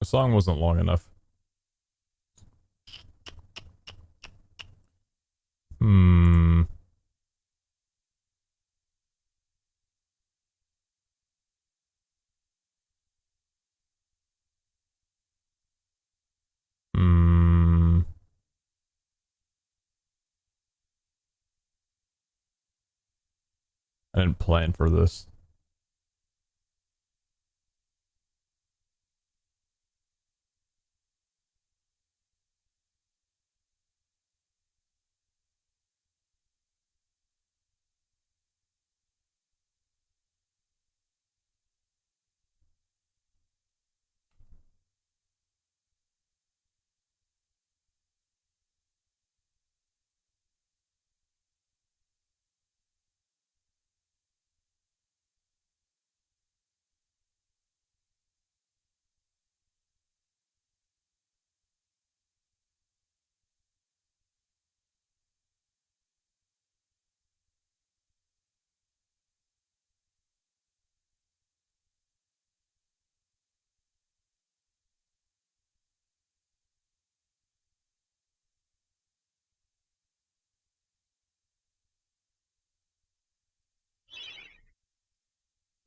song wasn't long enough. Hmm. Hmm. I didn't plan for this.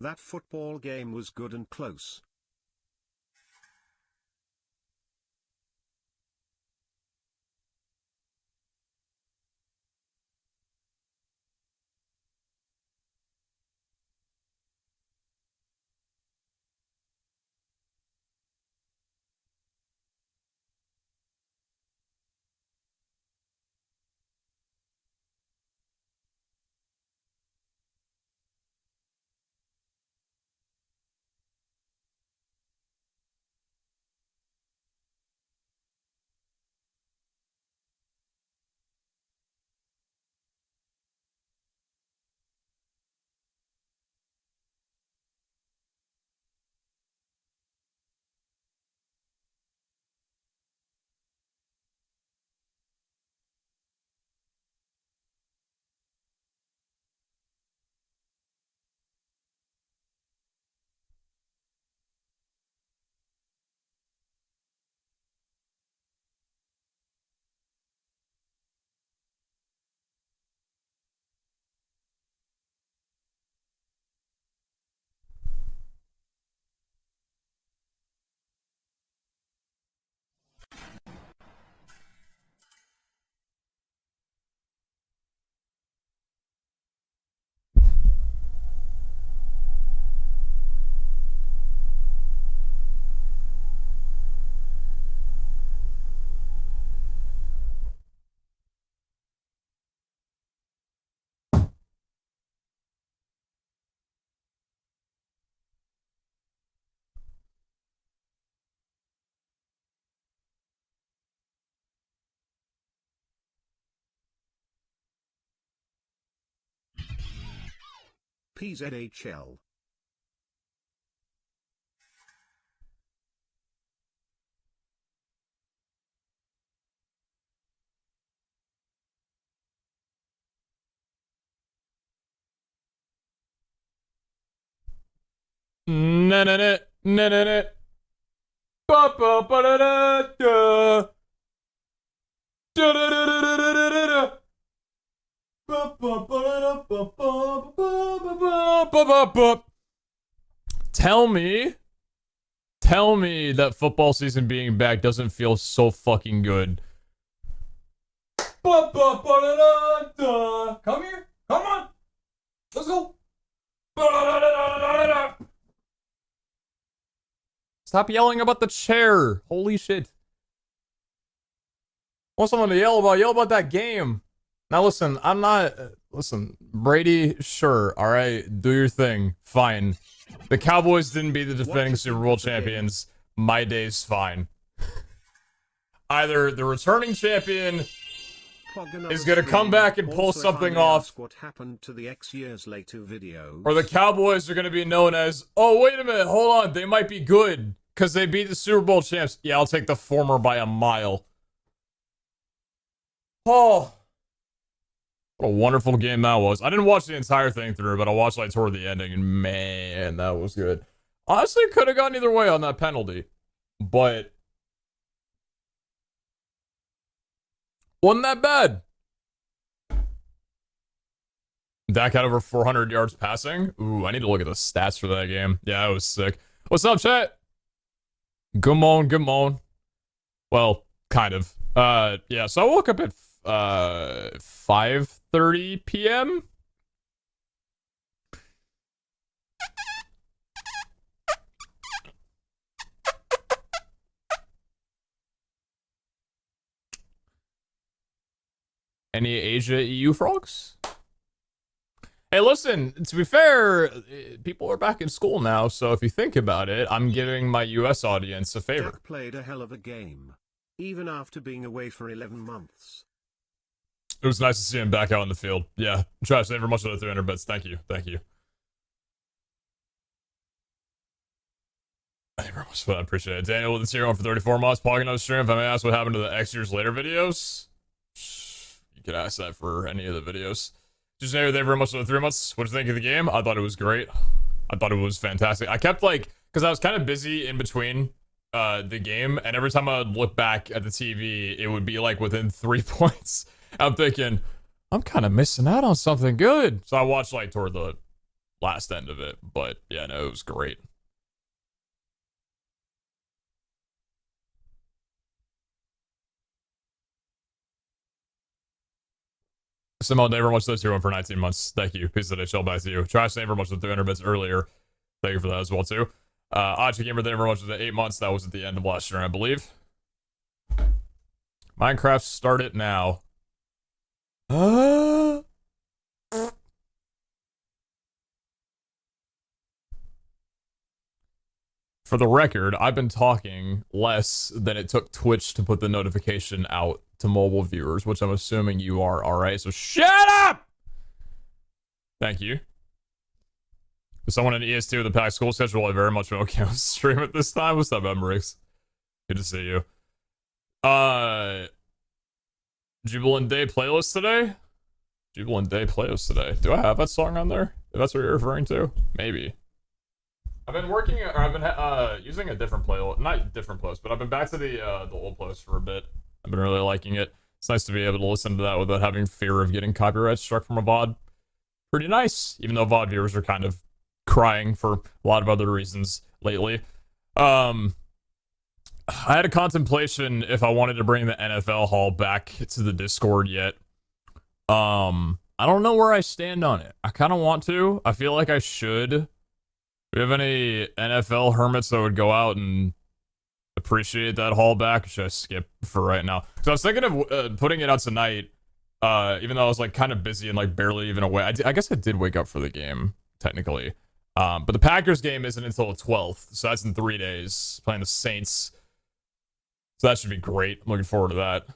That football game was good and close. PeteZahHutt. Na na na na na na. Ba ba ba da da da. Da da da da da da da da. Ba ba ba da ba ba ba ba ba ba ba. Tell me that football season being back doesn't feel so fucking good. Ba ba ba da da da. Come here, come on, let's go. Ba da da da da da. Stop yelling about the chair. Holy shit. Want someone to yell about that game. Now listen, I'm not, listen, Brady, sure, alright, do your thing, fine. The Cowboys didn't beat the defending Super Bowl champions, my day's fine. Either the returning champion is gonna come back and pull something off, what happened to the X years later videos, or the Cowboys are gonna be known as, oh wait a minute, hold on, they might be good, because they beat the Super Bowl champs. Yeah, I'll take the former by a mile. Oh, what a wonderful game that was. I didn't watch the entire thing through, but I watched like toward the ending, and man, that was good. Honestly, could have gone either way on that penalty. but wasn't that bad. Dak had over 400 yards passing. Ooh, I need to look at the stats for that game. Yeah, it was sick. What's up, chat? Good morning, good morning. Well, kind of. Yeah, so I woke up at 5:30 p.m. Any Asia EU frogs? Hey, listen, to be fair, people are back in school now, so if you think about it, I'm giving my US audience a favor. Jack played a hell of a game, even after being away for 11 months. It was nice to see him back out in the field. Yeah, Trash, thank you very much for the 300 bits. Thank you, thank you. Thank you very much for that, I appreciate it. Daniel with the tier 1 for 34 months. Paul, another stream. If I may ask what happened to the X years later videos, you could ask that for any of the videos. Just thank you very much for the 3 months. What did you think of the game? I thought it was great. I thought it was fantastic. I kept like, because I was kind of busy in between the game, and every time I would look back at the TV, it would be like within 3 points. I'm thinking, I'm kind of missing out on something good. So I watched like toward the last end of it, but yeah, no, it was great. Simone, thank you very much for this. You're one for 19 months. Thank you. PeteZahHutt, back to you. Trash, thank you very much for the 300 bits earlier. Thank you for that as well, too. Achi Gamer, thank you very much for the 8 months. That was at the end of last year, I believe. Minecraft, start it now. For the record, I've been talking less than it took Twitch to put the notification out to mobile viewers, which I'm assuming you are, alright? So shut up! Thank you. Someone in ES2 with the packed school schedule, I very much okay on stream at this time. What's up, Emrix? Good to see you. Jubilant Day playlist today? Jubilant Day playlist today. Do I have that song on there? If that's what you're referring to? Maybe. I've been working, or I've been using a different playlist, not different playlist, but I've been back to the old playlist for a bit. I've been really liking it. It's nice to be able to listen to that without having fear of getting copyright struck from a VOD. Pretty nice, even though VOD viewers are kind of crying for a lot of other reasons lately. I had a contemplation if I wanted to bring the NFL Hall back to the Discord yet. I don't know where I stand on it. I kind of want to. I feel like I should. Do we have any NFL hermits that would go out and appreciate that haul back? Or should I skip for right now? Because I was thinking of putting it out tonight, even though I was like kind of busy and like barely even awake. I guess I did wake up for the game, technically. But the Packers game isn't until the 12th, so that's in 3 days. Playing the Saints. So that should be great. I'm looking forward to that.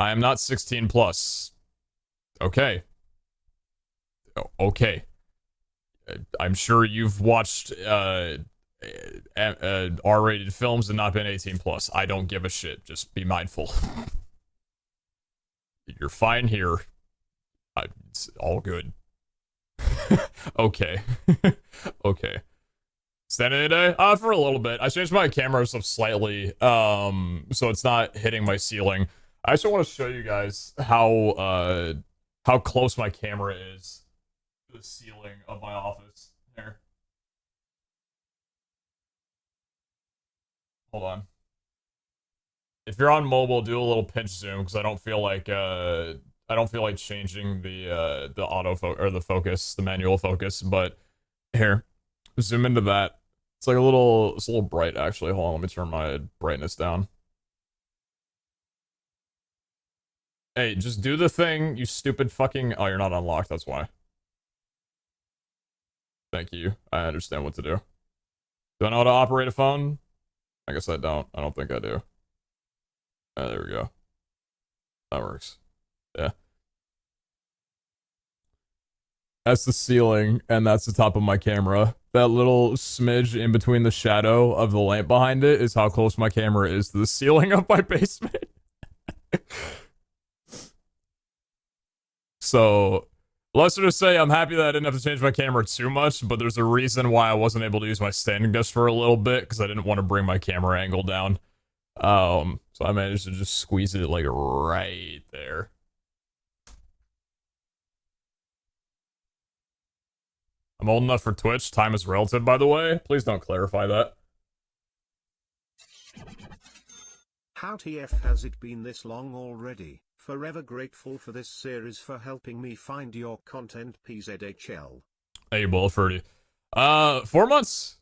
I am not 16 plus. Okay. Okay. I'm sure you've watched R-rated films and not been 18 plus. I don't give a shit. Just be mindful. You're fine here. It's all good. Okay. Okay. Standing today? For a little bit. I changed my camera up slightly, so it's not hitting my ceiling. I actually want to show you guys how close my camera is to the ceiling of my office. Here. Hold on. If you're on mobile, do a little pinch zoom because I don't feel like changing the autofocus or the focus, the manual focus. But here, zoom into that. It's like it's a little bright actually. Hold on, let me turn my brightness down. Hey, just do the thing, you stupid fucking. Oh, you're not unlocked. That's why. Thank you. I understand what to do. Do I know how to operate a phone? I guess I don't. I don't think I do. There we go. That works. Yeah. That's the ceiling, and that's the top of my camera. That little smidge in between the shadow of the lamp behind it is how close my camera is to the ceiling of my basement. So, Let's just say I'm happy that I didn't have to change my camera too much, but there's a reason why I wasn't able to use my standing desk for a little bit, because I didn't want to bring my camera angle down. So I managed to just squeeze it like right there. I'm old enough for Twitch. Time is relative, by the way. Please don't clarify that. How TF has it been this long already? Forever grateful for this series for helping me find your content, PeteZahHutt. Hey, Bulletfurdy. 4 months.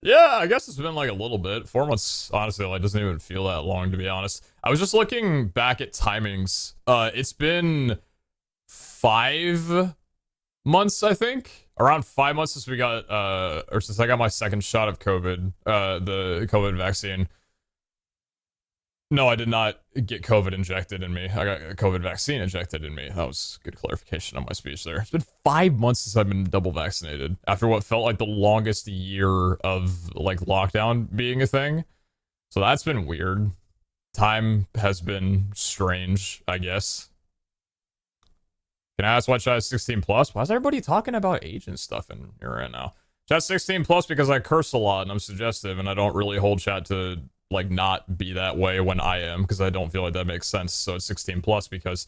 Yeah, I guess it's been like a little bit. 4 months, honestly, like doesn't even feel that long, to be honest. I was just looking back at timings. It's been 5 months, I think. Around 5 months since we got, or since I got my second shot of COVID, the COVID vaccine. No, I did not get COVID injected in me. I got a COVID vaccine injected in me. That was good clarification on my speech there. It's been 5 months since I've been double vaccinated after what felt like the longest year of like lockdown being a thing. So that's been weird. Time has been strange, I guess. Can I ask why chat is 16 plus? Why is everybody talking about age and stuff in here right now? Chat 16 plus because I curse a lot and I'm suggestive and I don't really hold chat to like not be that way when I am, because I don't feel like that makes sense. So it's 16 plus because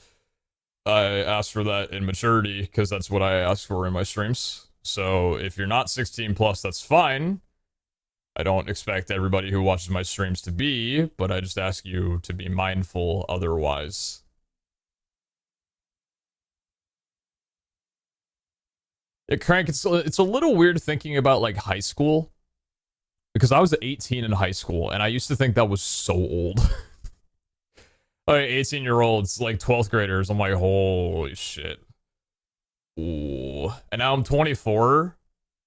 I asked for that in maturity, because that's what I ask for in my streams. So if you're not 16 plus, that's fine. I don't expect everybody who watches my streams to be, but I just ask you to be mindful otherwise. Crank, it's a little weird thinking about like high school, because I was 18 in high school and I used to think that was so old. Like 18-year-olds, like 12th graders, I'm like, holy shit. Ooh. And now I'm 24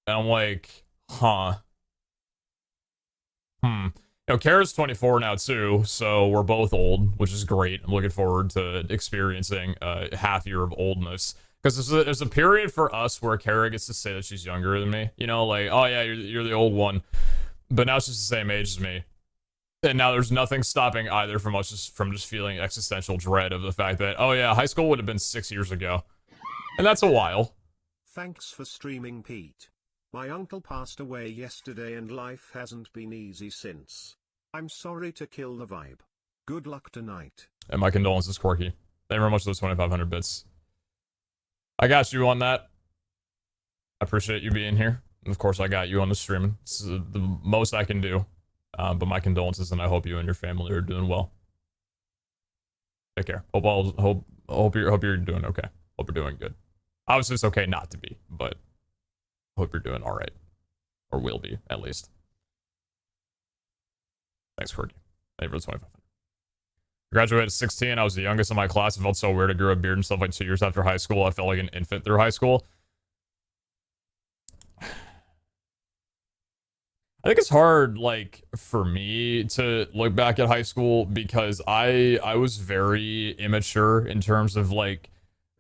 and I'm like, huh. You know, Kara's 24 now too, so we're both old, which is great. I'm looking forward to experiencing a half year of oldness. Because there's a period for us where Kara gets to say that she's younger than me. You know, like, oh yeah, you're the old one. But now she's the same age as me. And now there's nothing stopping either from us from just feeling existential dread of the fact that, oh yeah, high school would have been 6 years ago. And that's a while. Thanks for streaming, Pete. My uncle passed away yesterday and life hasn't been easy since. I'm sorry to kill the vibe. Good luck tonight. And my condolences, Quirky. Thank you very much for those 2,500 bits. I got you on that. I appreciate you being here. Of course, I got you on the stream. It's the most I can do. But my condolences, and I hope you and your family are doing well. Take care. Hope you're doing okay. Hope you're doing good. Obviously, it's okay not to be, but hope you're doing all right, or will be at least. Thanks, Cordy. Thank you for the 25. Graduated at 16. I was the youngest in my class. It felt so weird. I grew a beard and stuff like 2 years after high school. I felt like an infant through high school. I think it's hard, like, for me to look back at high school because I was very immature in terms of, like,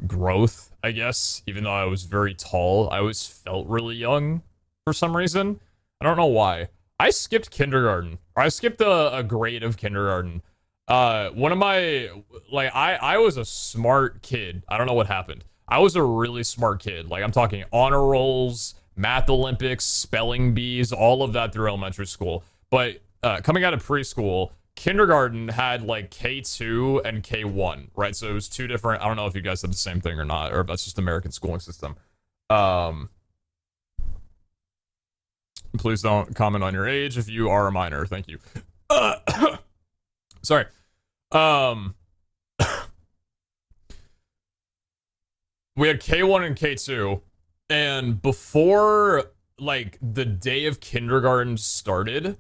growth, I guess. Even though I was very tall, I always felt really young for some reason. I don't know why. I skipped kindergarten. Or I skipped a grade of kindergarten. One of my, like, I was a smart kid. I don't know what happened. I was a really smart kid. Like, I'm talking honor rolls, math Olympics, spelling bees, all of that through elementary school. But coming out of preschool, kindergarten had like K2 and K1, right? So it was two different, I don't know if you guys have the same thing or not, or if that's just American schooling system. Please don't comment on your age if you are a minor. Thank you. Sorry. We had K1 and K2. And before, like, the day of kindergarten started,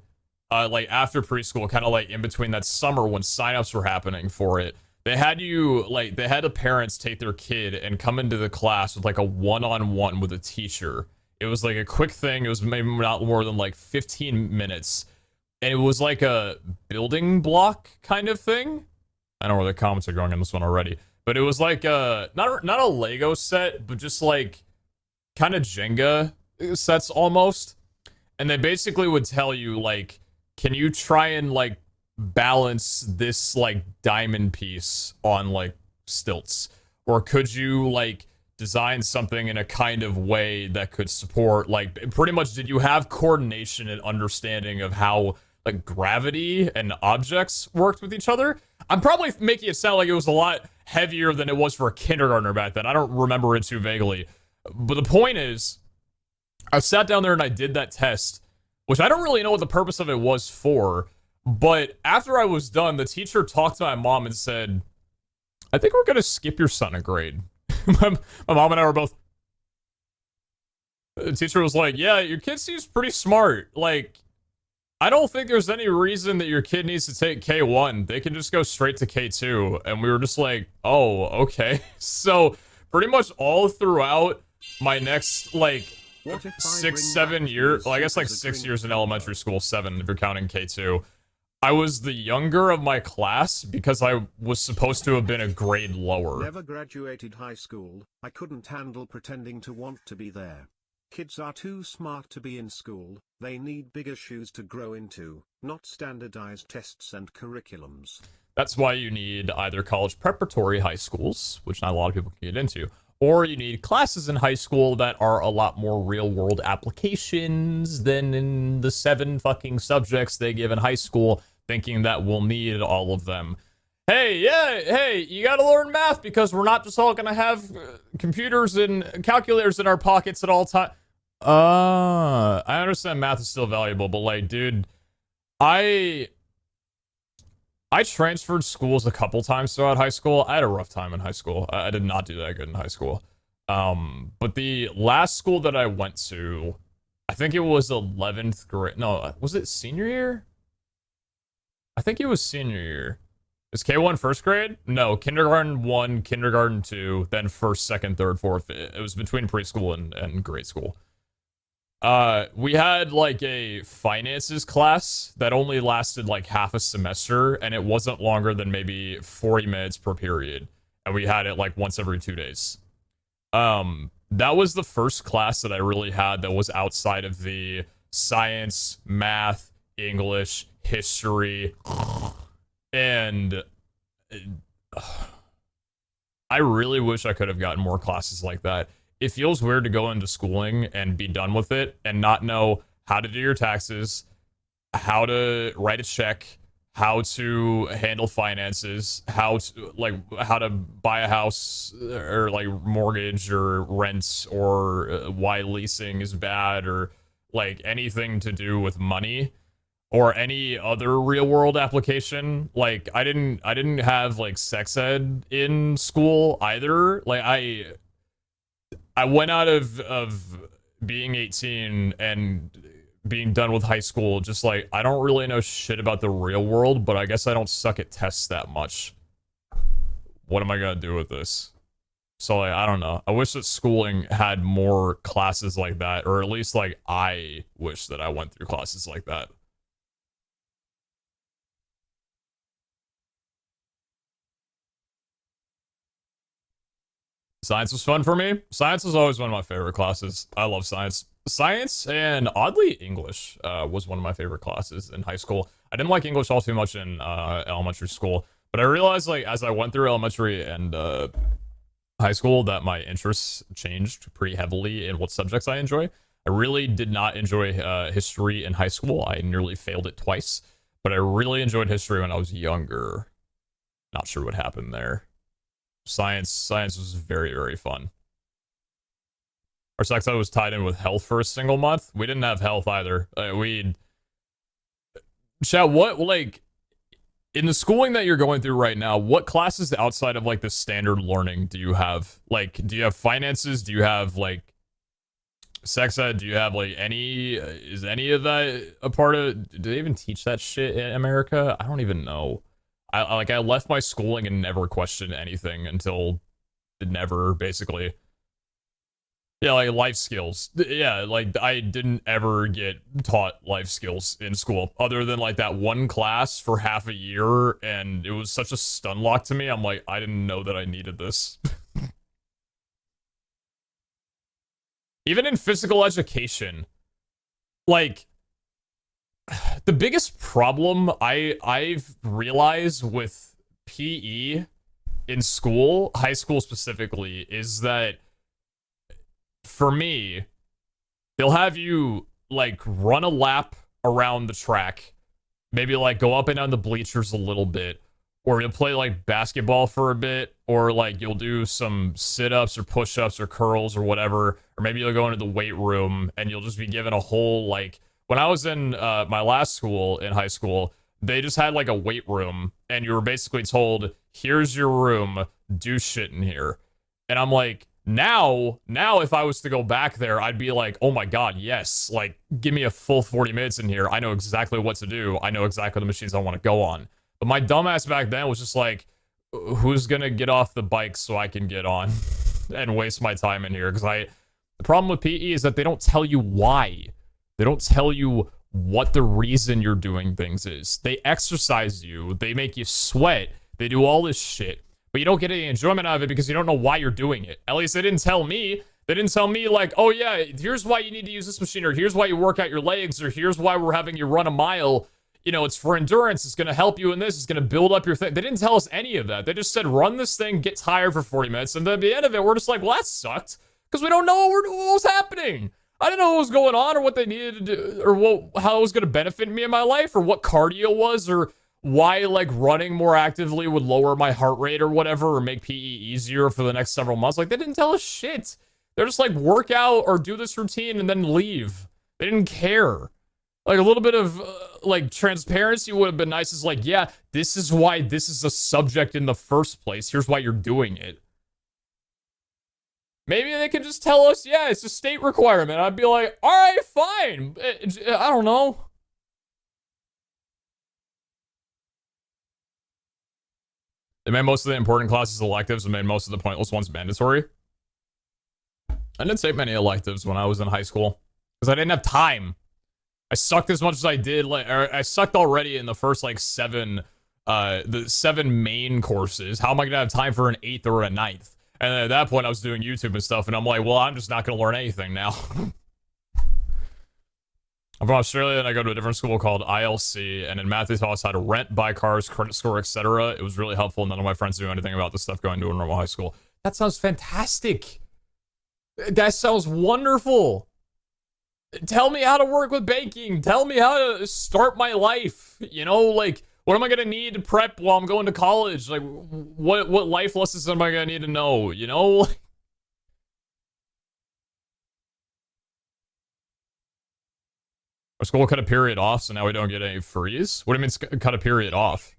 like, after preschool, kind of, like, in between that summer when signups were happening for it, they had you, like, they had the parents take their kid and come into the class with, like, a one-on-one with a teacher. It was, like, a quick thing. It was maybe not more than, like, 15 minutes. And it was, like, a building block kind of thing. I don't know where the comments are going on this one already. But it was, like, not a Lego set, but just, like, kind of Jenga sets almost. And they basically would tell you, like, can you try and, like, balance this, like, diamond piece on, like, stilts? Or could you, like, design something in a kind of way that could support, like, pretty much, did you have coordination and understanding of how, like, gravity and objects worked with each other? I'm probably making it sound like it was a lot heavier than it was for a kindergartner back then. I don't remember it too vaguely. But the point is, I sat down there and I did that test, which I don't really know what the purpose of it was for. But after I was done, the teacher talked to my mom and said, I think we're going to skip your son a grade. my mom and I were both... The teacher was like, yeah, your kid seems pretty smart. Like, I don't think there's any reason that your kid needs to take K1. They can just go straight to K2. And we were just like, oh, okay. So, pretty much all throughout my next, like, 6-7 years... Well, I guess, like, 6 years in elementary school, 7 if you're counting K2. I was the younger of my class because I was supposed to have been a grade lower. Never graduated high school. I couldn't handle pretending to want to be there. Kids are too smart to be in school. They need bigger shoes to grow into, not standardized tests and curriculums. That's why you need either college preparatory high schools, which not a lot of people can get into, or you need classes in high school that are a lot more real-world applications than in the 7 fucking subjects they give in high school, thinking that we'll need all of them. Hey, yeah, hey, you gotta learn math because we're not just all gonna have computers and calculators in our pockets at all times. I understand math is still valuable, but, like, dude, I transferred schools a couple times throughout high school. I had a rough time in high school. I did not do that good in high school. But the last school that I went to, I think it was 11th grade. No, was it senior year? I think it was senior year. Is K1 first grade? No, kindergarten 1, kindergarten 2, then 1st, 2nd, 3rd, 4th. It was between preschool and grade school. We had, like, a finances class that only lasted, like, half a semester, and it wasn't longer than maybe 40 minutes per period. And we had it, like, once every 2 days. That was the first class that I really had that was outside of the science, math, English, history, and I really wish I could have gotten more classes like that. It feels weird to go into schooling and be done with it and not know how to do your taxes, how to write a check, how to handle finances, how to buy a house or, like, mortgage or rents, or why leasing is bad, or, like, anything to do with money or any other real world application. Like, I didn't have, like, sex ed in school either. Like, I went out of being 18 and being done with high school just like, I don't really know shit about the real world, but I guess I don't suck at tests that much. What am I gonna do with this? So, like, I don't know. I wish that schooling had more classes like that, or at least, like, I wish that I went through classes like that. Science was fun for me. Science was always one of my favorite classes. I love science. Science and, oddly, English was one of my favorite classes in high school. I didn't like English all too much in elementary school, but I realized, like, as I went through elementary and high school, that my interests changed pretty heavily in what subjects I enjoy. I really did not enjoy history in high school. I nearly failed it twice, but I really enjoyed history when I was younger. Not sure what happened there. Science was very, very fun. Our sex ed was tied in with health for a single month. We didn't have health either. Chat, what, like, in the schooling that you're going through right now, what classes outside of, like, the standard learning do you have? Like, do you have finances? Do you have, like, sex ed? Do you have, like, is any of that a part of, do they even teach that shit in America? I don't even know. I left my schooling and never questioned anything until never, basically. Yeah, like, life skills. Yeah, like, I didn't ever get taught life skills in school, other than, like, that one class for half a year, and it was such a stun lock to me. I'm like, I didn't know that I needed this. Even in physical education, like, the biggest problem I've realized with PE in school, high school specifically, is that for me, they'll have you like run a lap around the track, maybe like go up and down the bleachers a little bit, or you'll play like basketball for a bit, or like you'll do some sit-ups or push-ups or curls or whatever, or maybe you'll go into the weight room and you'll just be given a whole like when I was in my last school in high school, they just had like a weight room and you were basically told, here's your room, do shit in here. And I'm like, now if I was to go back there, I'd be like, oh my god, yes, like give me a full 40 minutes in here. I know exactly what to do. I know exactly the machines I want to go on. But my dumbass back then was just like, who's gonna get off the bike so I can get on and waste my time in here? Because the problem with PE is that they don't tell you why. They don't tell you what the reason you're doing things is. They exercise you, they make you sweat, they do all this shit, but you don't get any enjoyment out of it because you don't know why you're doing it. At least they didn't tell me. They didn't tell me like, oh yeah, here's why you need to use this machine, or here's why you work out your legs, or here's why we're having you run a mile. You know, it's for endurance, it's gonna help you in this, it's gonna build up your thing. They didn't tell us any of that. They just said, run this thing, get tired for 40 minutes, and then at the end of it, we're just like, well, that sucked. Because we don't know what was happening. I didn't know what was going on, or what they needed to do, or how it was gonna benefit me in my life, or what cardio was, or why, like, running more actively would lower my heart rate or whatever, or make PE easier for the next several months. Like, they didn't tell us shit. They're just like, work out or do this routine and then leave. They didn't care. Like, a little bit of, like, transparency would have been nice. Is like, yeah, this is why this is a subject in the first place. Here's why you're doing it. Maybe they could just tell us, yeah, it's a state requirement. I'd be like, all right, fine. I don't know. They made most of the important classes electives and made most of the pointless ones mandatory. I didn't take many electives when I was in high school because I didn't have time. I sucked as much as I did. Like, I sucked already in the first like the 7 main courses. How am I gonna have time for an 8th or a 9th? And then at that point, I was doing YouTube and stuff, and I'm like, well, I'm just not gonna learn anything now. I'm from Australia, and I go to a different school called ILC, and in math, they taught us how to rent, buy cars, credit score, etc. It was really helpful. None of my friends knew anything about this stuff going to a normal high school. That sounds fantastic. That sounds wonderful. Tell me how to work with banking. Tell me how to start my life. You know, like, what am I gonna need to prep while I'm going to college? Like, what life lessons am I gonna need to know? You know? Our school cut a period off, so now we don't get any frees? What do you mean cut a period off?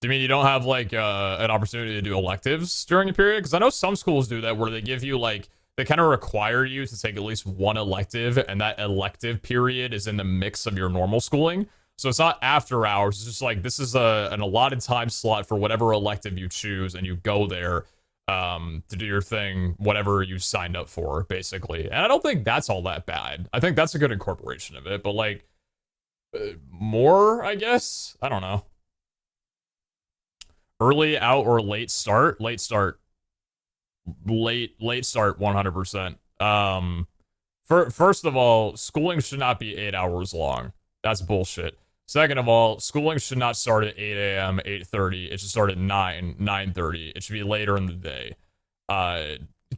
Do you mean you don't have, like, an opportunity to do electives during a period? Because I know some schools do that, where they give you, like, they kind of require you to take at least one elective, and that elective period is in the mix of your normal schooling. So it's not after hours. It's just like, this is an allotted time slot for whatever elective you choose, and you go there to do your thing, whatever you signed up for, basically. And I don't think that's all that bad. I think that's a good incorporation of it, but, like, more, I guess? I don't know. Early out or late start? Late start. Late start 100%. First of all, schooling should not be 8 hours long. That's bullshit. Second of all, schooling should not start at 8 a.m., 8:30. It should start at 9:30. It should be later in the day.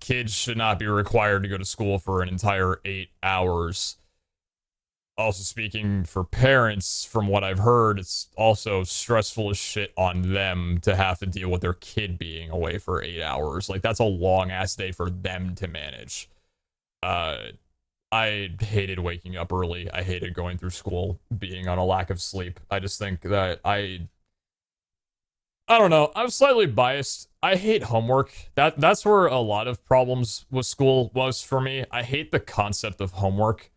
Kids should not be required to go to school for an entire 8 hours. Also, speaking for parents, from what I've heard, it's also stressful as shit on them to have to deal with their kid being away for 8 hours. Like, that's a long-ass day for them to manage. I hated waking up early. I hated going through school, being on a lack of sleep. I just think that I don't know. I'm slightly biased. I hate homework. That's where a lot of problems with school was for me. I hate the concept of homework.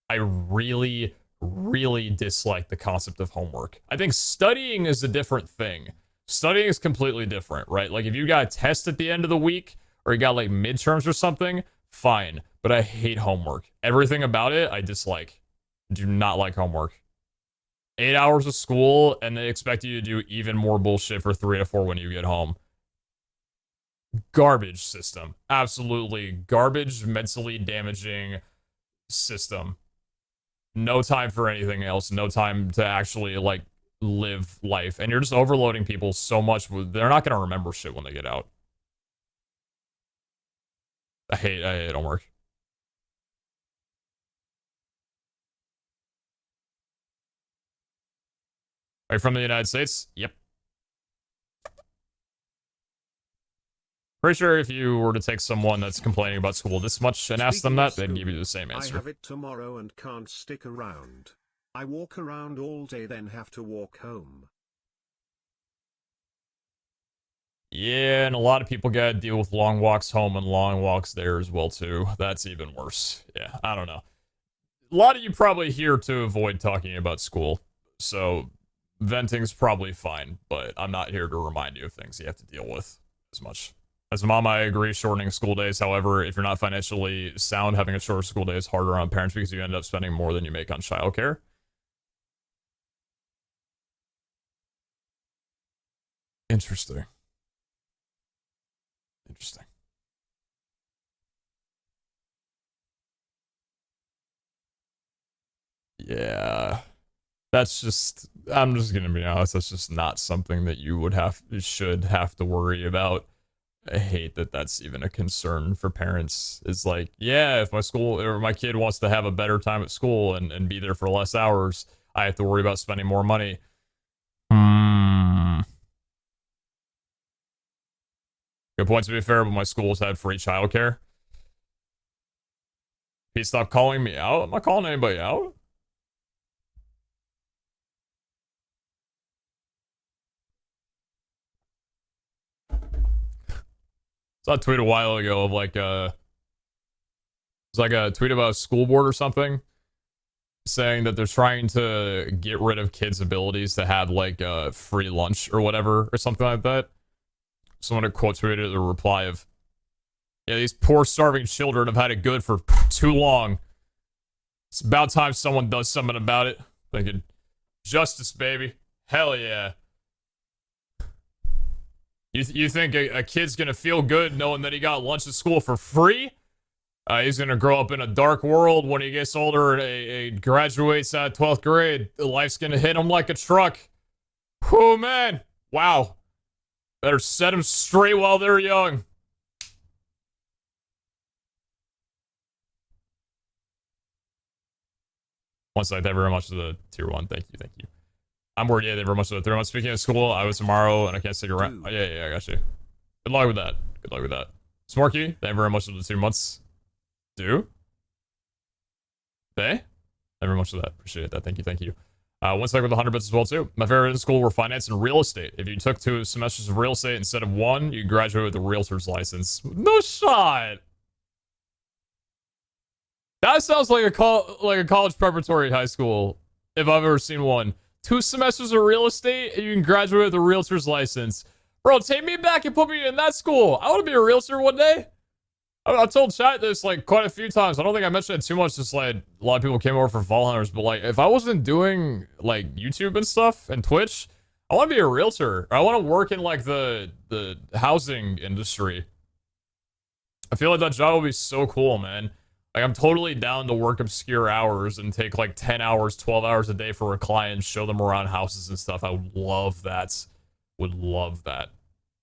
I really, really dislike the concept of homework. I think studying is a different thing. Studying is completely different, right? Like, if you got a test at the end of the week, or you got, like, midterms or something, fine. But I hate homework. Everything about it, I dislike. Do not like homework. 8 hours of school, and they expect you to do even more bullshit for 3 to 4 when you get home. Garbage system. Absolutely garbage, mentally damaging system. No time for anything else. No time to actually, like, live life. And you're just overloading people so much. They're not going to remember shit when they get out. I hate homework. Are you from the United States? Yep. Pretty sure if you were to take someone that's complaining about school this much and ask them Speaking of that, they'd give you the school, same I answer. have it tomorrow and can't stick around. I walk around all day then have to walk home. Yeah, and a lot of people gotta deal with long walks home and long walks there as well, too. That's even worse. Yeah, I don't know. A lot of you probably here to avoid talking about school, so venting's probably fine, but I'm not here to remind you of things you have to deal with as much. As a mom, I agree shortening school days. However, if you're not financially sound, having a shorter school day is harder on parents because you end up spending more than you make on childcare. Interesting. Interesting. Yeah. That's just, I'm just gonna be honest, that's just not something that you should have to worry about. I hate that that's even a concern for parents. It's like, yeah, if my school or my kid wants to have a better time at school and be there for less hours, I have to worry about spending more money. Good point, to be fair, but my schools had free childcare. Pete, stop calling me out. I'm not calling anybody out. Saw a tweet a while ago of like it's like a tweet about a school board or something saying that they're trying to get rid of kids' abilities to have like free lunch or whatever or something like that. Someone had quote tweeted the reply of, yeah, these poor starving children have had it good for too long. It's about time someone does something about it. Thinking, justice, baby. Hell yeah. You think a kid's gonna feel good knowing that he got lunch at school for free? He's gonna grow up in a dark world when he gets older and graduates out of 12th grade. Life's gonna hit him like a truck. Whew, man. Wow. Better set them straight while they're young. One sec, thank you very much for the tier 1. Thank you, thank you. I'm worried, yeah, thank you very much for the 3 months. Speaking of school, I was tomorrow and I can't stick around. Oh, yeah, I got you. Good luck with that. Good luck with that. Smorky, thank you very much for the 2 months. Do? They? Thank you very much for that. Appreciate that. Thank you, thank you. One sec with 100 bits as well, too. My favorite in school were finance and real estate. If you took 2 semesters of real estate instead of 1, you graduate with a realtor's license. No shot! That sounds like a college preparatory high school, if I've ever seen one. 2 semesters of real estate, and you can graduate with a realtor's license. Bro, take me back and put me in that school. I want to be a realtor one day. I've told chat this like quite a few times. I don't think I mentioned it too much. Just like a lot of people came over for Fall Hunters, but like if I wasn't doing like YouTube and stuff and Twitch, I want to be a realtor. I want to work in like the housing industry. I feel like that job would be so cool, man. Like I'm totally down to work obscure hours and take like 10 hours, 12 hours a day for a client, show them around houses and stuff. I would love that. Would love that.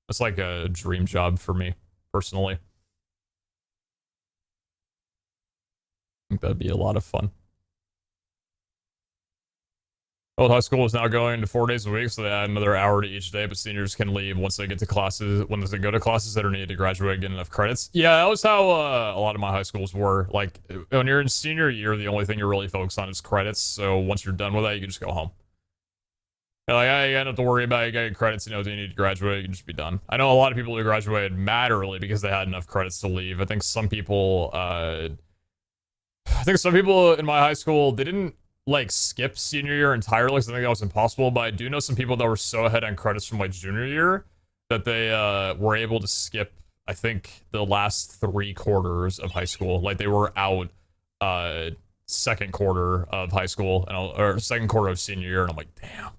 It's like a dream job for me personally. I think that'd be a lot of fun. Old high school is now going to 4 days a week, so they add another hour to each day, but seniors can leave once they get to classes, when they go to classes that are needed to graduate and get enough credits. Yeah, that was how a lot of my high schools were. Like, when you're in senior year, the only thing you're really focused on is credits, so once you're done with that, you can just go home. And like, I don't have to worry about it. You got your credits, you know, you need to graduate, you can just be done. I know a lot of people who graduated mad early because they had enough credits to leave. I think some people in my high school, they didn't like skip senior year entirely because I think that was impossible, but I do know some people that were so ahead on credits from like junior year that they were able to skip, I think, the last 3 quarters of high school. Like they were out second quarter of high school or second quarter of senior year, and I'm like, damn.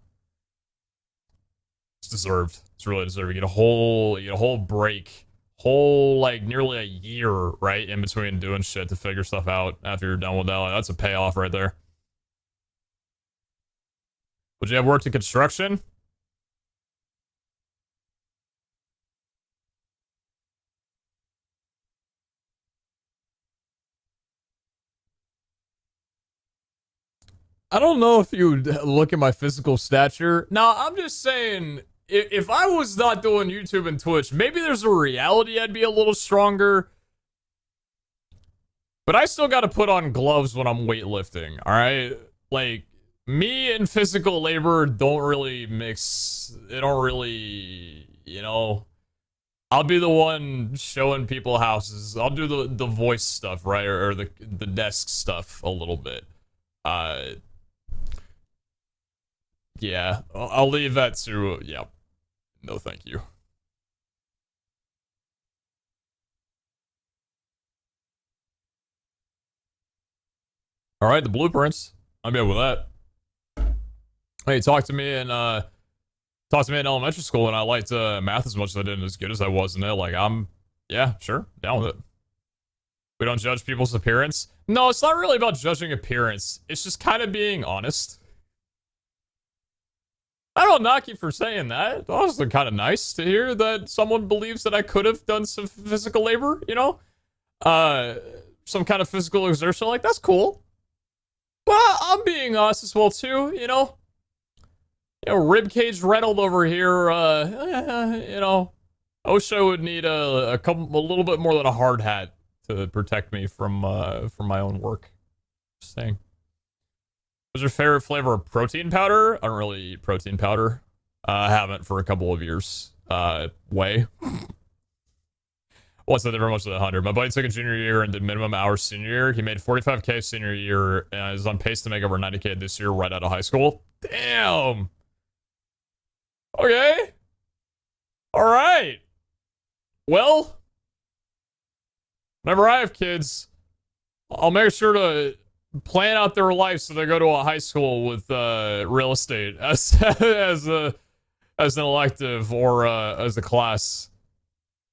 It's deserved. It's really deserved. You get a whole break, like nearly a year, right, in between doing shit to figure stuff out after you're done with that. Like, that's a payoff right there. Would you have worked in construction? I don't know if you look at my physical stature. No, I'm just saying, if I was not doing YouTube and Twitch, maybe there's a reality I'd be a little stronger. But I still got to put on gloves when I'm weightlifting, all right? Like, me and physical labor don't really mix. They don't really, you know. I'll be the one showing people houses. I'll do the voice stuff, right? Or the desk stuff a little bit. Yeah, I'll leave that to, yeah. No, thank you. All right, the blueprints. I'm good with that. Hey, talk to me in elementary school, and I liked math as much as I didn't as good as I was in it. like, yeah, sure, down with it. We don't judge people's appearance. No, it's not really about judging appearance. It's just kind of being honest. I don't knock you for saying that. That was kind of nice to hear that someone believes that I could have done some physical labor, you know? Some kind of physical exertion. Like, that's cool. But I'm being honest as well, too, you know? Ribcage Reynolds over here, you know, OSHA would need a little bit more than a hard hat to protect me from my own work. Just saying. What's your favorite flavor of protein powder? I don't really eat protein powder. I haven't for a couple of years. Whey. What's the difference with 100? My buddy took a junior year and did minimum hours senior year. He made 45K senior year and is on pace to make over 90K this year right out of high school. Damn. Okay. All right. Well, whenever I have kids, I'll make sure to plan out their life so they go to a high school with real estate as an elective or as a class,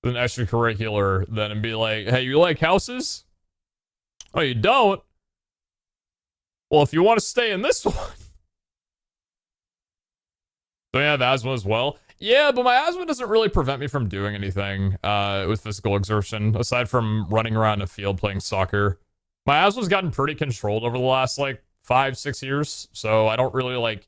an extracurricular, then and be like, hey, you like houses? Oh, you don't? Well, if you want to stay in this one. Do I have asthma as well? Yeah, but my asthma doesn't really prevent me from doing anything with physical exertion, aside from running around a field playing soccer. My asthma's gotten pretty controlled over the last, 5-6 years, so I don't really,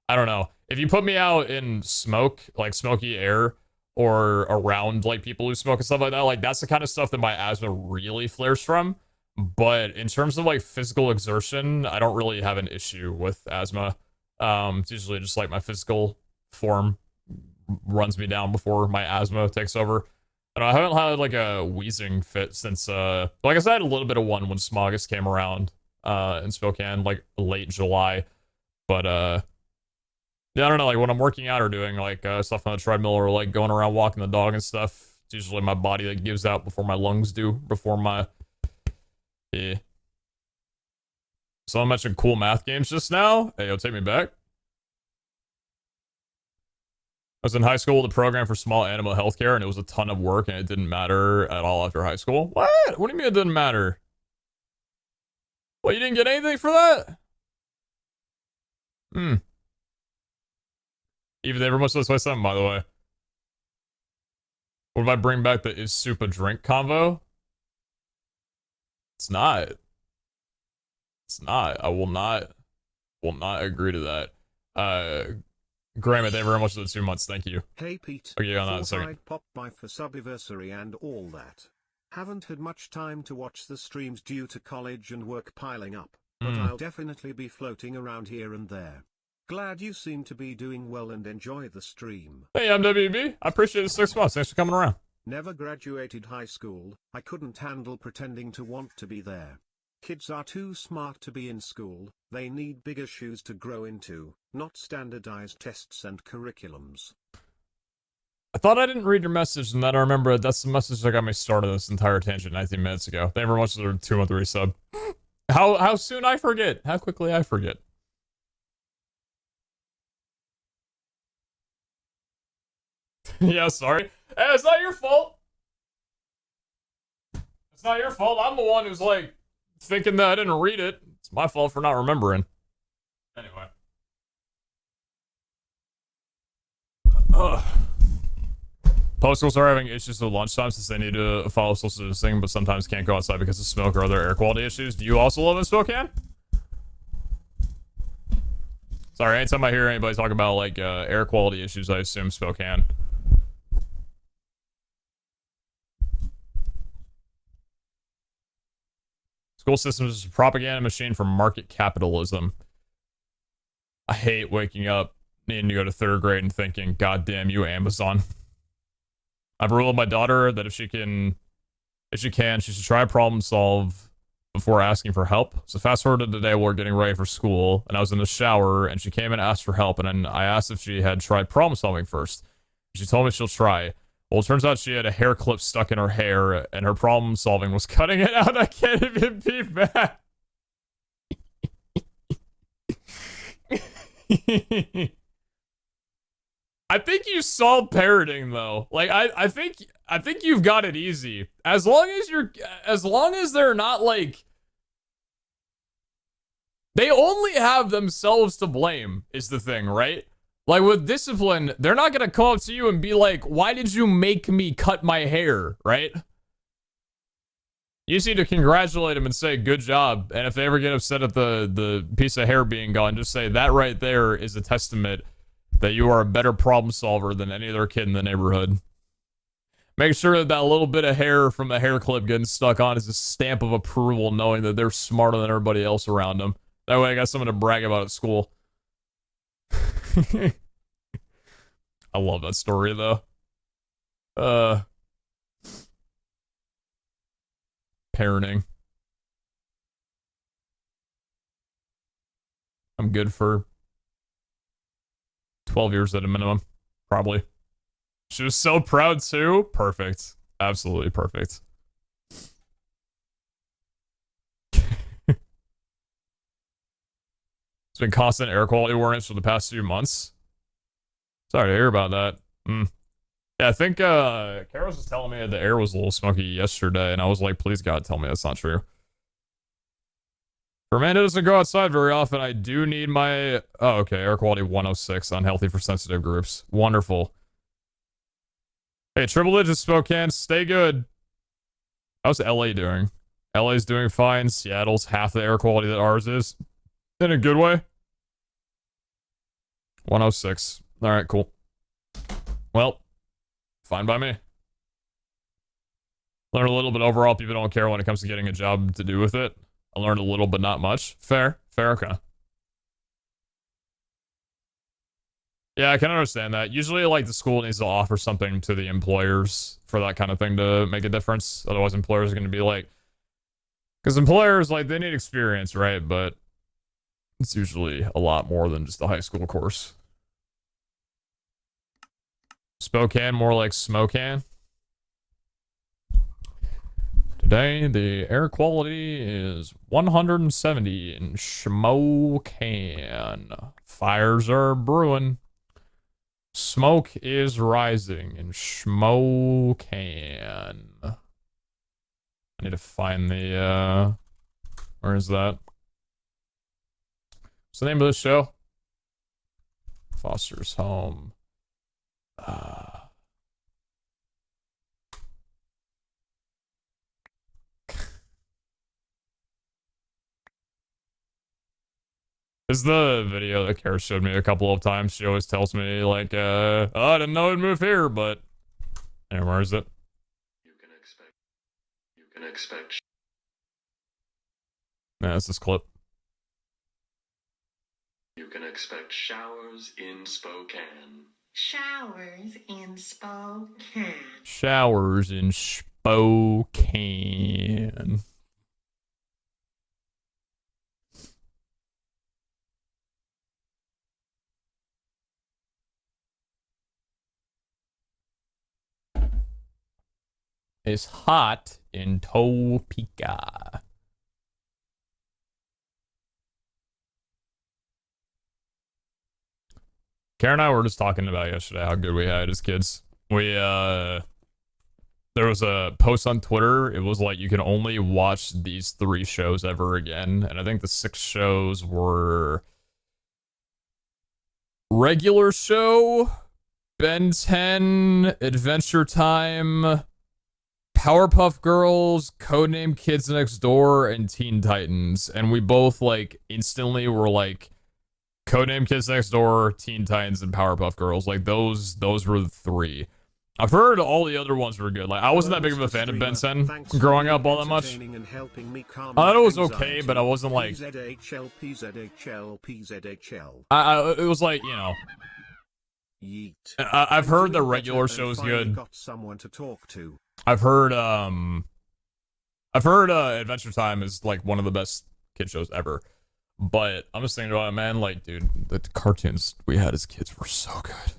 I don't know. If you put me out in smoke, smoky air, or around, people who smoke and stuff like that, that's the kind of stuff that my asthma really flares from. But in terms of, physical exertion, I don't really have an issue with asthma. It's usually just, my physical form runs me down before my asthma takes over. And I haven't had a wheezing fit since I said, I had a little bit of one when Smogus came around in Spokane, late July. But yeah, I don't know, when I'm working out or doing stuff on the treadmill or going around walking the dog and stuff, it's usually my body that gives out before my lungs do, before my Someone mentioned cool math games just now. Hey, yo, take me back. I was in high school with a program for small animal healthcare, and it was a ton of work, and it didn't matter at all after high school. What? What do you mean it didn't matter? What, you didn't get anything for that? Even they were much less by something, by the way. What if I bring back the is soup a drink convo? It's not. It's not. I will not agree to that. Graham, thank you very much for the 2 months. Thank you. Hey Pete. Okay, on that in a second. I'd pop by for subiversary and all that. Haven't had much time to watch the streams due to college and work piling up, but I'll definitely be floating around here and there. Glad you seem to be doing well and enjoy the stream. Hey, I'm WB. I appreciate the 6 months. Thanks for coming around. Never graduated high school. I couldn't handle pretending to want to be there. Kids are too smart to be in school. They need bigger shoes to grow into, not standardized tests and curriculums. I thought I didn't read your message, and then I remember that's the message that got me started this entire tangent 19 minutes ago. Thank you very much for the 2 month resub. How soon I forget? How quickly I forget? Yeah, sorry. Hey, it's not your fault. It's not your fault. I'm the one who's thinking that I didn't read it. It's my fault for not remembering. Anyway. Postals are having issues with lunchtime since they need to follow social distancing, but sometimes can't go outside because of smoke or other air quality issues. Do you also live in Spokane? Sorry, anytime I hear anybody talk about, like, air quality issues, I assume Spokane. School systems is a propaganda machine for market capitalism. I hate waking up, needing to go to 3rd grade and thinking, God damn you, Amazon. I've ruled my daughter that if she can, she should try to problem solve before asking for help. So fast forward to today, we're getting ready for school, and I was in the shower, and she came and asked for help, and then I asked if she had tried problem solving first. She told me she'll try. Well, it turns out she had a hair clip stuck in her hair, and her problem solving was cutting it out. I can't even be mad. I think you solved parroting though. Like I think you've got it easy. As long as they're not like, they only have themselves to blame is the thing, right? Like with discipline, they're not gonna come up to you and be like, why did you make me cut my hair, right? You just need to congratulate them and say, good job. And if they ever get upset at the piece of hair being gone, just say, that right there is a testament that you are a better problem solver than any other kid in the neighborhood. Make sure that little bit of hair from the hair clip getting stuck on is a stamp of approval, knowing that they're smarter than everybody else around them. That way I got something to brag about at school. I love that story, though. Parenting. I'm good for 12 years at a minimum, probably. She was so proud too. Perfect. Absolutely perfect. It's been constant air quality warnings for the past few months. Sorry to hear about that. Yeah, I think Kara was telling me the air was a little smoky yesterday, and I was like, please God, tell me that's not true. For a man who doesn't go outside very often, I do need my... Oh, okay, air quality 106, unhealthy for sensitive groups. Wonderful. Hey, Triple Digits Spokane, stay good. How's LA doing? LA's doing fine. Seattle's half the air quality that ours is. In a good way. 106. Alright, cool. Well, fine by me. Learned a little bit overall. People don't care when it comes to getting a job to do with it. I learned a little, but not much. Fair. Fair, okay. Yeah, I can understand that. Usually, like, the school needs to offer something to the employers for that kind of thing to make a difference. Otherwise, employers are going to be like... Because employers, like, they need experience, right? But it's usually a lot more than just a high school course. Spokane, more like Smokan. Today, the air quality is 170 in Schmokan. Fires are brewing. Smoke is rising in Schmokan. I need to find the, where is that? What's the name of this show? Foster's Home. This is the video that Kara showed me a couple of times. She always tells me, like, oh, I didn't know it'd move here, but... And where is it? You can expect... Yeah, it's this clip. You can expect showers in Spokane. Showers in Spokane. Showers in Spokane. It's hot in Topeka. Karen and I were just talking about yesterday how good we had as kids. We, there was a post on Twitter. It was like, you can only watch these 3 shows ever again. And I think the 6 shows were Regular Show, Ben 10, Adventure Time, Powerpuff Girls, Codename Kids Next Door, and Teen Titans. And we both, like, instantly were like, Codename Kids Next Door, Teen Titans, and Powerpuff Girls. Like those were the 3. I've heard all the other ones were good. Like I wasn't that big of a fan of Ben 10 growing up all that much. I thought it was okay, but I wasn't like. PZHL, PZHL, PZHL. It was like, you know. Yeet. I've heard the regular show's good. Got someone to talk to. I've heard Adventure Time is like one of the best kid shows ever. But I'm just thinking about it, man. Like, dude, the cartoons we had as kids were so good.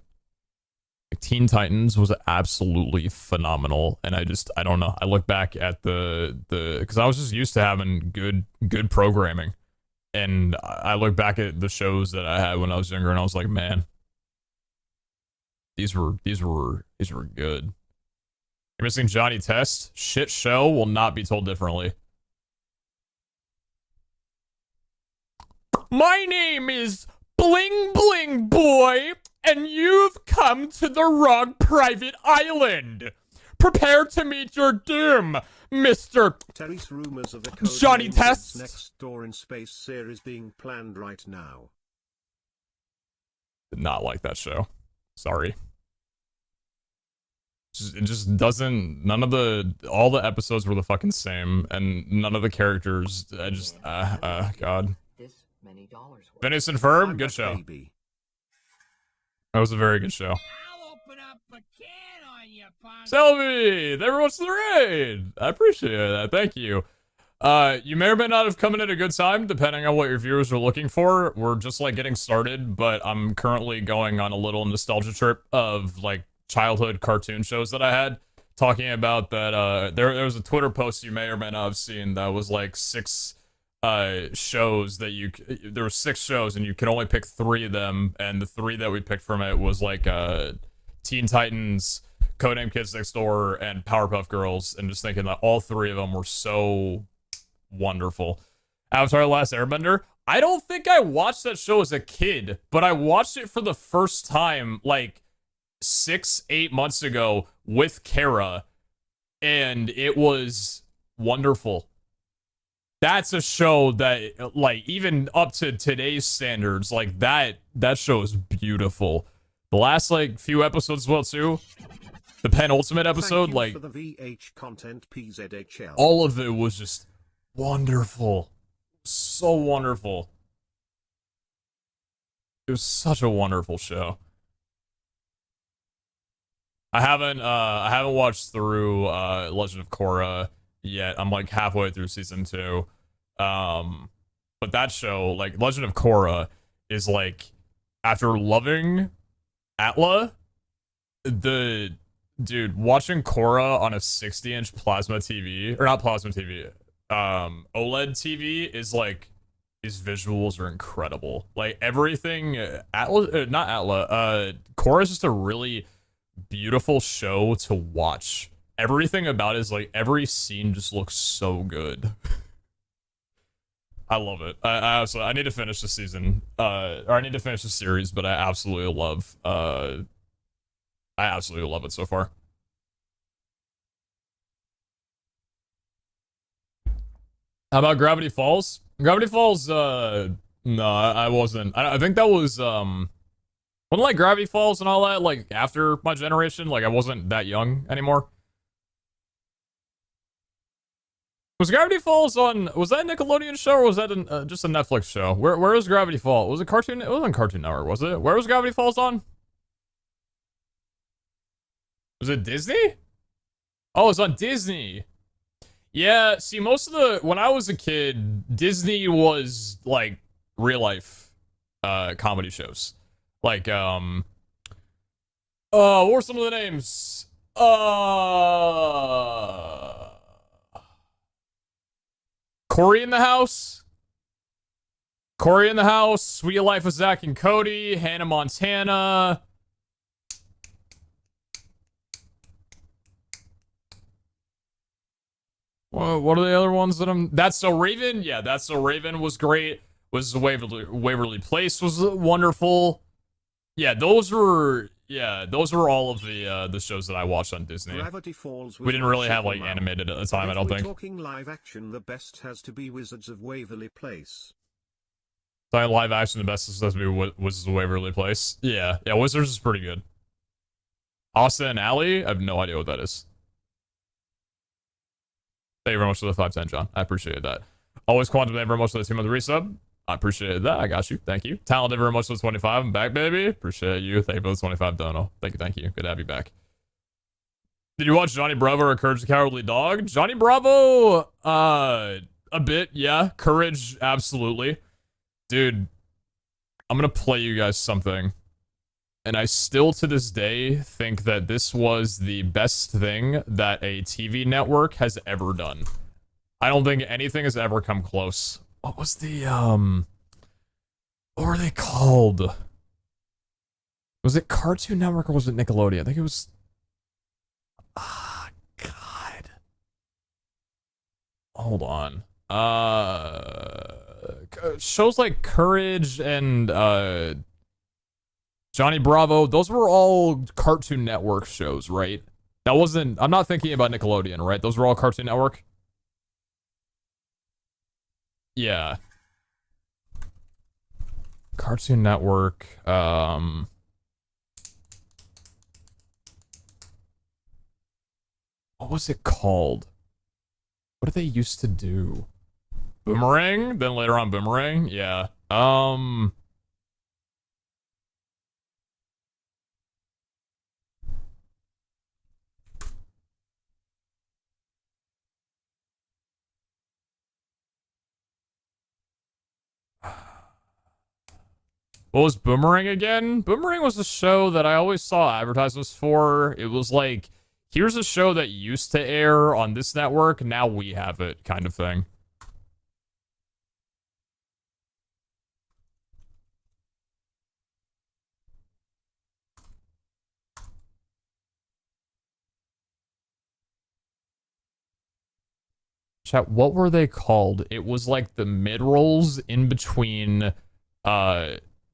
Like, Teen Titans was absolutely phenomenal, and I don't know. I look back at because I was just used to having good programming, and I look back at the shows that I had when I was younger, and I was like, man, these were good. You're missing Johnny Test. Shit show will not be told differently. My name is Bling Bling Boy, and you've come to the wrong private island. Prepare to meet your doom, Mr. Terry's rumors of a Johnny Test Next Door in Space series being planned right now. Did not like that show. Sorry. It just doesn't. All the episodes were the fucking same, and none of the characters. God. Phineas and Ferb, good show. That was a very good show. Selby, there was the raid. I appreciate that. Thank you. You may or may not have come in at a good time, depending on what your viewers are looking for. We're just like getting started, but I'm currently going on a little nostalgia trip of like childhood cartoon shows that I had. Talking about that, there was a Twitter post you may or may not have seen that was like 6 shows that there were 6 shows and you could only pick 3 of them, and the 3 that we picked from it was like Teen Titans, Codename Kids Next Door, and Powerpuff Girls, and just thinking that all 3 of them were so wonderful. Avatar: The Last Airbender, I don't think I watched that show as a kid, but I watched it for the first time like 6-8 months ago with Kara, and it was wonderful. That's a show that, like, even up to today's standards, like, that show is beautiful. The last, like, few episodes as well, too. The penultimate episode, like, for the VH content, PZHL. All of it was just wonderful. So wonderful. It was such a wonderful show. I haven't watched through Legend of Korra yet. I'm like halfway through season 2. But that show, like Legend of Korra, is like, after loving Atla, dude, watching Korra on a 60-inch plasma TV, or not plasma TV, OLED TV is like, these visuals are incredible. Like everything, Korra is just a really beautiful show to watch. Everything about it is like, every scene just looks so good. I love it. I need to finish the season, or I need to finish the series, but I absolutely love it so far. How about Gravity Falls? Gravity Falls, no, I wasn't. I think that was, wasn't like Gravity Falls and all that, like, after my generation? Like, I wasn't that young anymore. Was Gravity Falls on, was that a Nickelodeon show, or was that just a Netflix show? Where was Gravity Falls? Was it Cartoon? It wasn't Cartoon Network, was it? Where was Gravity Falls on? Was it Disney? Oh, it was on Disney. Yeah, see, when I was a kid, Disney was, like, real life, comedy shows. Like, what were some of the names? Cory in the House? Cory in the House, Sweet Life of Zack and Cody, Hannah Montana. What are the other ones that That's So Raven? Yeah, That's So Raven was great. Was Waverly Place was wonderful. Yeah, those were all of the shows that I watched on Disney. Gravity Falls. We didn't really have like animated at the time, I don't think. Talking live action, the best has to be Wizards of Waverly Place. So live action, the best is supposed to be Wizards of Waverly Place. Yeah, Wizards is pretty good. Austin and Alley, I have no idea what that is. Thank you very much for the 510, John. I appreciate that. Always Quantum, thank you very much for the 2-month resub. I appreciate that. I got you. Thank you. Talented very much for the 25. I'm back, baby. Appreciate you. Thank you for the 25, Dono. Thank you. Good to have you back. Did you watch Johnny Bravo or Courage the Cowardly Dog? Johnny Bravo, a bit, yeah. Courage, absolutely. Dude, I'm gonna play you guys something. And I still, to this day, think that this was the best thing that a TV network has ever done. I don't think anything has ever come close. What was the, what were they called? Was it Cartoon Network or was it Nickelodeon? I think it was... Ah, God. Hold on. Shows like Courage and, Johnny Bravo, those were all Cartoon Network shows, right? That wasn't... I'm not thinking about Nickelodeon, right? Those were all Cartoon Network? Yeah. Cartoon Network, what was it called? What did they used to do? Boomerang? Then later on Boomerang? Yeah. What was Boomerang again? Boomerang was a show that I always saw advertisements for. It was like, here's a show that used to air on this network, now we have it, kind of thing. Chat, what were they called? It was like the mid-rolls in between,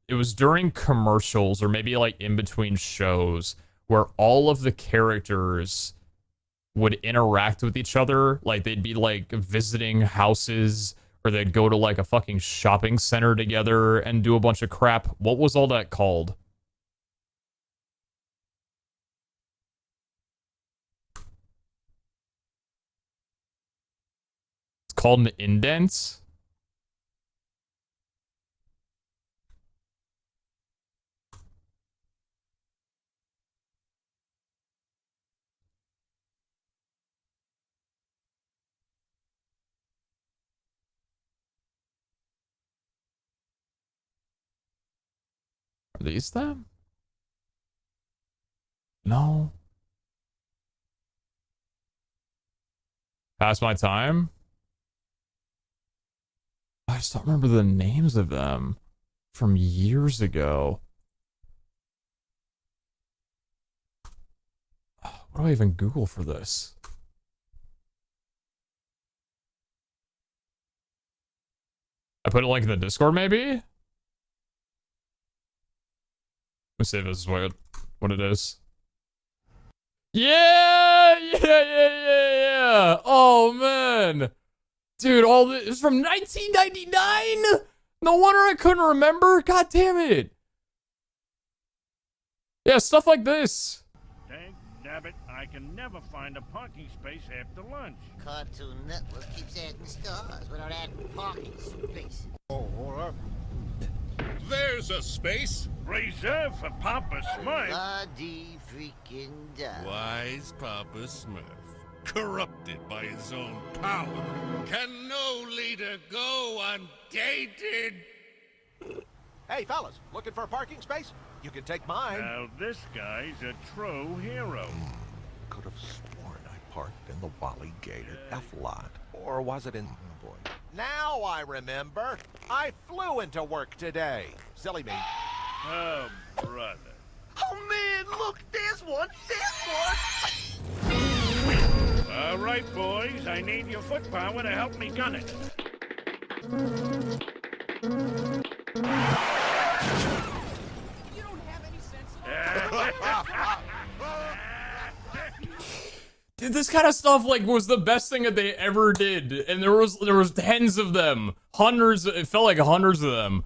it was during commercials or maybe like in between shows where all of the characters would interact with each other. Like they'd be like visiting houses or they'd go to like a fucking shopping center together and do a bunch of crap. What was all that called? It's called an indent. Are these them? No. Past my time? I just don't remember the names of them from years ago. What do I even Google for this? I put a link in the Discord, maybe? Let's see if this is what it is. Yeah! Oh, man. Dude, all this is from 1999? No wonder I couldn't remember. God damn it. Yeah, stuff like this. Dang nabbit, I can never find a parking space after lunch. Cartoon Network keeps adding stars without adding parking space. There's a space. Reserved for Papa Smurf. Bloody freaking die. Wise Papa Smurf, corrupted by his own power. Can no leader go undated? Hey, fellas, looking for a parking space? You can take mine. Now this guy's a true hero. Could have sworn I parked in the Wally-gated F-lot. Or was it in... Oh, boy. Now I remember. I flew into work today. Silly me. Oh, brother. Oh, man, look, there's one. There's one. All right, boys, I need your foot power to help me gun it. You don't have any sense. Dude, this kind of stuff like was the best thing that they ever did, and there was tens of them, hundreds. It felt like hundreds of them.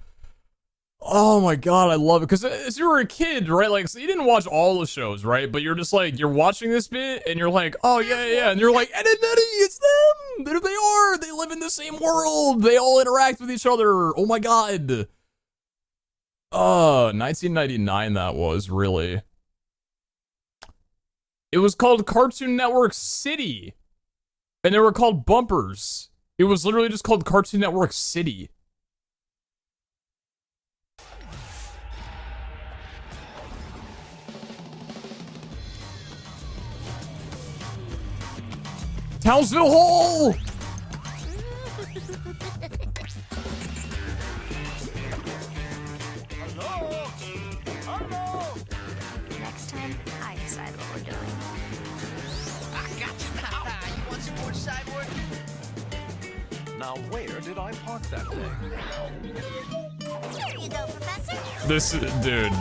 Oh my god, I love it. Because as you were a kid, right? Like, so you didn't watch all the shows, right? But you're just like, you're watching this bit, and you're like, oh yeah, yeah, yeah. And you're like, and it's them! There they are! They live in the same world! They all interact with each other! Oh my god! 1999 that was, really. It was called Cartoon Network City. And they were called bumpers. It was literally just called Cartoon Network City. Townsville Hall! Next time, I decide what we're doing. I got you. You want some more side work? Now where did I park that thing? Here you go, Professor. This, dude.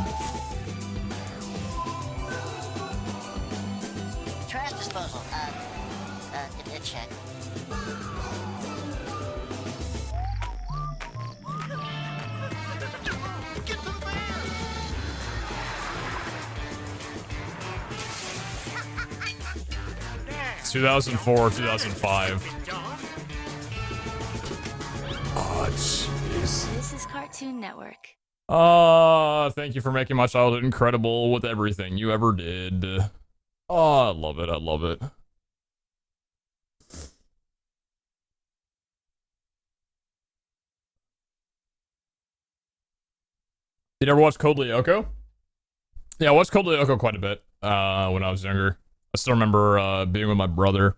Trash disposal. Check. Get to the van! There. 2004, 2005. Oh, jeez. This is Cartoon Network. Thank you for making my childhood incredible with everything you ever did. Oh, I love it, I love it. You never watched Code Lyoko? Yeah, I watched Code Lyoko quite a bit when I was younger. I still remember being with my brother.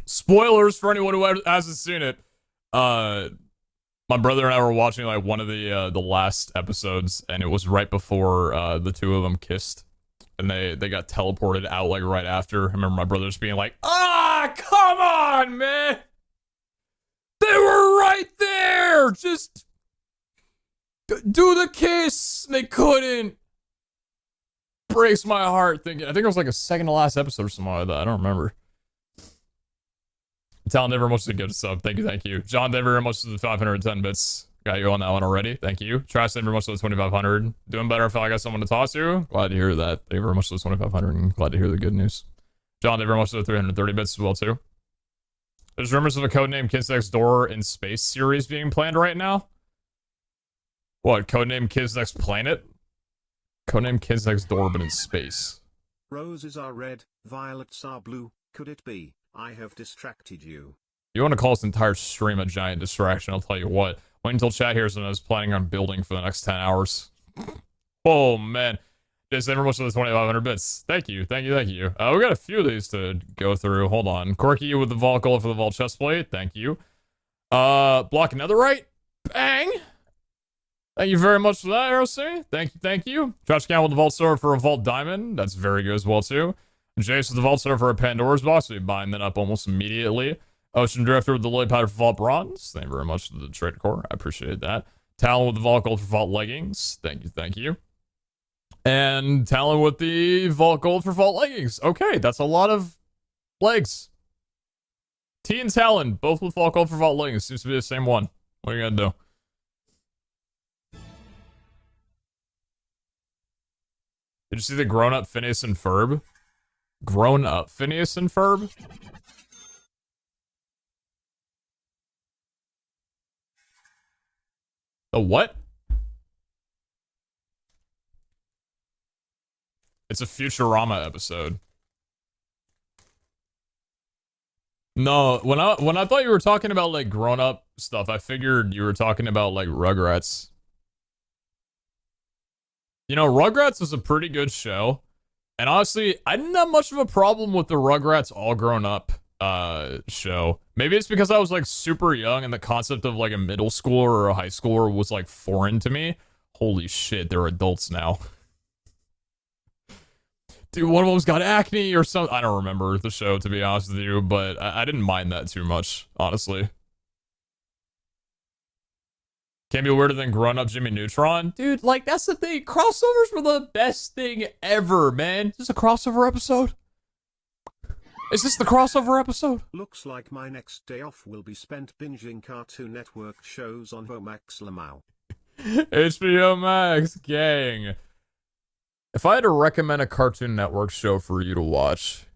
Spoilers for anyone who hasn't seen it. My brother and I were watching like one of the last episodes, and it was right before the two of them kissed, and they got teleported out like right after. I remember my brother just being like, "Ah, come on, man! They were right there! Just do the kiss!" And they couldn't. Breaks my heart thinking. I think it was like a second to last episode or something like that. I don't remember. Talon Denver, most of the good sub. Thank you, thank you. John Denver, most of the 510 bits. Got you on that one already. Thank you. Trash Denver, most of the 2500. Doing better. I felt like I got someone to talk to. Glad to hear that. Thank you very much for the 2500 and glad to hear the good news. John Denver, most of the 330 bits as well, too. There's rumors of a codename Kids Next Door in Space series being planned right now. What? Codename Kids Next Planet? Codename Kids Next Door, but in space. Roses are red, violets are blue. Could it be? I have distracted you. You want to call this entire stream a giant distraction, I'll tell you what. Wait until chat hears what I was planning on building for the next 10 hours. Oh, man. Just very much for the 2,500 bits. Thank you, thank you, thank you. We got a few of these to go through. Hold on. Corky with the vault gold for the vault chestplate. Thank you. Block netherite. Bang. Thank you very much for that, ROC. Thank you, thank you. Trash can with the vault silver for a vault diamond. That's very good as well, too. Jace with the vault silver for a Pandora's box. We buying that up almost immediately. Ocean Drifter with the lily powder for vault bronze. Thank you very much for the trade core. I appreciate that. Talon with the vault gold for vault leggings. Thank you, thank you. And Talon with the vault gold for vault leggings. Okay, that's a lot of legs. T and Talon, both with vault gold for vault leggings. Seems to be the same one. What are you gonna do? Did you see the grown-up Phineas and Ferb? Grown-up Phineas and Ferb? The what? It's a Futurama episode. No, when I thought you were talking about like grown-up stuff, I figured you were talking about like Rugrats. You know, Rugrats is a pretty good show. And honestly, I didn't have much of a problem with the Rugrats All Grown Up show. Maybe it's because I was like super young and the concept of like a middle schooler or a high schooler was like foreign to me. Holy shit, they're adults now. Dude, one of them's got acne or something. I don't remember the show, to be honest with you, but I didn't mind that too much, honestly. Can't be weirder than grown-up Jimmy Neutron. Dude, like, that's the thing. Crossovers were the best thing ever, man. Is this a crossover episode? Is this the crossover episode? Looks like my next day off will be spent binging Cartoon Network shows on Homax Lamau. HBO Max, gang. If I had to recommend a Cartoon Network show for you to watch,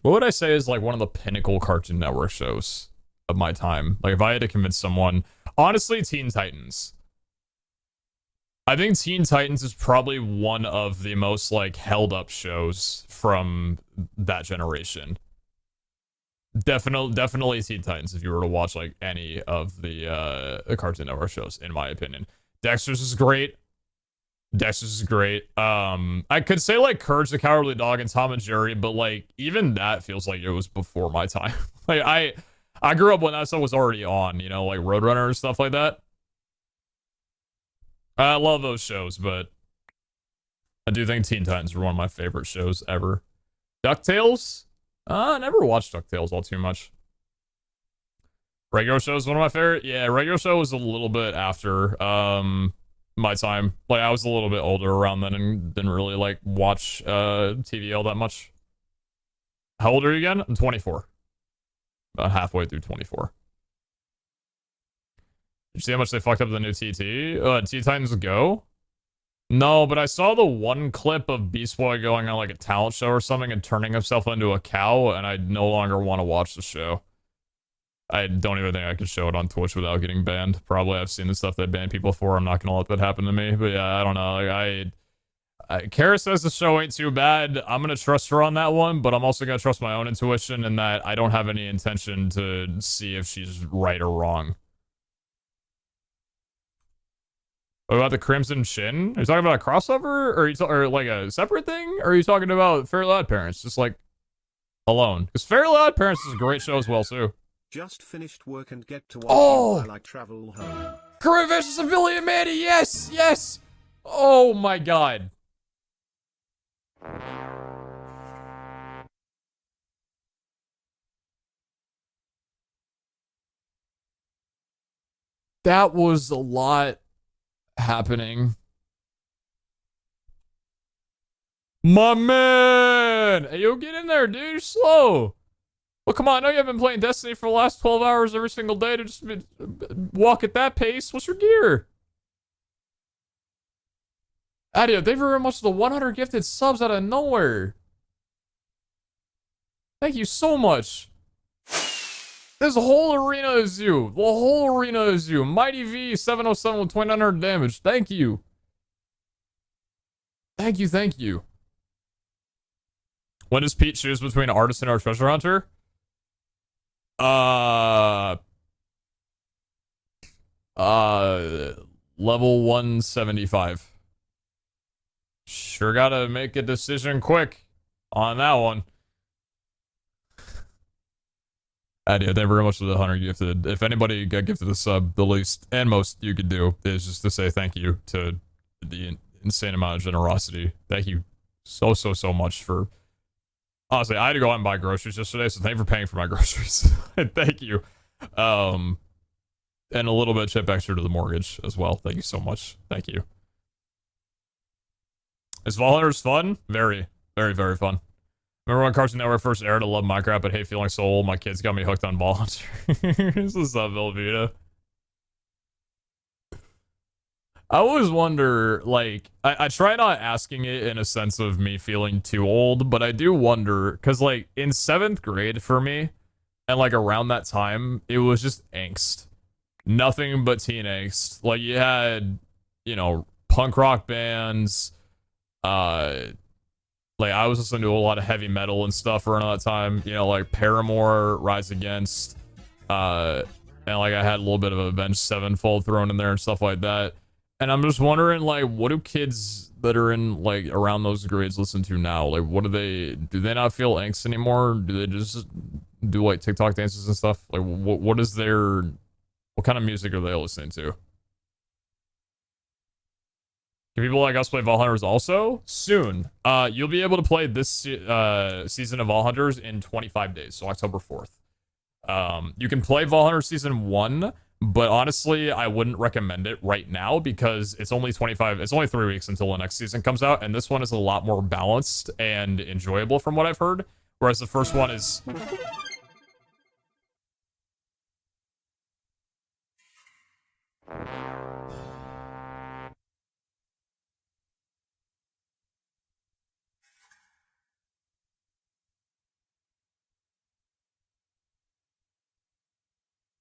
what would I say is like one of the pinnacle Cartoon Network shows of my time? Like if I had to convince someone, honestly, Teen Titans. I think Teen Titans is probably one of the most like held up shows from that generation. Definitely Teen Titans if you were to watch like any of the Cartoon Network shows, in my opinion. Dexter's is great. I could say like Courage the Cowardly Dog and Tom and Jerry, but like even that feels like it was before my time. Like I grew up when that stuff was already on, you know, like Roadrunner and stuff like that. I love those shows, but I do think Teen Titans are one of my favorite shows ever. DuckTales? I never watched DuckTales all too much. Regular Show is one of my favorite. Yeah, Regular Show was a little bit after my time. Like I was a little bit older around then and didn't really like watch TV all that much. How old are you again? I'm 24. About halfway through 24. Did you see how much they fucked up the new TT? Teen Titans Go? No, but I saw the one clip of Beast Boy going on like a talent show or something and turning himself into a cow, and I no longer want to watch the show. I don't even think I could show it on Twitch without getting banned. Probably I've seen the stuff they ban people for. I'm not gonna let that happen to me. But yeah, I don't know. Like Kara says the show ain't too bad. I'm gonna trust her on that one, but I'm also gonna trust my own intuition in that I don't have any intention to see if she's right or wrong. What about the Crimson Chin? Are you talking about a crossover, or like a separate thing? Or are you talking about Fairly Odd Parents, just like alone? Because Fairly Odd Parents is a great show as well too. Just finished work and get to watch while I travel home. Corinne versus a Billy and Mandy, yes, yes. Oh my god. That was a lot happening. My man! Hey, yo, get in there, dude. You're slow. Well, come on. I know you haven't been playing Destiny for the last 12 hours every single day to just walk at that pace. What's your gear? Adio, thank you very much for the 100 gifted subs out of nowhere. Thank you so much. This whole arena is you. The whole arena is you. Mighty V 707 with 2900 damage. Thank you. Thank you, thank you. When does Pete choose between Artisan or Treasure Hunter? Level 175. Sure gotta make a decision quick on that one. Adia, thank you very much for the 100 gifted. If anybody got gifted a sub, the least and most you could do is just to say thank you to the insane amount of generosity. Thank you so much for... Honestly, I had to go out and buy groceries yesterday, so thank you for paying for my groceries. Thank you. And a little bit of chip extra to the mortgage as well. Thank you so much. Thank you. Is Valhunter's fun? Very, very, very fun. Remember when Cartoon Network first aired? I love Minecraft, but hate feeling so old. My kids got me hooked on Valhunter. This is Velveeta. I always wonder, like, I try not asking it in a sense of me feeling too old, but I do wonder, because, like, in 7th grade for me, and, like, around that time, it was just angst. Nothing but teen angst. Like, you had, you know, punk rock bands, like, I was listening to a lot of heavy metal and stuff around that time, you know, like, Paramore, Rise Against, and, like, I had a little bit of Avenged Sevenfold thrown in there and stuff like that. And I'm just wondering, like, what do kids that are in, like, around those grades listen to now? Like, what do they not feel angst anymore? Do they just do, like, TikTok dances and stuff? Like, what kind of music are they listening to? Can people like us play Valhunters also? Soon. You'll be able to play this season of Valhunters in 25 days, so October 4th. You can play Valhunter Season 1, but honestly, I wouldn't recommend it right now because it's only 3 weeks until the next season comes out, and this one is a lot more balanced and enjoyable from what I've heard, whereas the first one is...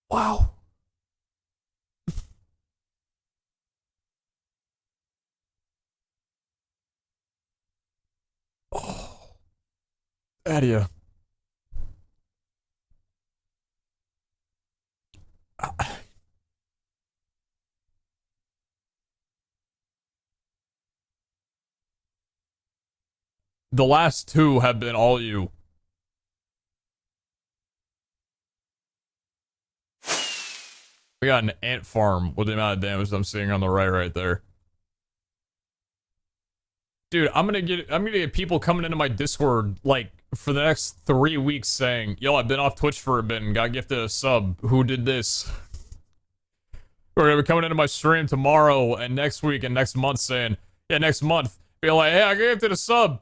Wow. Oh. Adia. The last two have been all you. We got an ant farm with the amount of damage I'm seeing on the right there. Dude, I'm gonna get people coming into my Discord like for the next 3 weeks saying, yo, I've been off Twitch for a bit and got gifted a sub. Who did this? We're gonna be coming into my stream tomorrow and next week and next month saying, yeah, next month, be like, hey, I got gifted a sub.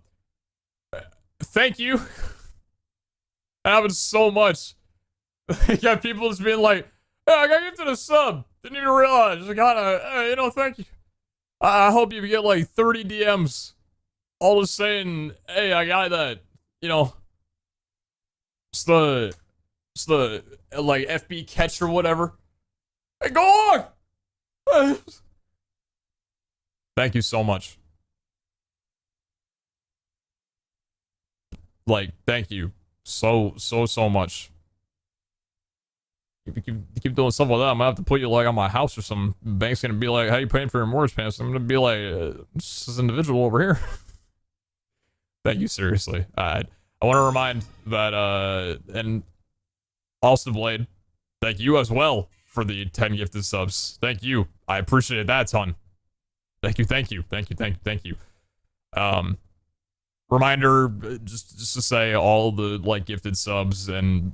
Thank you. That happens so much. You got people just being like, hey, I got gifted a sub. Didn't even realize. I gotta, you know, thank you. I hope you get like 30 DMs all just saying, hey, I got that. You know, it's the like FB catch or whatever. Hey, go on. Thank you so much. Like, thank you so much. If you keep doing stuff like that, I'm gonna have to put you like on my house or something. Bank's gonna be like, how you paying for your mortgage payments? I'm gonna be like, this individual over here. Thank you, seriously. I want to remind that, and also Blade, thank you as well for the 10 gifted subs. Thank you. I appreciate that a ton. Thank you. Reminder, just to say, all the like gifted subs and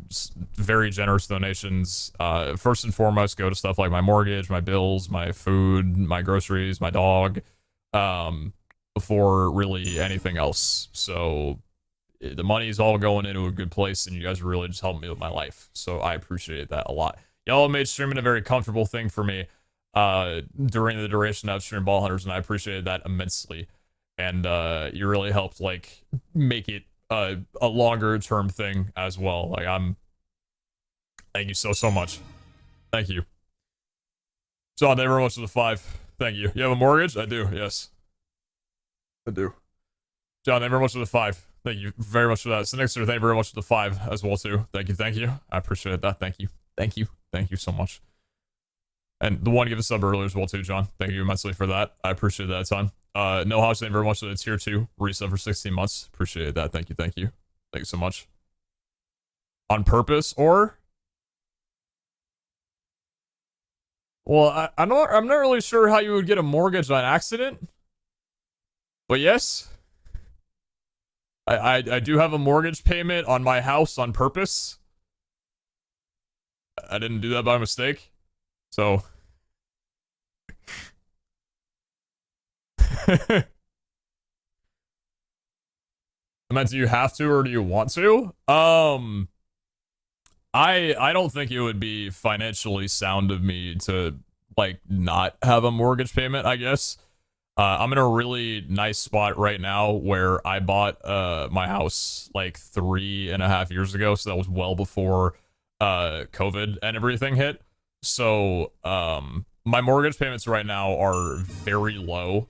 very generous donations, first and foremost go to stuff like my mortgage, my bills, my food, my groceries, my dog, before really anything else. So the money is all going into a good place, and you guys really just helped me with my life. So I appreciate that a lot. Y'all made streaming a very comfortable thing for me during the duration of stream Ball Hunters, and I appreciated that immensely. And you really helped like make it a longer term thing as well. Like thank you so much. Thank you. John, thank you very much for the 5. Thank you. You have a mortgage? I do, yes. I do. John, thank you very much for the 5. Thank you very much for that. Sinixer, thank you very much for the 5 as well too. Thank you. I appreciate that. Thank you so much. And the one give a sub earlier as well too, John. Thank you immensely for that. I appreciate that a ton. No Hodge, thank you very much for the tier 2 resub for 16 months. Appreciate that. Thank you. Thank you so much. On purpose or? Well, I'm not really sure how you would get a mortgage on accident. But yes. I do have a mortgage payment on my house on purpose. I didn't do that by mistake. So I meant, do you have to or do you want to? I don't think it would be financially sound of me to like not have a mortgage payment, I guess. I'm in a really nice spot right now where I bought my house like 3.5 years ago, so that was well before COVID and everything hit. So my mortgage payments right now are very low.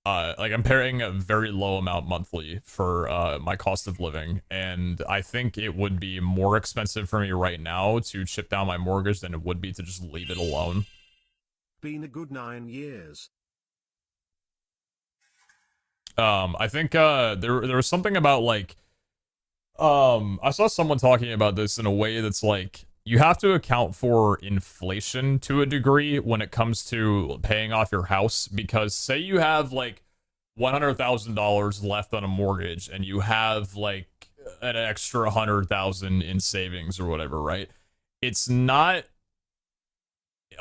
Like I'm paying a very low amount monthly for my cost of living, and I think it would be more expensive for me right now to chip down my mortgage than it would be to just leave it alone. Been a good 9 years. I think there was something about like I saw someone talking about this in a way that's like you have to account for inflation to a degree when it comes to paying off your house, because say you have like $100,000 left on a mortgage and you have like an extra 100,000 in savings or whatever, right? It's not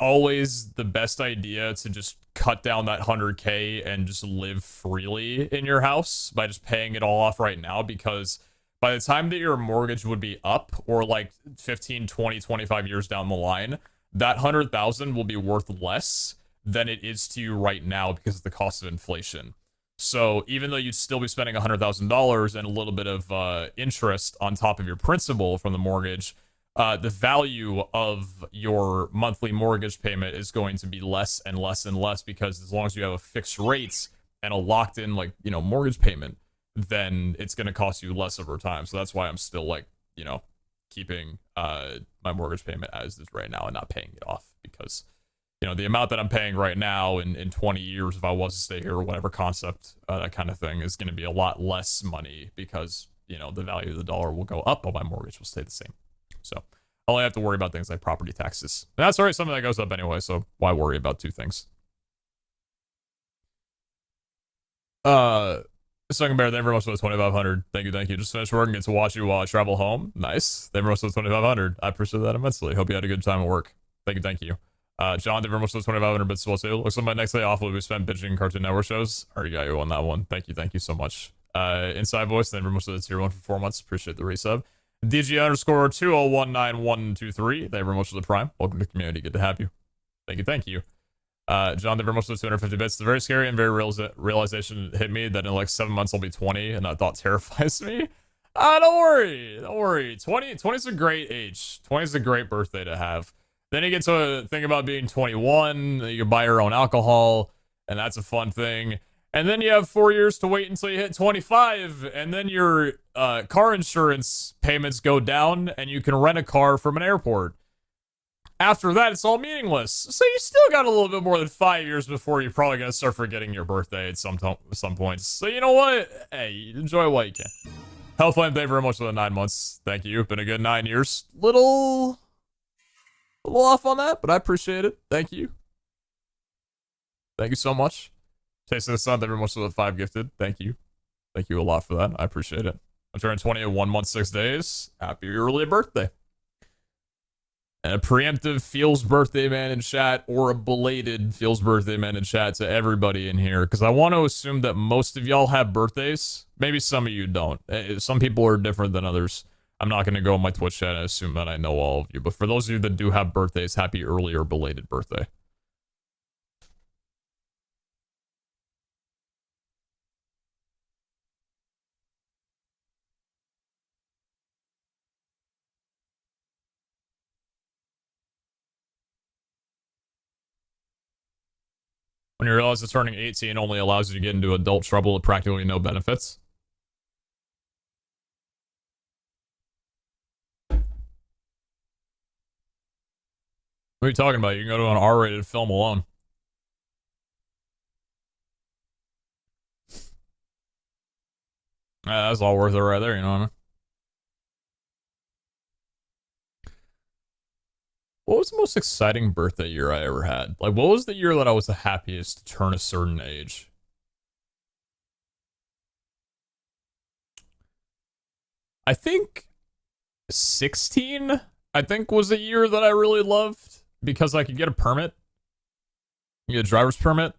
always the best idea to just cut down that 100K and just live freely in your house by just paying it all off right now, because by the time that your mortgage would be up, or like 15, 20, 25 years down the line, that 100,000 will be worth less than it is to you right now because of the cost of inflation. So even though you'd still be spending $100,000 and a little bit of interest on top of your principal from the mortgage, the value of your monthly mortgage payment is going to be less and less and less, because as long as you have a fixed rate and a locked in, like, you know, mortgage payment, then it's going to cost you less over time. So that's why I'm still, like, you know, keeping my mortgage payment as is right now and not paying it off, because, you know, the amount that I'm paying right now in 20 years, if I was to stay here or whatever concept, that kind of thing, is going to be a lot less money, because, you know, the value of the dollar will go up, but my mortgage will stay the same. So I only have to worry about things like property taxes. And that's already something that goes up anyway, so why worry about two things? Second Bear, thank you very much for the 2,500. Thank you. Just finished work and get to watch you while I travel home. Nice. Thank you very much for the 2,500. I appreciate that immensely. Hope you had a good time at work. Thank you. John, thank you very much for the 2,500 bits as well too. Looks like my next day off will be spent binging Cartoon Network shows. Already got you on that one. Thank you so much. Inside Voice, thank you very much for the tier 1 for 4 months. Appreciate the resub. DG underscore 2019123. Thank you very much for the prime. Welcome to the community. Good to have you. Thank you. John, thank you very much for the 250 bits. It's very scary and very realization hit me that in like 7 months I'll be 20, and that thought terrifies me. Don't worry. 20 is a great age. 20 is a great birthday to have. Then you get to think about being 21. You can buy your own alcohol, and that's a fun thing. And then you have 4 years to wait until you hit 25, and then your car insurance payments go down, and you can rent a car from an airport. After that, it's all meaningless. So you still got a little bit more than 5 years before you're probably going to start forgetting your birthday at some points. So you know what? Hey, enjoy what you can. Hellflame, thank you very much for the 9 months. Thank you. Been a good 9 years. Little off on that, but I appreciate it. Thank you. Thank you so much. Taste of the Sun, thank you very much for the 5 gifted. Thank you. Thank you a lot for that. I appreciate it. I'm turning 20 in 1 month, 6 days. Happy early birthday. And a preemptive Feels Birthday Man in chat, or a belated Feels Birthday Man in chat to everybody in here, because I want to assume that most of y'all have birthdays. Maybe some of you don't. Some people are different than others. I'm not going to go on my Twitch chat and assume that I know all of you, but for those of you that do have birthdays, happy early or belated birthday. When you realize that turning 18 only allows you to get into adult trouble with practically no benefits. What are you talking about? You can go to an R-rated film alone. That's all worth it right there, you know what I mean? What was the most exciting birthday year I ever had? Like, what was the year that I was the happiest to turn a certain age? I think 16, I think, was the year that I really loved, because I could get a permit. You get a driver's permit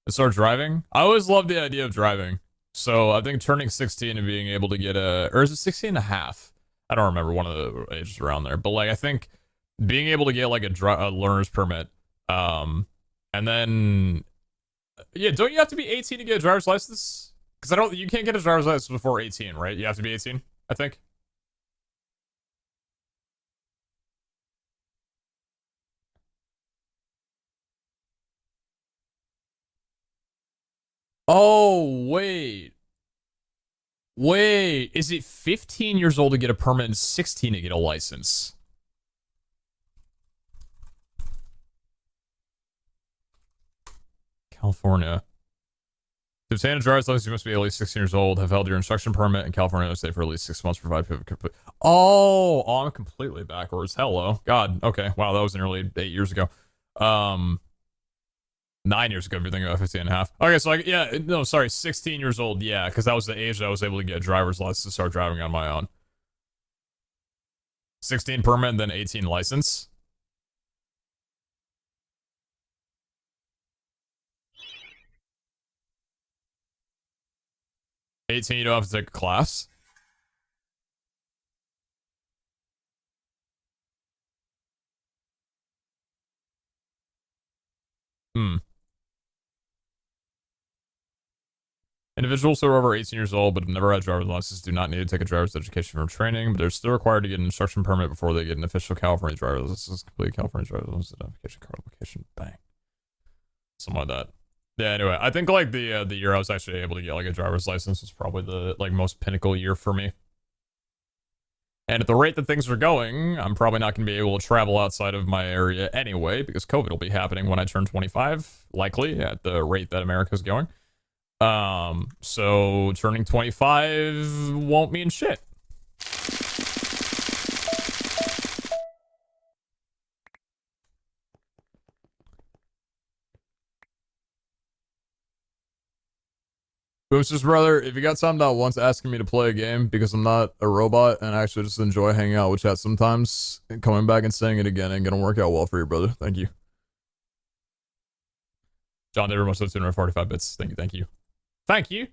and start driving. I always loved the idea of driving. So I think turning 16 and being able to get or is it 16 and a half? I don't remember, one of the ages around there. But like, I think being able to get like a learner's permit, and then, yeah, don't you have to be 18 to get a driver's license? Because you can't get a driver's license before 18, right? You have to be 18, I think. Oh, wait. Is it 15 years old to get a permit and 16 to get a license? California. To obtain a driver's license, you must be at least 16 years old, have held your instruction permit in California, and stay for at least 6 months, provide pivot. Oh, I'm completely backwards. Hello. God. Okay. Wow, that was nearly 8 years ago. 9 years ago, if you're thinking about 15 and a half. Okay, so like, yeah, no, sorry, 16 years old, yeah, because that was the age that I was able to get a driver's license to start driving on my own. 16 permit, then 18 license. $18, you don't have to take a class. Individuals who are over 18 years old but have never had driver's license do not need to take a driver's education from training, but they're still required to get an instruction permit before they get an official California driver's license. Complete California driver's license identification card location. Bang. Something like that. Yeah, anyway, I think like the year I was actually able to get like a driver's license was probably the like most pinnacle year for me. And at the rate that things are going, I'm probably not going to be able to travel outside of my area anyway, because COVID will be happening when I turn 25, likely, at the rate that America's going. So turning 25 won't mean shit. Boosters brother, if you got something that once asking me to play a game because I'm not a robot and I actually just enjoy hanging out with chat sometimes, and coming back and saying it again ain't gonna work out well for you, brother. Thank you. John, they were much 245 bits. Thank you, thank you. Thank you.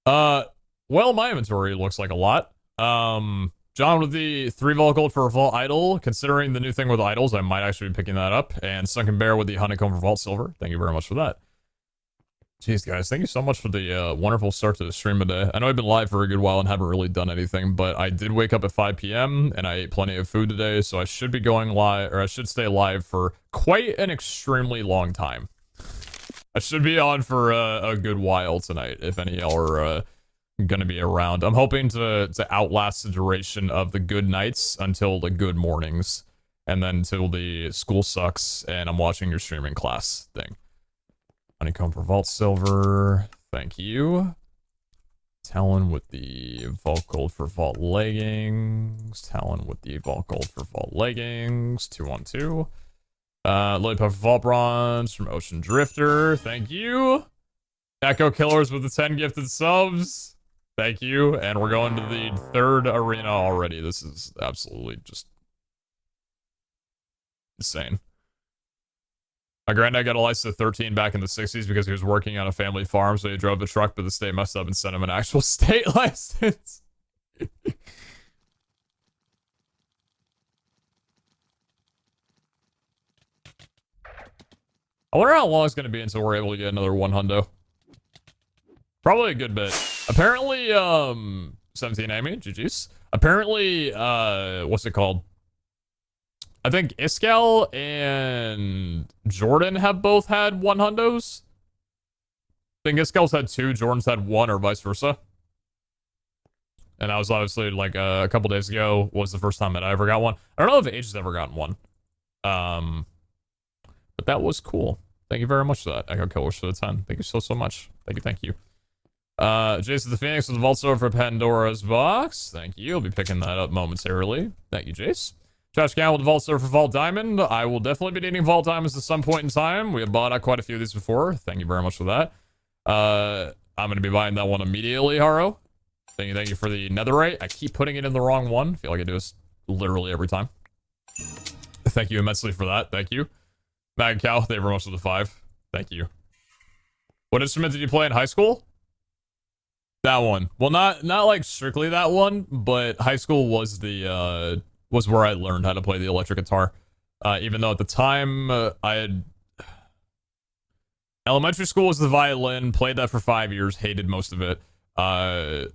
Well, my inventory looks like a lot. John with the 3 vault gold for a vault idol. Considering the new thing with idols, I might actually be picking that up. And Sunken Bear with the honeycomb for vault silver. Thank you very much for that. Jeez, guys, thank you so much for the wonderful start to the stream today. I know I've been live for a good while and haven't really done anything, but I did wake up at 5 p.m. and I ate plenty of food today, so I should be going live, or I should stay live for quite an extremely long time. I should be on for a good while tonight, if any of y'all are gonna be around. I'm hoping to outlast the duration of the good nights until the good mornings, and then till the school sucks and I'm watching your streaming class thing. Honeycomb for vault silver, thank you. Talon with the vault gold for vault leggings. Talon with the vault gold for vault leggings. 212. Lollipop for vault bronze from Ocean Drifter, thank you. Echo Killers with the 10 gifted subs, thank you. And we're going to the 3rd arena already. This is absolutely just insane. My granddad got a license at 13 back in the 60s because he was working on a family farm, so he drove the truck, but the state messed up and sent him an actual state license. I wonder how long it's going to be until we're able to get another 100. Probably a good bit. Apparently, 17 Amy, GG's. Apparently, what's it called? I think Iskal and Jordan have both had 100s. I think Iskal's had 2, Jordan's had 1, or vice versa. And I was obviously, like, a couple days ago was the first time that I ever got one. I don't know if Age has ever gotten one. But that was cool. Thank you very much for that, Echo Killers, for the 10. Thank you so much. Thank you, thank you. Jason the Phoenix with the Vault Silver for Pandora's Box. Thank you. I'll be picking that up momentarily. Thank you, Jace. Josh Gown with the Vault Silver for Vault Diamond. I will definitely be needing Vault Diamonds at some point in time. We have bought quite a few of these before. Thank you very much for that. I'm going to be buying that one immediately, Haro. Thank you for the netherite. I keep putting it in the wrong one. I feel like I do this literally every time. Thank you immensely for that. Thank you. Mag Cow, thank you very much for the 5. Thank you. What instrument did you play in high school? That one. Well, not like strictly that one, but high school was the was where I learned how to play the electric guitar. Even though at the time I had elementary school was the violin, played that for 5 years, hated most of it.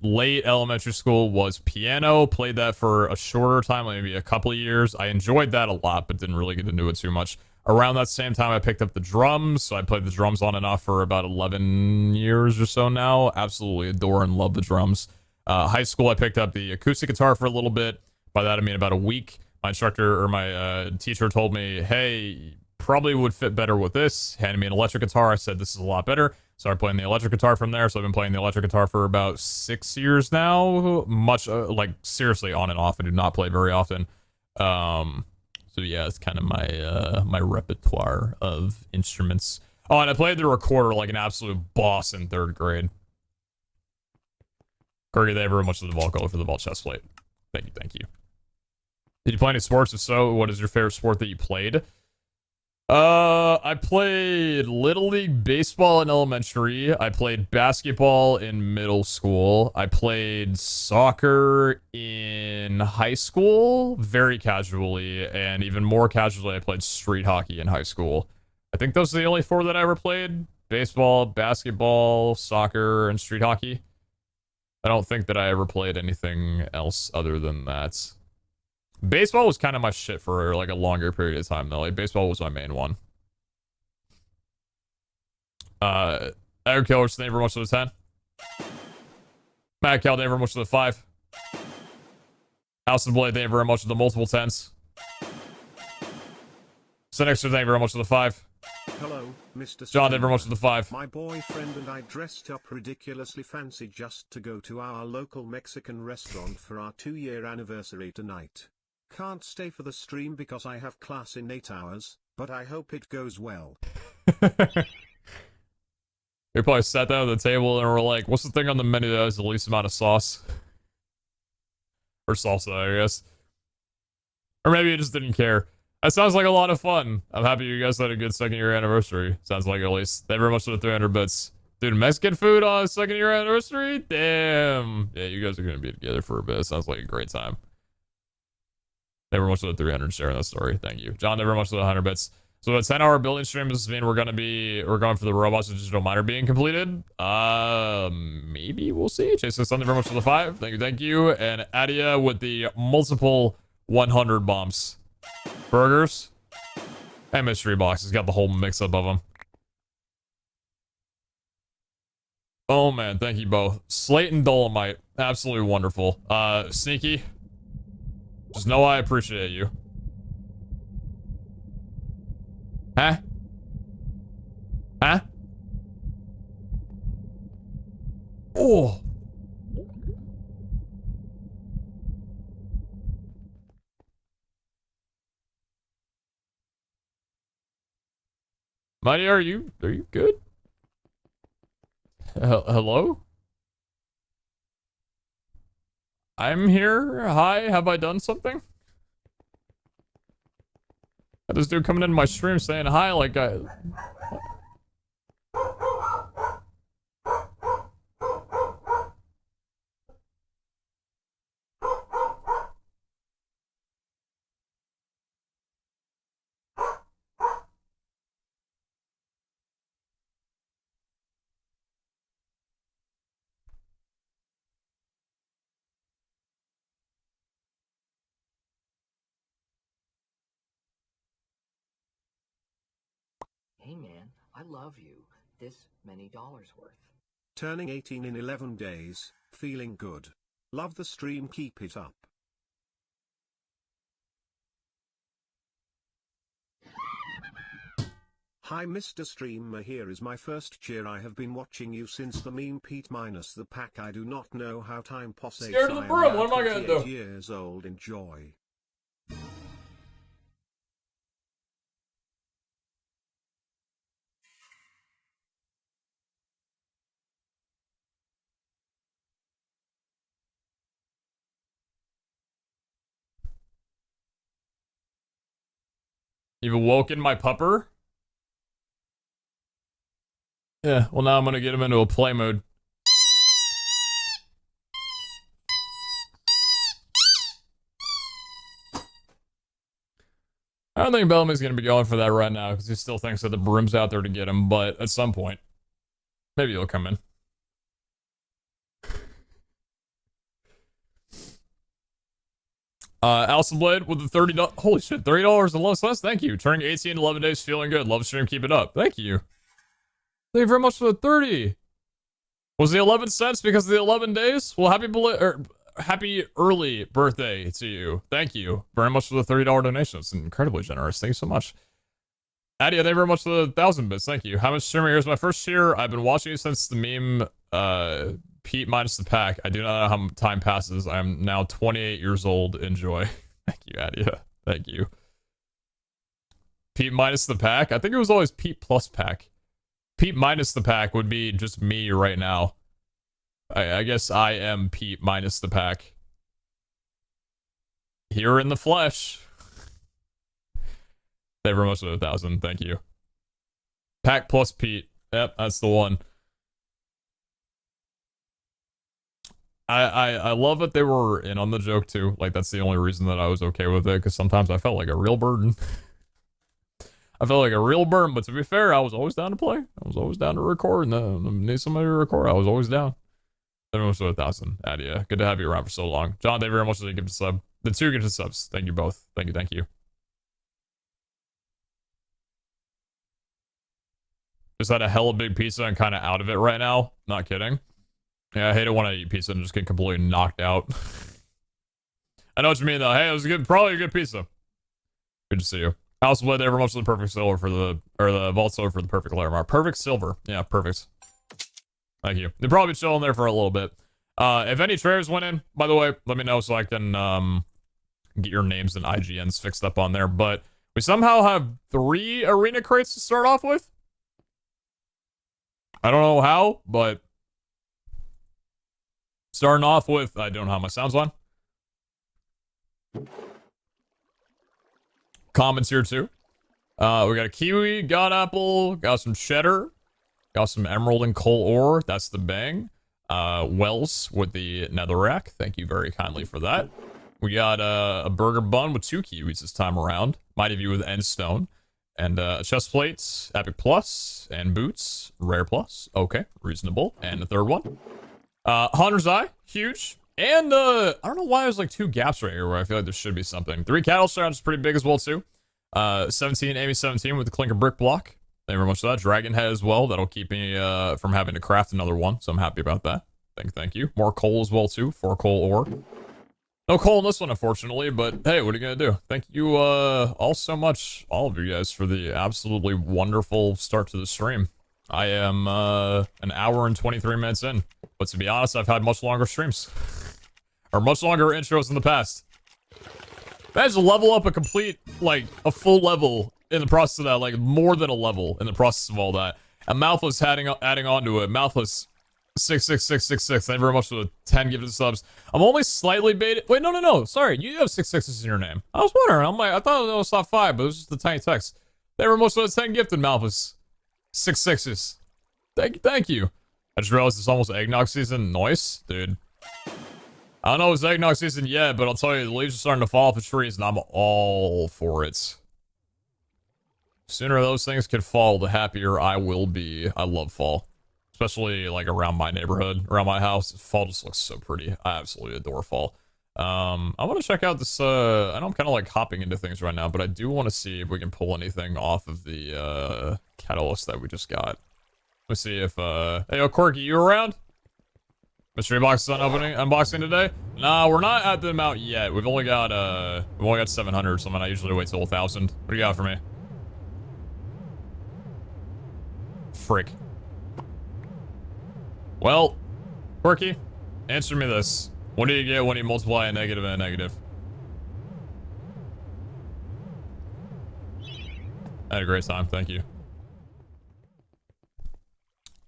Late elementary school was piano, played that for a shorter time, maybe a couple of years. I enjoyed that a lot, but didn't really get into it too much. Around that same time, I picked up the drums, so I played the drums on and off for about 11 years or so now. Absolutely adore and love the drums. High school, I picked up the acoustic guitar for a little bit. By that, I mean about a week. My instructor, or my teacher told me, hey, probably would fit better with this. Handed me an electric guitar. I said, this is a lot better. Started playing the electric guitar from there. So I've been playing the electric guitar for about 6 years now. Much, like, seriously, on and off. I do not play very often. So yeah, it's kind of my my repertoire of instruments. Oh, and I played the recorder like an absolute boss in 3rd grade. Kirky, thank you very much for the vault color for the vault chest plate. Thank you, thank you. Did you play any sports? If so, what is your favorite sport that you played? I played Little League Baseball in elementary. I played basketball in middle school. I played soccer in high school, very casually, and even more casually, I played street hockey in high school. I think those are the only 4 that I ever played. baseball, basketball, soccer, and street hockey. I don't think that I ever played anything else other than that. Baseball was kind of my shit for like a longer period of time though. Like baseball was my main one. Air Killers, thank you very much for the 10. Matt Cal, thank you very much for the 5. House and Blade, thank you very much for the multiple 10s. Sinexter, thank you very much for the 5. Hello, Mr. John, thank you very much for the 5. My boyfriend and I dressed up ridiculously fancy just to go to our local Mexican restaurant for our 2-year anniversary tonight. Can't stay for the stream because I have class in 8 hours, but I hope it goes well. We probably sat down at the table and were like, what's the thing on the menu that has the least amount of sauce? Or salsa, I guess. Or maybe you just didn't care. That sounds like a lot of fun. I'm happy you guys had a good 2nd year anniversary. Sounds like at least. Thank you very much for the 300 bits. Dude, Mexican food on a 2nd year anniversary? Damn. Yeah, you guys are going to be together for a bit. Sounds like a great time. Thank you very much for the 300 sharing that story. Thank you. John, thank you very much for the 100 bits. So a 10-hour building stream does mean we're going for the robots and digital miner being completed. Maybe we'll see. Jason, thank you very much for the 5. Thank you. And Adia with the multiple 100 bombs. Burgers. And mystery box has got the whole mix up of them. Oh man, thank you both. Slate and Dolomite. Absolutely wonderful. Sneaky. Just know I appreciate you. Huh? Huh? Oh. Mighty, are you good? Hello? I'm here. Hi, have I done something? Got this dude coming into my stream saying hi like I... Hey man, I love you. This many dollars worth. Turning 18 in 11 days, feeling good. Love the stream, keep it up. Hi Mr. Streamer, here is my first cheer. I have been watching you since the meme Pete minus the pack. I do not know how time passes. Scared of the broom, what am I gonna do? Years old, enjoy. You've awoken my pupper? Yeah, well now I'm gonna get him into a play mode. I don't think Bellamy's gonna be going for that right now because he still thinks that the broom's out there to get him, but at some point, maybe he'll come in. Alson Blade with the $30. Holy shit, $30 and less. Thank you. Turning 18 in 11 days, feeling good. Love stream, keep it up. Thank you. Thank you very much for the 30. Was the 11 cents because of the 11 days? Well, happy early birthday to you. Thank you very much for the $30 donation. It's incredibly generous. Thank you so much. Adia, thank you very much for the 1,000 bits. Thank you. How much streamer? Here's my first cheer. I've been watching you since the meme, Pete minus the pack. I do not know how time passes. I am now 28 years old. Enjoy. Thank you, Adia. Thank you. Pete minus the pack? I think it was always Pete plus pack. Pete minus the pack would be just me right now. I guess I am Pete minus the pack. Here in the flesh. Thank you very much for the 1,000. Thank you. Pack plus Pete. Yep, that's the one. I love that they were in on the joke too. Like that's the only reason that I was okay with it, because sometimes I felt like a real burden. I felt like a real burn, but to be fair, I was always down to play. I was always down to record, and need somebody to record. I was always down. Everyone was 1,000. Adia, good to have you around for so long. John, thank you very much for the gift sub. The 2 gifted subs. Thank you both. Thank you. Just had a hella big pizza and kind of out of it right now. Not kidding. Yeah, I hate it when I eat pizza and just get completely knocked out. I know what you mean though. Hey, it was probably a good pizza. Good to see you. House Blade, ever much of the perfect silver for the vault silver for the perfect layer mark. Perfect silver. Yeah, perfect. Thank you. They'll probably be chilling there for a little bit. If any traders went in, by the way, let me know so I can get your names and IGNs fixed up on there. But we somehow have 3 arena crates to start off with. I don't know how, but starting off with, I don't know how my sound's on. Comments here too. We got a kiwi, got apple, got some cheddar, got some emerald and coal ore. That's the bang. Wells with the netherrack. Thank you very kindly for that. We got a burger bun with 2 kiwis this time around. Might have you with end stone. And chest plates, epic plus, and boots, rare plus. Okay, reasonable. And the third one. Hunter's eye, huge. And I don't know why there's like 2 gaps right here where I feel like there should be something. 3 cattle strands is pretty big as well too. 17, Amy 17 with the clinker brick block. Thank you very much for that. Dragon head as well. That'll keep me from having to craft another one. So I'm happy about that. Thank you. More coal as well too. 4 coal ore. No coal in this one, unfortunately, but hey, what are you gonna do? Thank you all so much, all of you guys, for the absolutely wonderful start to the stream. I am an hour and 23 minutes in, but to be honest, I've had much longer streams. Or much longer intros in the past. Managed to level up a complete, like, a full level in the process of that, like, more than a level in the process of all that. And Mouthless adding on to it. Mouthless 66666. Thank you very much for the 10 gifted subs. I'm only slightly baited. Wait, no. Sorry, you have 6 6s in your name. I was wondering. I'm like, I thought it was top 5, but it was just the tiny text. Thank you very much for the 10 gifted, Mouthless 6 6s. Thank you. I just realized it's almost eggnog season. Nice, dude. I don't know if it's eggnog season yet, but I'll tell you, the leaves are starting to fall off the trees, and I'm all for it. Sooner those things can fall, the happier I will be. I love fall. Especially, like, around my neighborhood, around my house. Fall just looks so pretty. I absolutely adore fall. I want to check out this, I know I'm kind of, like, hopping into things right now, but I do want to see if we can pull anything off of the, catalyst that we just got. Let's see if, hey, yo, Quirky, you around? Mystery box is unboxing today? Nah, we're not at the amount yet. We've only got 700, so I usually wait till 1,000. What do you got for me? Frick. Well, Quirky, answer me this. What do you get when you multiply a negative and a negative? I had a great time, thank you.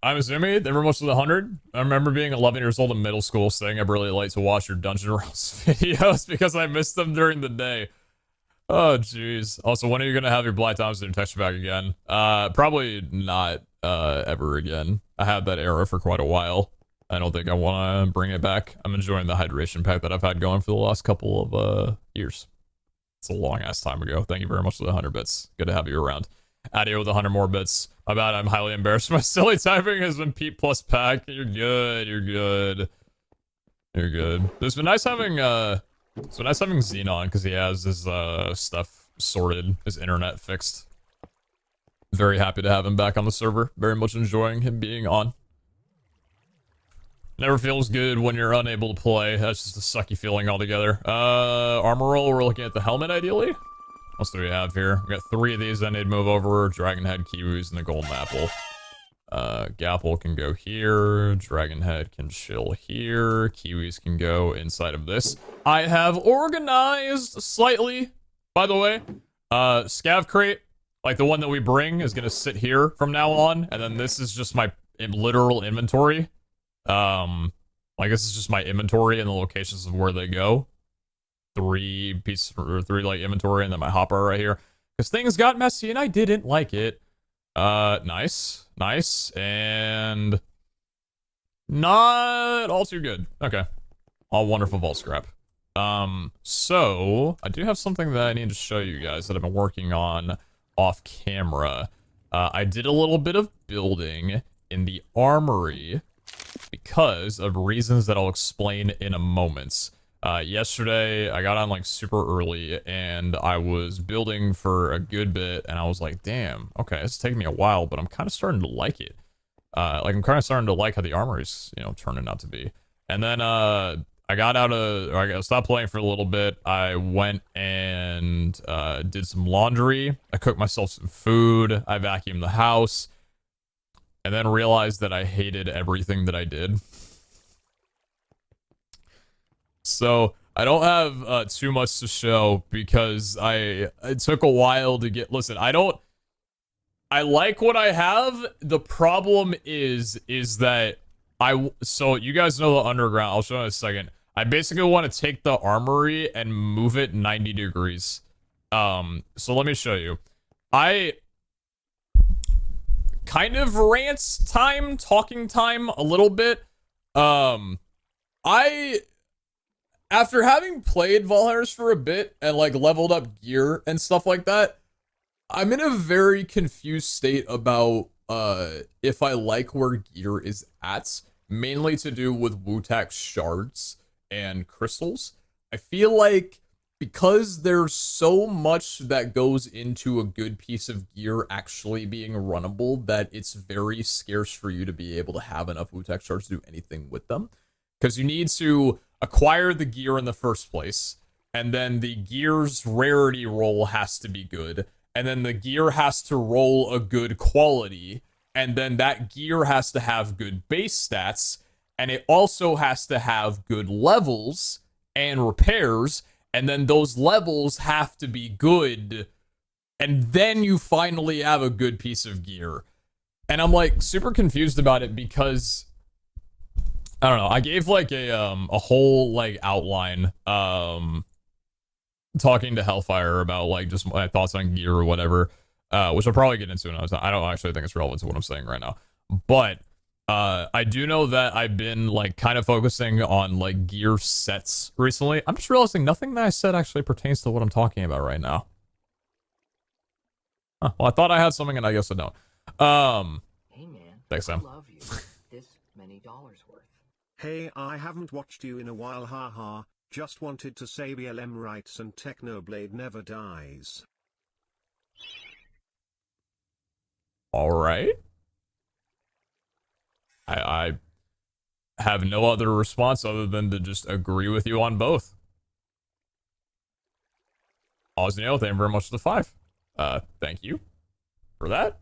I'm assuming they were most of the 100. I remember being 11 years old in middle school, staying up really late to watch your Dungeon Rolls videos because I missed them during the day. Oh, jeez. Also, when are you going to have your Black Thompson texture back again? Probably not ever again. I had that era for quite a while. I don't think I want to bring it back. I'm enjoying the hydration pack that I've had going for the last couple of years. It's a long-ass time ago. Thank you very much for the 100 bits. Good to have you around. Adio with 100 more bits. My bad, I'm highly embarrassed. My silly typing has been Pete plus pack. You're good, you're good. You're good. It's been nice having Xenon, because he has his stuff sorted, his internet fixed. Very happy to have him back on the server. Very much enjoying him being on. Never feels good when you're unable to play. That's just a sucky feeling altogether. Armor roll, we're looking at the helmet ideally. What else do we have here? We got 3 of these that need to move over. Dragon Head, Kiwis, and the Golden Apple. Gapple can go here. Dragon Head can chill here. Kiwis can go inside of this. I have organized slightly, by the way. Scav crate, like the one that we bring, is going to sit here from now on. And then this is just my literal inventory. Like this is just my inventory and the locations of where they go. 3 pieces or 3 like inventory, and then my hopper right here, because things got messy and I didn't like it. Nice, and not all too good. Okay, all wonderful vault scrap. So I do have something that I need to show you guys that I've been working on off camera. I did a little bit of building in the armory because of reasons that I'll explain in a moment. Yesterday, I got on like super early and I was building for a good bit and I was like, damn, okay, it's taking me a while, but I'm kind of starting to like it. Like I'm kind of starting to like how the armory's, you know, turning out to be. And then, I got out of, or I stopped playing for a little bit. I went and, did some laundry. I cooked myself some food. I vacuumed the house. And then realized that I hated everything that I did. So I don't have too much to show because it took a while to get, listen, I like what I have. The problem is that so you guys know the underground, I'll show you in a second. I basically want to take the armory and move it 90 degrees. So let me show you. I kind of talking time a little bit. After having played Valheim for a bit and like leveled up gear and stuff like that, I'm in a very confused state about if I like where gear is at, mainly to do with Wutak shards and crystals. I feel like because there's so much that goes into a good piece of gear actually being runnable that it's very scarce for you to be able to have enough Wutak shards to do anything with them. Because you need to acquire the gear in the first place, and then the gear's rarity roll has to be good, and then the gear has to roll a good quality, and then that gear has to have good base stats, and it also has to have good levels and repairs, and then those levels have to be good, and then you finally have a good piece of gear. And I'm like super confused about it because I don't know. I gave like a whole like outline talking to Hellfire about like just my thoughts on gear or whatever, which I'll probably get into another time. I don't actually think it's relevant to what I'm saying right now, but I do know that I've been like kind of focusing on like gear sets recently. I'm just realizing nothing that I said actually pertains to what I'm talking about right now. Huh, well, I thought I had something and I guess I don't. Hey man, thanks, Sam. I love you. This many dollars worth. Hey, I haven't watched you in a while, haha. Just wanted to say BLM rights and Technoblade never dies. Alright. I have no other response other than to just agree with you on both. Osneo, thank you very much for the 5. Thank you for that.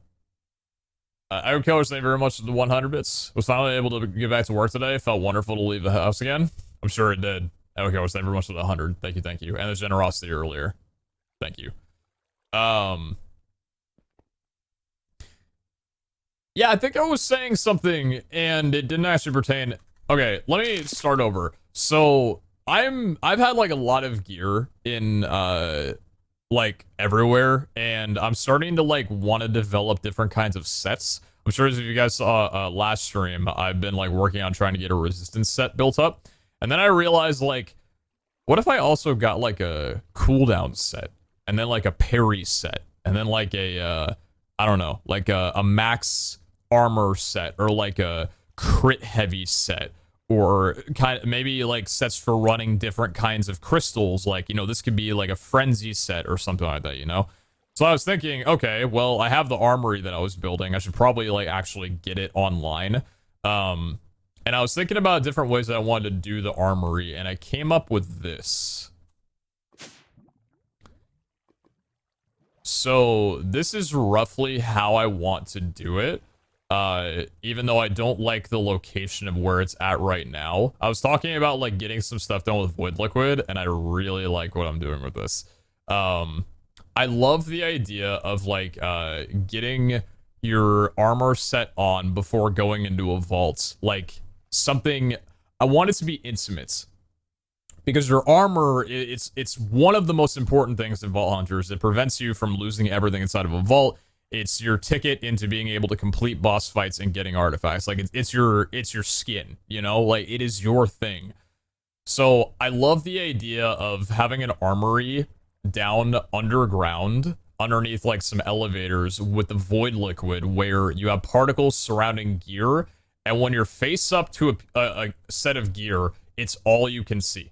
Iron Killers, thank you very much for the 100 bits. Was finally able to get back to work today. Felt wonderful to leave the house again. I'm sure it did. Iron Killers, thank you very much for the 100. Thank you, thank you. And the generosity earlier. Thank you. Yeah, I think I was saying something and it didn't actually pertain. Okay, let me start over. So I've had like a lot of gear in like everywhere, and I'm starting to like want to develop different kinds of sets. I'm sure as if you guys saw last stream, I've been like working on trying to get a resistance set built up. And then I realized like, what if I also got like a cooldown set and then like a parry set and then like a I don't know, like a max armor set or like a crit heavy set, or kind of maybe like sets for running different kinds of crystals. Like, you know, this could be like a frenzy set or something like that, you know? So I was thinking, okay, well, I have the armory that I was building. I should probably like actually get it online. And I was thinking about different ways that I wanted to do the armory, and I came up with this. So this is roughly how I want to do it. Even though I don't like the location of where it's at right now. I was talking about like getting some stuff done with wood liquid, and I really like what I'm doing with this. I love the idea of like getting your armor set on before going into a vault. Like something, I want it to be intimate. Because your armor, it's one of the most important things in Vault Hunters. It prevents you from losing everything inside of a vault. It's your ticket into being able to complete boss fights and getting artifacts. Like it's your skin, you know? Like it is your thing. So I love the idea of having an armory down underground underneath like some elevators with the void liquid where you have particles surrounding gear, and when you're face up to a set of gear, it's all you can see.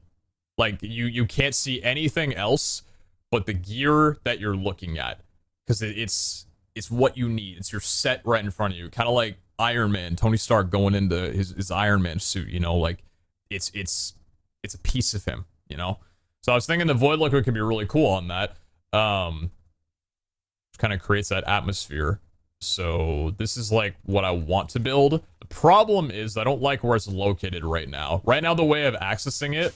Like you can't see anything else but the gear that you're looking at, because it's what you need. It's your set right in front of you, kind of like Iron Man, Tony Stark going into his Iron Man suit, you know, like it's a piece of him, you know. So I was thinking the void liquid could be really cool on that. Kind of creates that atmosphere. So this is like what I want to build. The problem is I don't like where it's located right now. Right now, the way of accessing it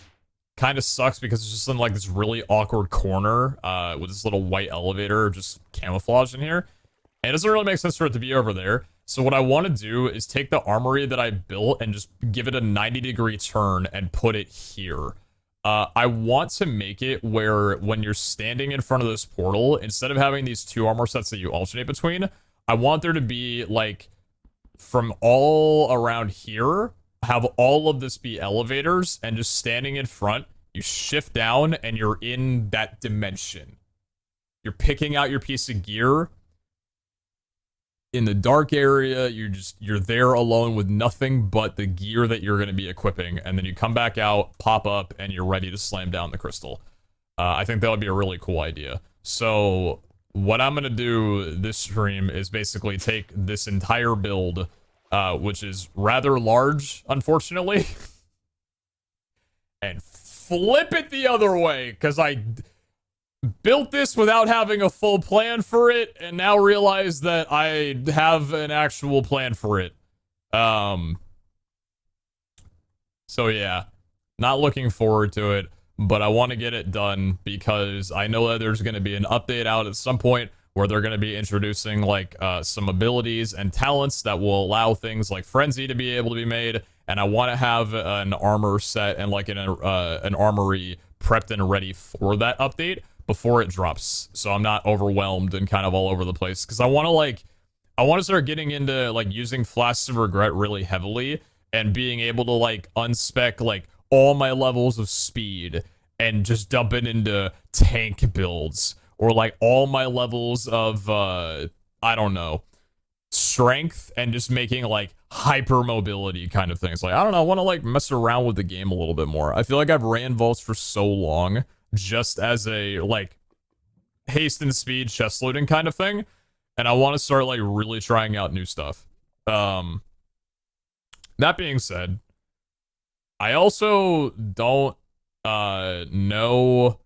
kind of sucks because it's just in like this really awkward corner with this little white elevator just camouflaged in here. And it doesn't really make sense for it to be over there. So what I want to do is take the armory that I built and just give it a 90-degree turn and put it here. I want to make it where when you're standing in front of this portal, instead of having these two armor sets that you alternate between, I want there to be like from all around here, have all of this be elevators, and just standing in front, you shift down and you're in that dimension. You're picking out your piece of gear. In the dark area, you're there alone with nothing but the gear that you're going to be equipping, and then you come back out, pop up, and you're ready to slam down the crystal. I think that would be a really cool idea. So what I'm going to do this stream is basically take this entire build, which is rather large, unfortunately, and flip it the other way, because I built this without having a full plan for it, and now realize that I have an actual plan for it. So yeah, not looking forward to it, but I want to get it done because I know that there's going to be an update out at some point where they're going to be introducing like some abilities and talents that will allow things like Frenzy to be able to be made, and I want to have an armor set and like an armory prepped and ready for that update before it drops, so I'm not overwhelmed and kind of all over the place, because I want to start getting into like using Flasks of Regret really heavily and being able to like unspec like all my levels of speed and just dump it into tank builds, or like all my levels of I don't know, strength, and just making like hyper mobility kind of things. Like, I don't know, I want to like mess around with the game a little bit more. I feel like I've ran vaults for so long just as a like haste and speed chest loading kind of thing, and I want to start like really trying out new stuff. That being said, I also don't know.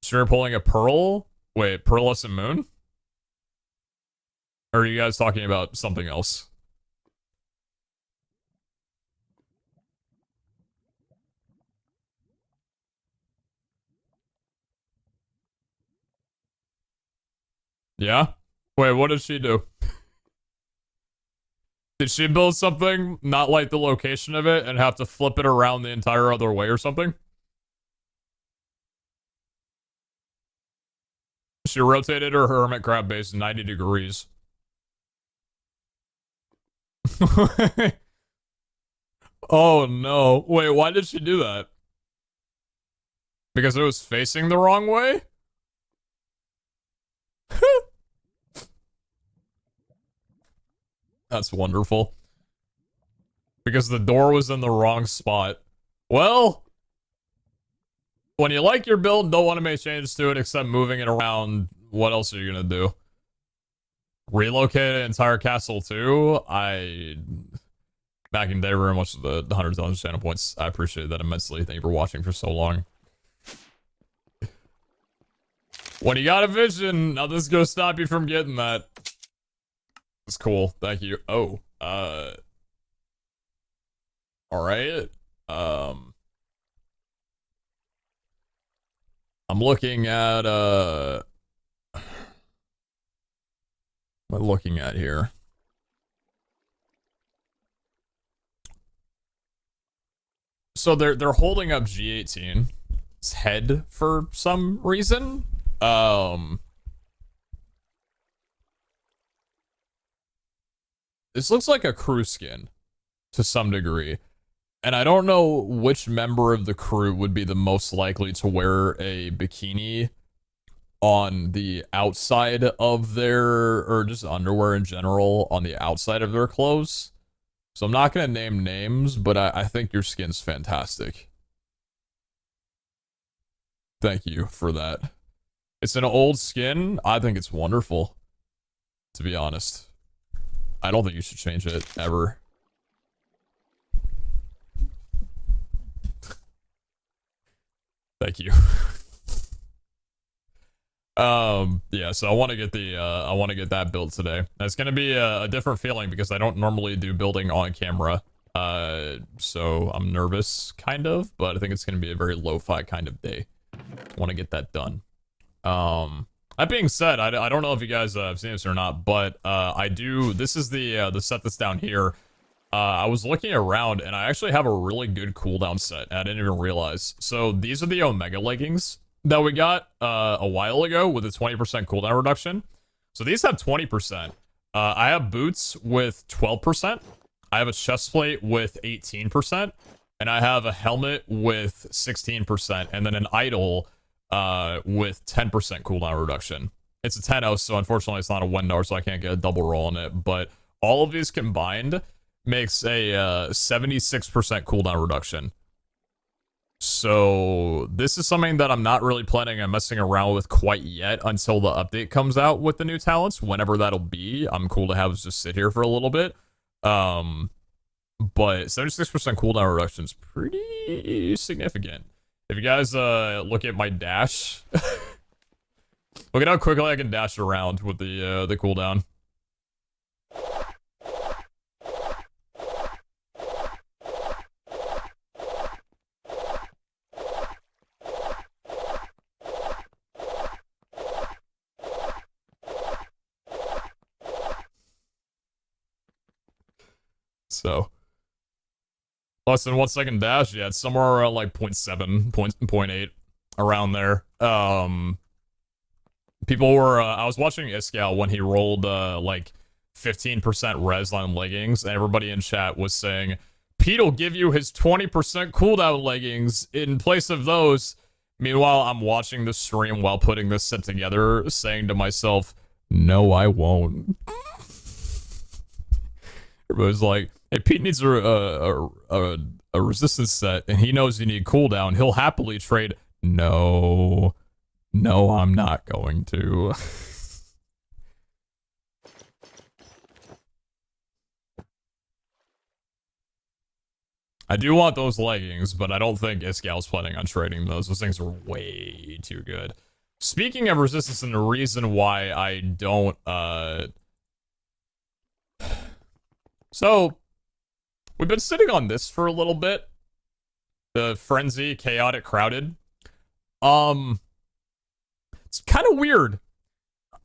So you're pulling a pearl? Wait, Pearlescent Moon? Or are you guys talking about something else? Yeah? Wait, what did she do? Did she build something, not like the location of it, and have to flip it around the entire other way or something? She rotated her hermit crab base 90 degrees. Oh no. Wait, why did she do that? Because it was facing the wrong way? That's wonderful. Because the door was in the wrong spot. Well, when you like your build, don't want to make changes to it except moving it around, what else are you going to do? Relocate an entire castle too? Back in the day, very much the 100,000 channel points. I appreciate that immensely. Thank you for watching for so long. When you got a vision, nothing's gonna stop you from getting that. It's cool. Thank you. Oh, alright. I'm looking at, what am I looking at here? So they're holding up G18's head for some reason. This looks like a crew skin to some degree. And I don't know which member of the crew would be the most likely to wear a bikini on the outside of their, or just underwear in general, on the outside of their clothes. So I'm not going to name names, but I think your skin's fantastic. Thank you for that. It's an old skin. I think it's wonderful, to be honest. I don't think you should change it, ever. Thank you. Yeah, so I want to get the I want to get that built today. It's gonna be a different feeling because I don't normally do building on camera. So I'm nervous, kind of, but I think it's gonna be a very lo-fi kind of day. Want to get that done. That being said, I don't know if you guys have seen this or not, but I do. This is the set that's down here. I was looking around and I actually have a really good cooldown set. I didn't even realize. So these are the Omega leggings that we got a while ago with a 20% cooldown reduction. So these have 20%. I have boots with 12%. I have a chest plate with 18%. And I have a helmet with 16%. And then an idol with 10% cooldown reduction. It's a 10-0, so unfortunately it's not a 1-0, so I can't get a double roll on it. But all of these combined makes a 76% cooldown reduction. So this is something that I'm not really planning on messing around with quite yet until the update comes out with the new talents, whenever that'll be. I'm cool to have just sit here for a little bit. But 76% cooldown reduction is pretty significant. If you guys look at my dash, look at how quickly I can dash around with the cooldown. So less than 1 second dash, yeah, it's somewhere around like 0.7, 0.8, around there. People were, I was watching Iskal when he rolled like 15% res on leggings, and everybody in chat was saying, Pete'll give you his 20% cooldown leggings in place of those. Meanwhile, I'm watching the stream while putting this set together, saying to myself, no, I won't. Everybody's like, hey, Pete needs a resistance set, and he knows you need cooldown. He'll happily trade. No, I'm not going to. I do want those leggings, but I don't think Iskal's planning on trading those. Those things are way too good. Speaking of resistance, and the reason why I don't, So, we've been sitting on this for a little bit. The Frenzy, Chaotic, Crowded. It's kind of weird.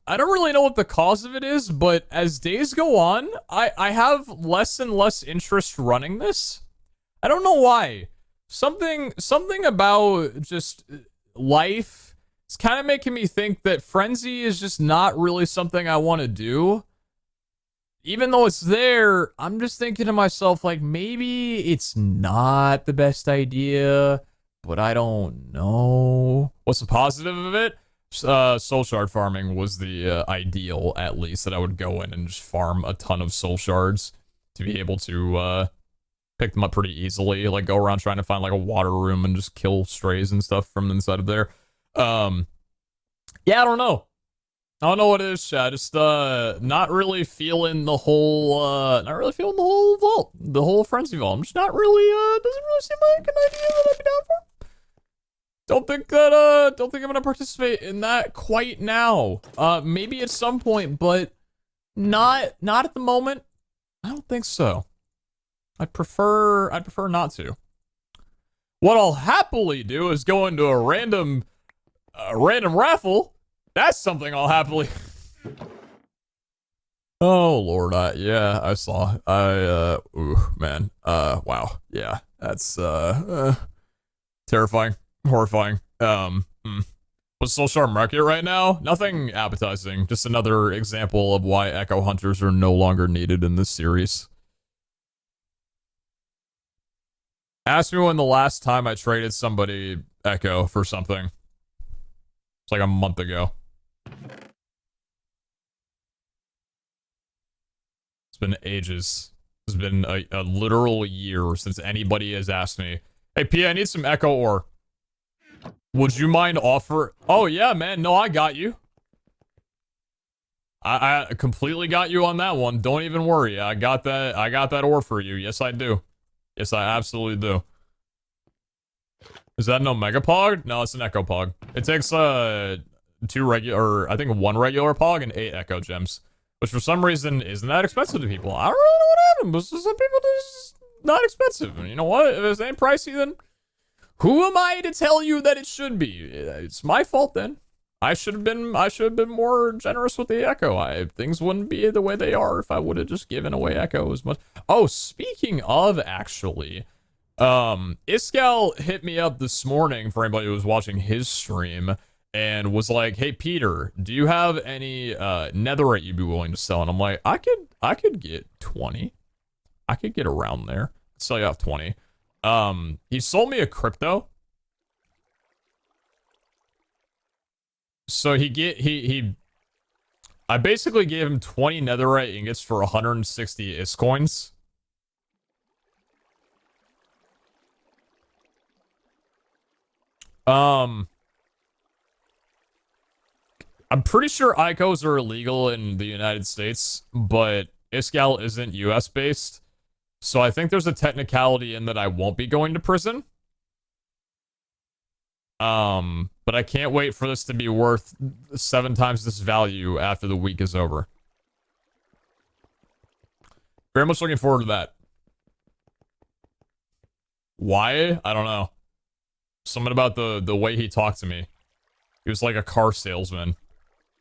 I don't really know what the cause of it is, but as days go on, I have less and less interest running this. I don't know why. Something about just life is kind of making me think that Frenzy is just not really something I want to do. Even though it's there, I'm just thinking to myself, like, maybe it's not the best idea, but I don't know. What's the positive of it? Soul shard farming was the ideal, at least, that I would go in and just farm a ton of soul shards to be able to pick them up pretty easily. Like, go around trying to find, like, a water room and just kill strays and stuff from inside of there. Yeah, I don't know. I don't know what it is, chat. Just not really feeling the whole vault, the whole frenzy vault. I'm just not really doesn't really seem like an idea that I'd be down for. Don't think I'm gonna participate in that quite now. Maybe at some point, but not at the moment. I don't think so. I'd prefer not to. What I'll happily do is go into a random raffle. That's something I'll happily. Oh Lord, yeah, I saw. Ooh, man. Wow. Yeah, that's terrifying, horrifying. What's Soul Shard market right now? Nothing appetizing. Just another example of why Echo Hunters are no longer needed in this series. Ask me when the last time I traded somebody Echo for something. It's like a month ago. It's been ages. It's been a literal year since anybody has asked me, hey, P, I need some echo ore. Would you mind offer? Oh, yeah, man. No, I got you. I completely got you on that one. Don't even worry. I got that ore for you. Yes, I do. Yes, I absolutely do. Is that no Megapog? No, it's an Echo Pog. It takes, 2 regular, I think 1 regular Pog and 8 Echo Gems. Which for some reason isn't that expensive to people. I don't really know what happened, but some people, it's not expensive. And you know what? If it ain't pricey, then who am I to tell you that it should be? It's my fault then. I should have been more generous with the Echo. Things wouldn't be the way they are if I would have just given away Echo as much. Oh, speaking of, actually, Iskal hit me up this morning for anybody who was watching his stream and was like, hey, Peter, do you have any netherite you'd be willing to sell? And I'm like, I could get 20. I could get around there. Sell you off 20. He sold me a crypto. So I basically gave him 20 netherite ingots for 160 is coins. I'm pretty sure ICOs are illegal in the United States, but Iskal isn't US based. So I think there's a technicality in that I won't be going to prison. But I can't wait for this to be worth 7 times this value after the week is over. Very much looking forward to that. Why? I don't know. Something about the way he talked to me. He was like a car salesman.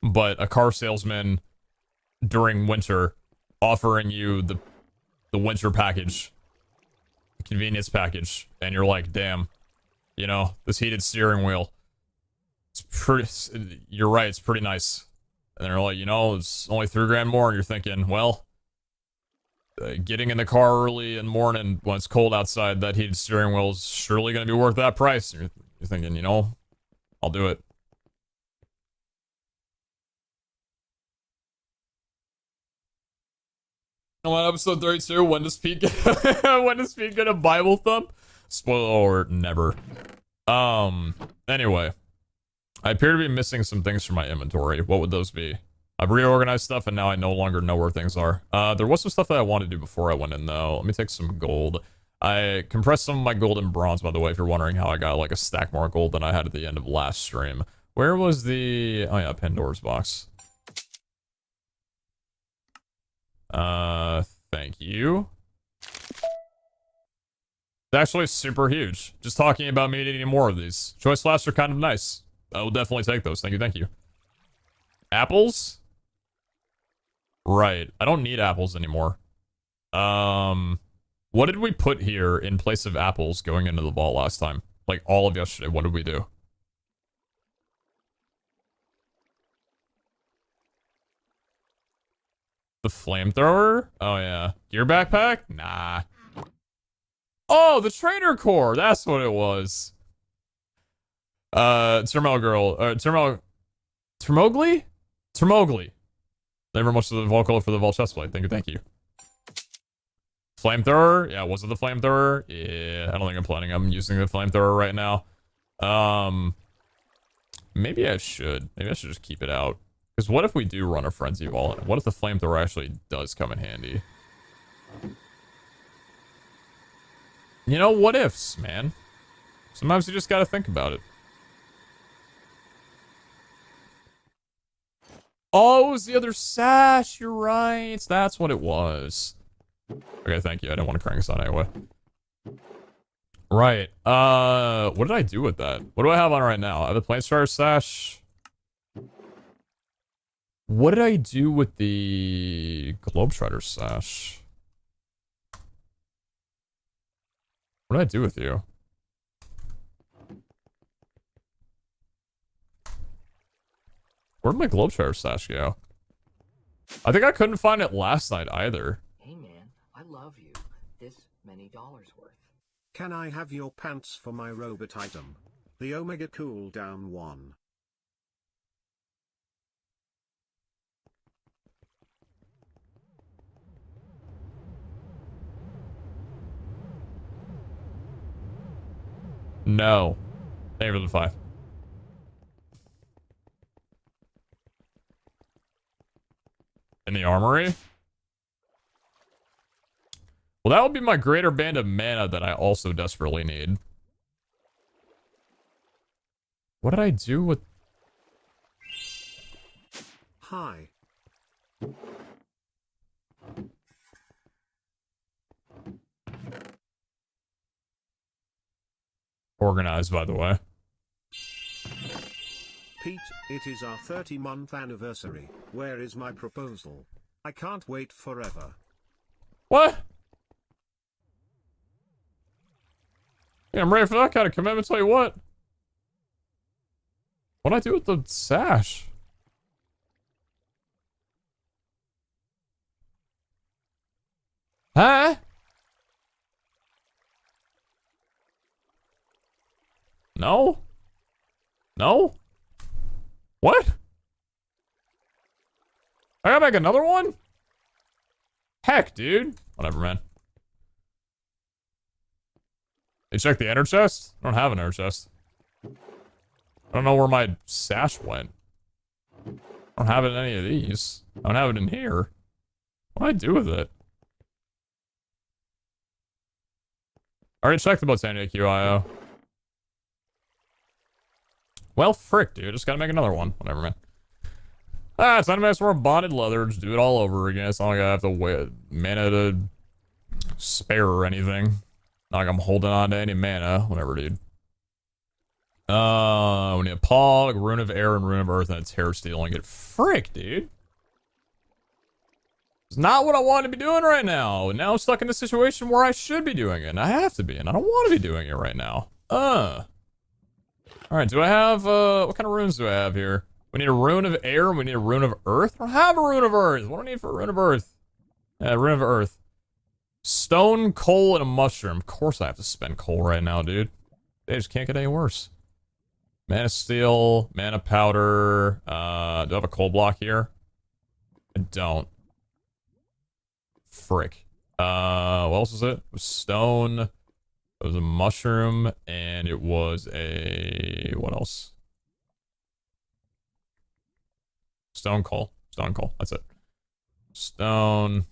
But a car salesman during winter offering you the winter package. The convenience package. And you're like, damn. You know, this heated steering wheel. It's pretty, you're right, it's pretty nice. And they're like, you know, it's only $3 more. And you're thinking, well, getting in the car early in the morning when it's cold outside, that heated steering wheel is surely going to be worth that price. And you're thinking, you know, I'll do it. On episode 32, when does Pete get a Bible thump? Spoiler alert, never. Anyway. I appear to be missing some things from my inventory. What would those be? I've reorganized stuff and now I no longer know where things are. There was some stuff that I wanted to do before I went in though. Let me take some gold. I compressed some of my gold and bronze, by the way, if you're wondering how I got like a stack more gold than I had at the end of last stream. Where was the... Oh yeah, Pandora's box. Thank you. It's actually super huge. Just talking about me needing more of these. Choice flasks are kind of nice. I will definitely take those. Thank you, thank you. Apples? Right. I don't need apples anymore. What did we put here in place of apples going into the vault last time? Like, all of yesterday, what did we do? The flamethrower? Oh, yeah. Gear backpack? Nah. Oh, the trainer core! That's what it was. Termel girl. Termogli? Termogli. Thank you very much to the vocal for the vault chestplate. Thank you, thank you. Flamethrower? Yeah, was it the flamethrower? Yeah, I don't think I'm planning on using the flamethrower right now. Maybe I should. Maybe I should just keep it out. Because what if we do run a frenzy vault? What if the flamethrower actually does come in handy? You know, what ifs, man. Sometimes you just gotta think about it. Oh, it was the other sash. You're right. That's what it was. Okay, thank you. I didn't want to crank this on anyway. Right. What did I do with that? What do I have on right now? I have the Planestar sash. What did I do with the Globetrotter sash? What did I do with you? Where'd my Globetrotter stash go? I think I couldn't find it last night either. Hey man, I love you. This many dollars worth. Can I have your pants for my robot item? The Omega cooldown 1. No. Thank you for the 5. In the armory? Well, that would be my greater band of mana that I also desperately need. What did I do with... Hi. Organized, by the way. Pete, it is our 30-month anniversary. Where is my proposal? I can't wait forever. What? Yeah, I'm ready for that kind of commitment, tell you what. What'd I do with the sash? Huh? No? No? What? I gotta make another one? Heck, dude. Whatever, man. Hey, check the inner chest? I don't have an inner chest. I don't know where my sash went. I don't have it in any of these. I don't have it in here. What do I do with it? I already checked the Botania QIO. Well, frick, dude. Just gotta make another one. Whatever, man. Ah, it's not a mess for a bonded leather. Just do it all over again. It's not like I have to wait mana to spare or anything. Not like I'm holding on to any mana. Whatever, dude. We need a Pog, Rune of Air, and Rune of Earth, and a Terror Steel, and get frick, dude. It's not what I want to be doing right now. Now I'm stuck in a situation where I should be doing it, and I have to be, and I don't want to be doing it right now. Alright, do I have, what kind of runes do I have here? We need a Rune of Air, and we need a Rune of Earth? I don't have a Rune of Earth. What do I need for a Rune of Earth? Yeah, Rune of Earth. Stone, coal, and a mushroom. Of course I have to spend coal right now, dude. They just can't get any worse. Mana steel, mana powder. Do I have a coal block here? I don't. Frick. What else is it? It was stone. It was a mushroom, and it was a... what else? Stone coal. Stone coal. That's it. Stone.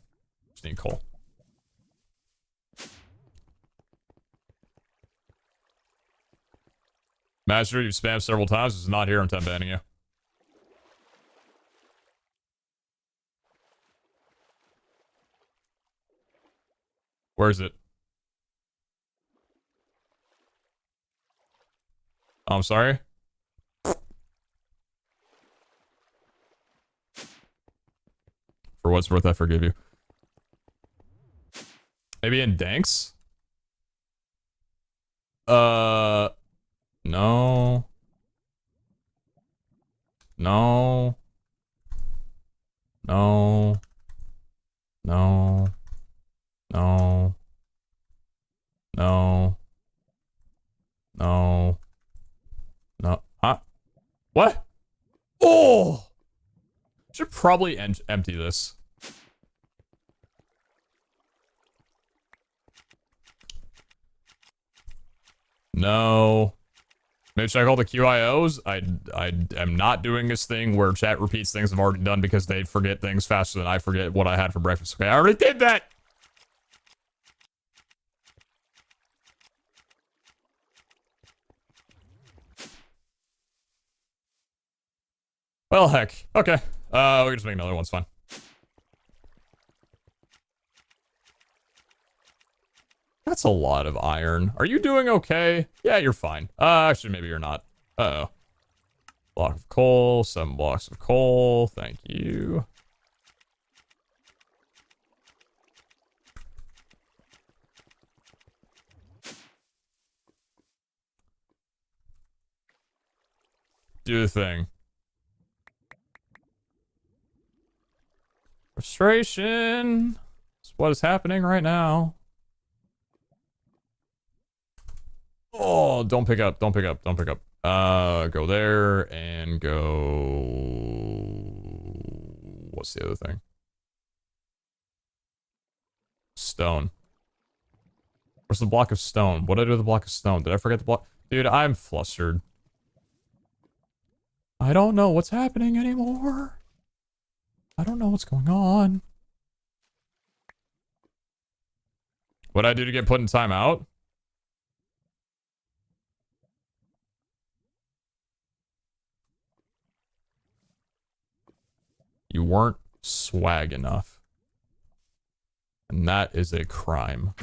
Just need coal. Master, you've spammed several times. It's not here. I'm time banning you. Where is it? Oh, I'm sorry. For what's worth, I forgive you. Maybe in Danks? No. No. No. No. No. No. No. No. Huh? What? Oh! Should probably empty this. No. Maybe check all the QIOs. I am not doing this thing where chat repeats things I've already done because they forget things faster than I forget what I had for breakfast. Okay, I already did that! Well, heck. Okay. We can just make another one. It's fine. That's a lot of iron. Are you doing okay? Yeah, you're fine. Actually, maybe you're not. Uh-oh. Block of coal. 7 blocks of coal. Thank you. Do the thing. Frustration. It's what is happening right now. Oh, don't pick up, don't pick up, don't pick up. Go there and go... What's the other thing? Stone. Where's the block of stone? What did I do with the block of stone? Did I forget the block? Dude, I'm flustered. I don't know what's happening anymore. I don't know what's going on. What'd I do to get put in timeout? You weren't swag enough. And that is a crime.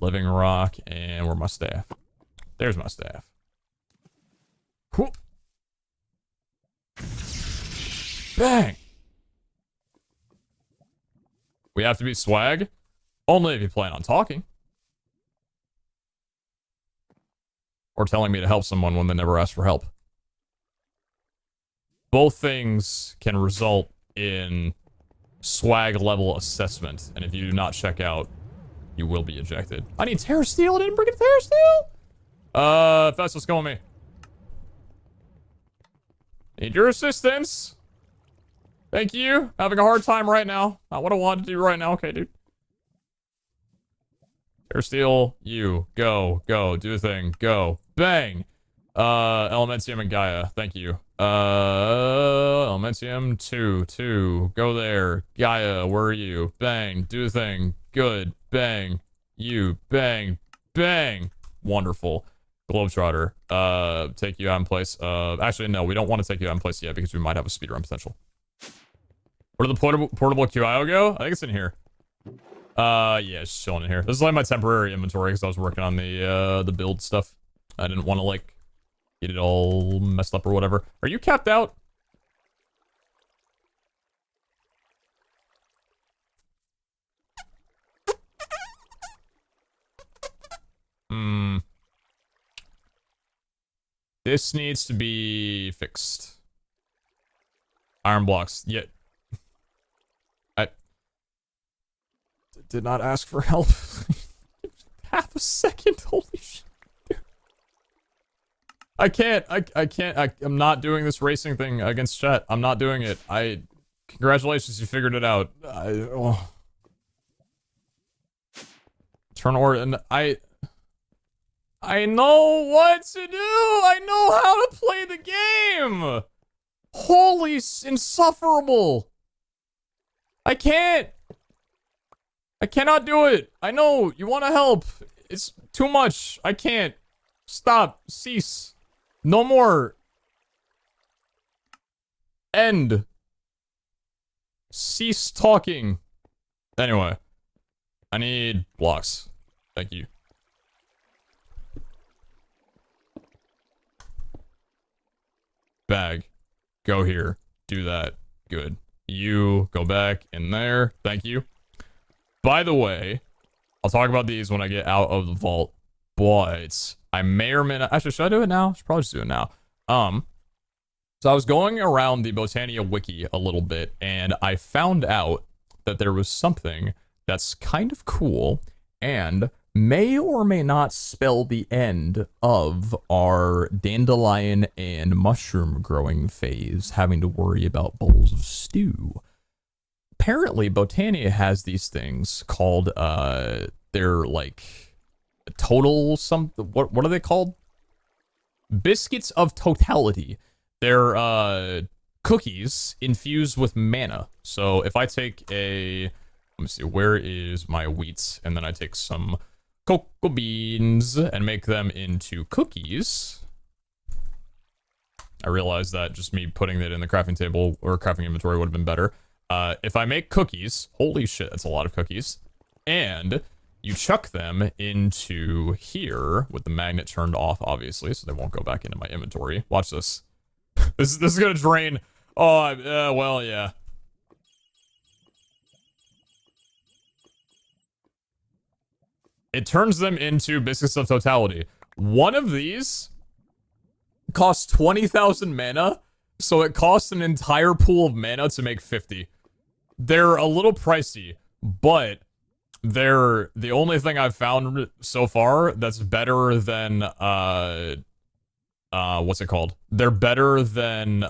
Living rock, and where's my staff? There's my staff. Whoop. Bang! We have to be swag? Only if you plan on talking. Or telling me to help someone when they never ask for help. Both things can result in swag level assessment, and if you do not check out, you will be ejected. I need Terror Steel. I didn't bring a Terror Steel. Festus, go on me. Need your assistance. Thank you. Having a hard time right now. Not what I wanted to do right now. Okay, dude. Terror Steel, you. Go. Go. Do the thing. Go. Bang. Elementium and Gaia. Thank you. Elementium, 2. Go there. Gaia, where are you? Bang. Do the thing. Good. Bang. You. Bang. Bang. Wonderful. Globetrotter. Take you out in place. Actually, no, we don't want to take you out in place yet because we might have a speedrun potential. Where did the portable QIO go? I think it's in here. Yeah, it's chilling in here. This is like my temporary inventory because I was working on the build stuff. I didn't want to like get it all messed up or whatever. Are you capped out? This needs to be fixed. Iron blocks. Yeah. I did not ask for help. Half a second. Holy shit. I can't. I'm not doing this racing thing against chat. I'm not doing it. Congratulations, you figured it out. Turn order, and I know what to do. I know how to play the game. Holy insufferable. I can't. I cannot do it. I know you want to help. It's too much. I can't. Stop. Cease. No more. End. Cease talking. Anyway. I need blocks. Thank you. Bag. Go here. Do that. Good. You go back in there. Thank you. By the way, I'll talk about these when I get out of the vault, but I may or may not. Actually, should I do it now? I should probably just do it now. So I was going around the Botania wiki a little bit, and I found out that there was something that's kind of cool and may or may not spell the end of our dandelion and mushroom growing phase, having to worry about bowls of stew. Apparently, Botania has these things called, they're like total what are they called? Biscuits of totality. They're cookies infused with mana. So if I take let me see, where is my wheats? And then I take some cocoa beans and make them into cookies. I realized that just me putting it in the crafting table or crafting inventory would have been better. If I make cookies, holy shit, that's a lot of cookies. And you chuck them into here with the magnet turned off, obviously, so they won't go back into my inventory. Watch this. This is gonna drain. Oh, well, yeah. It turns them into biscuits of totality. One of these costs 20,000 mana, so it costs an entire pool of mana to make 50. They're a little pricey, but they're the only thing I've found so far that's better than, what's it called? They're better than,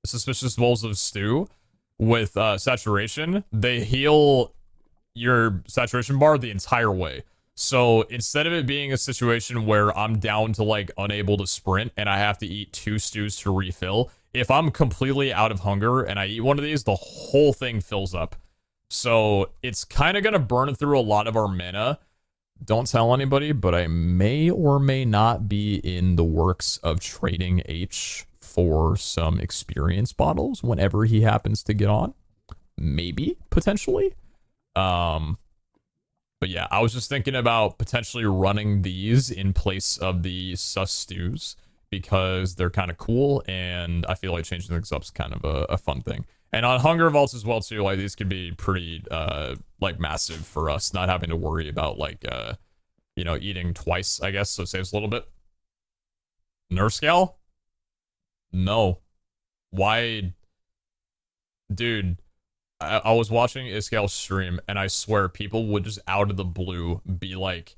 Suspicious Bowls of Stew with, saturation. They heal your saturation bar the entire way. So instead of it being a situation where I'm down to like unable to sprint and I have to eat 2 stews to refill, if I'm completely out of hunger and I eat one of these, the whole thing fills up. So it's kind of going to burn through a lot of our mana. Don't tell anybody, but I may or may not be in the works of trading H for some experience bottles whenever he happens to get on. Maybe, potentially. But yeah, I was just thinking about potentially running these in place of the sus stews because they're kind of cool, and I feel like changing things up is kind of a fun thing. And on hunger vaults as well too, like these could be pretty like massive for us, not having to worry about like you know, eating twice, I guess, so it saves a little bit. Nerf scale? No. Why? Dude, I was watching Iscale's stream, and I swear people would just out of the blue be like,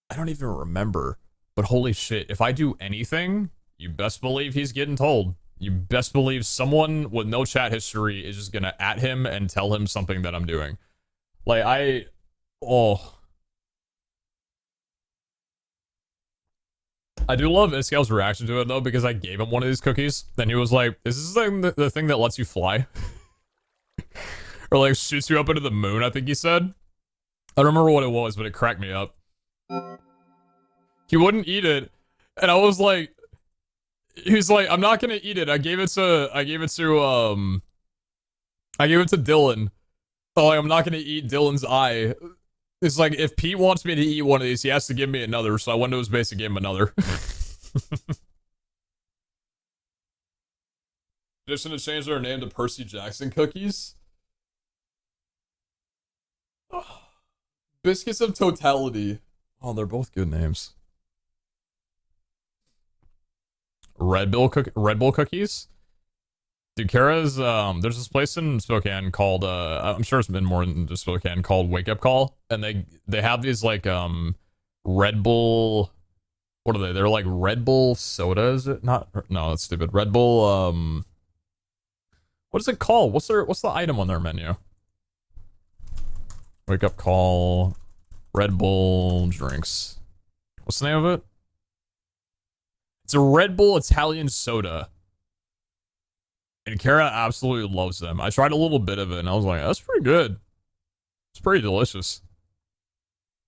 I don't even remember, but holy shit, if I do anything, you best believe he's getting told. You best believe someone with no chat history is just gonna at him and tell him something that I'm doing. Like, I do love Iscale's reaction to it, though, because I gave him one of these cookies, and he was like, is this the thing that lets you fly? Or, like, shoots you up into the moon, I think he said. I don't remember what it was, but it cracked me up. He wouldn't eat it, and I was like, he's like, I'm not gonna eat it. I gave it to Dylan. So, like, I'm not gonna eat Dylan's eye. It's like, if Pete wants me to eat one of these, he has to give me another, so I went to his base and gave him another. Just gonna change their name to Percy Jackson Cookies? Biscuits of Totality. Oh, they're both good names. Red Bull Cookies? Dude, Kara's, there's this place in Spokane called, I'm sure it's been more than just Spokane, called Wake Up Call, and they have these, like, Red Bull, what are they? They're like Red Bull soda, is it? Not, no, that's stupid. Red Bull, what is it called? What's the item on their menu? Wake Up Call, Red Bull drinks. What's the name of it? It's a Red Bull Italian soda. And Kara absolutely loves them. I tried a little bit of it, and I was like, that's pretty good. It's pretty delicious.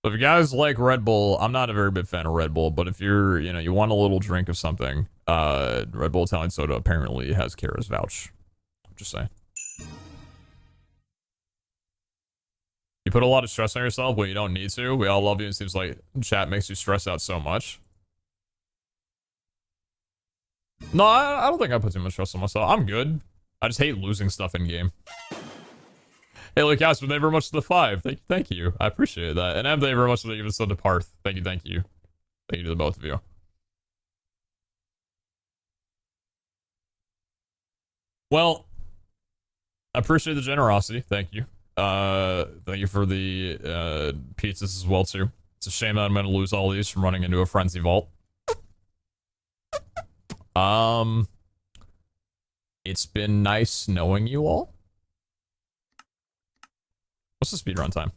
So if you guys like Red Bull, I'm not a very big fan of Red Bull, but if you're, you know, you want a little drink of something, Red Bull Italian soda apparently has Kara's vouch. Just saying. You put a lot of stress on yourself when you don't need to. We all love you. It seems like chat makes you stress out so much. No, I don't think I put too much stress on myself. I'm good. I just hate losing stuff in game. Hey, look, guys, thank you very much to the 5. Thank you. I appreciate that. And thank you very much to the even so to Parth. Thank you. Thank you. Thank you to the both of you. Well, I appreciate the generosity. Thank you. Thank you for the pizzas as well, too. It's a shame that I'm going to lose all these from running into a frenzy vault. It's been nice knowing you all. What's the speedrun time?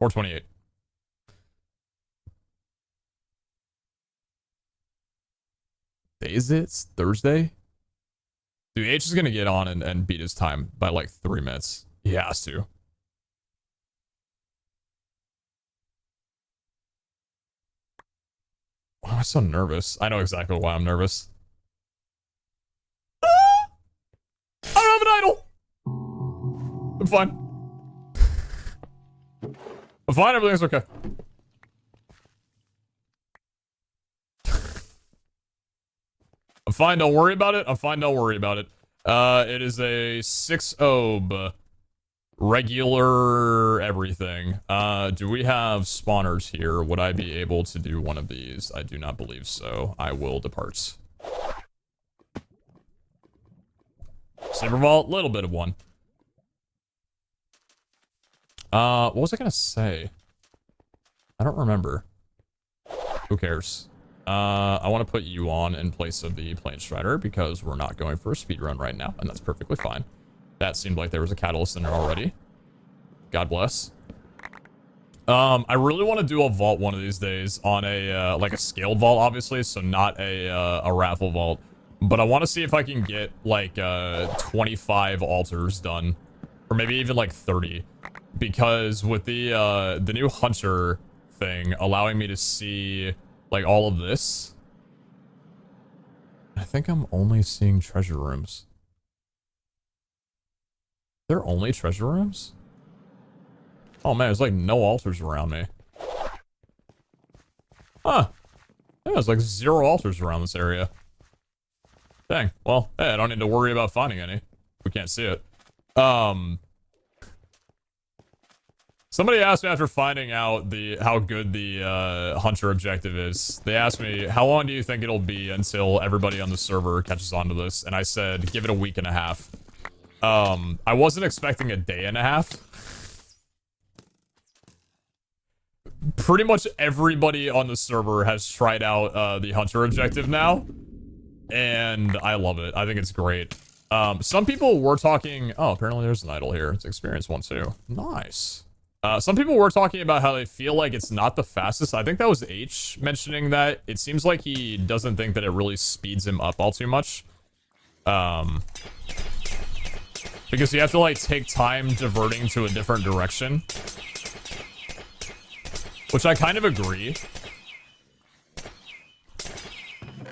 4:28. Is it? It's Thursday? Dude, H is gonna get on and beat his time by like 3 minutes. He has to. Why am I so nervous? I know exactly why I'm nervous. I don't have an idol! I'm fine. I'm fine, everything's okay. I'm fine, don't worry about it. I'm fine, don't worry about it. It is a 6 OB. Regular everything. Do we have spawners here? Would I be able to do one of these? I do not believe so. I will depart. Saber vault, little bit of one. What was I gonna say? I don't remember. Who cares? I want to put you on in place of the Plane Strider because we're not going for a speedrun right now, and that's perfectly fine. That seemed like there was a catalyst in there already. God bless. I really want to do a vault one of these days on a, like a scaled vault, obviously, so not a raffle vault. But I want to see if I can get, like, 25 altars done. Or maybe even, like, 30. Because with the new Hunter thing allowing me to see, like, all of this... I think I'm only seeing treasure rooms. They're only treasure rooms? Oh man, there's like no altars around me. Huh. Yeah, there's like 0 altars around this area. Dang. Well, hey, I don't need to worry about finding any. We can't see it. Somebody asked me after finding out how good the Hunter objective is. They asked me, how long do you think it'll be until everybody on the server catches on to this? And I said, give it a week and a half. I wasn't expecting a day and a half. Pretty much everybody on the server has tried out the Hunter objective now. And I love it. I think it's great. Some people were talking... Oh, apparently there's an idol here. It's experience 1 too. Nice. Some people were talking about how they feel like it's not the fastest. I think that was H mentioning that. It seems like he doesn't think that it really speeds him up all too much. Because you have to, like, take time diverting to a different direction. Which I kind of agree.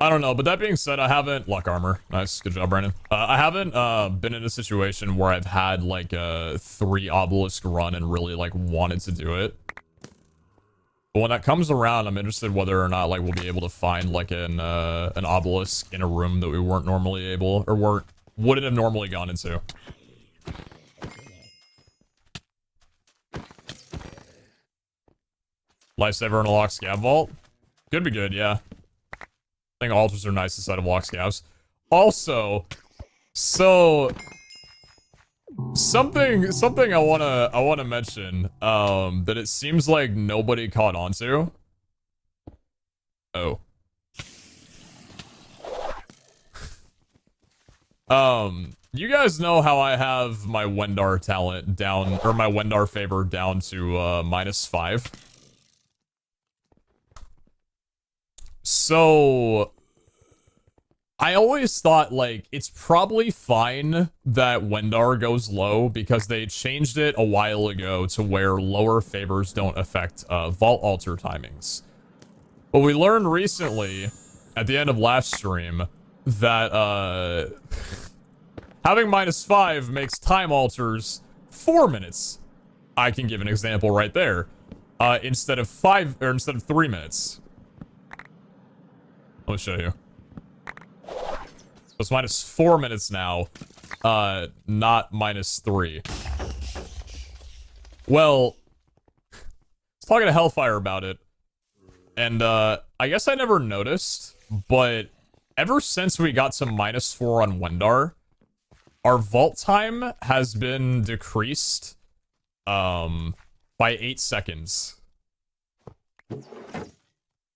I don't know, but that being said, I haven't... Luck armor. Nice. Good job, Brandon. I haven't been in a situation where I've had, like, a 3 obelisk run and really, like, wanted to do it. But when that comes around, I'm interested whether or not, like, we'll be able to find, like, an obelisk in a room that we weren't normally able... Or wouldn't have normally gone into. Lifesaver and a lock scav vault? Could be good, yeah. I think altars are nice instead of lock scavs. Also, so something I wanna mention, that it seems like nobody caught on to. Oh. You guys know how I have my Wendar talent down, or my Wendar favor down to -5. So, I always thought, like, it's probably fine that Wendar goes low because they changed it a while ago to where lower favors don't affect vault altar timings. But we learned recently, at the end of last stream, that having -5 makes time altars 4 minutes. I can give an example right there. Instead of 3 minutes. Let me show you. So it's -4 minutes now, not -3. Well, I was talking to Hellfire about it, and I guess I never noticed, but ever since we got to -4 on Wendar, our vault time has been decreased by 8 seconds.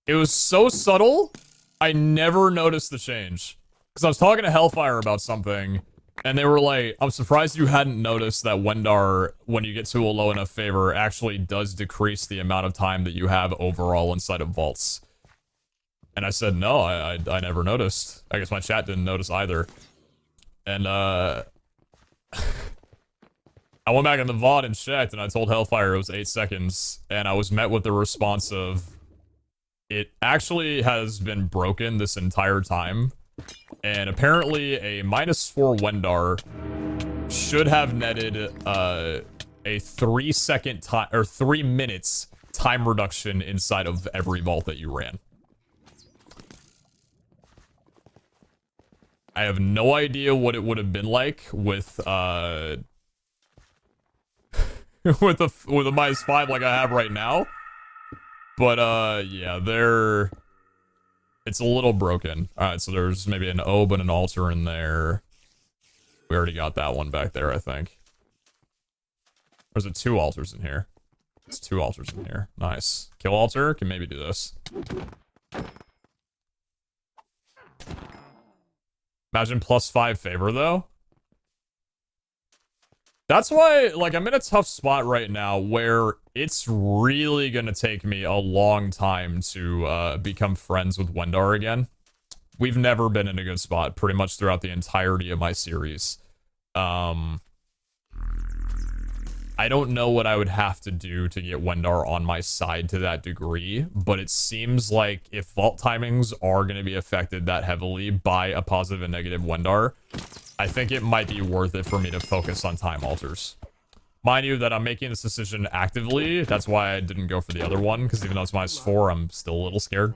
It was so subtle, I never noticed the change. Because I was talking to Hellfire about something, and they were like, I'm surprised you hadn't noticed that Wendar, when you get to a low enough favor, actually does decrease the amount of time that you have overall inside of vaults. And I said, no, I never noticed. I guess my chat didn't notice either. And, I went back in the VOD and checked, and I told Hellfire it was 8 seconds, and I was met with the response of, it actually has been broken this entire time, and apparently a -4 Wendar should have netted a 3-second time, or 3 minutes time reduction inside of every vault that you ran. I have no idea what it would have been like with with a -5 like I have right now. But yeah, it's a little broken. Alright, so there's maybe an Ob and an altar in there. We already got that one back there, I think. There's 2 altars in here. It's 2 altars in here. Nice. Kill altar, can maybe do this. Imagine +5 favor, though. That's why, like, I'm in a tough spot right now where it's really gonna take me a long time to become friends with Wendar again. We've never been in a good spot pretty much throughout the entirety of my series. I don't know what I would have to do to get Wendar on my side to that degree, but it seems like if vault timings are going to be affected that heavily by a positive and negative Wendar, I think it might be worth it for me to focus on time alters. Mind you that I'm making this decision actively, that's why I didn't go for the other one, because even though it's -4, I'm still a little scared.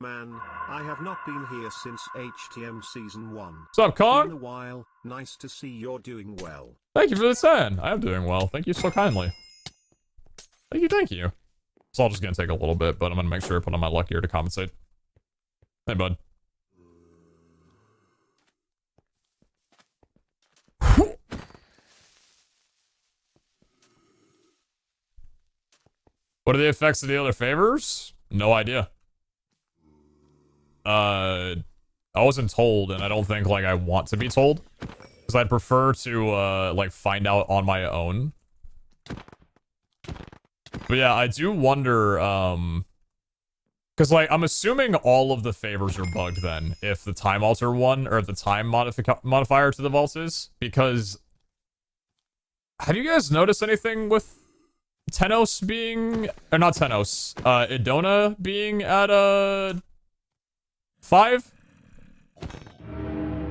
Man, I have not been here since HTM Season 1. What's up, Kong? Been a while, nice to see you're doing well. Thank you for the 10. I am doing well. Thank you so kindly. Thank you, thank you. It's all just gonna take a little bit, but I'm gonna make sure I put on my luck gear to compensate. Hey, bud. What are the effects of the other favors? No idea. I wasn't told, and I don't think, like, I want to be told. Because I'd prefer to, like, find out on my own. But yeah, I do wonder, because, like, I'm assuming all of the favors are bugged then, if the time alter one, or the time modifier to the vaults is. Because, have you guys noticed anything with Tenos being, or not Tenos, Idona being at, 5?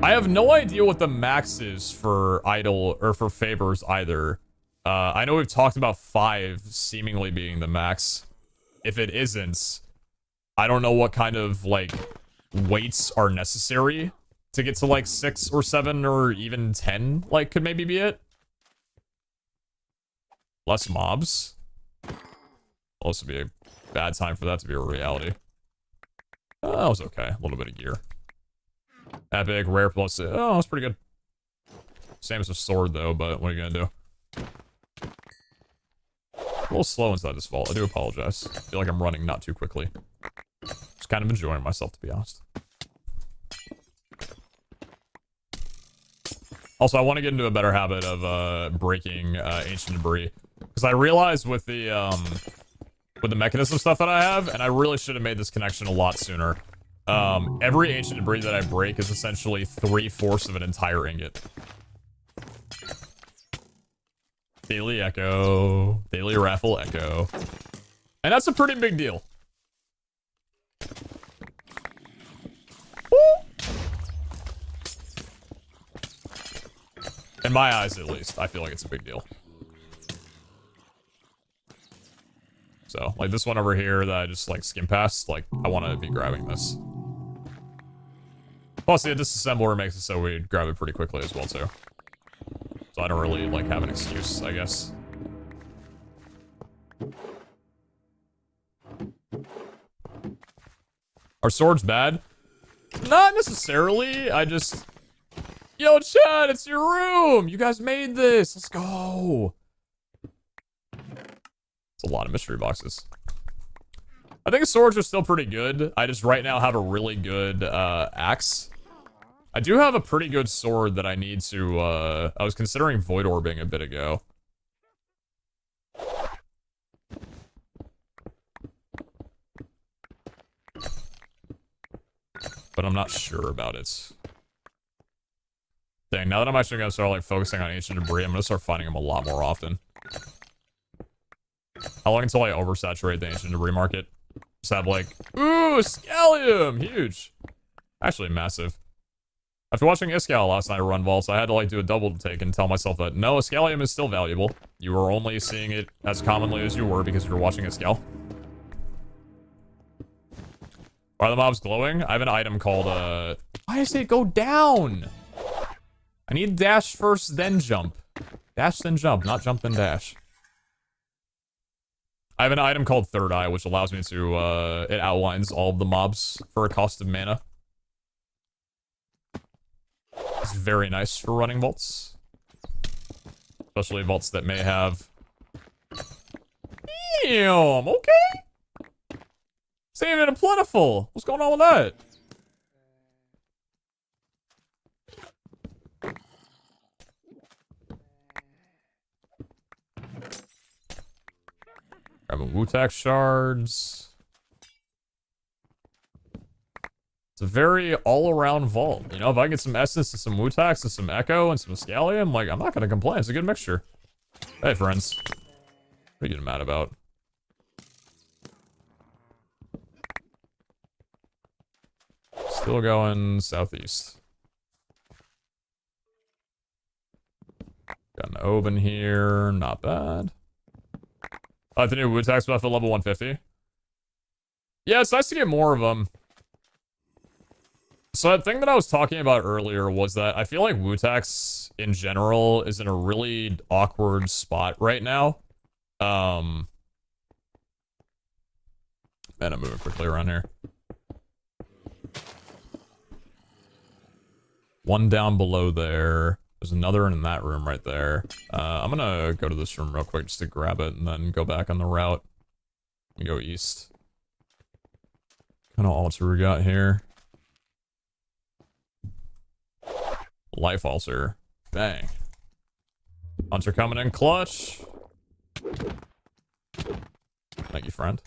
I have no idea what the max is for idol or for favors either. I know we've talked about 5 seemingly being the max. If it isn't, I don't know what kind of, like, weights are necessary to get to, like, 6 or 7 or even 10, like, could maybe be it. Less mobs. Well, this would be a bad time for that to be a reality. That was okay. A little bit of gear. Epic, rare plus... Oh, that's pretty good. Same as a sword, though, but what are you gonna do? A little slow inside this vault. I do apologize. I feel like I'm running not too quickly. Just kind of enjoying myself, to be honest. Also, I want to get into a better habit of breaking ancient debris. Because I realized with the mechanism stuff that I have, and I really should have made this connection a lot sooner. Every ancient debris that I break is essentially 3/4 of an entire ingot. Daily Echo. Daily Raffle Echo. And that's a pretty big deal. Woo! In my eyes, at least. I feel like it's a big deal. So, like this one over here that I just, like, skim past, like, I want to be grabbing this. Plus, the disassembler makes it so we grab it pretty quickly as well, too. So I don't really, like, have an excuse, I guess. Are swords bad? Not necessarily, I just... Yo, Chad, it's your room! You guys made this! Let's go! It's a lot of mystery boxes. I think swords are still pretty good. I just right now have a really good axe. I do have a pretty good sword that I need to, I was considering void orbing a bit ago. But I'm not sure about it. Dang, now that I'm actually gonna start, like, focusing on ancient debris, I'm gonna start finding them a lot more often. How long until I oversaturate the ancient debris market? Just have, like, ooh, Scallium! Huge. Actually, massive. After watching Iskall last night run vaults, I had to, like, do a double take and tell myself that, no, Scallium is still valuable. You were only seeing it as commonly as you were because you were watching Iskall. Are the mobs glowing? I have an item called, why does it go down? I need dash first, then jump. Dash, then jump, not jump, then dash. I have an item called Third Eye, which allows me to, it outlines all of the mobs for a cost of mana. It's very nice for running vaults. Especially vaults that may have... Damn, okay. It's not even a plentiful. What's going on with that? Wutax shards. It's a very all-around vault. You know, if I get some Essence and some Wutax and some Echo and some Scallium, like, I'm not gonna complain. It's a good mixture. Hey, friends. What are you getting mad about? Still going southeast. Got an Oban here. Not bad. The new Wutax buff at level 150. Yeah, it's nice to get more of them. So that thing that I was talking about earlier was that I feel like Wutax in general is in a really awkward spot right now. Man, I'm moving quickly around here. One down below there. There's another in that room right there. I'm gonna go to this room real quick just to grab it and then go back on the route. And go east. What kind of altar we got here? Life altar. Bang. Hunter coming in clutch. Thank you, friend.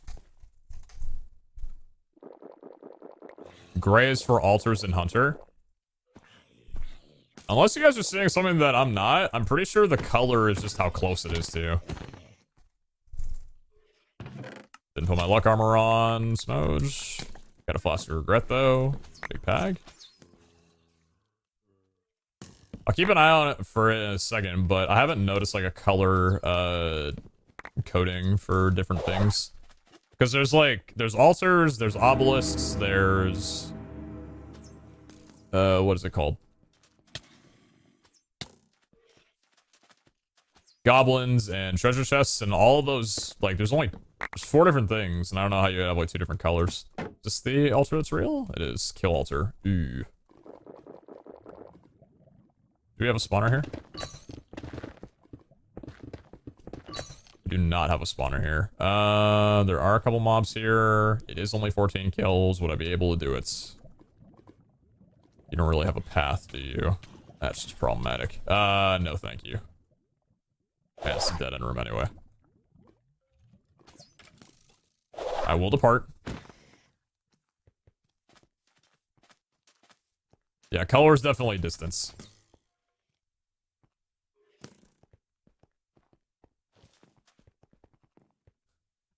Gray is for altars and hunter. Unless you guys are seeing something that I'm not, I'm pretty sure the color is just how close it is to. Didn't put my luck armor on. Smudge. Got a flask of regret though. Big pag. I'll keep an eye on it for a second, but I haven't noticed like a color coding for different things. Because there's altars, there's obelisks, there's what is it called? Goblins and treasure chests, and all of those, like, there's 4 different things, and I don't know how you have like 2 different colors. Is this the altar that's real? It is. Kill altar. Ooh. Do we have a spawner here? We do not have a spawner here. There are a couple mobs here. It is only 14 kills. Would I be able to do it? You don't really have a path, do you? That's just problematic. No thank you. Yeah, it's a dead end room anyway. I will depart. Yeah, color is definitely distance.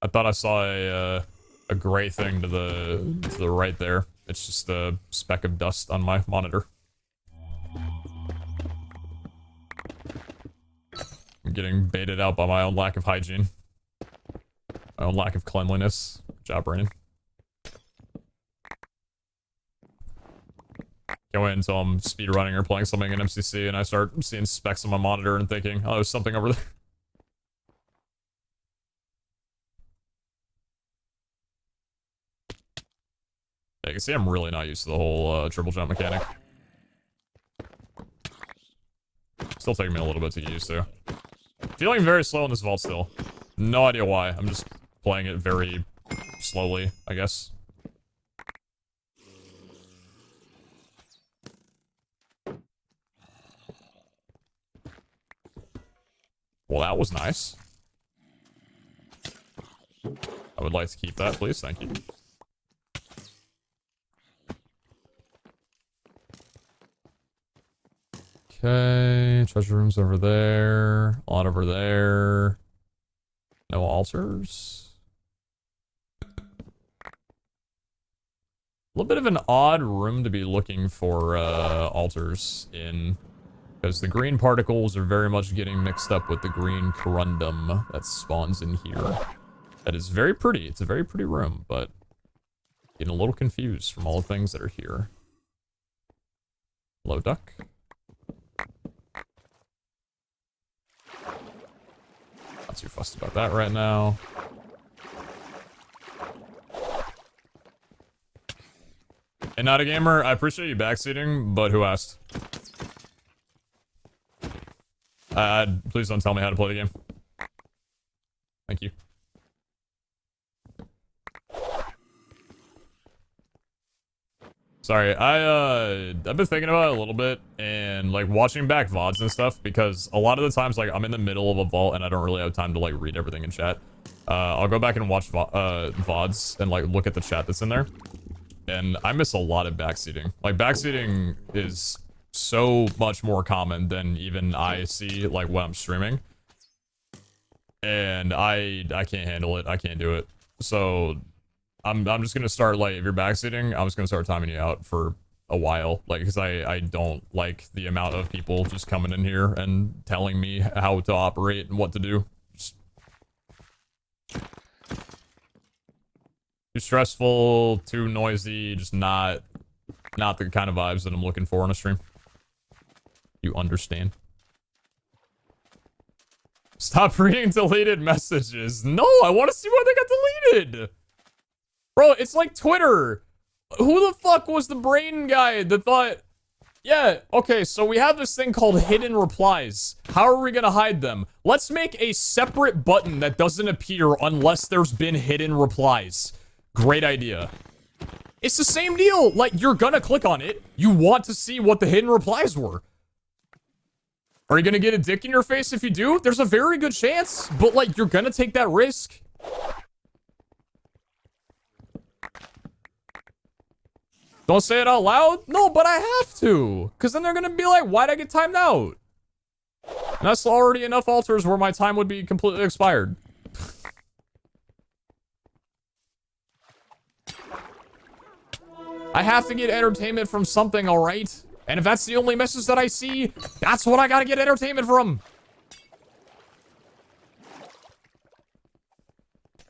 I thought I saw a gray thing to the right there. It's just a speck of dust on my monitor. I'm getting baited out by my own lack of hygiene. My own lack of cleanliness. Good job, Brandon. Can't wait until I'm speedrunning or playing something in MCC and I start seeing specs on my monitor and thinking, oh, there's something over there. Yeah, you can see I'm really not used to the whole triple jump mechanic. Still taking me a little bit to get used to. Feeling very slow in this vault still. No idea why. I'm just playing it very slowly, I guess. Well, that was nice. I would like to keep that, please. Thank you. Okay, treasure room's over there. A lot over there. No altars. A little bit of an odd room to be looking for altars in. Because the green particles are very much getting mixed up with the green corundum that spawns in here. That is very pretty. It's a very pretty room, but getting a little confused from all the things that are here. Hello, duck. Not too fussed about that right now. And not a gamer, I appreciate you backseating, but who asked? Please don't tell me how to play the game. Thank you. Sorry, I've been thinking about it a little bit and like watching back VODs and stuff because a lot of the times like I'm in the middle of a vault and I don't really have time to like read everything in chat. I'll go back and watch VODs and like look at the chat that's in there. And I miss a lot of backseating. Like backseating is so much more common than even I see like when I'm streaming. And I can't handle it. I can't do it. So I'm just gonna start like if you're backseating, I'm just gonna start timing you out for a while. Like because I don't like the amount of people just coming in here and telling me how to operate and what to do. Just too stressful, too noisy, just not the kind of vibes that I'm looking for on a stream. You understand? Stop reading deleted messages. No, I want to see why they got deleted. Bro, it's like Twitter. Who the fuck was the brain guy that thought, yeah, okay, so we have this thing called hidden replies. How are we gonna hide them? Let's make a separate button that doesn't appear unless there's been hidden replies. Great idea. It's the same deal. Like, you're gonna click on it. You want to see what the hidden replies were. Are you gonna get a dick in your face if you do? There's a very good chance, but like, you're gonna take that risk. Don't say it out loud? No, but I have to. Because then they're gonna be like, why'd I get timed out? And that's already enough alters where my time would be completely expired. I have to get entertainment from something, alright? And if that's the only message that I see, that's what I gotta get entertainment from.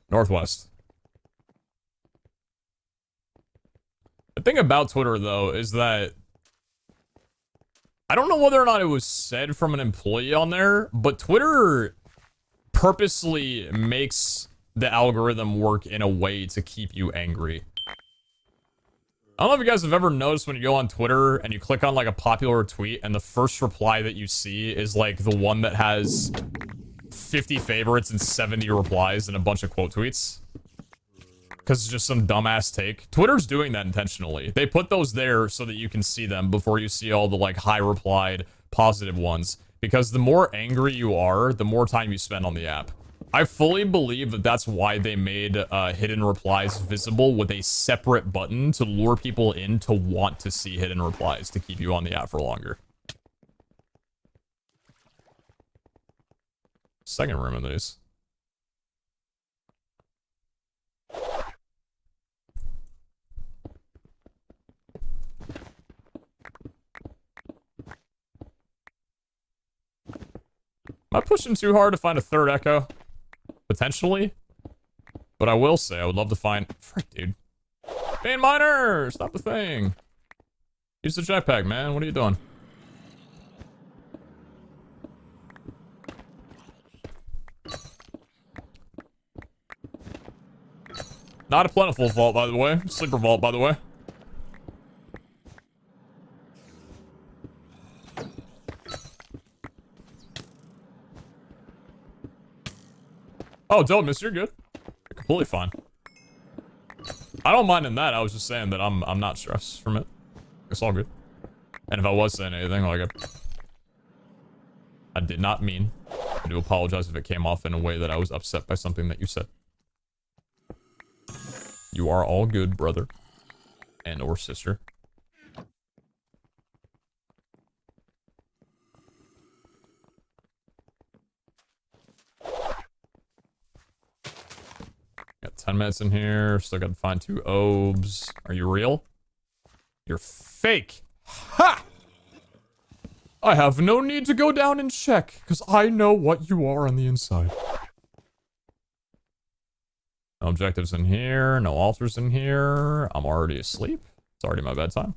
Northwest. The thing about Twitter, though, is that I don't know whether or not it was said from an employee on there, but Twitter purposely makes the algorithm work in a way to keep you angry. I don't know if you guys have ever noticed when you go on Twitter and you click on like a popular tweet and the first reply that you see is like the one that has 50 favorites and 70 replies and a bunch of quote tweets. Because it's just some dumbass take. Twitter's doing that intentionally. They put those there so that you can see them before you see all the like high replied positive ones. Because the more angry you are, the more time you spend on the app. I fully believe that that's why they made hidden replies visible with a separate button to lure people in to want to see hidden replies to keep you on the app for longer. Second room of these. Am I pushing too hard to find a third echo? Potentially. But I will say, I would love to find... Frick, dude. Vein Miner! Stop the thing. Use the jetpack, man. What are you doing? Not a plentiful vault, by the way. Sleeper vault, by the way. Oh, don't miss. You're good. You're completely fine. I don't mind in that. I was just saying that I'm not stressed from it. It's all good. And if I was saying anything, like I did not mean. I do apologize if it came off in a way that I was upset by something that you said. You are all good, brother. And or sister. Got 10 minutes in here. Still got to find 2 obes. Are you real? You're fake. Ha! I have no need to go down and check, because I know what you are on the inside. No objectives in here. No altars in here. I'm already asleep. It's already my bedtime.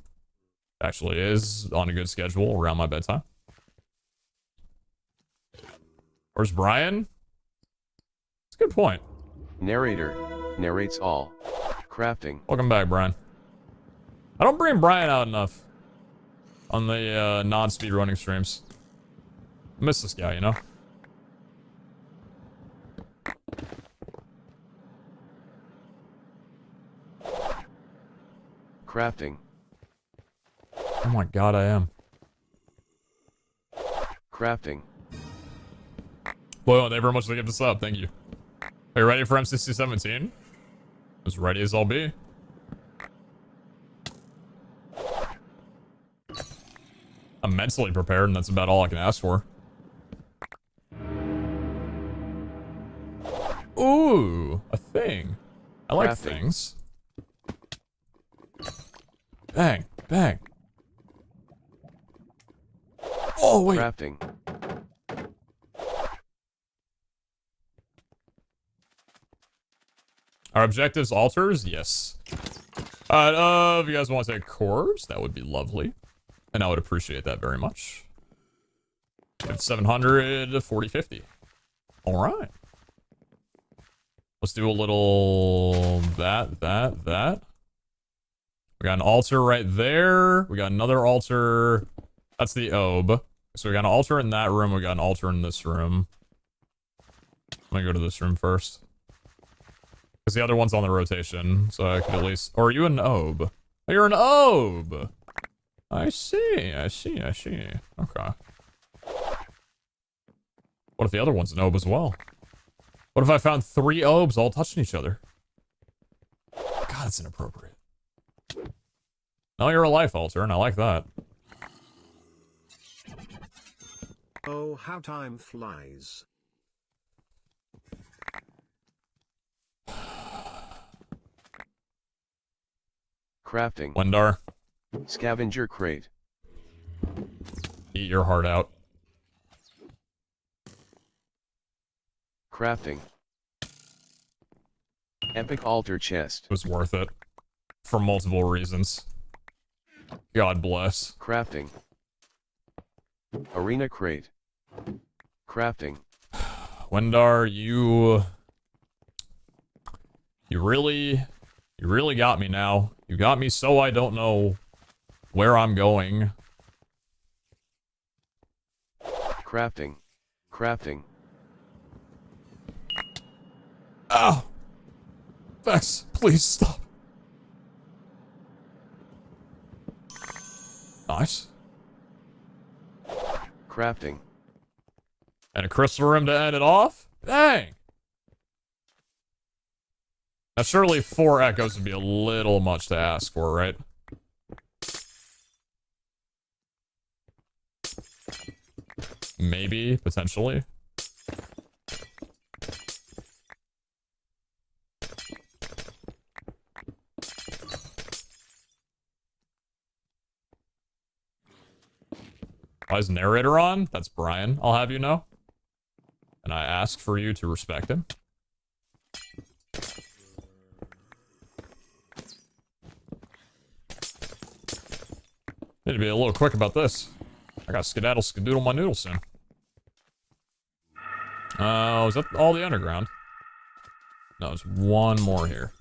Actually is on a good schedule around my bedtime. Where's Brian? That's a good point. Narrator narrates all. Crafting. Welcome back, Brian. I don't bring Brian out enough on the non-speedrunning streams. I miss this guy, you know? Crafting. Oh my god, I am. Crafting. Well, thank you very much for giving us up. Thank you. Are you ready for M6017? As ready as I'll be. I'm mentally prepared, and that's about all I can ask for. Ooh, a thing. I like things. Bang, bang. Oh, wait. Crafting. Our objectives altars? Yes. If you guys want to take cores, that would be lovely. And I would appreciate that very much. 700, 40, 50. Alright. Let's do a little... that. We got an altar right there. We got another altar. That's the Ob. So we got an altar in that room. We got an altar in this room. I'm gonna go to this room first. Because the other one's on the rotation, so I could at least... Or are you an Ob? Oh, you're an Ob! I see. Okay. What if the other one's an Ob as well? What if I found 3 Obs all touching each other? God, it's inappropriate. No, you're a life altar, and I like that. Oh, how time flies. Crafting. Wendar. Scavenger crate. Eat your heart out. Crafting. Epic altar chest. It was worth it. For multiple reasons. God bless. Crafting. Arena crate. Crafting. Wendar, you really got me now. You got me so I don't know where I'm going. Crafting. Ow! Vex, please stop. Nice. Crafting. And a crystal room to end it off? Dang! Now surely 4 echoes would be a little much to ask for, right? Maybe, potentially. Why is narrator on? That's Brian, I'll have you know. And I ask for you to respect him. Need to be a little quick about this. I got skedaddle my noodle soon. Is that all the underground? No, there's one more here.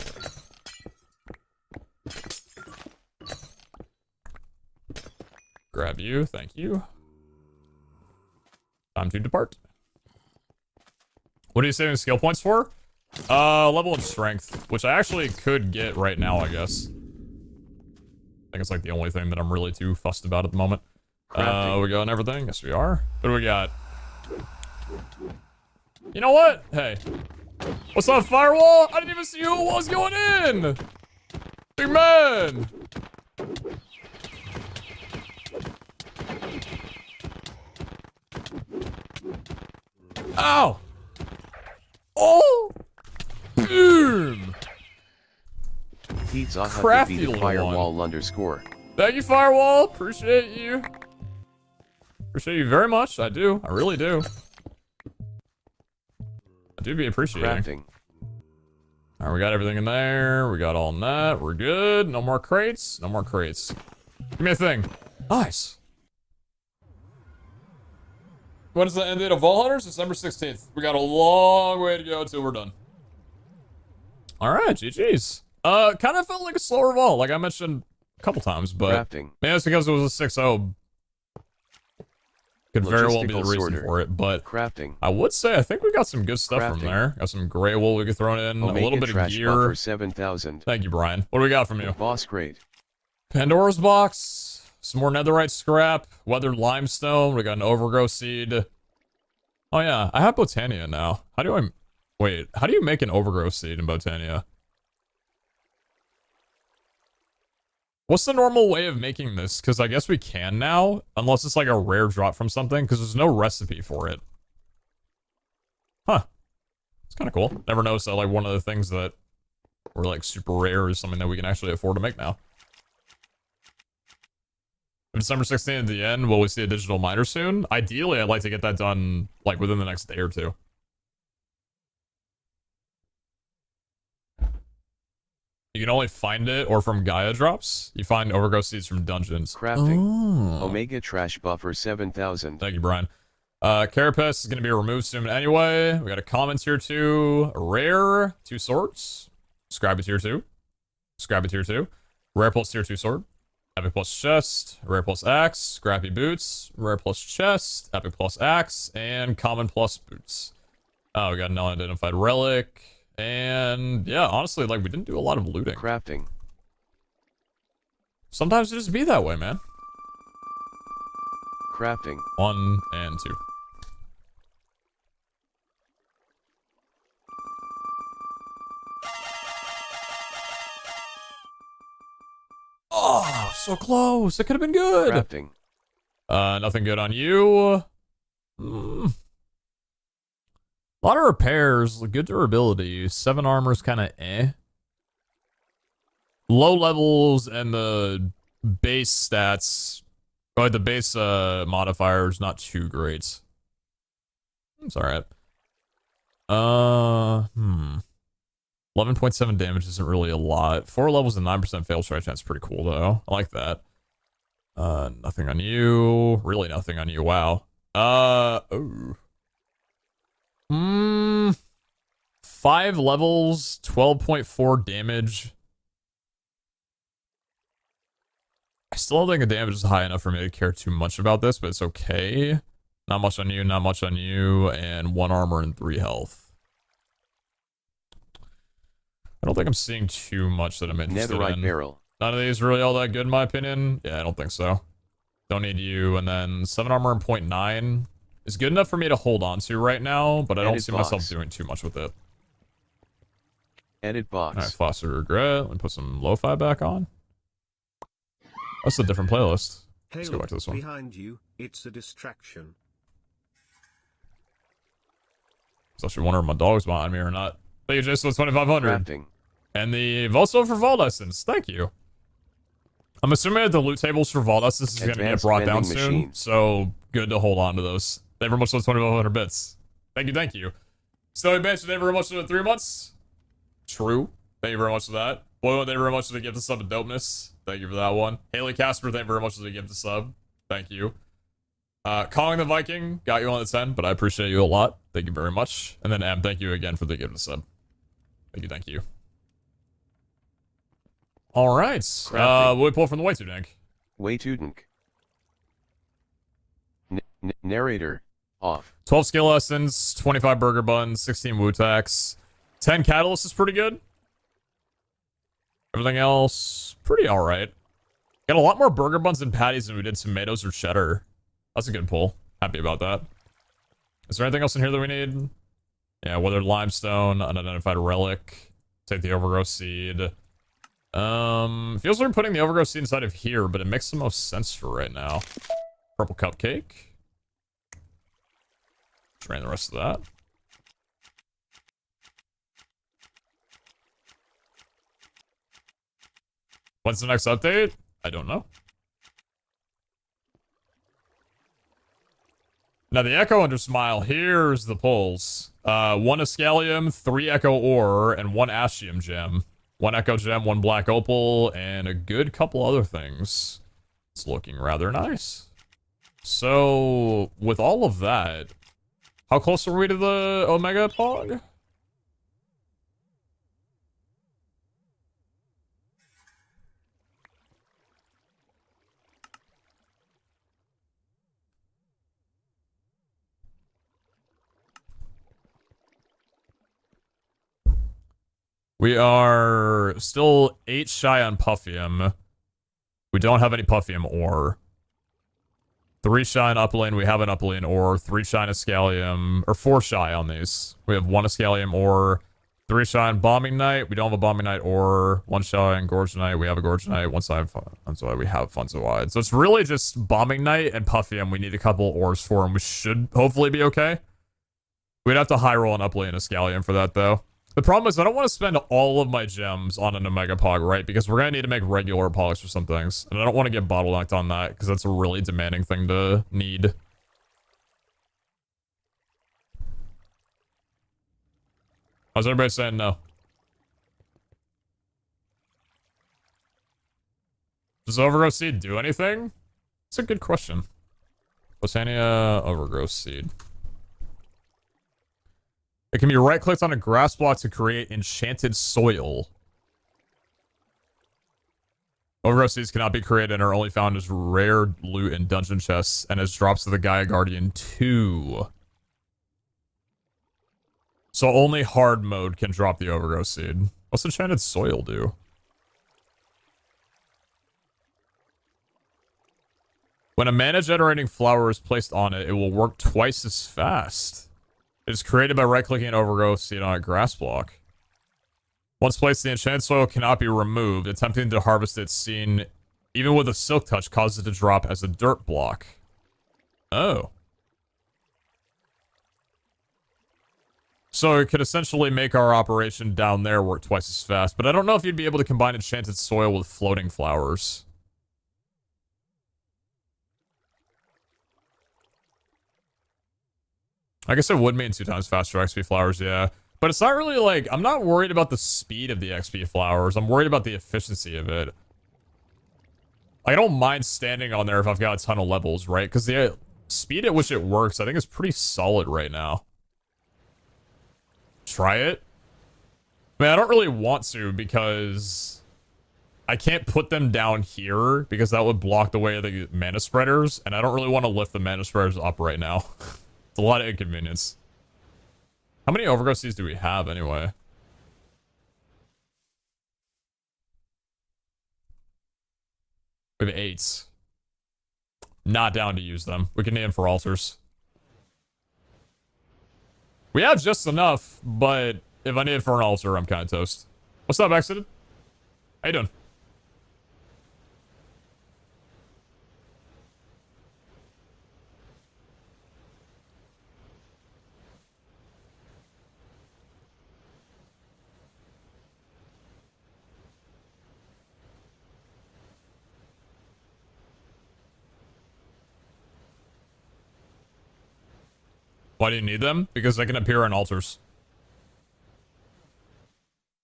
Grab you, thank you. Time to depart. What are you saving skill points for? Level and strength, which I actually could get right now, I guess. I think it's like the only thing that I'm really too fussed about at the moment. We got everything? Yes, we are. What do we got? You know what? Hey. What's up, Firewall? I didn't even see who was going in! Big man! Ow! Oh! Boom! PeteZahHutt Crafty defeated little Firewall one. underscore. Thank you, Firewall. Appreciate you. Appreciate you very much. I do. I really do. I do be appreciating. Crafting. Alright, we got everything in there. We got all that. We're good. No more crates. No more crates. Give me a thing. Nice. When is the end date of Vault Hunters? December 16th. We got a long way to go until we're done. Alright, GG's. Kind of felt like a slower vault, like I mentioned a couple times, but Crafting. maybe it's because it was a 6-0. Could very well be the Logistical reason sorter. for it, but Crafting. I would say I think we got some good stuff from there. Got some gray wool we could throw in, a little bit of trash gear. buffer 7,000. Thank you, Brian. What do we got from you? Boss crate. Pandora's box. Some more netherite scrap. Weathered limestone. We got an overgrowth seed. Oh yeah, I have Botania now. How do I... Wait, how do you make an overgrowth seed in Botania? What's the normal way of making this? Because I guess we can now, unless it's like a rare drop from something, because there's no recipe for it. Huh. It's kind of cool. Never noticed that like one of the things that were like super rare is something that we can actually afford to make now. December 16th at the end, will we see a digital miner soon? Ideally, I'd like to get that done like within the next day or two. You can only find it or from Gaia drops. You find overgrowth seeds from dungeons. Crafting. Omega Trash Buffer 7000. Thank you, Brian. Carapace is going to be removed soon anyway. We got a common tier 2. Rare, 2 swords. Scrappy tier 2. Scrappy tier 2. Rare plus tier 2 sword. Epic plus chest. Rare plus axe. Scrappy boots. Rare plus chest. Epic plus axe. And common plus boots. Oh, we got an unidentified relic. And yeah, honestly, like we didn't do a lot of looting. Crafting. Sometimes it just be that way, man. Crafting. 1 and 2. Oh, so close. It could have been good. Crafting. Nothing good on you. A lot of repairs, good durability. 7 armor's kind of eh. Low levels and the base stats, or the base modifier is not too great. It's alright. 11.7 damage isn't really a lot. 4 levels and 9% fail strike chance is pretty cool though. I like that. Nothing on you. Really nothing on you. Wow. Oh. 5 levels, 12.4 damage. I still don't think the damage is high enough for me to care too much about this, but it's okay. Not much on you, not much on you, and 1 armor and 3 health. I don't think I'm seeing too much that I'm interested Netherite in. barrel. None of these really all that good in my opinion. Yeah, I don't think so. Don't need you, and then 7 armor and 0.9. Is good enough for me to hold on to right now, but I don't see myself doing too much with it. Edit box. Alright, Foster Regret. Let me put some lo-fi back on. That's a different playlist. Let's go back to this one. Behind you, it's a distraction. I was actually wondering if my dog's behind me or not. Thank you, Jason, 2500. Crafting. And the also for Vault Essence. Thank you. I'm assuming that the loot tables for Vault Essence is going to get brought down soon. So good to hold on to those. Thank you very much for those 2500 bits. Thank you, thank you. Snowy Bench, thank you very much for the 3 months. True. Thank you very much for that. Boyle, thank you very much for the gift of sub and dopeness. Thank you for that one. Haley Casper, thank you very much for the gift of sub. Thank you. Calling the Viking, got you on the 10, but I appreciate you a lot. Thank you very much. And then Em, thank you again for the gift of sub. Thank you, thank you. All right. What do we pull from the way to, Dank? Way to Dank. Narrator. Off. 12 skill lessons, 25 burger buns, 16 Wu-Tax. 10 catalyst is pretty good. Everything else, pretty alright. Got a lot more burger buns and patties than we did tomatoes or cheddar. That's a good pull. Happy about that. Is there anything else in here that we need? Yeah, weathered limestone, unidentified relic. Take the overgrowth seed. Feels like we're putting the overgrowth seed inside of here, but it makes the most sense for right now. Purple cupcake. Drain the rest of that. When's the next update? I don't know. Now the Echo under Smile, here's the pulls. 1 Escalium, 3 Echo Ore, and 1 Ashium Gem. 1 Echo Gem, 1 Black Opal, and a good couple other things. It's looking rather nice. So, with all of that, how close are we to the Omega Pog? We are still 8 shy on Puffium. We don't have any Puffium ore. 3 shine up lane, we have an up lane ore. 3 shine Escalium, or 4 shy on these. We have 1 Escalium ore. 3 shine Bombing Knight, we don't have a Bombing Knight ore. 1 shine Gorge Knight, we have a Gorge Knight. 1 side Funzoid, we have Funzoid. So it's really just Bombing Knight and Puffium we need a couple ores for, and we should hopefully be okay. We'd have to high roll an up lane Escalium for that, though. The problem is I don't want to spend all of my gems on an Omega Pog, right? Because we're going to need to make regular Pogs for some things. And I don't want to get bottlenecked on that, because that's a really demanding thing to need. How's everybody saying no? Does Overgrowth Seed do anything? It's a good question. Botania Overgrowth Seed. It can be right-clicked on a grass block to create enchanted soil. Overgrowth Seeds cannot be created and are only found as rare loot in dungeon chests and as drops to the Gaia Guardian 2. So only hard mode can drop the Overgrowth Seed. What's enchanted soil do? When a mana generating flower is placed on it, it will work twice as fast. It is created by right-clicking an Overgrowth Seed on a grass block. Once placed, the enchanted soil cannot be removed. Attempting to harvest it seen, even with a silk touch, causes it to drop as a dirt block. Oh. So it could essentially make our operation down there work twice as fast, but I don't know if you'd be able to combine enchanted soil with floating flowers. I guess it would mean 2 times faster XP flowers, yeah. But it's not really like, I'm not worried about the speed of the XP flowers. I'm worried about the efficiency of it. I don't mind standing on there if I've got a ton of levels, right? Because the speed at which it works, I think is pretty solid right now. Try it? I mean, I don't really want to because I can't put them down here because that would block the way of the mana spreaders. And I don't really want to lift the mana spreaders up right now. It's a lot of inconvenience. How many Overgrowth Seeds do we have anyway? We have 8. Not down to use them. We can need them for altars. We have just enough, but if I need it for an altar, I'm kind of toast. What's up, Accident? How you doing? Why do you need them? Because they can appear on altars.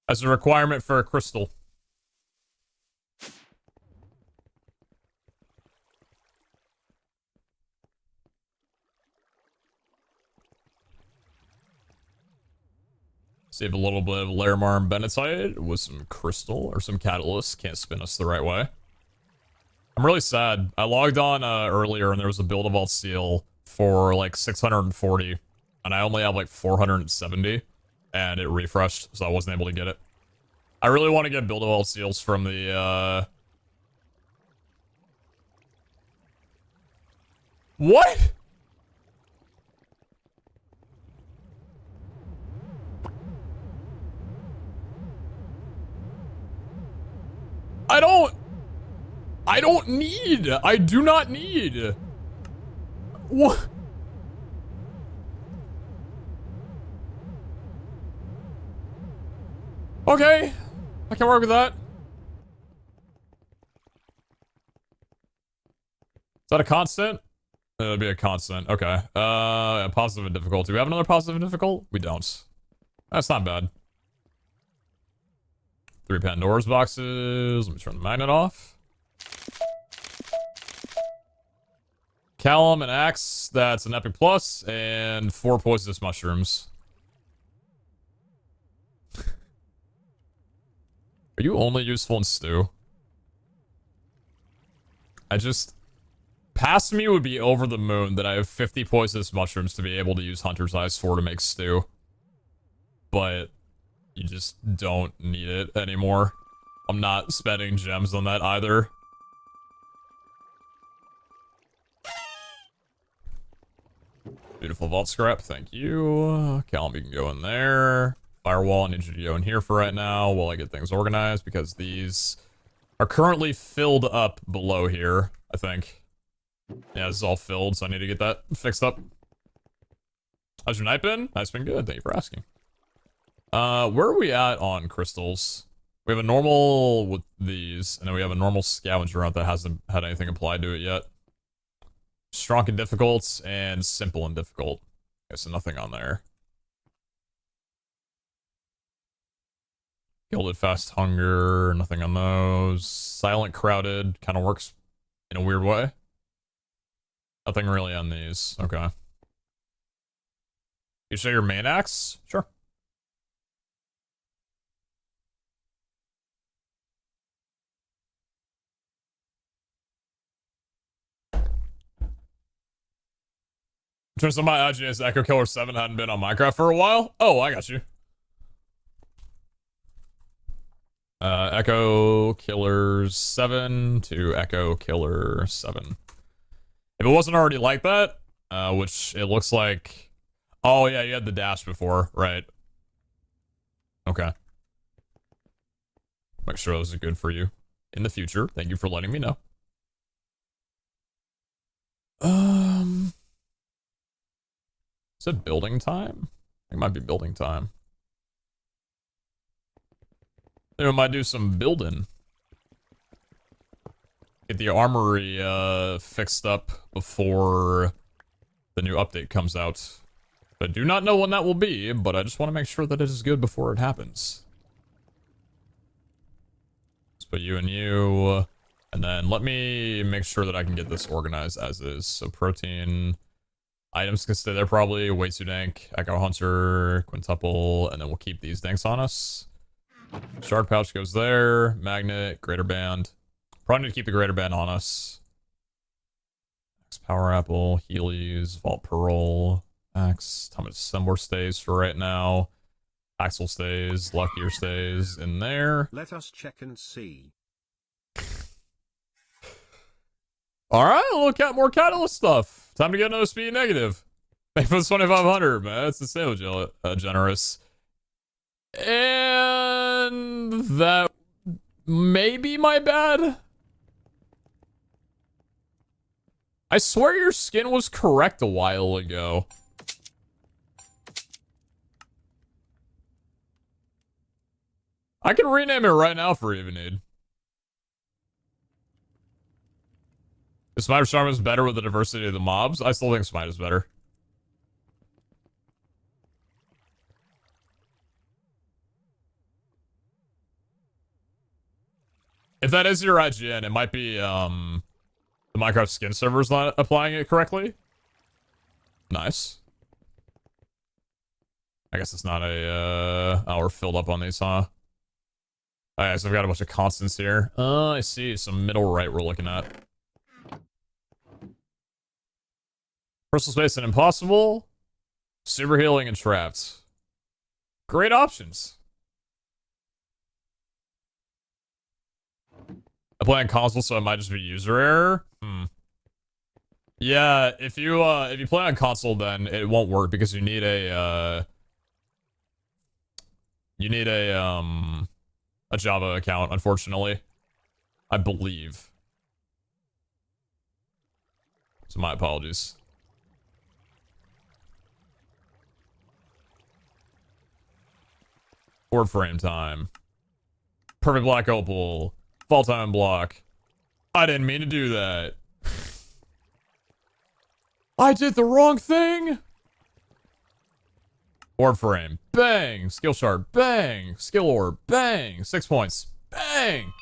As a requirement for a crystal. Save a little bit of Larimar and Benetite with some crystal or some catalyst. Can't spin us the right way. I'm really sad. I logged on earlier and there was a build of all steel for like 640 and I only have like 470 and it refreshed, so I wasn't able to get it. I really want to get build of all seals from the What? I do not need. What? Okay. I can work with that. Is that a constant? It'll be a constant. Okay. Positive and difficult. Do we have another positive and difficult? We don't. That's not bad. 3 Pandora's boxes. Let me turn the magnet off. Callum and Axe, that's an Epic Plus, and 4 poisonous mushrooms. Are you only useful in stew? Past me would be over the moon that I have 50 poisonous mushrooms to be able to use Hunter's Eyes for to make stew. But you just don't need it anymore. I'm not spending gems on that either. Beautiful vault scrap, thank you. Calumby can go in there. Firewall, I need you to go in here for right now while I get things organized because these are currently filled up below here, I think. Yeah, this is all filled, so I need to get that fixed up. How's your night been? Night's been good, thank you for asking. Where are we at on crystals? We have a normal with these, and then we have a normal scavenger hunt that hasn't had anything applied to it yet. Strong and difficult, and simple and difficult. Okay, so nothing on there. Gilded Fast Hunger, nothing on those. Silent Crowded, kind of works in a weird way. Nothing really on these, okay. You show your main axe? Sure. Turns out my IGS Echo Killer 7 hadn't been on Minecraft for a while. Oh, I got you. Echo Killer 7 to Echo Killer 7. If it wasn't already like that, which it looks like... Oh, yeah, you had the dash before, right. Okay. Make sure those are good for you in the future. Thank you for letting me know. Is it building time? It might be building time. Maybe I might do some building. Get the armory fixed up before the new update comes out. I do not know when that will be, but I just want to make sure that it is good before it happens. Let's put you and you. And then let me make sure that I can get this organized as is. So protein... Items can stay there probably. Waitsuit Dank, Echo Hunter, Quintuple, and then we'll keep these danks on us. Shard pouch goes there. Magnet, Greater Band. Probably need to keep the Greater Band on us. Axe Power Apple, Heelys, Vault Pearl, Axe. Thomas Sembor stays for right now. Axel stays, Luckier stays in there. Let us check and see. Alright, more catalyst stuff. Time to get another speed negative. Thank you for the 2,500, man. That's the sale generous. And that may be my bad. I swear your skin was correct a while ago. I can rename it right now for even need. Is Smite or Charm better with the diversity of the mobs? I still think Smite is better. If that is your IGN, it might be the Minecraft skin server's not applying it correctly. Nice. I guess it's not a oh, we're filled up on these, huh? Alright, so I've got a bunch of constants here. I see. Some middle right we're looking at. Personal space and impossible. Super healing and trapped. Great options. I play on console, so it might just be user error. Yeah, if you play on console, then it won't work because you need a Java account, unfortunately. I believe. So my apologies. Board frame time. Perfect black opal. Fall time block. I didn't mean to do that. I did the wrong thing. Board frame. Bang. Skill shard. Bang. Skill orb. Bang. 6 points. Bang.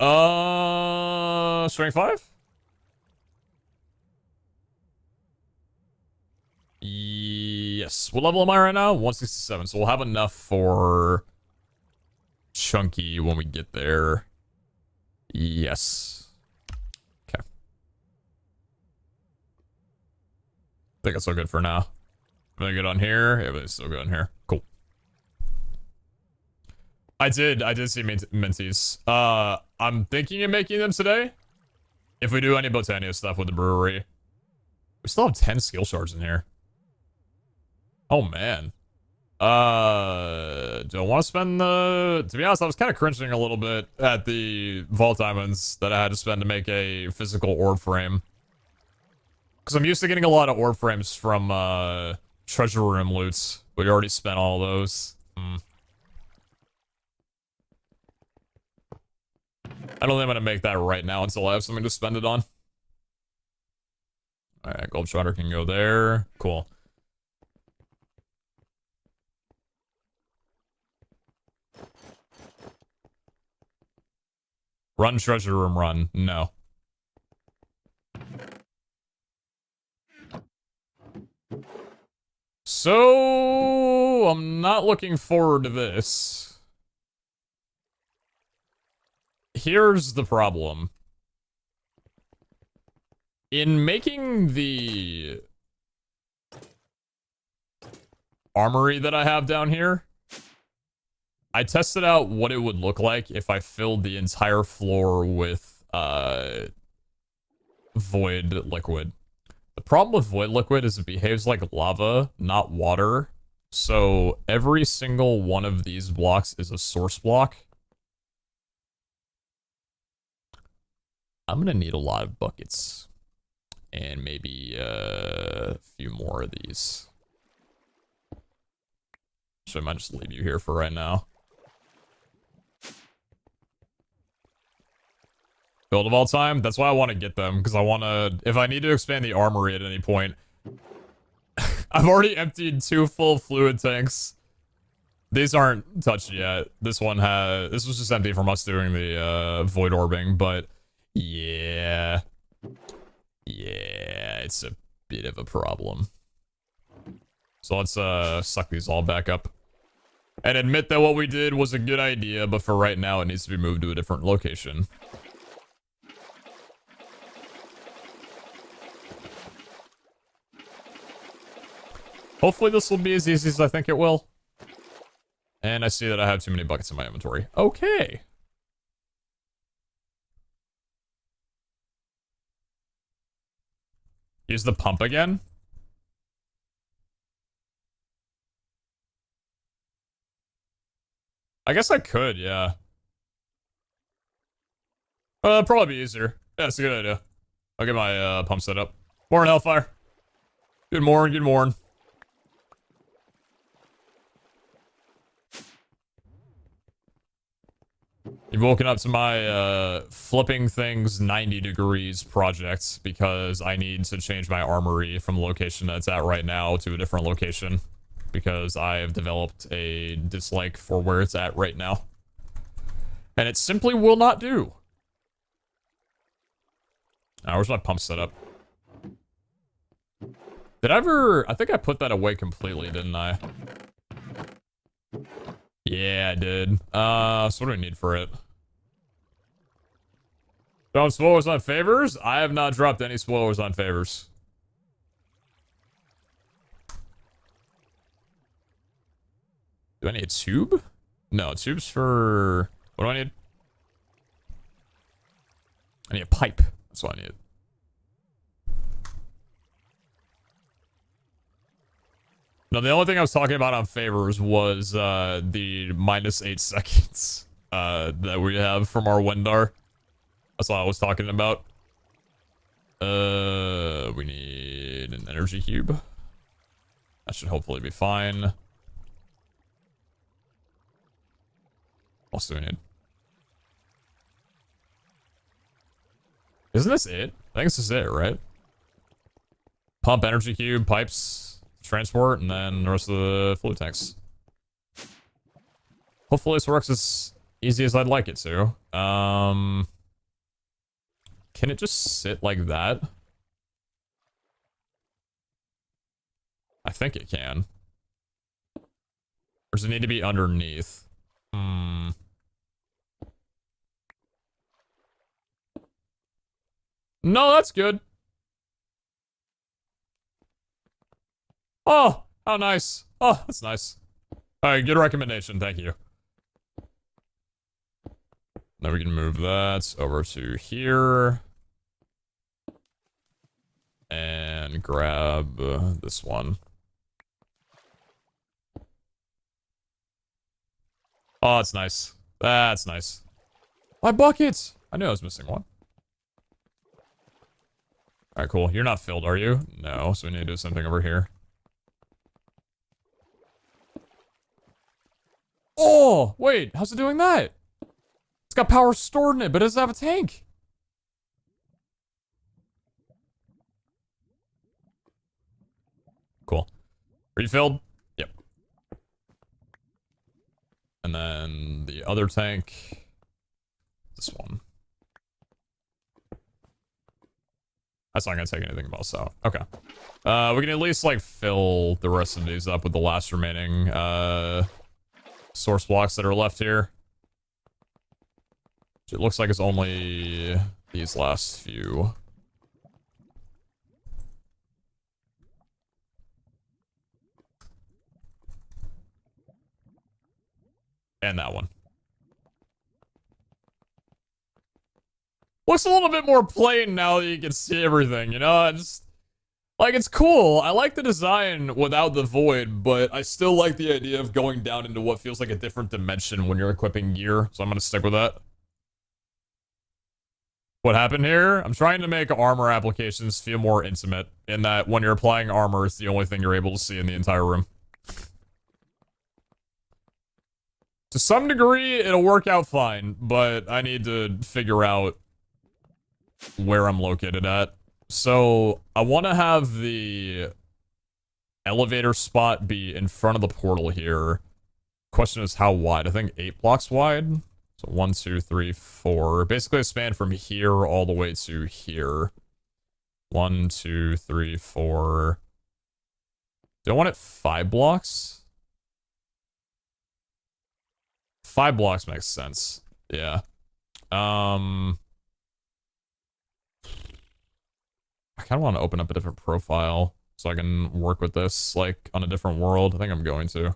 Strength 5? Yes. What level am I right now? 167. So we'll have enough for Chunky when we get there. Yes. Okay. I think it's all good for now. Everything good on here? Everything's still good on here. Cool. I did see Minties. I'm thinking of making them today. If we do any Botania stuff with the brewery. We still have 10 skill shards in here. Oh, man. Do I want to spend the... To be honest, I was kind of cringing a little bit at the vault diamonds that I had to spend to make a physical orb frame. Because I'm used to getting a lot of orb frames from, treasure room loots. We already spent all those. I don't think I'm going to make that right now until I have something to spend it on. Alright, gold shredder can go there. Cool. Run treasure room run. No. So, I'm not looking forward to this. Here's the problem. In making the armory that I have down here, I tested out what it would look like if I filled the entire floor with void liquid. The problem with void liquid is it behaves like lava, not water. So every single one of these blocks is a source block. I'm gonna need a lot of buckets. And maybe a few more of these. So I might just leave you here for right now. Build of all time? That's why I want to get them, because I want to... If I need to expand the armory at any point... I've already emptied 2 full fluid tanks. These aren't touched yet. This one has... This was just empty from us doing the void orbing, but... Yeah... Yeah, it's a bit of a problem. So let's suck these all back up. And admit that what we did was a good idea, but for right now it needs to be moved to a different location. Hopefully this will be as easy as I think it will. And I see that I have too many buckets in my inventory. Okay. Use the pump again? I guess I could, yeah. That'd probably be easier. Yeah, that's a good idea. I'll get my pump set up. Morning, Hellfire. Good morning, good morning. You've woken up to my flipping things 90 degrees project because I need to change my armory from the location that it's at right now to a different location because I have developed a dislike for where it's at right now. And it simply will not do. Where's my pump setup? Did I ever... I think I put that away completely, didn't I? Yeah, I did. So what do I need for it? Drop spoilers on favors? I have not dropped any spoilers on favors. Do I need a tube? No, tube's for... What do I need? I need a pipe. That's what I need. No, the only thing I was talking about on favors was the -8 seconds that we have from our Wendar. That's all I was talking about. We need an energy cube. That should hopefully be fine. What else do we need? Isn't this it? I think this is it, right? Pump, energy cube, pipes, transport, and then the rest of the fluid tanks. Hopefully this works as easy as I'd like it to. Can it just sit like that? I think it can. Or does it need to be underneath? No, that's good. Oh, how nice. Oh, that's nice. Alright, good recommendation, thank you. Now we can move that over to here. And grab this one. Oh, that's nice. That's nice. My buckets! I knew I was missing one. Alright, cool. You're not filled, are you? No, so we need to do something over here. Oh, wait, how's it doing that? It's got power stored in it, but it doesn't have a tank. Cool. Refilled? Yep. And then the other tank. This one. That's not gonna take anything else out. Okay. We can at least, like, fill the rest of these up with the last remaining, source blocks that are left here. It looks like it's only these last few. And that one. Looks a little bit more plain now that you can see everything, you know? It's like, it's cool. I like the design without the void, but I still like the idea of going down into what feels like a different dimension when you're equipping gear, so I'm gonna stick with that. What happened here? I'm trying to make armor applications feel more intimate, in that when you're applying armor, it's the only thing you're able to see in the entire room. To some degree, it'll work out fine, but I need to figure out where I'm located at. So, I want to have the elevator spot be in front of the portal here. Question is how wide? I think 8 blocks wide. So 1, 2, 3, 4. Basically a span from here all the way to here. 1, 2, 3, 4. Do I want it 5 blocks? 5 blocks makes sense. Yeah. I kind of want to open up a different profile so I can work with this, like, on a different world. I think I'm going to.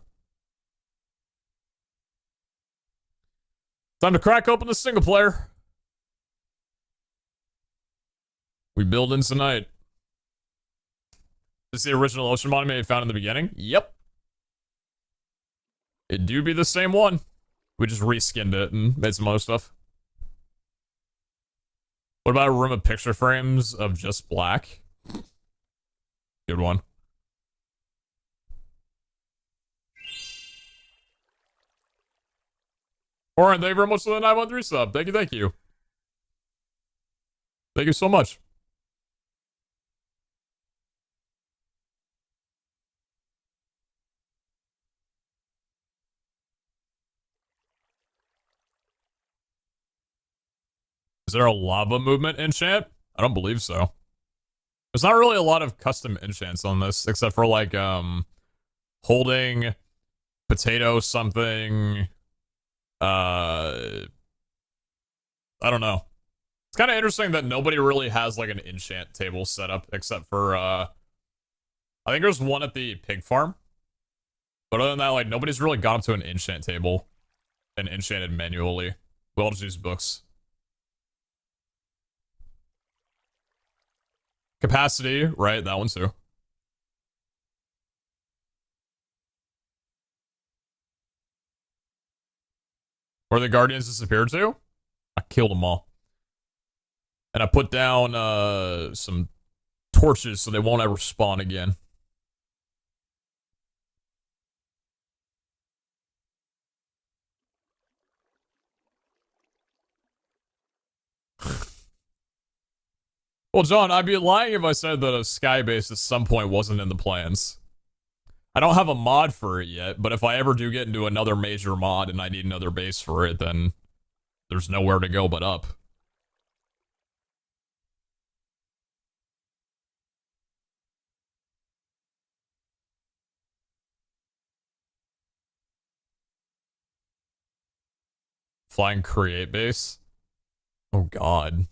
Time to crack open the single player. We build in tonight. This is the original ocean monument you found in the beginning? Yep. It do be the same one. We just reskinned it and made some other stuff. What about a room of picture frames of just black? Good one. Oren, thank you very much for the 913 sub. Thank you, thank you. Thank you so much. Is there a lava movement enchant? I don't believe so. There's not really a lot of custom enchants on this, except for, like, holding potato something. I don't know. It's kind of interesting that nobody really has, like, an enchant table set up, except for, I think there's one at the pig farm. But other than that, like, nobody's really got up to an enchant table and enchanted manually. We all just use books. Capacity, right? That one too. Where the Guardians disappeared to? I killed them all. And I put down some torches so they won't ever spawn again. Well, John, I'd be lying if I said that a sky base at some point wasn't in the plans. I don't have a mod for it yet, but if I ever do get into another major mod and I need another base for it, then there's nowhere to go but up. Flying create base? Oh god.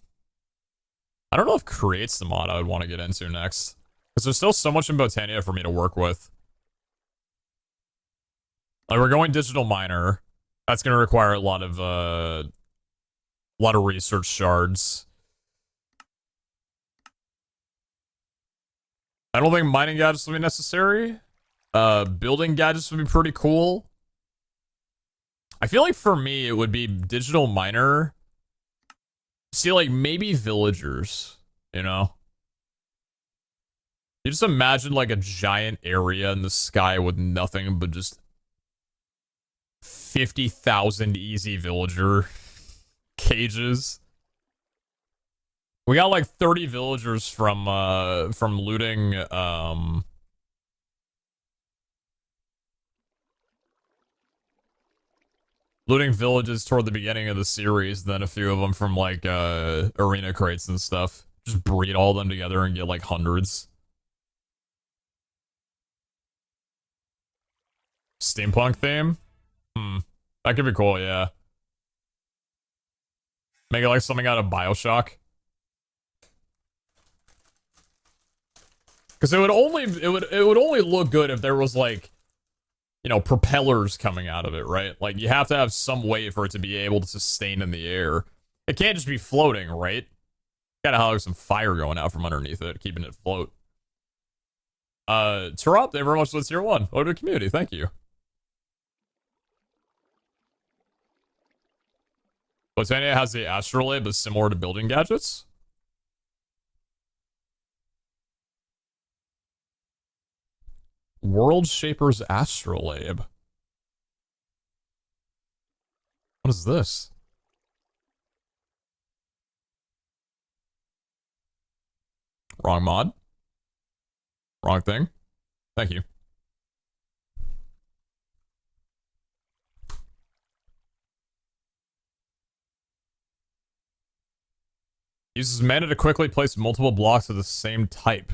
I don't know if create's the mod I would want to get into next. Because there's still so much in Botania for me to work with. Like, we're going digital miner. That's going to require a lot of research shards. I don't think mining gadgets will be necessary. Building gadgets would be pretty cool. I feel like for me, it would be digital miner. See, like, maybe villagers, you know? You just imagine, like, a giant area in the sky with nothing but just 50,000 easy villager cages. We got, like, 30 villagers from looting, looting villages toward the beginning of the series, then a few of them from, like, arena crates and stuff. Just breed all of them together and get, like, hundreds. Steampunk theme? That could be cool, yeah. Make it like something out of BioShock. Because it would only look good if there was, like, you know, propellers coming out of it, right? Like, you have to have some way for it to be able to sustain in the air. It can't just be floating, right? Gotta have some fire going out from underneath it, keeping it afloat. Turop, thank you very much for this tier 1. Welcome to the community, thank you. Botania has the astrolabe, but similar to building gadgets. World Shaper's astrolabe. What is this? Wrong mod. Wrong thing. Thank you. Uses mana to quickly place multiple blocks of the same type.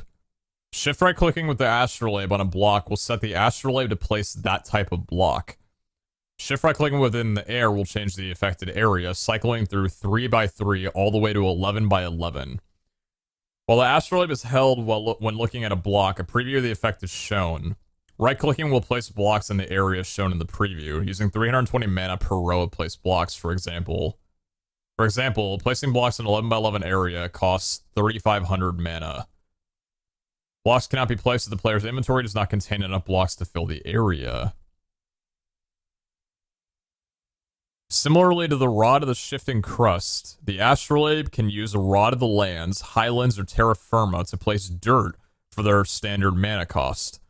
Shift right clicking with the astrolabe on a block will set the astrolabe to place that type of block. Shift right clicking within the air will change the affected area, cycling through 3x3 all the way to 11x11. While the astrolabe is held when looking at a block, a preview of the effect is shown. Right clicking will place blocks in the area shown in the preview, using 320 mana per row of placed blocks, for example. For example, placing blocks in 11x11 area costs 3,500 mana. Blocks cannot be placed if the player's inventory does not contain enough blocks to fill the area. Similarly to the Rod of the Shifting Crust, the astrolabe can use a Rod of the Lands, Highlands, or Terra Firma to place dirt for their standard mana cost.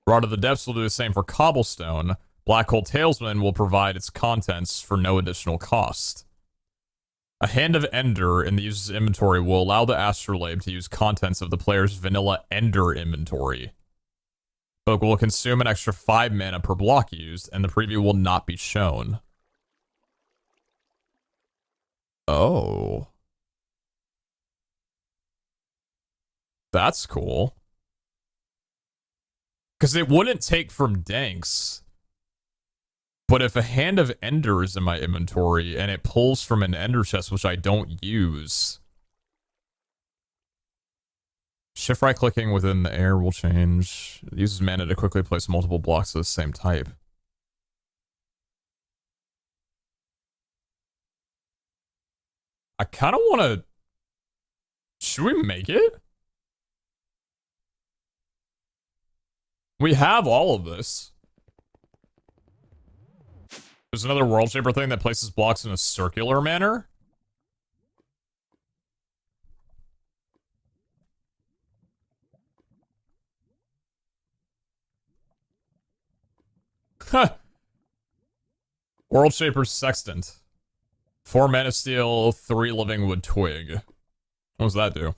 Rod of the Depths will do the same for Cobblestone. Black Hole Talesman will provide its contents for no additional cost. A Hand of Ender in the user's inventory will allow the astrolabe to use contents of the player's vanilla Ender inventory. But will consume an extra 5 mana per block used, and the preview will not be shown. Oh. That's cool. Because it wouldn't take from Danks. But if a Hand of Ender is in my inventory and it pulls from an Ender chest, which I don't use, shift right clicking within the air will change. It uses mana to quickly place multiple blocks of the same type. I kind of want to... Should we make it? We have all of this. There's another World Shaper thing that places blocks in a circular manner. Huh. World Shaper's Sextant. 4 mana steel, 3 living wood twig. What does that do?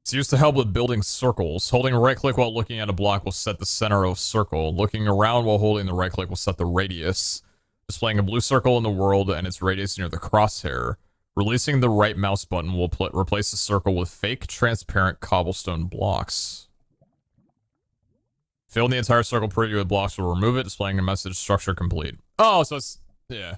It's used to help with building circles. Holding right click while looking at a block will set the center of a circle. Looking around while holding the right click will set the radius. Displaying a blue circle in the world and its radius near the crosshair. Releasing the right mouse button will replace the circle with fake transparent cobblestone blocks. Filling the entire circle preview with blocks will remove it, displaying a message structure complete. Oh, so it's... yeah.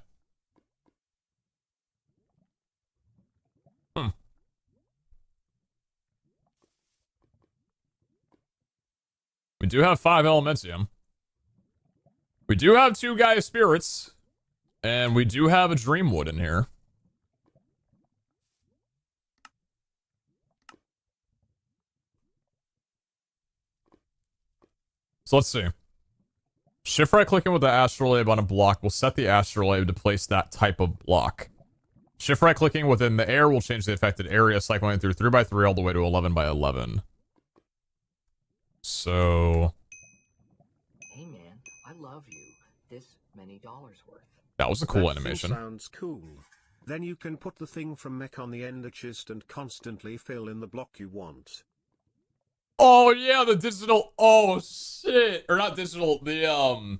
We do have 5 Elementium. We do have 2 Gaia Spirits. And we do have a Dreamwood in here. So let's see. Shift right clicking with the astrolabe on a block will set the astrolabe to place that type of block. Shift right clicking within the air will change the affected area, cycling through 3x3 all the way to 11x11. So... Hey man, I love you. This many dollars worth. That was a cool That animation. Sounds cool. Then you can put the thing from mech on the ender chest and constantly fill in the block you want. Oh yeah, the digital. Oh shit, or not digital. The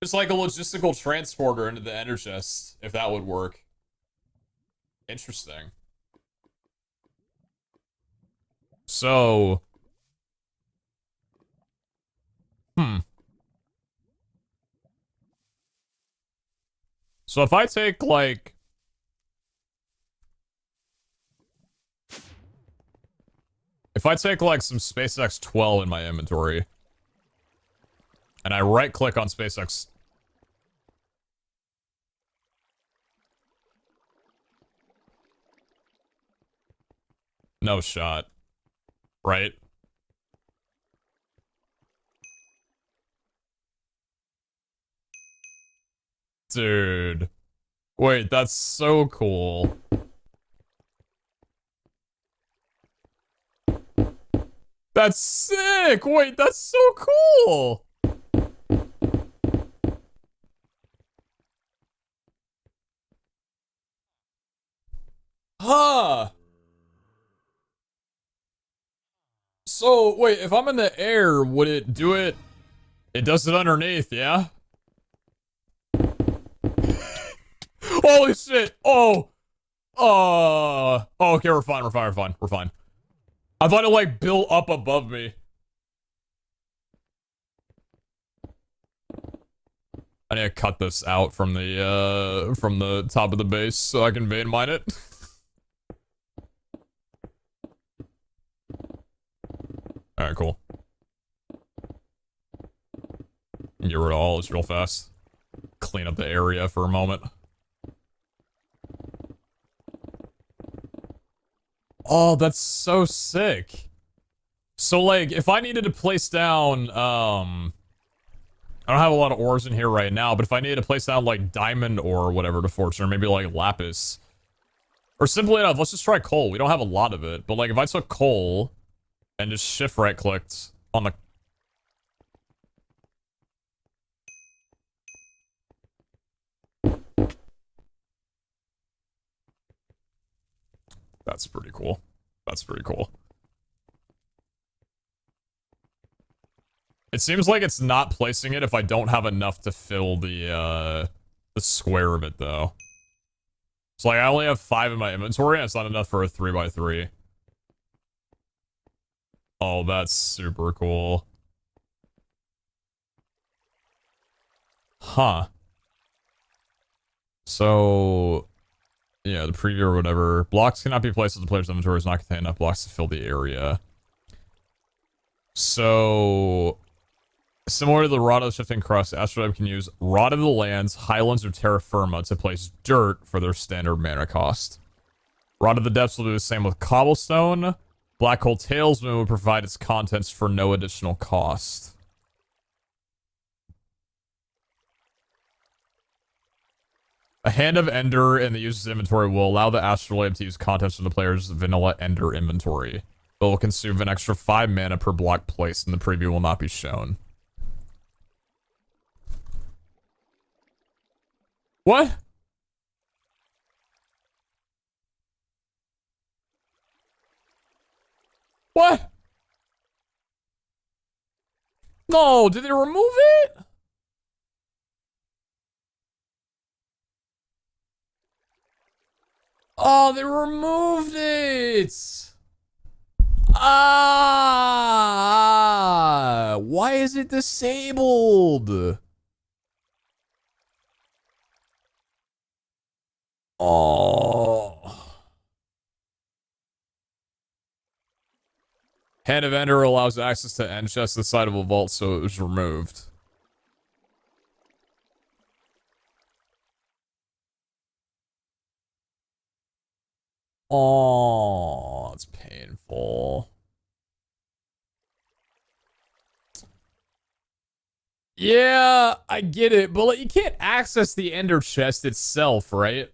it's like a logistical transporter into the ender chest. If that would work. Interesting. So. So if I take like. If I take like some SpaceX 12 in my inventory and I right click on SpaceX. No shot. Right? Dude. Wait, that's so cool. That's sick! Wait, that's so cool! Huh. So, wait, if I'm in the air, would it do it? It does it underneath, yeah? Holy shit! Oh! Oh, okay, we're fine, we're fine. I thought it, like, built up above me. I need to cut this out from the top of the base so I can vein mine it. Alright, cool. Get rid of all this real fast. Clean up the area for a moment. Oh, that's so sick. So, like, if I needed to place down, I don't have a lot of ores in here right now, but if I needed to place down, like, diamond ore or whatever to fortune, or maybe, like, lapis. Or simply enough, let's just try coal. We don't have a lot of it, but, like, if I took coal and just shift right-clicked on the... That's pretty cool. That's pretty cool. It seems like it's not placing it if I don't have enough to fill the square of it, though. So, like, I only have 5 in my inventory, and it's not enough for a 3x3. Oh, that's super cool. Huh. So... yeah, the preview or whatever. Blocks cannot be placed as the player's inventory does not contain enough blocks to fill the area. So, similar to the Rod of the Shifting Crust, Astrolabe can use Rod of the Lands, Highlands, or Terra Firma to place dirt for their standard mana cost. Rod of the Depths will do the same with Cobblestone. Black Hole Talesman would provide its contents for no additional cost. A Hand of Ender in the user's inventory will allow the Astrolabe to use contents from the player's vanilla Ender inventory, but will consume an extra 5 mana per block placed, and the preview will not be shown. What? What? No, did they remove it? Oh, they removed it! Ah! Why is it disabled? Oh. Hand of Ender allows access to end chest to the side of a vault, so it was removed. Oh, it's painful. Yeah, I get it, but like, you can't access the ender chest itself, right?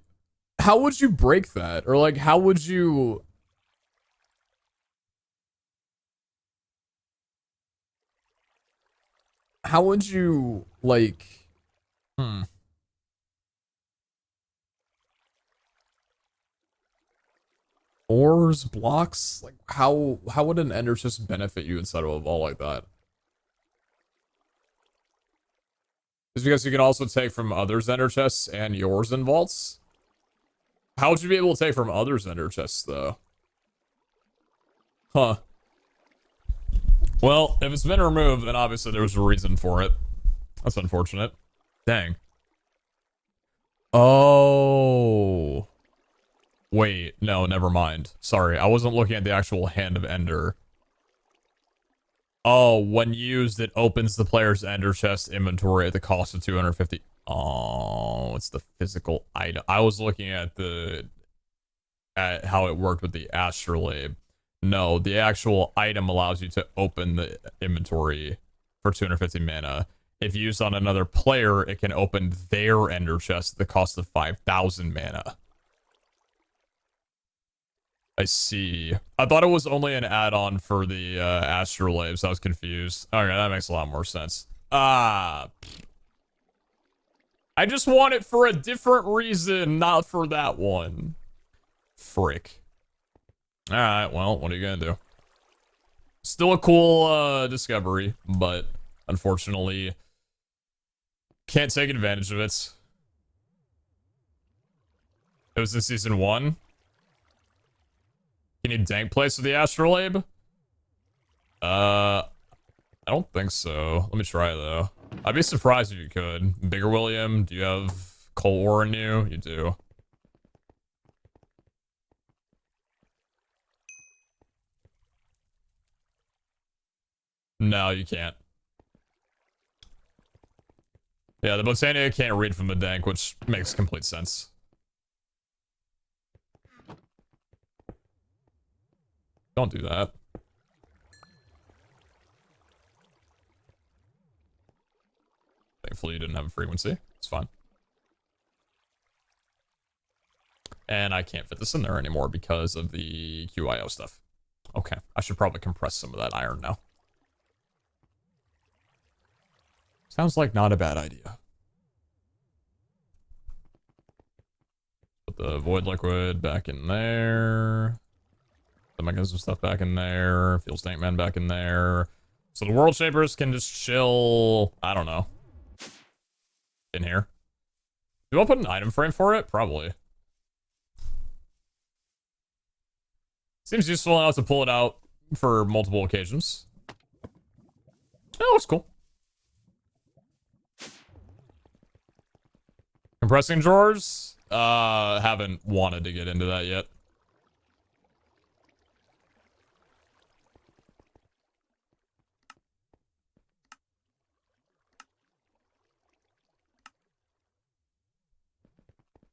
How would you break that? Or like, how would you... How would you, like... Ores, blocks? Like, how would an ender chest benefit you inside of a vault like that? Is because you can also take from others' ender chests and yours in vaults? How would you be able to take from others' ender chests, though? Huh. Well, if it's been removed, then obviously there was a reason for it. That's unfortunate. Dang. Oh. Wait, no, never mind. Sorry, I wasn't looking at the actual Hand of Ender. Oh, when used, it opens the player's Ender chest inventory at the cost of 250. Oh, it's the physical item. I was looking at at how it worked with the astrolabe. No, the actual item allows you to open the inventory for 250 mana. If used on another player, it can open their Ender chest at the cost of 5,000 mana. I see. I thought it was only an add-on for the astrolabe, so I was confused. Okay, that makes a lot more sense. I just want it for a different reason, not for that one. Frick. Alright, well, what are you gonna do? Still a cool discovery, but unfortunately can't take advantage of it. It was in season 1. You need dank place with the astrolabe? I don't think so. Let me try though. I'd be surprised if you could. Bigger William, do you have coal ore in you? You do. No, you can't. Yeah, the Botania can't read from the dank, which makes complete sense. Don't do that. Thankfully, you didn't have a frequency. It's fine. And I can't fit this in there anymore because of the QIO stuff. Okay, I should probably compress some of that iron now. Sounds like not a bad idea. Put the void liquid back in there. The mechanism stuff back in there. Fuel Stank Man back in there. So the World Shapers can just chill, I don't know, in here. Do I put an item frame for it? Probably. Seems useful enough to pull it out for multiple occasions. Oh, it's cool. Compressing drawers? Haven't wanted to get into that yet.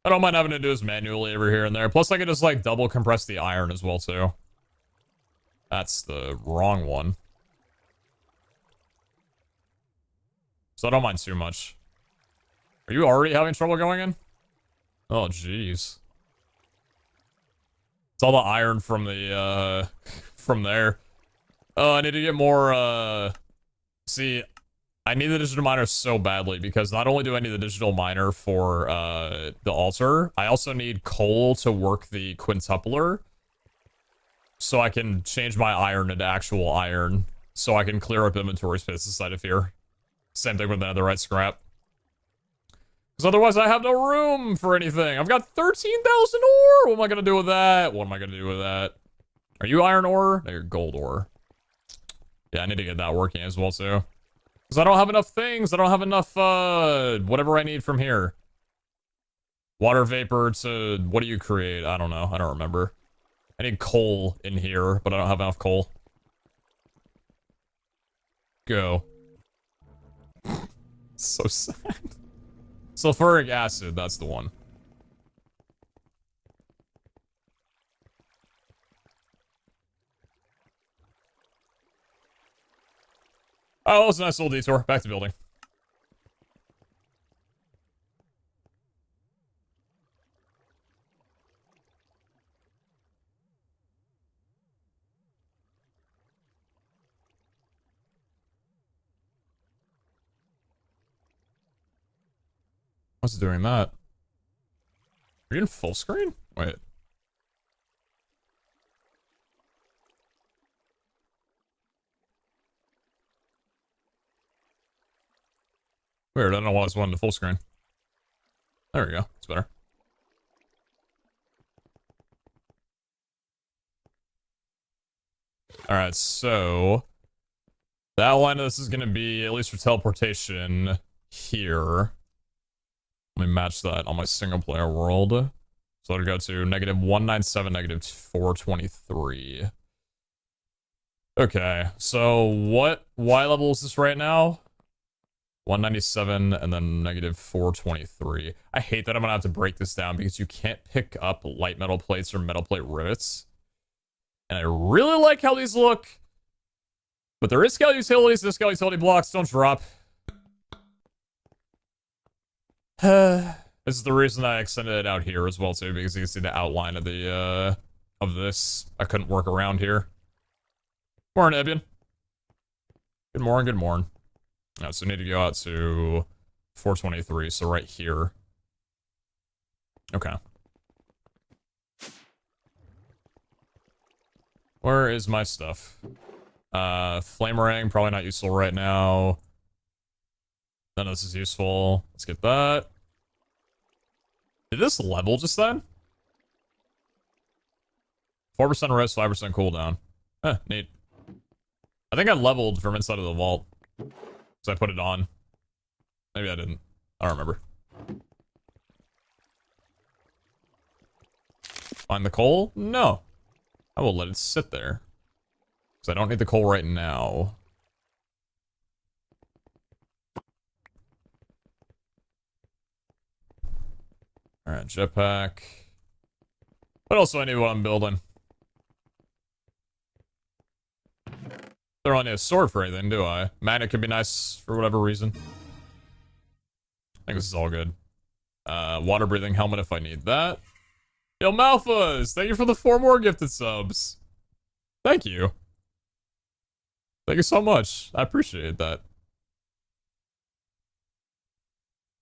I don't mind having to do this manually over here and there. Plus, I could just, like, double compress the iron as well, too. That's the wrong one. So I don't mind too much. Are you already having trouble going in? Oh, jeez. It's all the iron from the, from there. Oh, I need to get more, see, I need the digital miner so badly because not only do I need the digital miner for, the altar, I also need coal to work the quintupler. So I can change my iron into actual iron. So I can clear up inventory space inside of here. Same thing with the netherite scrap. Because otherwise I have no room for anything. I've got 13,000 ore! What am I gonna do with that? What am I gonna do with that? Are you iron ore? No, you're gold ore. Yeah, I need to get that working as well, too. Because I don't have enough things. I don't have enough, whatever I need from here. Water vapor to... What do you create? I don't know. I don't remember. I need coal in here, but I don't have enough coal. Go. So sad. Sulfuric acid, that's the one. Oh, that was a nice little detour. Back to building. What's it doing that? Are you in full screen? Wait. Weird, I don't know why it's one to full screen. There we go, it's better. Alright, so... the outline of this is gonna be, at least for teleportation, here. Let me match that on my single player world. So it'll go to -197, -423. Okay, so what Y level is this right now? 197 and then -423. I hate that I'm gonna have to break this down because you can't pick up light metal plates or metal plate rivets. And I really like how these look. But there is scale utilities, the scale utility blocks don't drop. This is the reason I extended it out here as well too, because you can see the outline of the of this. I couldn't work around here. Morning, Ebian. Good morning, good morning. Alright, so we need to go out to 423, so right here. Okay. Where is my stuff? Flamerang, probably not useful right now. None of this is useful. Let's get that. Did this level just then? 4% rest, 5% cooldown. Neat. I think I leveled from inside of the vault. So I put it on. Maybe I didn't. I don't remember. Find the coal? No. I will let it sit there. Because I don't need the coal right now. Alright, jetpack. What else do I need while I'm building? I don't need a sword for anything, do I? Magnet could be nice for whatever reason. I think this is all good. Water breathing helmet if I need that. Yo, Malphas! Thank you for the 4 more gifted subs. Thank you. Thank you so much. I appreciate that.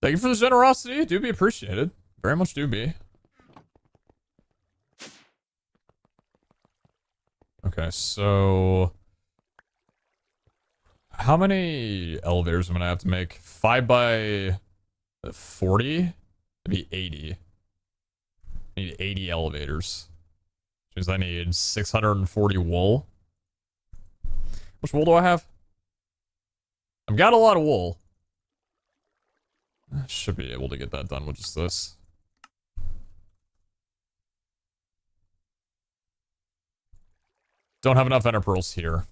Thank you for the generosity. Do be appreciated. Very much do be. Okay, so... how many elevators am I gonna have to make? 5 by 40? That'd be 80. I need 80 elevators. Which means I need 640 wool. How much wool do I have? I've got a lot of wool. I should be able to get that done with just this. Don't have enough ender pearls here.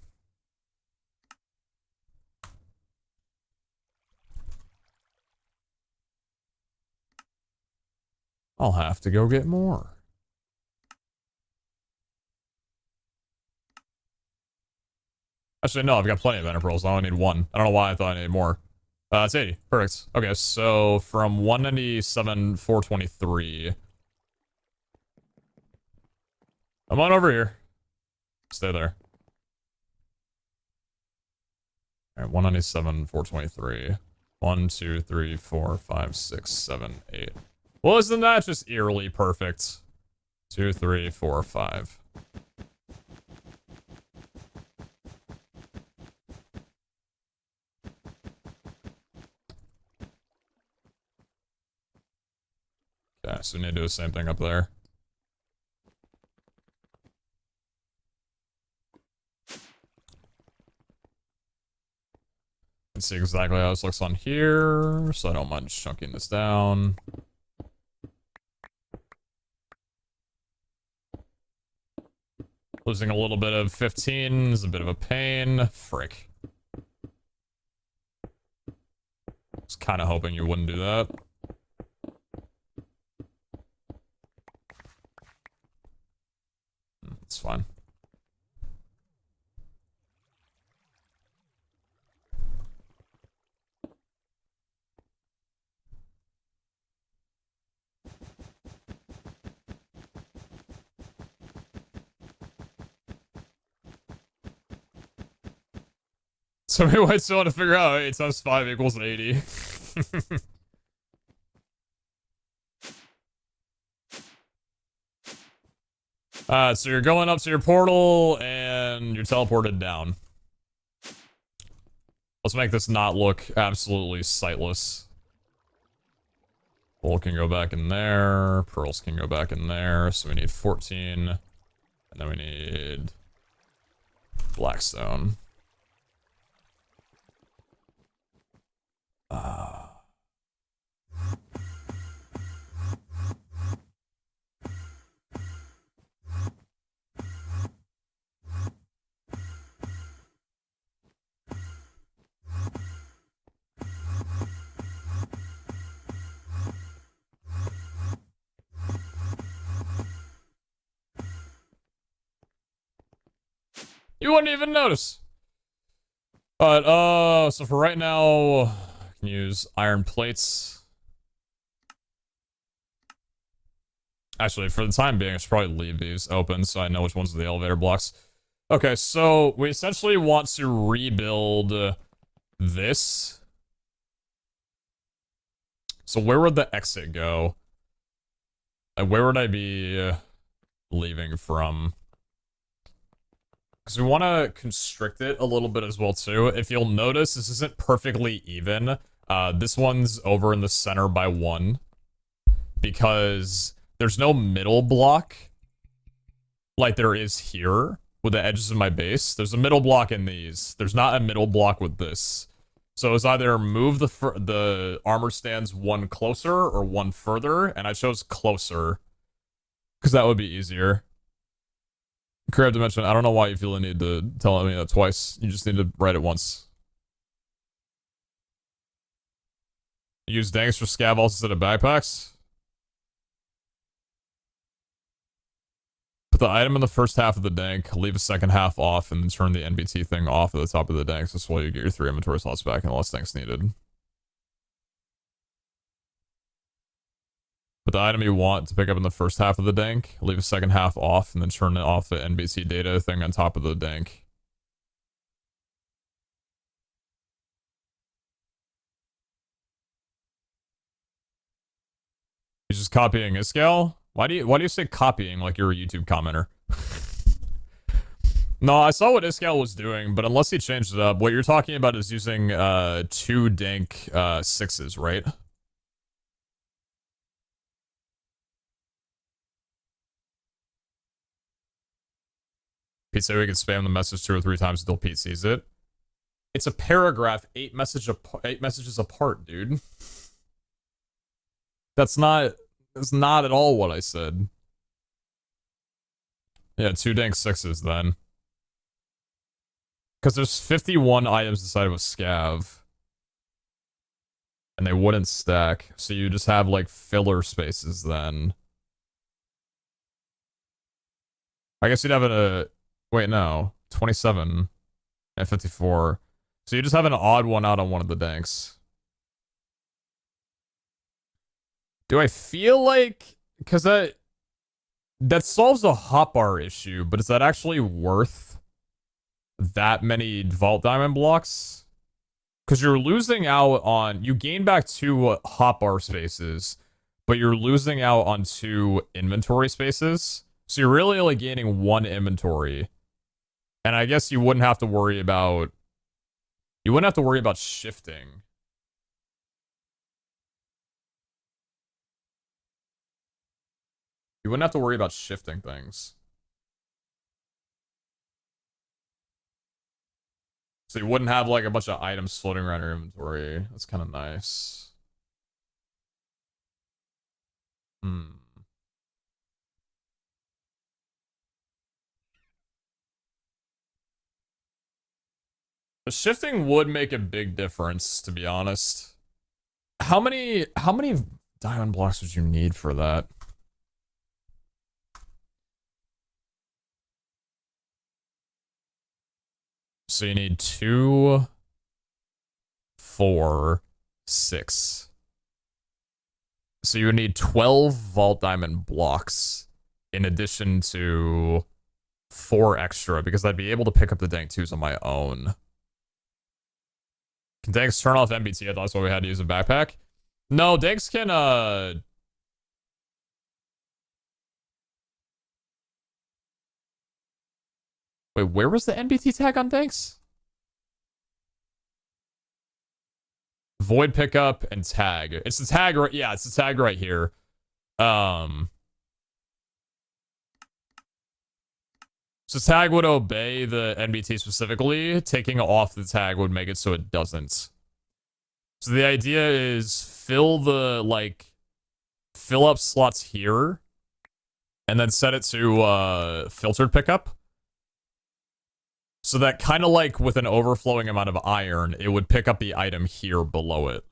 I'll have to go get more. Actually, no, I've got plenty of ender pearls. I only need 1. I don't know why I thought I needed more. It's 80. Perfect. Okay, so from 197, 423. Come on over here. Stay there. Alright, 197, 423. 1, 2, 3, 4, 5, 6, 7, 8. Well, isn't that just eerily perfect? 2, 3, 4, 5. Okay, so we need to do the same thing up there. Let's see exactly how this looks on here, so I don't mind chunking this down. Losing a little bit of 15 is a bit of a pain. Frick. I was kind of hoping you wouldn't do that. It's fine. Somebody might still want to figure out 8 times 5 equals 80. So you're going up to your portal, and you're teleported down. Let's make this not look absolutely sightless. Bull can go back in there. Pearls can go back in there. So we need 14. And then we need Blackstone. You wouldn't even notice. But, so for right now, I can use iron plates. Actually, for the time being, I should probably leave these open so I know which ones are the elevator blocks. Okay, so we essentially want to rebuild this. So where would the exit go? Where would I be leaving from? Because we want to constrict it a little bit as well, too. If you'll notice, this isn't perfectly even. This one's over in the center by 1. Because there's no middle block like there is here with the edges of my base. There's a middle block in these. There's not a middle block with this. So it's either move the armor stands 1 closer or 1 further, and I chose closer. Because that would be easier. Creative Dimension, I don't know why you feel the need to tell me that twice. You just need to write it once. Use danks for scav balls instead of backpacks. Put the item in the first half of the dank, leave a second half off, and then turn the NBT thing off at the top of the danks. This way you get your 3 inventory slots back and less danks needed. Put the item you want to pick up in the first half of the dank, leave a second half off, and then turn it off the NBC data thing on top of the dank. He's just copying Iskal? Why do you say copying like you're a YouTube commenter? No, I saw what Iskal was doing, but unless he changed it up, what you're talking about is using 2 dank 6s, right? Pete said we could spam the message 2 or 3 times until Pete sees it. It's a paragraph, 8 messages apart, dude. That's not at all what I said. Yeah, 2 dank 6s then. Because there's 51 items inside of a scav. And they wouldn't stack. So you just have like filler spaces then. I guess you'd have a... Wait, no. 27 and 54. So you just have an odd one out on one of the danks. Do I feel like... Because that solves a hotbar issue, but is that actually worth that many Vault Diamond blocks? Because you're losing out on... You gain back 2 hotbar spaces, but you're losing out on 2 inventory spaces. So you're really only gaining 1 inventory. And I guess you wouldn't have to worry about... You wouldn't have to worry about shifting. You wouldn't have to worry about shifting things. So you wouldn't have like a bunch of items floating around your inventory. That's kind of nice. The shifting would make a big difference, to be honest. How many diamond blocks would you need for that? So you need 2, 4, 6. So you would need 12 Vault Diamond blocks in addition to 4 extra, because I'd be able to pick up the dank 2s on my own. Can Danks turn off MBT? I thought that's why we had to use a backpack. No, Danks can, Wait, where was the NBT tag on Danks? Void pickup and tag. It's the tag right, yeah, it's the tag right here. So tag would obey the NBT specifically. Taking off the tag would make it so it doesn't. So the idea is fill up slots here and then set it to filtered pickup. So that kind of like with an overflowing amount of iron, it would pick up the item here below it.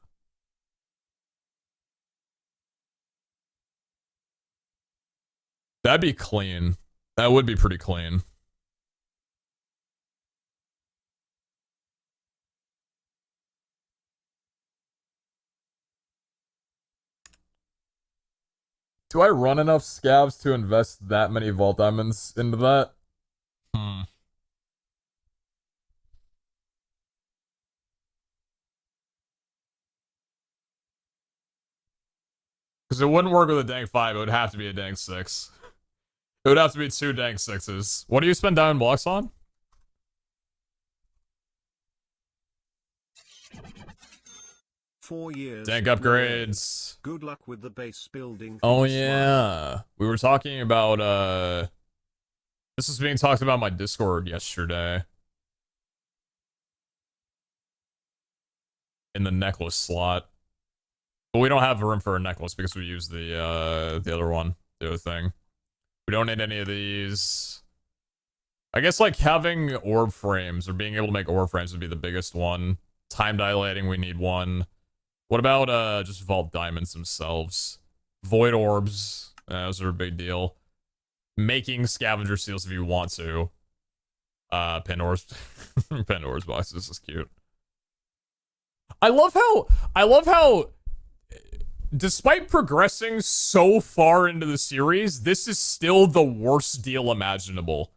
That'd be clean. That would be pretty clean. Do I run enough scavs to invest that many vault diamonds into that? Because it wouldn't work with a dank 5, it would have to be a dank 6. It would have to be 2 dank 6s. What do you spend diamond blocks on? Dank upgrades. Good luck with the base building. Oh yeah. We were talking about this was being talked about on my Discord yesterday. In the necklace slot. But we don't have room for a necklace because we use the other one, the other thing. We don't need any of these. I guess like having orb frames or being able to make orb frames would be the biggest one. Time dilating, we need one. What about just vault diamonds themselves? Void orbs, those are a big deal. Making scavenger seals if you want to. Pandora's Pandora's boxes is cute. I love how despite progressing so far into the series, this is still the worst deal imaginable.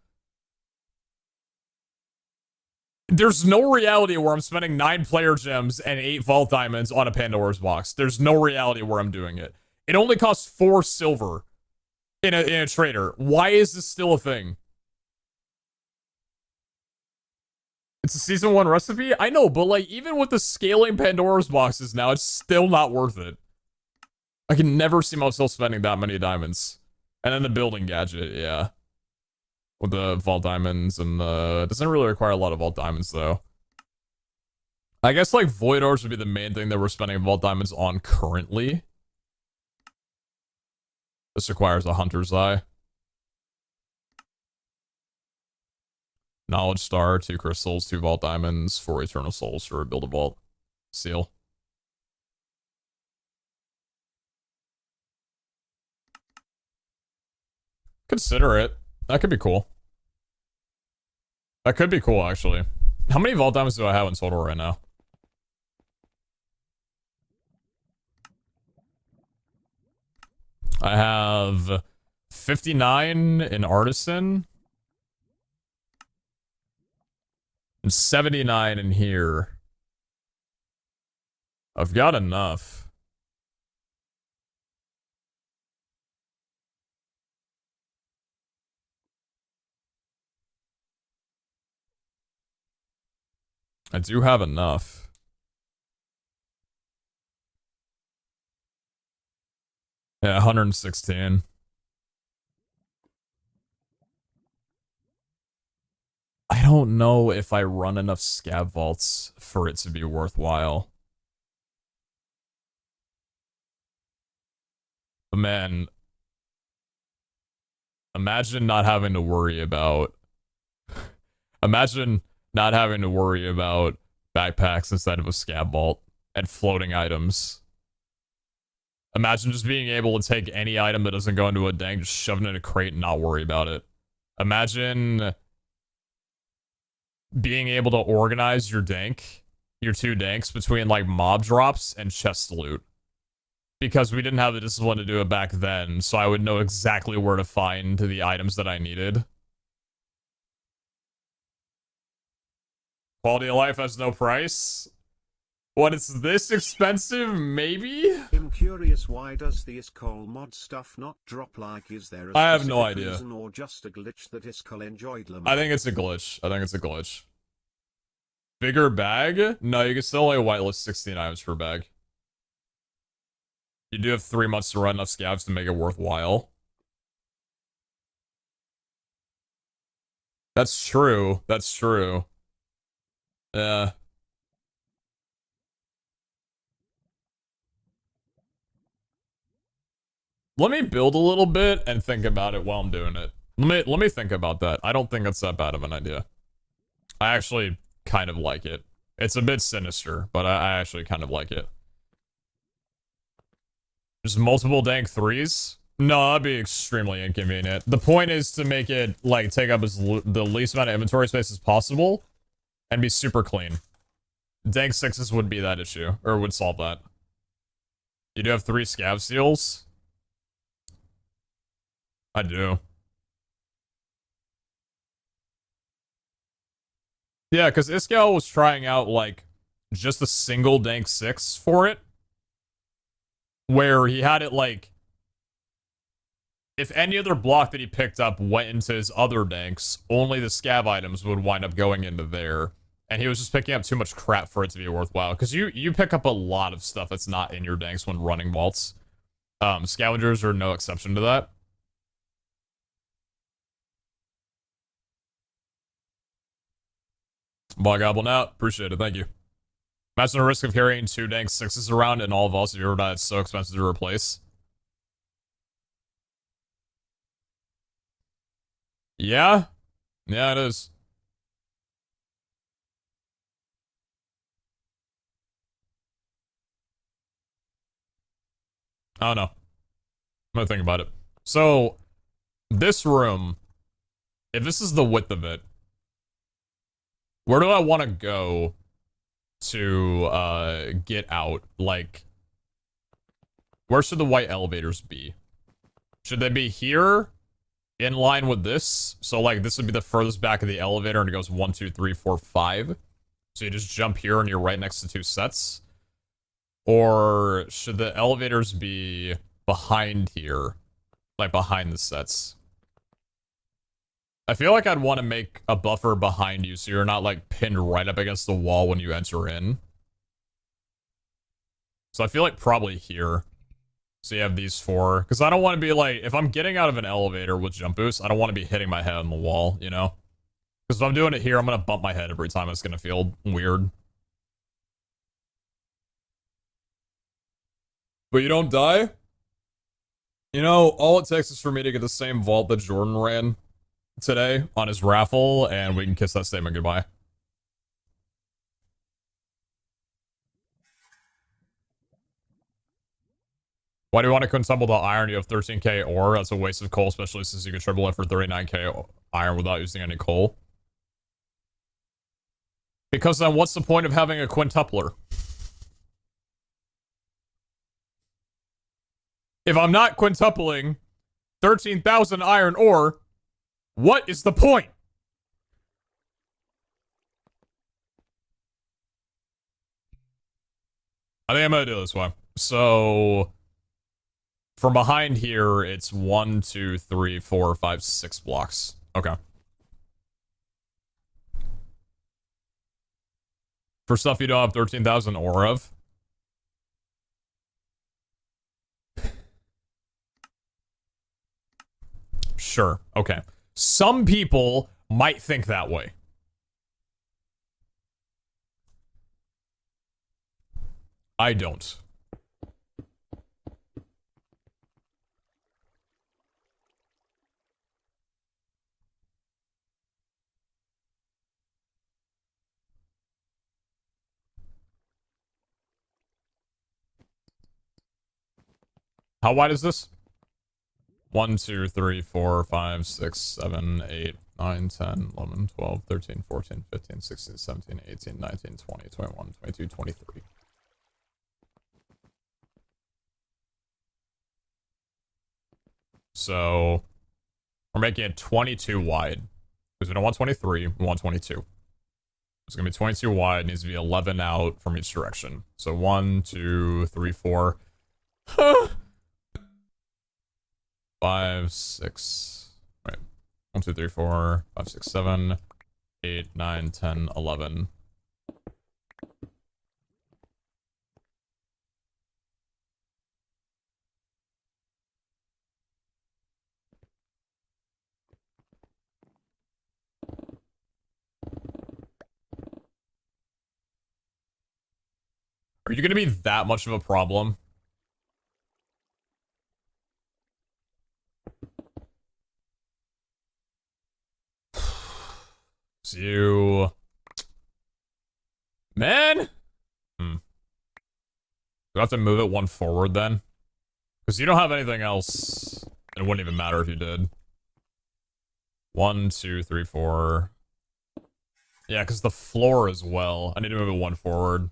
There's no reality where I'm spending 9 player gems and 8 vault diamonds on a Pandora's box. There's no reality where I'm doing it. It only costs 4 silver in a trader. Why is this still a thing? It's a season 1 recipe? I know, but like even with the scaling Pandora's boxes now, it's still not worth it. I can never see myself spending that many diamonds. And then the building gadget, yeah. With the vault diamonds and the... Doesn't really require a lot of vault diamonds, though. I guess, like, void orbs would be the main thing that we're spending vault diamonds on currently. This requires a hunter's eye. Knowledge star, 2 crystals, 2 vault diamonds, 4 eternal souls for a build a vault seal. Consider it. That could be cool. That could be cool, actually. How many vault diamonds do I have in total right now? I have 59 in artisan. And 79 in here. I've got enough. I do have enough. Yeah, 116. I don't know if I run enough scab vaults for it to be worthwhile. But man, imagine not having to worry about... Imagine not having to worry about backpacks instead of a scab vault and floating items. Imagine just being able to take any item that doesn't go into a dank, just shove it in a crate and not worry about it. Imagine being able to organize your dank, your 2 danks, between like mob drops and chest loot. Because we didn't have the discipline to do it back then, so I would know exactly where to find the items that I needed. Quality of life has no price. When it's this expensive, maybe? I'm curious, why does the Iskol mod stuff not drop? Like, is there a I have no specific idea. reason or just a glitch that Iskol enjoyed them? I think it's a glitch. I think it's a glitch. Bigger bag? No, you can still only whitelist 16 items per bag. You do have 3 months to run enough scavs to make it worthwhile. That's true. That's true. Yeah. Let me build a little bit and think about it while I'm doing it. Let me think about that. I don't think it's that bad of an idea. I actually kind of like it. It's a bit sinister, but I actually kind of like it. Just multiple dank 3s? No, that'd be extremely inconvenient. The point is to make it, like, take up the least amount of inventory space as possible and be super clean. Dank 6s would be that issue, or would solve that. You do have 3 scav seals? I do. Yeah, because Iskal was trying out, like, just a single dank 6 for it. Where he had it, like, if any other block that he picked up went into his other danks, only the scav items would wind up going into there. And he was just picking up too much crap for it to be worthwhile. Because you pick up a lot of stuff that's not in your danks when running vaults. Scavengers are no exception to that. Ball Goblin out. Appreciate it. Thank you. Imagine the risk of carrying 2 dank 6s around in all vaults if you ever die. It's so expensive to replace. Yeah? Yeah, it is. I don't know. I'm gonna think about it. So, this room, if this is the width of it, where do I want to go to get out? Like, where should the white elevators be? Should they be here? In line with this? So, like, this would be the furthest back of the elevator, and it goes 1, 2, 3, 4, 5. So you just jump here, and you're right next to 2 sets. Or should the elevators be behind here? Like, behind the sets? I feel like I'd want to make a buffer behind you so you're not, like, pinned right up against the wall when you enter in. So I feel like probably here. So you have these 4. Because I don't want to be, like, if I'm getting out of an elevator with jump boost, I don't want to be hitting my head on the wall, you know? Because if I'm doing it here, I'm going to bump my head every time. It's going to feel weird. But you don't die? You know, all it takes is for me to get the same vault that Jordan ran today on his raffle, and we can kiss that statement goodbye. Why do you want to quintuple the iron? You have 13k ore. That's a waste of coal, especially since you can triple it for 39k iron without using any coal. Because then what's the point of having a quintupler? If I'm not quintupling 13,000 iron ore, what is the point? I think I'm gonna do this one. So, from behind here, it's 1, 2, 3, 4, 5, 6 blocks. Okay. For stuff you don't have 13,000 ore of. Sure. Okay. Some people might think that way. I don't. How wide is this? 1, 2, 3, 4, 5, 6, 7, 8, 9, 10, 11, 12, 13, 14, 15, 16, 17, 18, 19, 20, 21, 22, 23. So, we're making it 22 wide. Because we don't want 23, we want 22. It's gonna be 22 wide, it needs to be 11 out from each direction. So 1, 2, 3, 4. 5, 6. Right. 1, 2, 3, 4, 5, 6, 7, 8, 9, 10, 11. Are you gonna be that much of a problem? You... Man? Do I have to move it one forward then? Because you don't have anything else. It wouldn't even matter if you did. 1, 2, 3, 4. Yeah, because the floor as well. I need to move it one forward.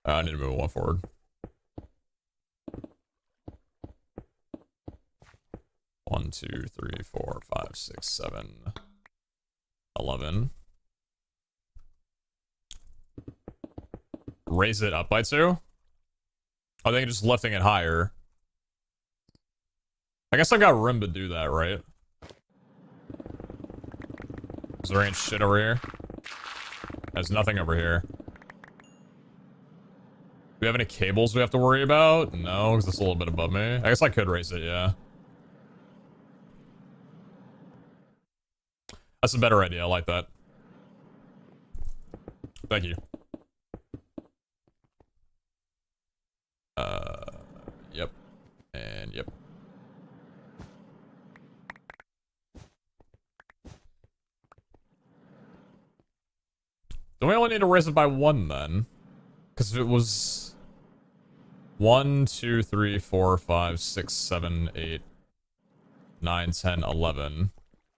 I need to move it one forward. One, 2, 3, 4, 5, 6, 7, 11. Raise it up by 2? I think just lifting it higher. I guess I've got room to do that, right? Is there any shit over here? There's nothing over here. Do we have any cables we have to worry about? No, because it's a little bit above me. I guess I could raise it, yeah. That's a better idea, I like that. Thank you. Yep. And yep. Then we only need to raise it by 1 then. Because if it was 1, 2, 3, 4, 5, 6, 7, 8, 9, 10, 11,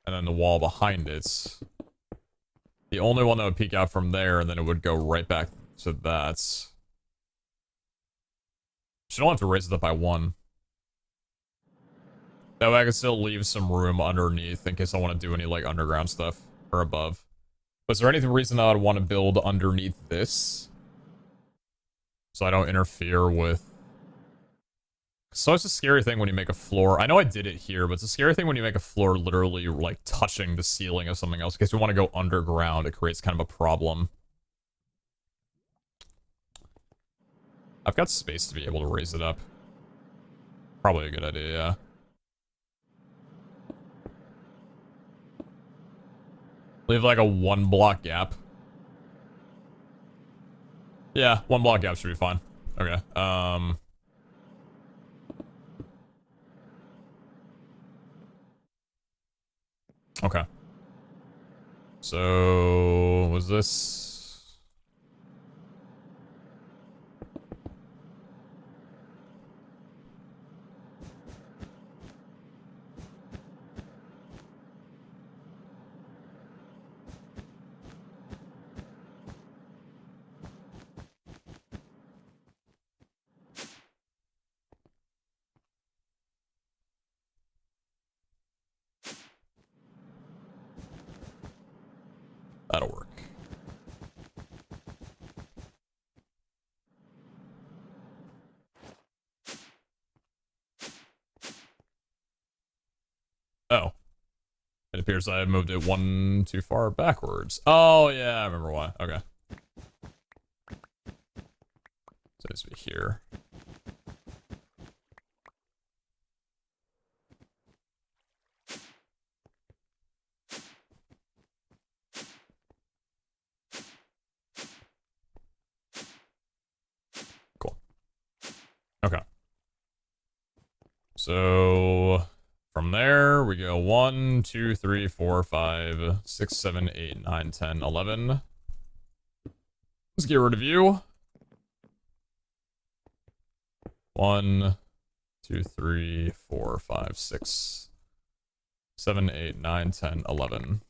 and then the wall behind it, the only one that would peek out from there, and then it would go right back to that. You don't have to raise it up by 1. That way I can still leave some room underneath in case I want to do any, like, underground stuff. Or above. But is there any reason I would want to build underneath this? So I don't interfere with... So it's a scary thing when you make a floor. I know I did it here, but it's a scary thing when you make a floor literally, like, touching the ceiling of something else. In case you want to go underground, it creates kind of a problem. I've got space to be able to raise it up. Probably a good idea, yeah. Leave like a 1 block gap. Yeah, 1 block gap should be fine. Okay, okay. So, was this... That'll work. Oh. It appears I moved it 1 too far backwards. Oh, yeah, I remember why. Okay. So it's be here. Cool. Okay. So... From there, we go 1, 2, 3, 4, 5, 6, 7, 8, 9, 10, 11. Let's get rid of you. 1, 2, 3, 4, 5, 6, 7, 8, 9, 10, 11.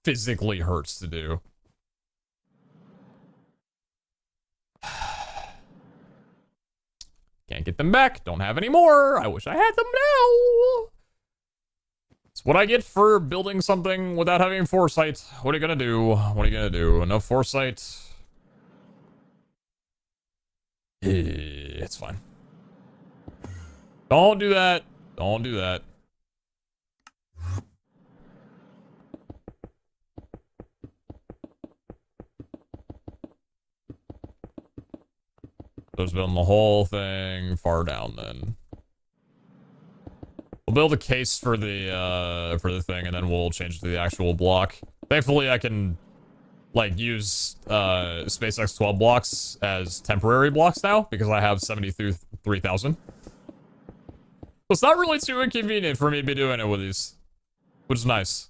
physically hurts to do. Can't get them back. Don't have any more. I wish I had them now. It's what I get for building something without having foresight. What are you gonna do? What are you gonna do? No foresight. It's fine. Don't do that. Don't do that. There's been the whole thing far down then. We'll build a case for the thing and then we'll change it to the actual block. Thankfully I can like use SpaceX 12 blocks as temporary blocks now because I have 73,000. So it's not really too inconvenient for me to be doing it with these, which is nice.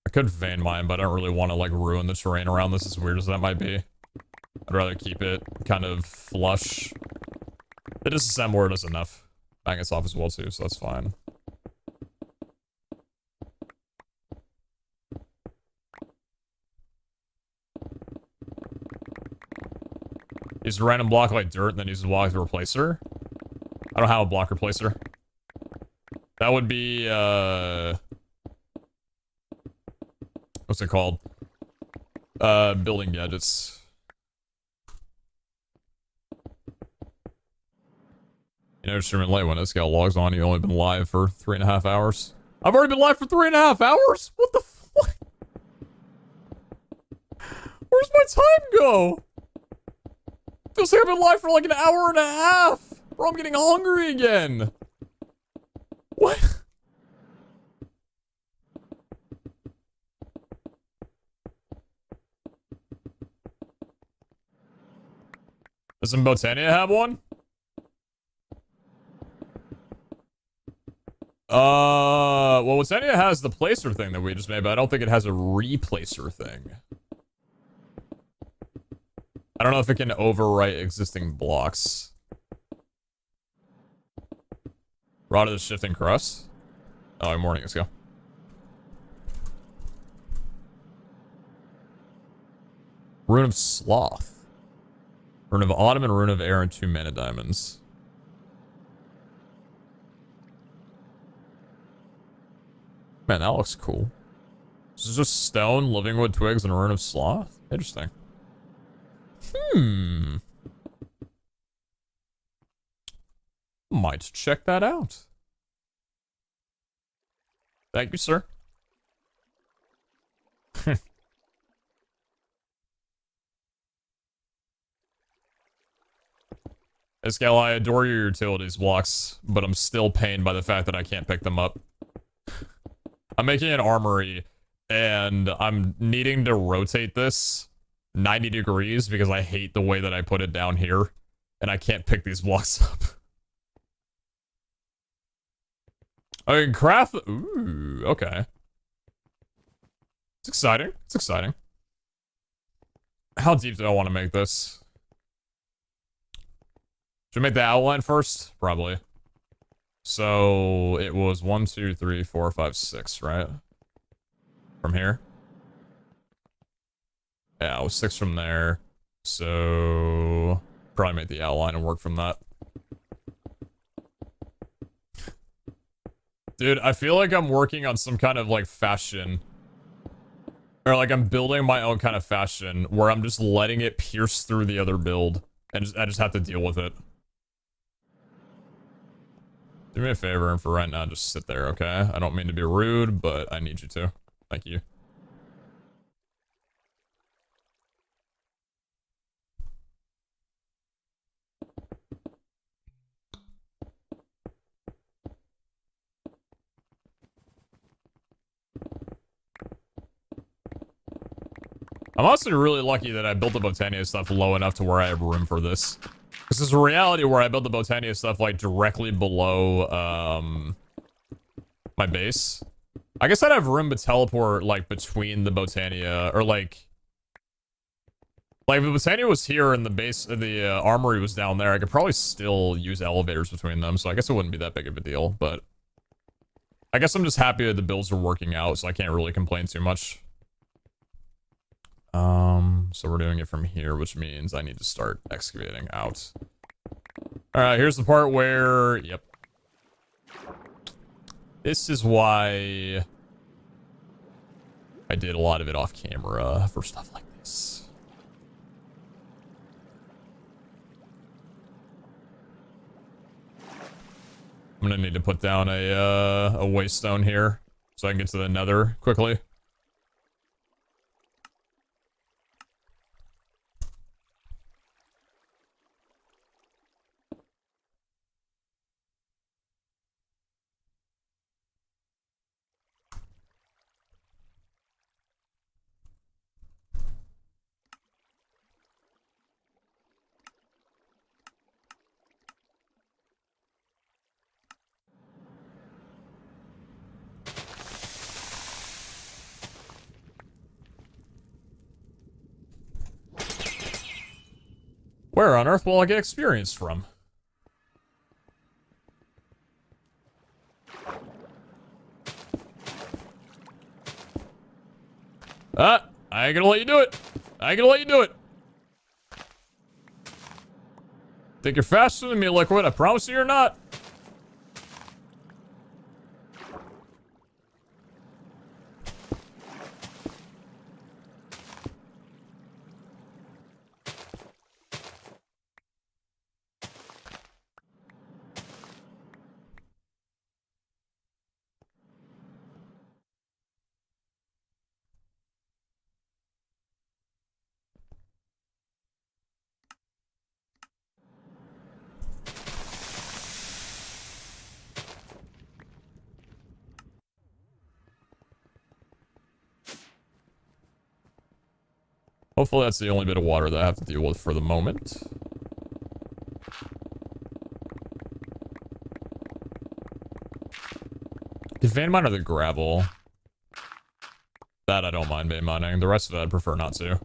I could vein mine, but I don't really want to like ruin the terrain around this, as weird as that might be. I'd rather keep it kind of flush. The disassembler does enough. Magnets off as well too, so that's fine. Use a random block like dirt and then use a block to replace her. I don't have a block replacer. That would be what's it called? Building gadgets. You know, streaming late when this guy logs on, you've only been live for 3.5 hours. I've already been live for 3.5 hours? What the fuck? Where's my time go? Feels like I've been live for like an hour and a half. Bro, I'm getting hungry again. What? Doesn't Botania have one? Well, Botania has the placer thing that we just made, but I don't think it has a replacer thing. I don't know if it can overwrite existing blocks. Rod of the Shifting Crust. Oh, morning, let's go. Rune of Sloth. Rune of Autumn and Rune of Air and 2 mana diamonds. Man, that looks cool. This is just stone, living wood twigs, and a Rune of Sloth? Interesting. Might check that out. Thank you, sir. Escal, I adore your utilities blocks, but I'm still pained by the fact that I can't pick them up. I'm making an armory, and I'm needing to rotate this 90 degrees because I hate the way that I put it down here, and I can't pick these blocks up. I mean, craft... Ooh, okay. It's exciting. It's exciting. How deep do I want to make this? Should I make the outline first? Probably. So, it was 1, 2, 3, 4, 5, 6, right? From here? Yeah, it was 6 from there. So, probably make the outline and work from that. Dude, I feel like I'm working on some kind of, like, fashion. Or, like, I'm building my own kind of fashion where I'm just letting it pierce through the other build. And I just have to deal with it. Do me a favor, and for right now, just sit there, okay? I don't mean to be rude, but I need you to. Thank you. I'm also really lucky that I built the Botania stuff low enough to where I have room for this. Because there's a reality where I built the Botania stuff, like, directly below, my base. I guess I'd have room to teleport, like, between the Botania, or, like... Like, if Antonio was here and the base, the armory was down there, I could probably still use elevators between them, so I guess it wouldn't be that big of a deal, but... I guess I'm just happy that the builds are working out, so I can't really complain too much. So we're doing it from here, which means I need to start excavating out. Alright, here's the part where... Yep. This is why... I did a lot of it off camera for stuff like this. I'm gonna need to put down a waystone here so I can get to the nether quickly. Where on earth will I get experience from? I ain't gonna let you do it. I ain't gonna let you do it. Think you're faster than me, Liquid. I promise you you're not. Hopefully that's the only bit of water that I have to deal with for the moment. Did vein mine or the gravel? That I don't mind vein mining. The rest of it I'd prefer not to.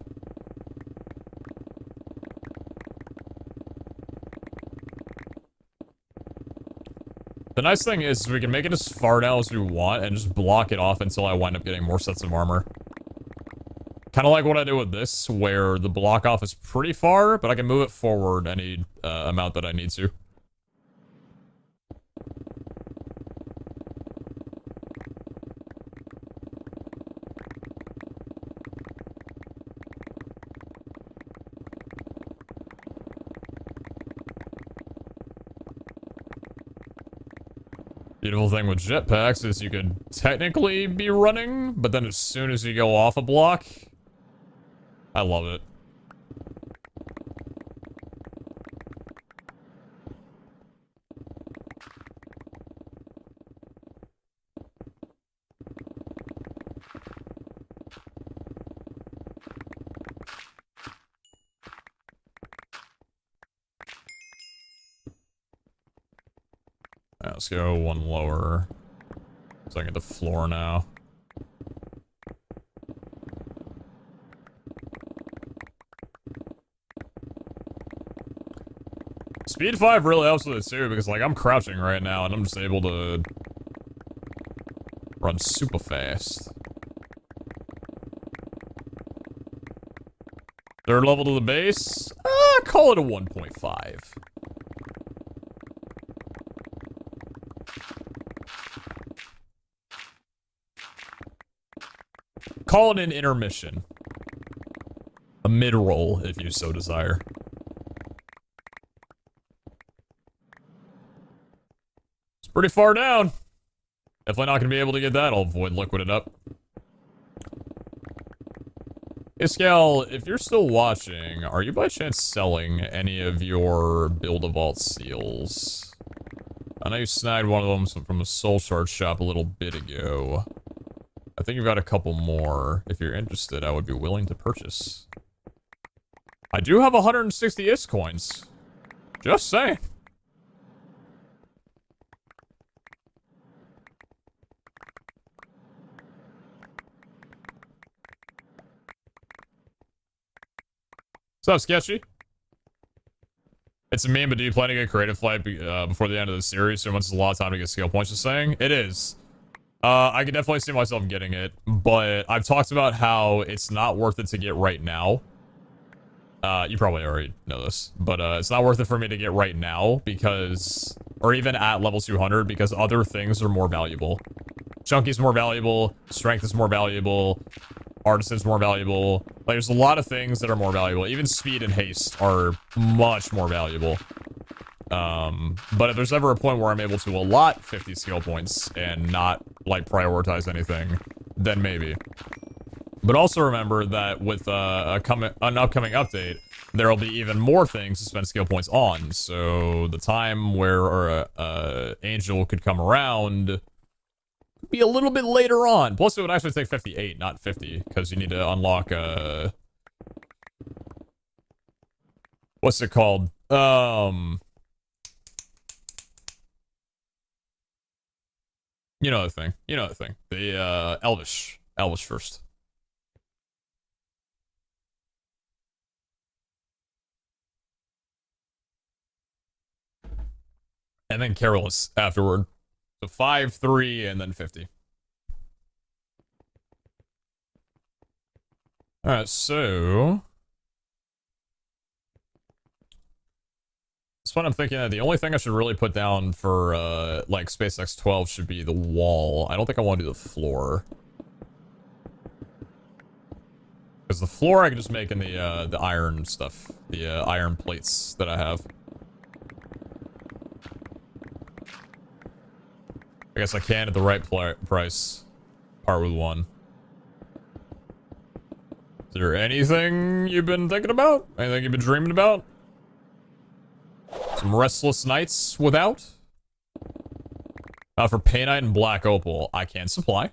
The nice thing is we can make it as far down as we want and just block it off until I wind up getting more sets of armor. Kind of like what I do with this, where the block off is pretty far, but I can move it forward any amount that I need to. Beautiful thing with jetpacks is you could technically be running, but then as soon as you go off a block, I love it. Alright, let's go one lower. So I get the floor now. Speed 5 really helps with it too, because like I'm crouching right now and I'm just able to run super fast. Third level to the base? Call it a 1.5. Call it an intermission. A mid-roll, if you so desire. It's pretty far down. Definitely not going to be able to get that. I'll avoid liquid it up. Iscal, if you're still watching, are you by chance selling any of your Build-A-Vault seals? I know you snagged one of them from a Soul Shard shop a little bit ago. I think you've got a couple more. If you're interested, I would be willing to purchase. I do have 160 IS coins. Just saying. So that's sketchy. It's a meme, but do you plan to get creative flight before the end of the series? So much is a lot of time to get skill points, just saying. It is. I can definitely see myself getting it, but I've talked about how it's not worth it to get right now. You probably already know this, but it's not worth it for me to get right now because, or even at level 200, because other things are more valuable. Chunky's more valuable, strength is more valuable, artisan's more valuable. Like, there's a lot of things that are more valuable. Even speed and haste are much more valuable. But if there's ever a point where I'm able to allot 50 skill points and not, like, prioritize anything, then maybe. But also remember that with an upcoming update, there'll be even more things to spend skill points on. So the time where Angel could come around be a little bit later on. Plus, it would actually take 58, not 50, because you need to unlock what's it called? You know the thing. You know the thing. The Elvish. Elvish first. And then Careless afterward. So 5, 3, and then 50. Alright, so that's what I'm thinking. That the only thing I should really put down for like SpaceX 12 should be the wall. I don't think I want to do the floor. Because the floor I can just make in the iron stuff. The iron plates that I have. I guess I can at the right price. Part with one. Is there anything you've been thinking about? Anything you've been dreaming about? Some restless nights without? For Painite and Black Opal, I can supply.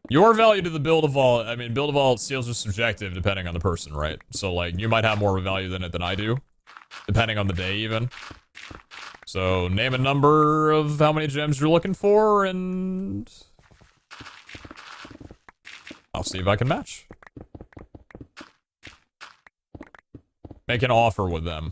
Your value to the build of all, I mean, build of all seals are subjective depending on the person, right? So, like, you might have more of a value than it than I do. Depending on the day, even. So, name a number of how many gems you're looking for, and I'll see if I can match. Make an offer with them.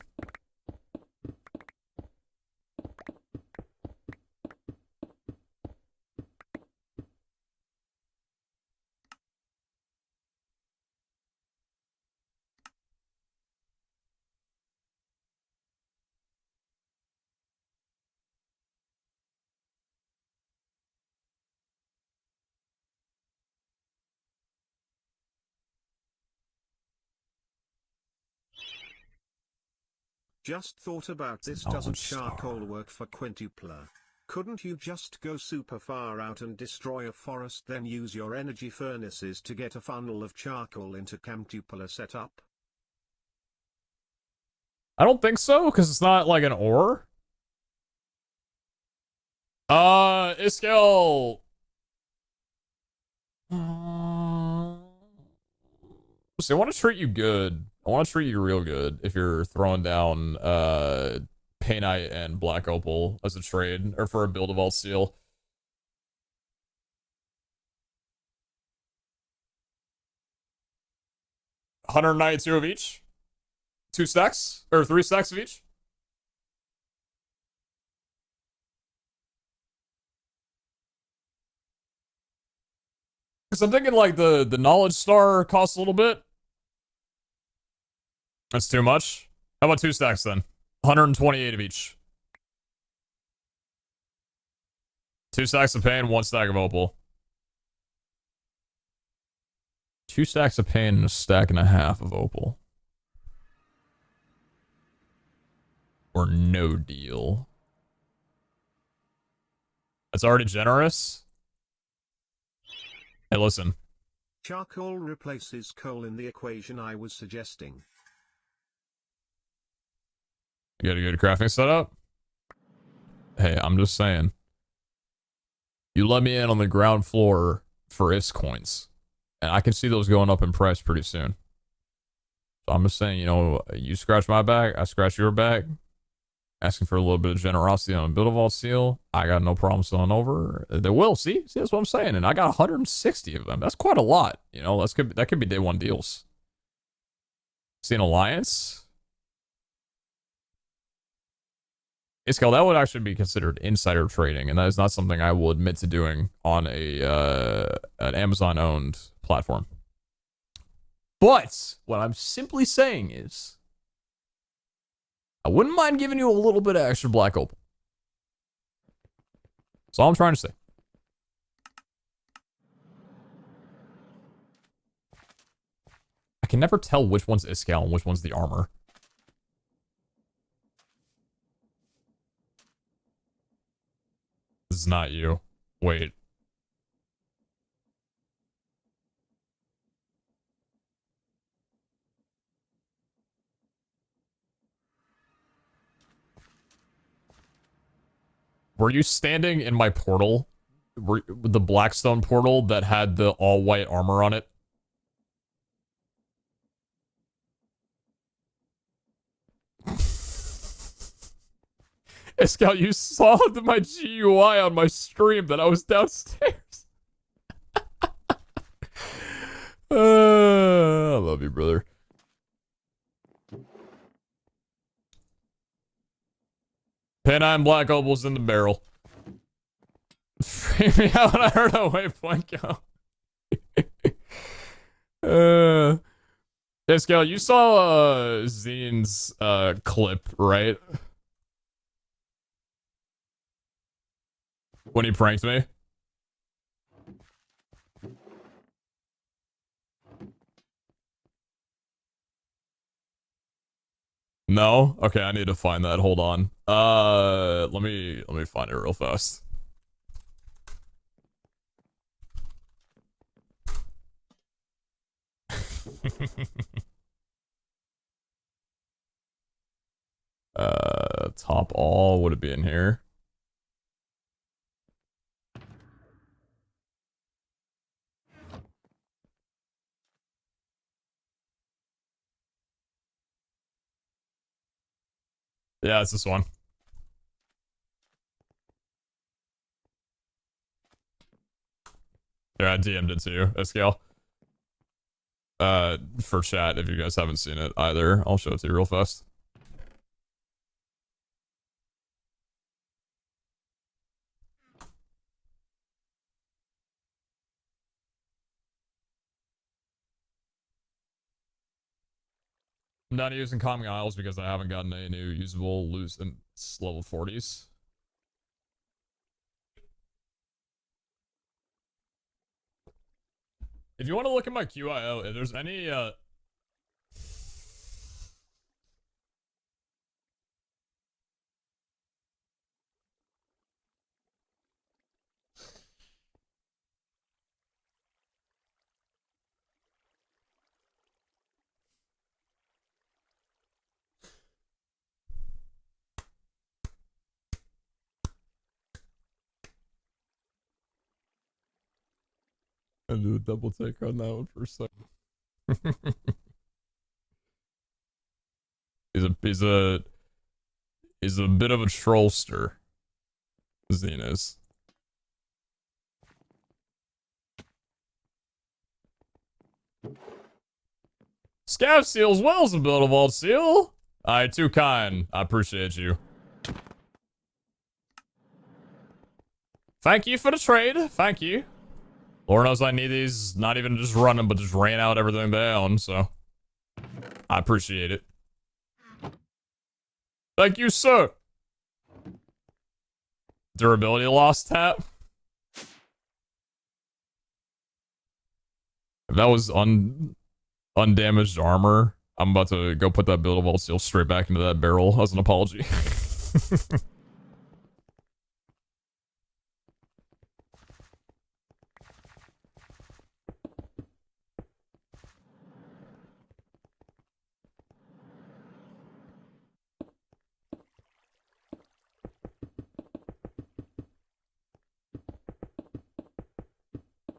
Just thought about this. Doesn't charcoal work for quintupler? Couldn't you just go super far out and destroy a forest, then use your energy furnaces to get a funnel of charcoal into quintupler setup? I don't think so, because it's not like an ore. Iskel. See, I want to treat you good. I want to treat you real good if you're throwing down Painite and Black Opal as a trade, or for a build of all steel. $192 of each? 2 stacks? Or 3 stacks of each? Because I'm thinking like the knowledge star costs a little bit. That's too much. How about 2 stacks then? 128 of each. 2 stacks of pain, 1 stack of opal. 2 stacks of pain and a stack and a half of opal. Or no deal. That's already generous. Hey, listen. Charcoal replaces coal in the equation I was suggesting. You got a good crafting setup? Hey, I'm just saying. You let me in on the ground floor for IS coins. And I can see those going up in price pretty soon. So I'm just saying, you know, you scratch my back, I scratch your back. Asking for a little bit of generosity on a Build a Vault seal. I got no problem selling over. They will. See, that's what I'm saying. And I got 160 of them. That's quite a lot. You know, that could be day one deals. See an alliance. Iskell, that would actually be considered insider trading, and that is not something I will admit to doing on an Amazon-owned platform. But what I'm simply saying is, I wouldn't mind giving you a little bit of extra black opal. That's all I'm trying to say. I can never tell which one's Iskell and which one's the armor. This is not you. Wait. Were you standing in my portal? The Blackstone portal that had the all-white armor on it? Scout, you saw my GUI on my stream that I was downstairs. I love you, brother. Pennine black opals in the barrel. Freak me out when I heard a waypoint go. Scout, you saw Zine's clip, right? When he pranked me? No? Okay, I need to find that. Hold on. Let me find it real fast. Top all, would it be in here? Yeah, it's this one. Yeah, I DM'd it to you, Escale. For chat, if you guys haven't seen it either. I'll show it to you real fast. I'm not using Calming Isles because I haven't gotten any new usable loose in level 40s. If you want to look at my QIO, if there's any I'll do a double take on that one for a second. he's a bit of a trollster. Zine is. Scav seal as well as a Build a Vault seal. Alright, too kind. I appreciate you. Thank you for the trade. Thank you. Lord knows I need these, not even just running, but just ran out everything they own, so. I appreciate it. Thank you, sir. Durability loss tap. If that was undamaged armor, I'm about to go put that Build a Vault seal straight back into that barrel as an apology.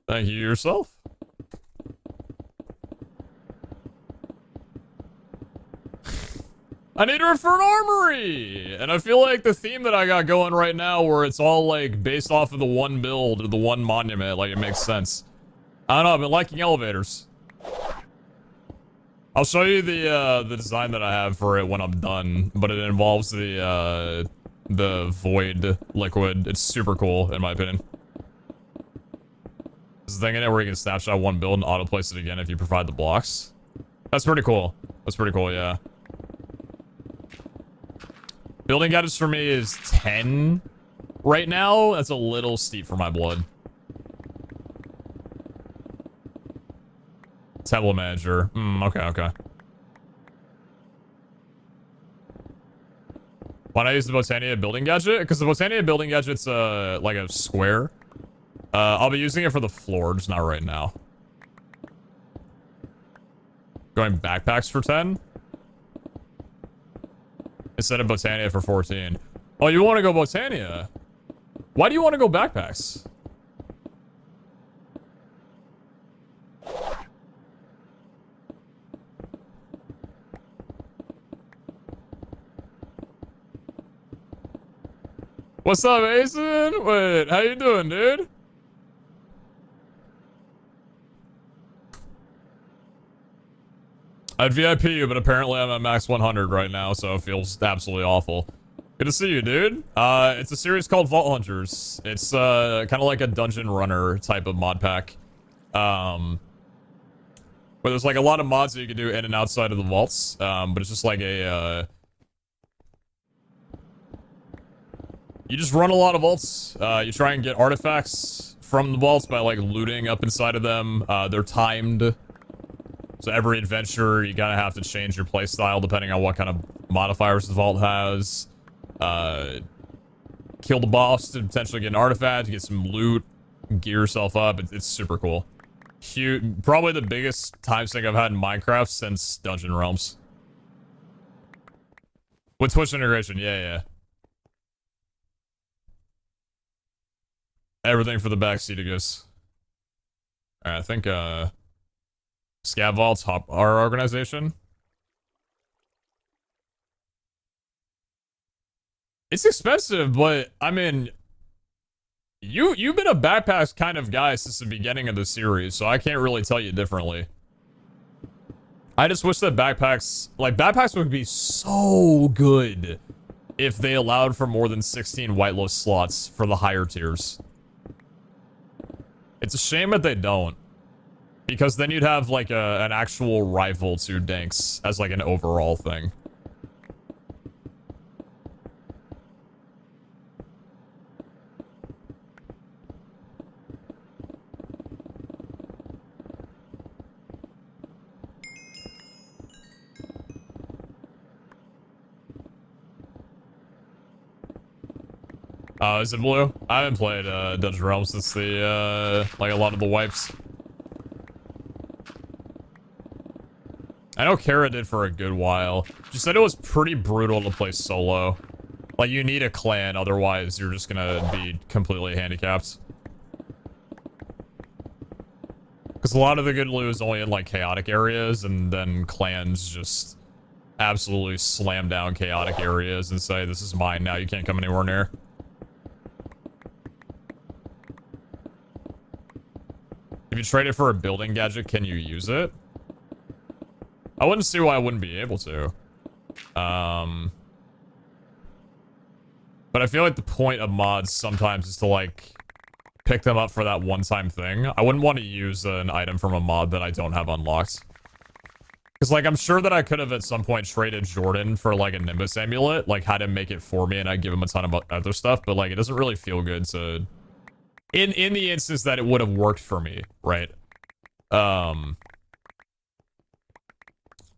Thank you yourself. I need her for an armory! And I feel like the theme that I got going right now where it's all like based off of the one build or the one monument, like it makes sense. I don't know, I've been liking elevators. I'll show you the design that I have for it when I'm done, but it involves the void liquid. It's super cool, in my opinion. There's a thing in it where you can snapshot one build and auto-place it again if you provide the blocks. That's pretty cool. That's pretty cool, yeah. Building gadgets for me is 10 right now. That's a little steep for my blood. Table manager. Okay. Why not use the Botania building gadget? Because the Botania building gadget's like a square. I'll be using it for the floor, just not right now. Going backpacks for 10? Instead of Botania for 14. Oh, you want to go Botania? Why do you want to go backpacks? What's up, Asen? Wait, how you doing, dude? I'd VIP you, but apparently I'm at max 100 right now, so it feels absolutely awful. Good to see you, dude. It's a series called Vault Hunters. It's kind of like a dungeon runner type of mod pack. Where there's like a lot of mods that you can do in and outside of the vaults. But it's just like a you just run a lot of vaults. You try and get artifacts from the vaults by like looting up inside of them. They're timed. So every adventure, you gotta have to change your playstyle depending on what kind of modifiers the vault has. Kill the boss to potentially get an artifact, get some loot, gear yourself up. It's super cool. Huge, probably the biggest time sink I've had in Minecraft since Dungeon Realms. With Twitch integration, yeah. Everything for the backseat it goes. Alright, I think, Scav Vault's our organization. It's expensive, but I mean, you've been a backpacks kind of guy since the beginning of the series, so I can't really tell you differently. I just wish that backpacks would be so good if they allowed for more than 16 whitelist slots for the higher tiers. It's a shame that they don't. Because then you'd have like an actual rival to Danks as like an overall thing. Is it blue? I haven't played Dungeon Realms since the like a lot of the wipes. I know Kara did for a good while. She said it was pretty brutal to play solo. Like, you need a clan, otherwise you're just gonna be completely handicapped. Because a lot of the good loot is only in, like, chaotic areas, and then clans just absolutely slam down chaotic areas and say, this is mine now, you can't come anywhere near. If you trade it for a building gadget, can you use it? I wouldn't see why I wouldn't be able to. But I feel like the point of mods sometimes is to, like, pick them up for that one-time thing. I wouldn't want to use an item from a mod that I don't have unlocked. Because, like, I'm sure that I could have at some point traded Jordan for, like, a Nimbus amulet. Like, had him make it for me and I'd give him a ton of other stuff. But, like, it doesn't really feel good to... In the instance that it would have worked for me, right?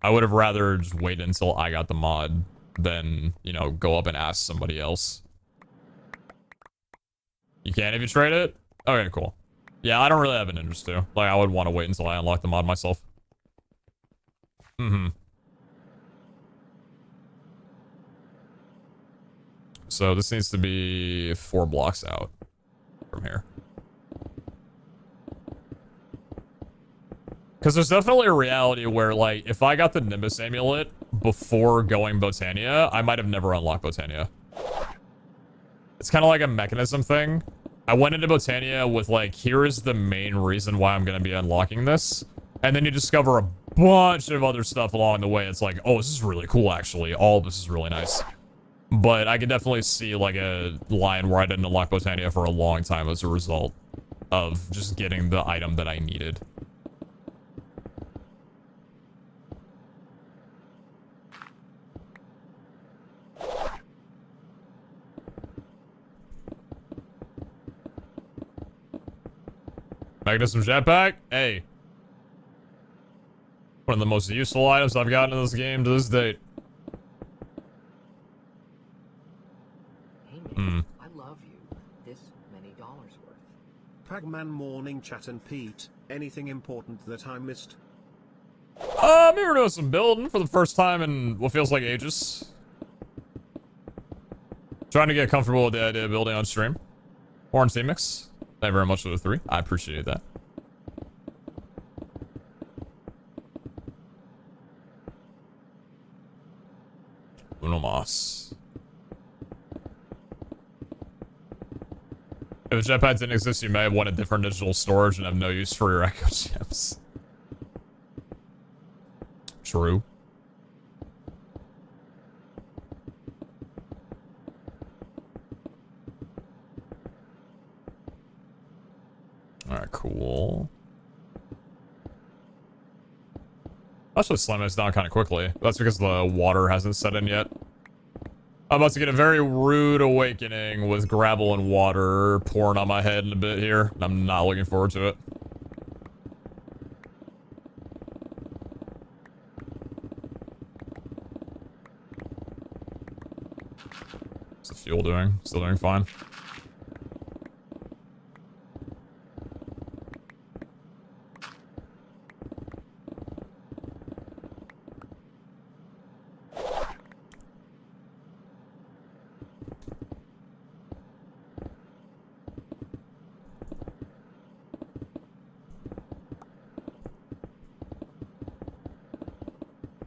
I would have rather just wait until I got the mod than, you know, go up and ask somebody else. You can if you trade it? Okay, cool. Yeah, I don't really have an interest to. Like, I would want to wait until I unlock the mod myself. So this needs to be 4 blocks out from here. Because there's definitely a reality where, like, if I got the Nimbus amulet, before going Botania, I might have never unlocked Botania. It's kind of like a mechanism thing. I went into Botania with like, here is the main reason why I'm going to be unlocking this. And then you discover a bunch of other stuff along the way. It's like, oh, this is really cool, actually. All of this is really nice. But I can definitely see like a line where I didn't unlock Botania for a long time as a result of just getting the item that I needed. Magnetism jetpack? Hey. One of the most useful items I've gotten in this game to this date. Hey man, I love you. This many dollars worth. Pagman morning chat and Pete, anything important that I missed? We were doing some building for the first time in what feels like ages. Trying to get comfortable with the idea of building on stream. Orange Team Mix. Thank you very much for the 3. I appreciate that. Uno mas. If the jetpack didn't exist, you may have wanted different digital storage and have no use for your echo gems. True. Alright, cool. Actually, slamming this down kind of quickly. That's because the water hasn't set in yet. I'm about to get a very rude awakening with gravel and water pouring on my head in a bit here. I'm not looking forward to it. What's the fuel doing? Still doing fine.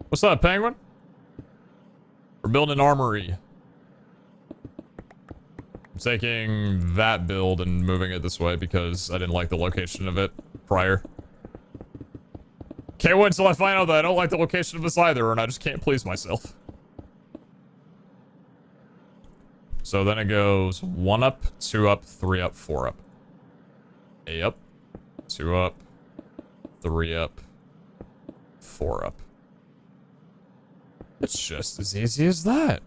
What's up, Penguin? We're building an armory. I'm taking that build and moving it this way because I didn't like the location of it prior. Can't wait until I find out that I don't like the location of this either, and I just can't please myself. So then it goes 1 up, 2 up, 3 up, 4 up. A up, 2 up, 3 up, 4 up. It's just as easy as that.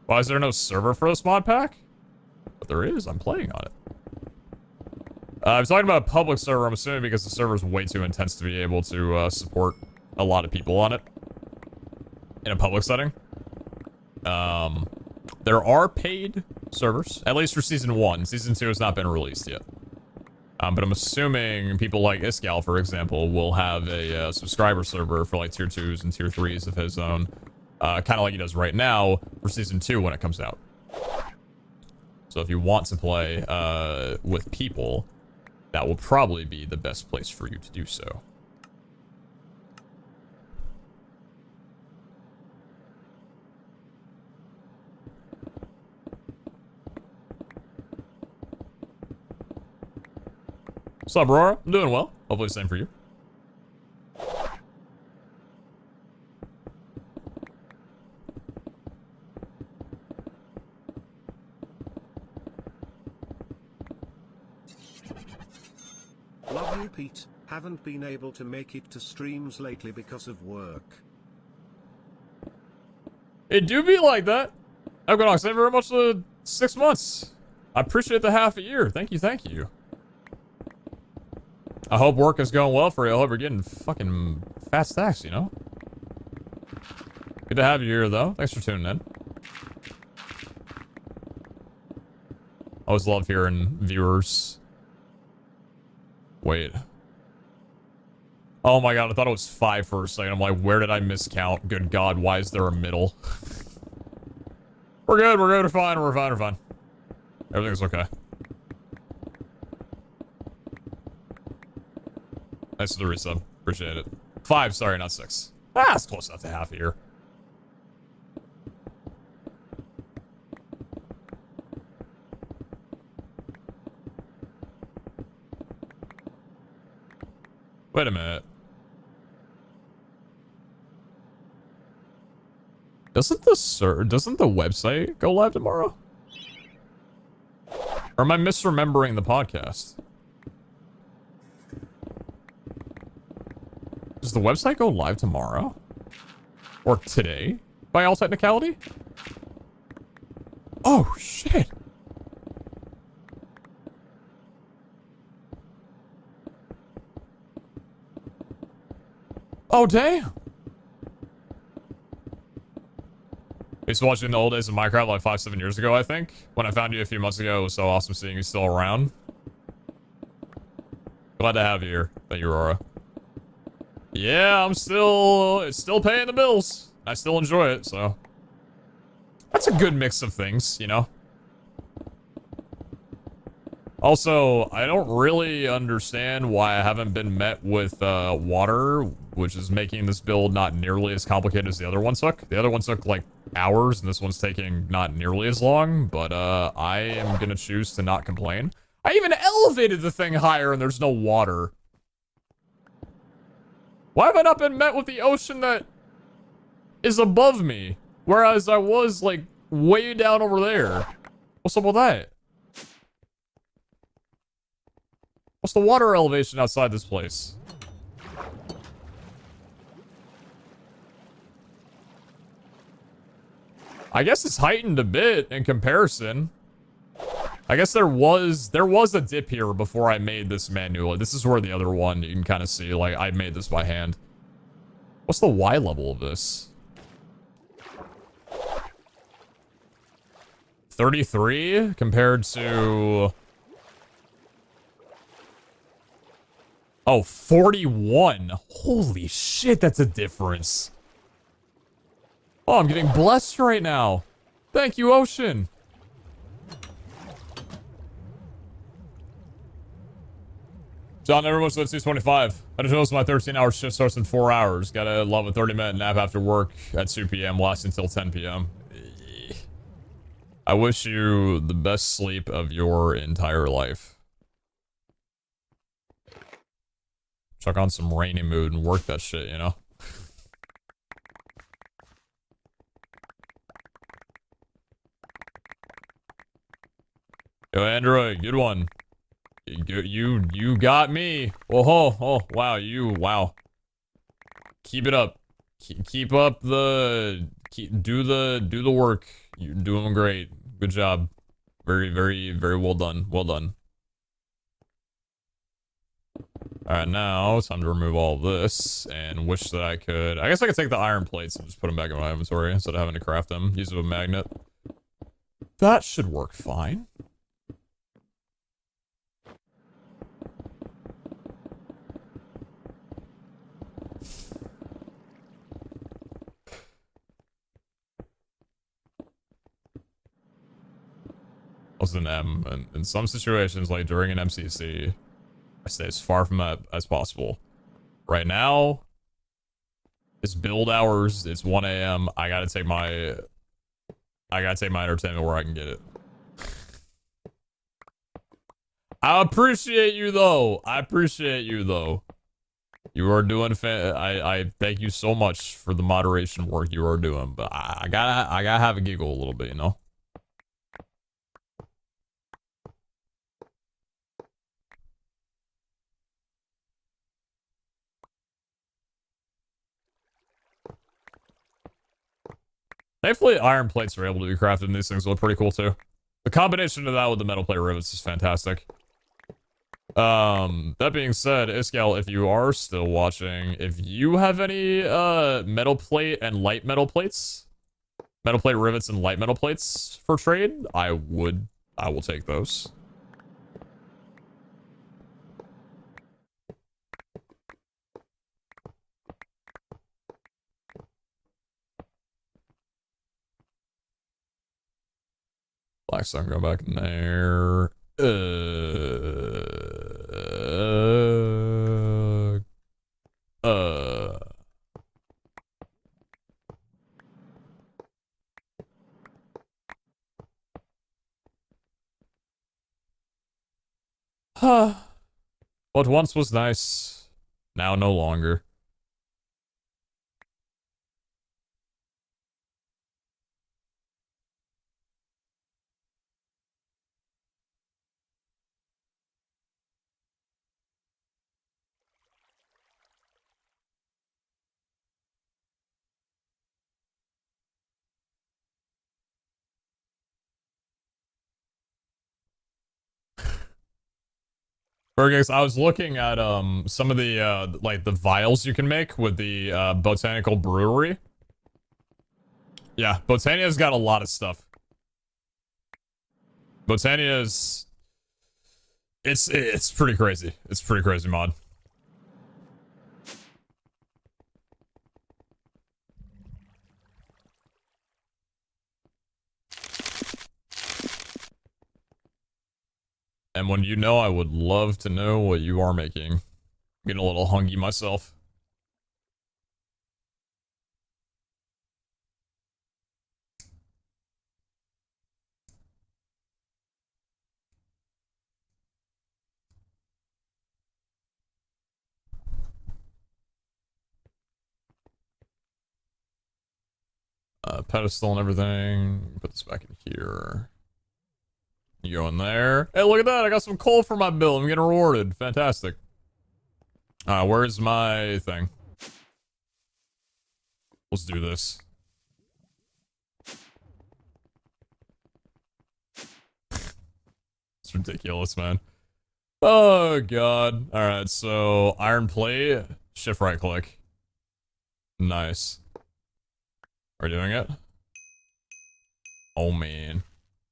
Why is there no server for this mod pack? But there is. I'm playing on it. I'm talking about a public server, I'm assuming because the server is way too intense to be able to support a lot of people on it. In a public setting. There are paid servers, at least for Season 1. Season 2 has not been released yet. But I'm assuming people like Iskal, for example, will have a subscriber server for like Tier 2s and Tier 3s of his own. Kind of like he does right now for Season 2 when it comes out. So if you want to play with people, that will probably be the best place for you to do so. What's up, Aurora? I'm doing well. Hopefully the same for you. Love you, Pete. Haven't been able to make it to streams lately because of work. It do be like that. I've gone on very much for 6 months. I appreciate the half a year. Thank you, thank you. I hope work is going well for you. I hope you're getting fucking fat stacks, you know? Good to have you here, though. Thanks for tuning in. Always love hearing viewers. Wait. Oh my god, I thought it was 5 for a second. I'm like, where did I miscount? Good god, why is there a middle? We're good, we're fine, we're fine, we're fine. Everything's okay. Thanks for the resub. Appreciate it. 5, sorry, not 6. Ah, it's close enough to half a year. Wait a minute. Doesn't the website go live tomorrow? Or am I misremembering the podcast? Does the website go live tomorrow? Or today? By all technicality? Oh, shit. Oh, damn. I used to watch you in the old days of Minecraft like 5-7 years ago, I think. When I found you a few months ago, it was so awesome seeing you still around. Glad to have you here. Thank you, Aurora. Yeah, it's still paying the bills. I still enjoy it, so. That's a good mix of things, you know? Also, I don't really understand why I haven't been met with water, which is making this build not nearly as complicated as the other one took. The other one took like hours, and this one's taking not nearly as long, but I am gonna choose to not complain. I even elevated the thing higher and there's no water. Why have I not been met with the ocean that is above me, whereas I was like way down over there? What's up with that? What's the water elevation outside this place? I guess it's heightened a bit in comparison. I guess there was a dip here before I made this manually. This is where the other one, you can kind of see, like, I made this by hand. What's the Y level of this? 33 compared to... Oh, 41. Holy shit, that's a difference. Oh, I'm getting blessed right now. Thank you, Ocean. John, everyone's at 6:25. I just noticed my 13-hour shift starts in 4 hours. Gotta love a 30-minute nap after work at 2 p.m. lasting until 10 p.m. I wish you the best sleep of your entire life. Chuck on some rainy mood and work that shit, you know? Yo, Android, good one. You got me. Oh, wow, wow. Keep it up. Keep up do the work. You're doing great. Good job. Very, very, very well done. Well done. Alright, now it's time to remove all this and wish that I could... I guess I could take the iron plates and just put them back in my inventory instead of having to craft them. Use a magnet. That should work fine. Was an M, and in some situations, like during an MCC, I stay as far from that as possible. Right now, it's build hours, it's 1 a.m. I gotta take my entertainment where I can get it. I appreciate you though. You are doing I thank you so much for the moderation work you are doing, but I gotta have a giggle a little bit, you know? Thankfully, iron plates are able to be crafted, and these things look pretty cool, too. The combination of that with the metal plate rivets is fantastic. That being said, Iskal, if you are still watching, if you have any, metal plate and light metal plates, metal plate rivets and light metal plates for trade, I will take those. Blackstone, go back in there. What once was nice, now no longer. Burgix, I was looking at some of the like the vials you can make with the botanical brewery. Yeah, Botania's got a lot of stuff. Botania's it's pretty crazy. It's pretty crazy mod. And when you know, I would love to know what you are making. I'm getting a little hungry myself. Pedestal and everything. Put this back in here. You go in there. Hey, look at that. I got some coal for my bill. I'm getting rewarded. Fantastic. Where's my thing? Let's do this. It's ridiculous, man. Oh, God. Alright, so iron plate. Shift right click. Nice. Are we doing it? Oh, man.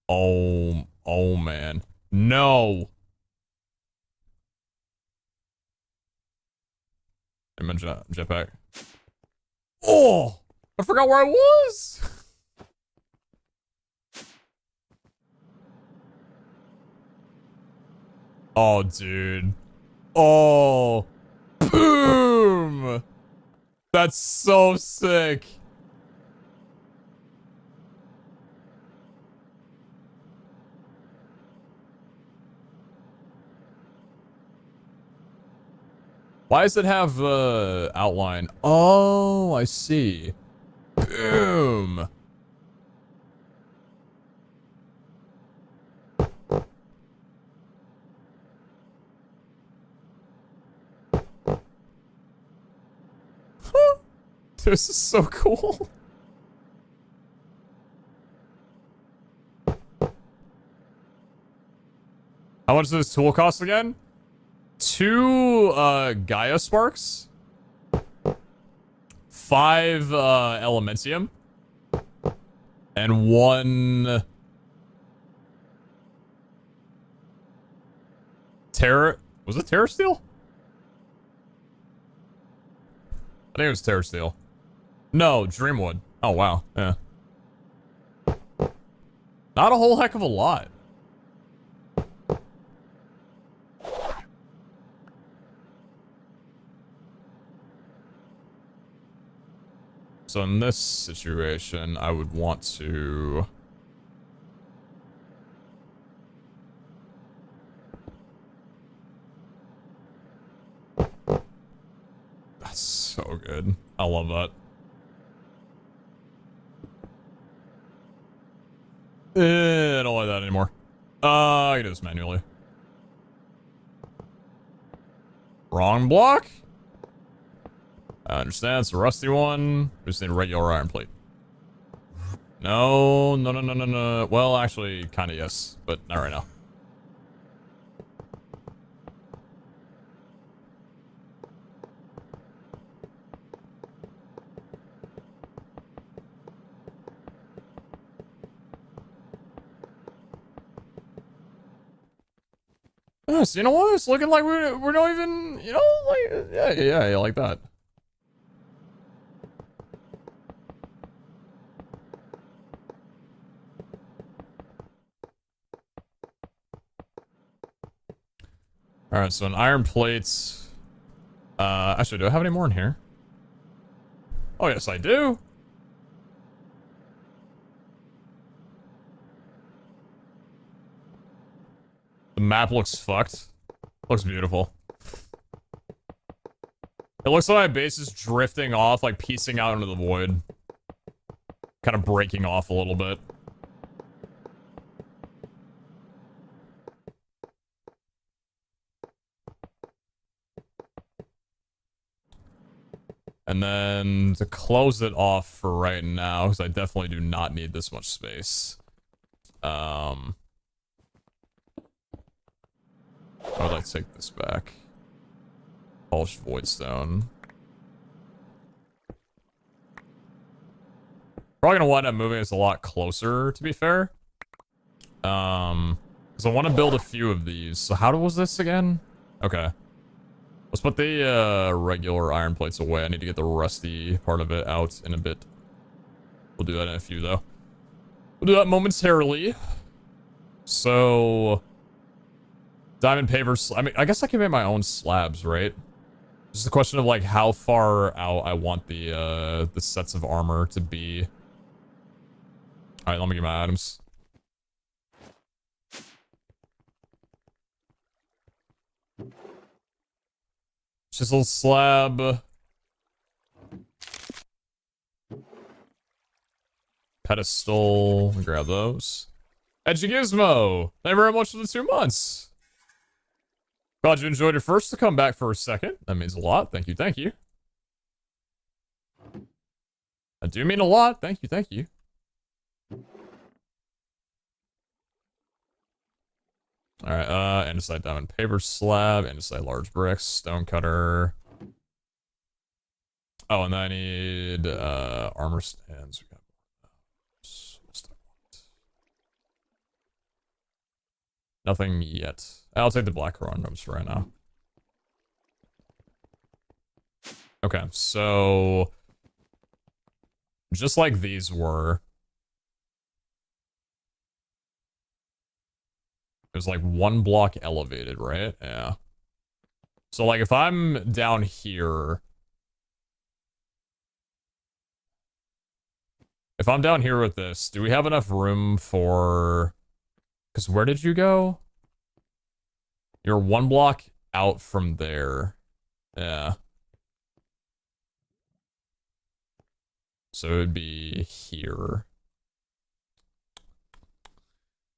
Oh, man. No! I'm in jetpack. Oh! I forgot where I was! Oh, dude. Oh! Boom! That's so sick. Why does it have outline? Oh, I see. Boom. This is so cool. How much does this tool cost again? 2 Gaia sparks, 5 elementium, and 1 terror. Was it terror steel? I think it was terror steel. No, Dreamwood. Oh wow, yeah. Not a whole heck of a lot. So in this situation, I would want to... That's so good. I love that. I don't like that anymore. I can do this manually. Wrong block? I understand, it's a rusty one. We just need a regular iron plate. No. Well, actually, kind of yes, but not right now. So you know what? It's looking like we're not even, you know, like, yeah, like that. Alright, so an iron plate. Actually, do I have any more in here? Oh, yes, I do. The map looks fucked. Looks beautiful. It looks like my base is drifting off, like piecing out into the void. Kind of breaking off a little bit. And then to close it off for right now, because I definitely do not need this much space. I would like to take this back. Polished voidstone. Probably gonna wind up moving this a lot closer, to be fair. Because I want to build a few of these. So how was this again? Okay. Let's put the regular iron plates away. I need to get the rusty part of it out in a bit. We'll do that in a few, though. We'll do that momentarily. So... diamond pavers. I mean, I guess I can make my own slabs, right? Just a question of, like, how far out I want the sets of armor to be. Alright, let me get my items. Chisel slab. Pedestal. Let me grab those. Edgy Gizmo. Thank you very much for the 2 months. Glad you enjoyed your first to come back for a second. That means a lot. Thank you, thank you. I do mean a lot. Thank you, thank you. Alright, andesite diamond paver slab, andesite large bricks, stone cutter. Oh, and then I need armor stands. We got what's that? Nothing yet. I'll take the black rooms for right now. Okay, so just like these were. It was like 1 block elevated, right? Yeah. So like if I'm down here. If I'm down here with this, do we have enough room for... Because where did you go? You're 1 block out from there. Yeah. So it would be here.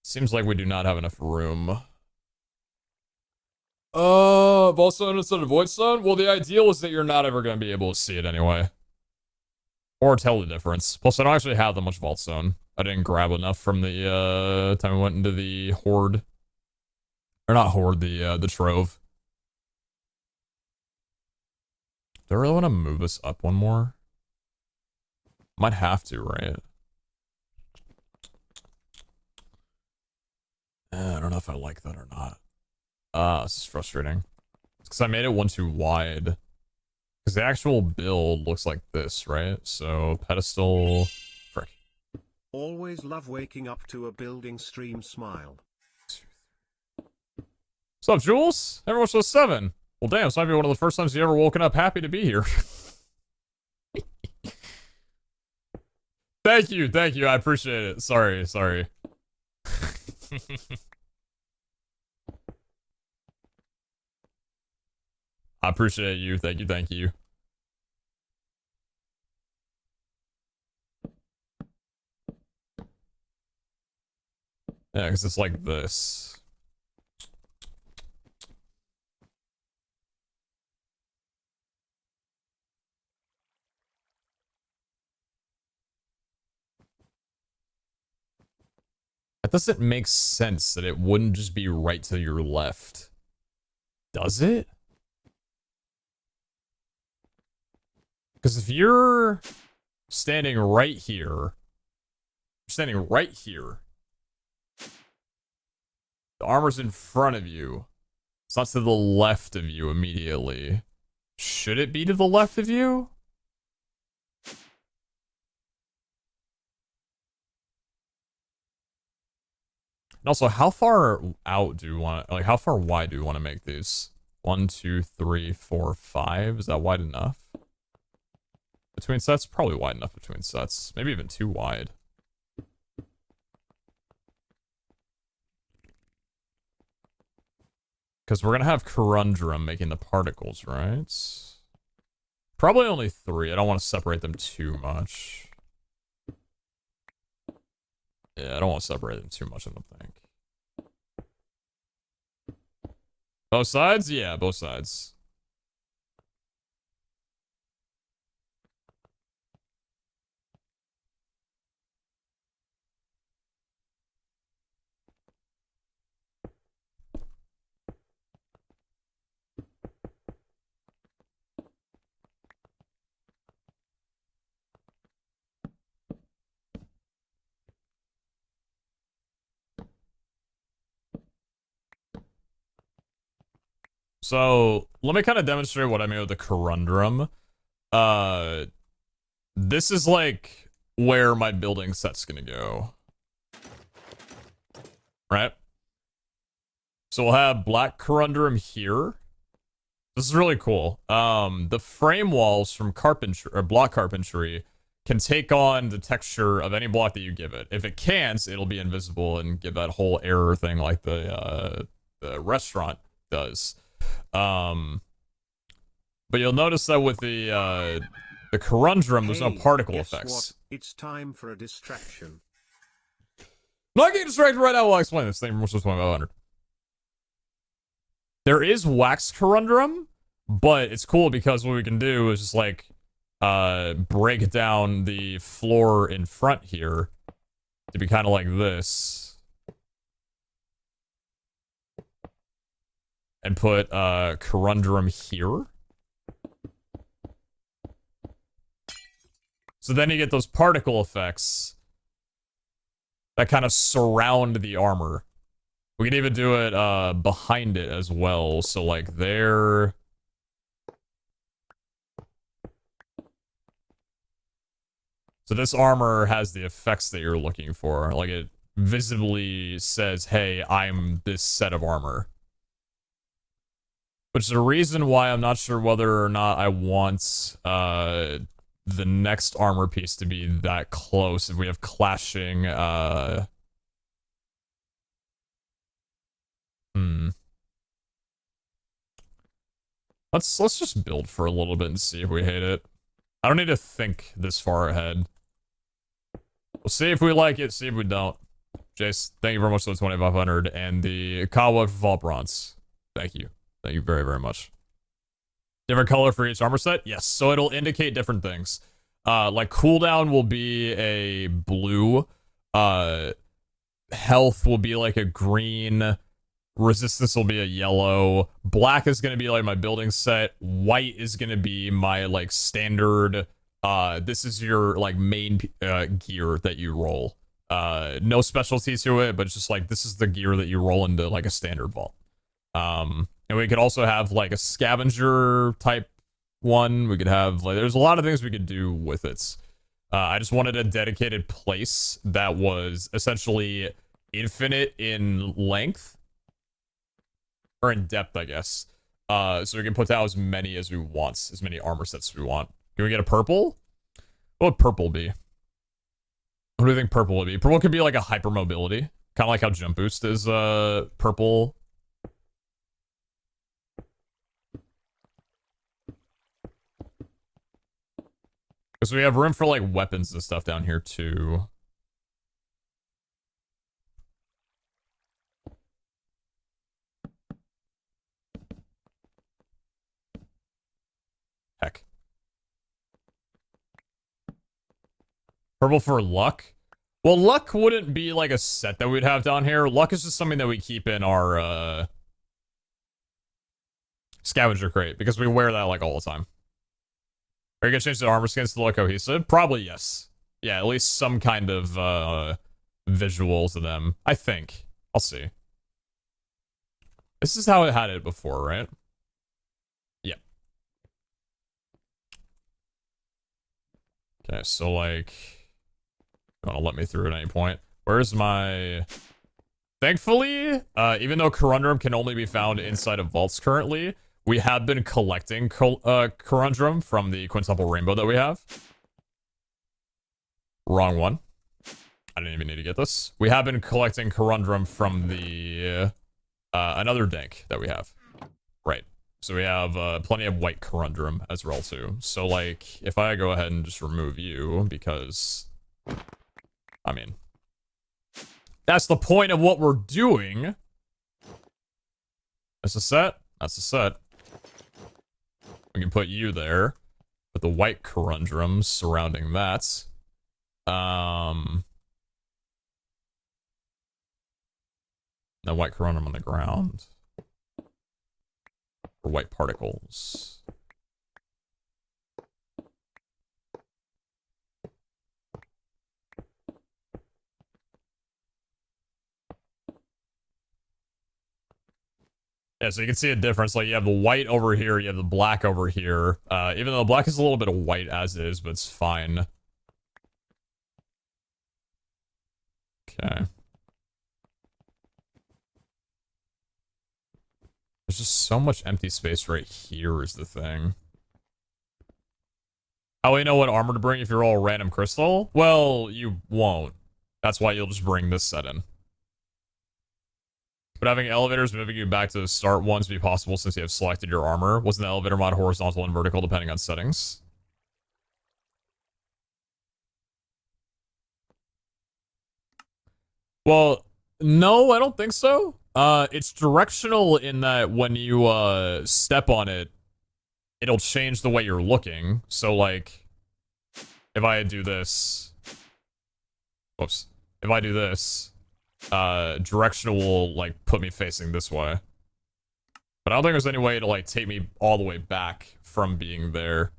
Seems like we do not have enough room. Volstone instead of Voidstone? Well, the ideal is that you're not ever going to be able to see it anyway. Or tell the difference. Plus, I don't actually have that much Volstone. I didn't grab enough from the time we went into the Horde. Or not Horde, the Trove. Do I really want to move this up one more? Might have to, right? I don't know if I like that or not. This is frustrating. It's because I made it one too wide. Because the actual build looks like this, right? So, pedestal... Frick. Always love waking up to a building stream smile. What's up, Jules? Everyone was 7. Well, damn, this might be one of the first times you ever woken up happy to be here. Thank you, I appreciate it. Sorry. I appreciate you. Thank you. Yeah, because it's like this. That doesn't make sense that it wouldn't just be right to your left. Does it? Because if you're standing right here, the armor's in front of you. It's not to the left of you immediately. Should it be to the left of you? And also, how far out do you want, like, how far wide do you want to make these? 1, 2, 3, 4, 5. Is that wide enough? Between sets? Probably wide enough between sets. Maybe even too wide. Because we're going to have Corundrum making the particles, right? Probably only 3. I don't want to separate them too much. Yeah, I don't want to separate them too much, I don't think. Both sides? Yeah, both sides. So, let me kind of demonstrate what I mean with the Corundrum. This is like where my building set's gonna go. Right? So we'll have black Corundrum here. This is really cool. The frame walls from carpentry or block carpentry can take on the texture of any block that you give it. If it can't, it'll be invisible and give that whole error thing like the restaurant does. But you'll notice that with the Corundrum, there's no particle effects. What? It's time for a distraction. Not getting distracted right now while I explain this thing. Which was 2500. There is wax Corundrum, but it's cool because what we can do is just like break down the floor in front here to be kind of like this. And put Corundrum here. So then you get those particle effects that kind of surround the armor. We can even do it behind it as well. So like there. So this armor has the effects that you're looking for. Like it visibly says, hey, I'm this set of armor. Which is the reason why I'm not sure whether or not I want the next armor piece to be that close if we have clashing Let's just build for a little bit and see if we hate it. I don't need to think this far ahead. We'll see if we like it, see if we don't. Jace, thank you very much for the 2500 and the Kawa for Vault Bronze. Thank you. Thank you very, very much. Different color for each armor set? Yes, so it'll indicate different things. Like cooldown will be a blue. Health will be like a green. Resistance will be a yellow. Black is going to be like my building set. White is going to be my like standard. This is your like main gear that you roll. No specialty to it, but it's just like this is the gear that you roll into like a standard vault. And we could also have like a scavenger type one. We could have like there's a lot of things we could do with it. I just wanted a dedicated place that was essentially infinite in length. Or in depth, I guess. So we can put out as many as we want. As many armor sets as we want. Can we get a purple? What would purple be? What do you think purple would be? Purple could be like a hypermobility. Kind of like how Jump Boost is purple. Because we have room for like weapons and stuff down here too. Heck. Purple for luck? Well, luck wouldn't be like a set that we'd have down here. Luck is just something that we keep in our scavenger crate because we wear that like all the time. Are you gonna change the armor skins to look cohesive? Probably yes. Yeah, at least some kind of visual to them. I think. I'll see. This is how it had it before, right? Yeah. Okay, so like you wanna let me through at any point. Where's my thankfully, even though Corundrum can only be found inside of vaults currently, we have been collecting Corundrum from the quintuple rainbow that we have. Wrong one. I didn't even need to get this. We have been collecting Corundrum from the another dank that we have. Right. So we have plenty of white corundum as well too. So like, if I go ahead and just remove you, because, I mean, that's the point of what we're doing. That's a set. That's a set. We can put you there. Put the white corundum surrounding that. The white corundum on the ground. Or white particles. Yeah, so you can see a difference. Like, you have the white over here, you have the black over here. Even though the black is a little bit of white as is, but it's fine. Okay. There's just so much empty space right here is the thing. How will you know what armor to bring if you're all random crystal? Well, you won't. That's why you'll just bring this set in. But having elevators moving you back to the start ones be possible since you have selected your armor. Wasn't the elevator mod horizontal and vertical depending on settings? Well, no, I don't think so. It's directional in that when you step on it, it'll change the way you're looking. So like, if I do this, whoops, if I do this, directional will like put me facing this way. But I don't think there's any way to like take me all the way back from being there.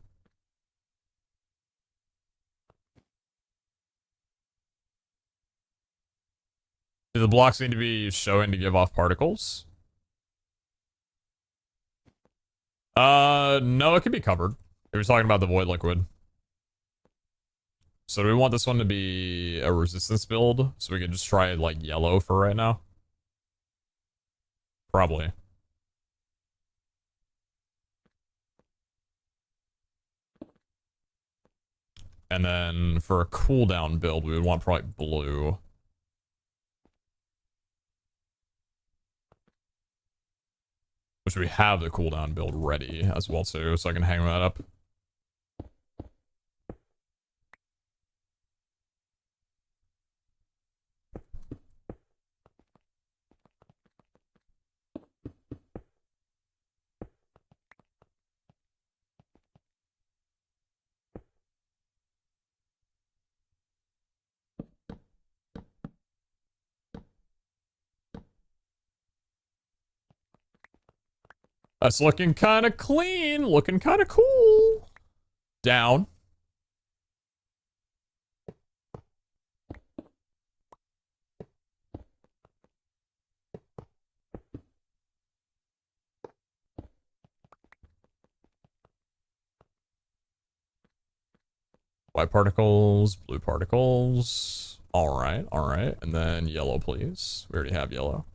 Do the blocks need to be showing to give off particles? No, it can be covered. If you're talking about the void liquid. So do we want this one to be a resistance build? So we can just try like yellow for right now? Probably. And then for a cooldown build, we would want probably blue. Which we have the cooldown build ready as well too, so I can hang that up. That's looking kind of clean, looking kind of cool. Down. White particles, blue particles. All right, all right. And then yellow, please. We already have yellow.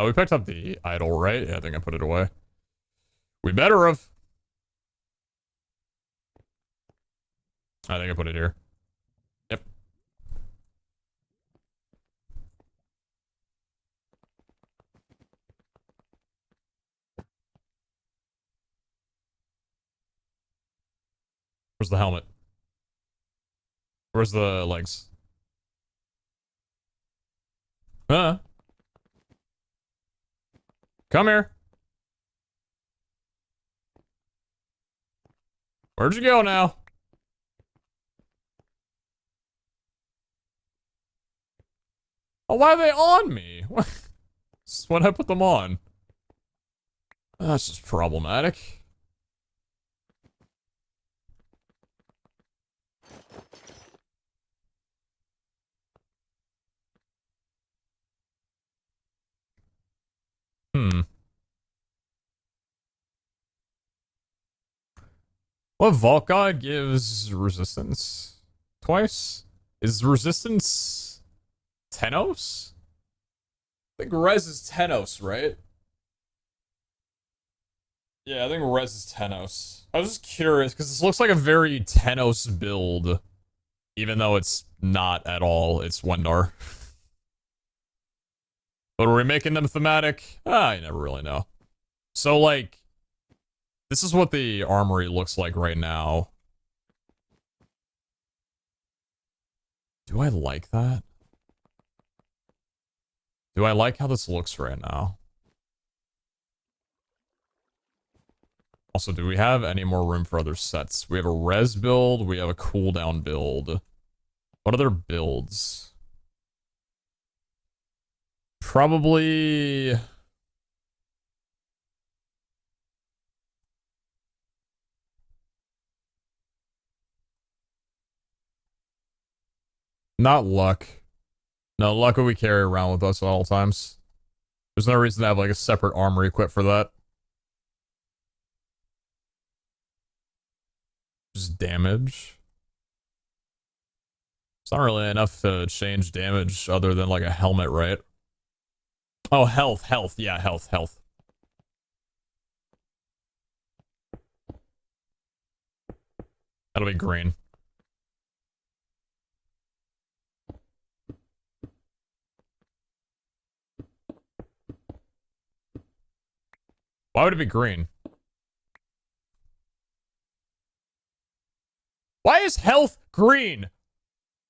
We picked up the idol, right? Yeah, I think I put it away. We better have. I think I put it here. Yep. Where's the helmet? Where's the legs? Huh? Come here. Where'd you go now? Oh, why are they on me? This is when I put them on. That's just problematic. Hmm. What Vault God gives resistance twice? Is resistance Tenos? I think res is Tenos, right? Yeah, I think res is Tenos. I was just curious because this looks like a very Tenos build, even though it's not at all. It's Wendar. But are we making them thematic? I never really know. So, like, this is what the armory looks like right now. Do I like that? Do I like how this looks right now? Also, do we have any more room for other sets? We have a res build, we have a cooldown build. What other builds? Probably... not luck. No, luck we carry around with us at all times. There's no reason to have like a separate armory equipped for that. Just damage. It's not really enough to change damage other than like a helmet, right? Oh, health. Yeah, health. That'll be green. Why would it be green? Why is health green?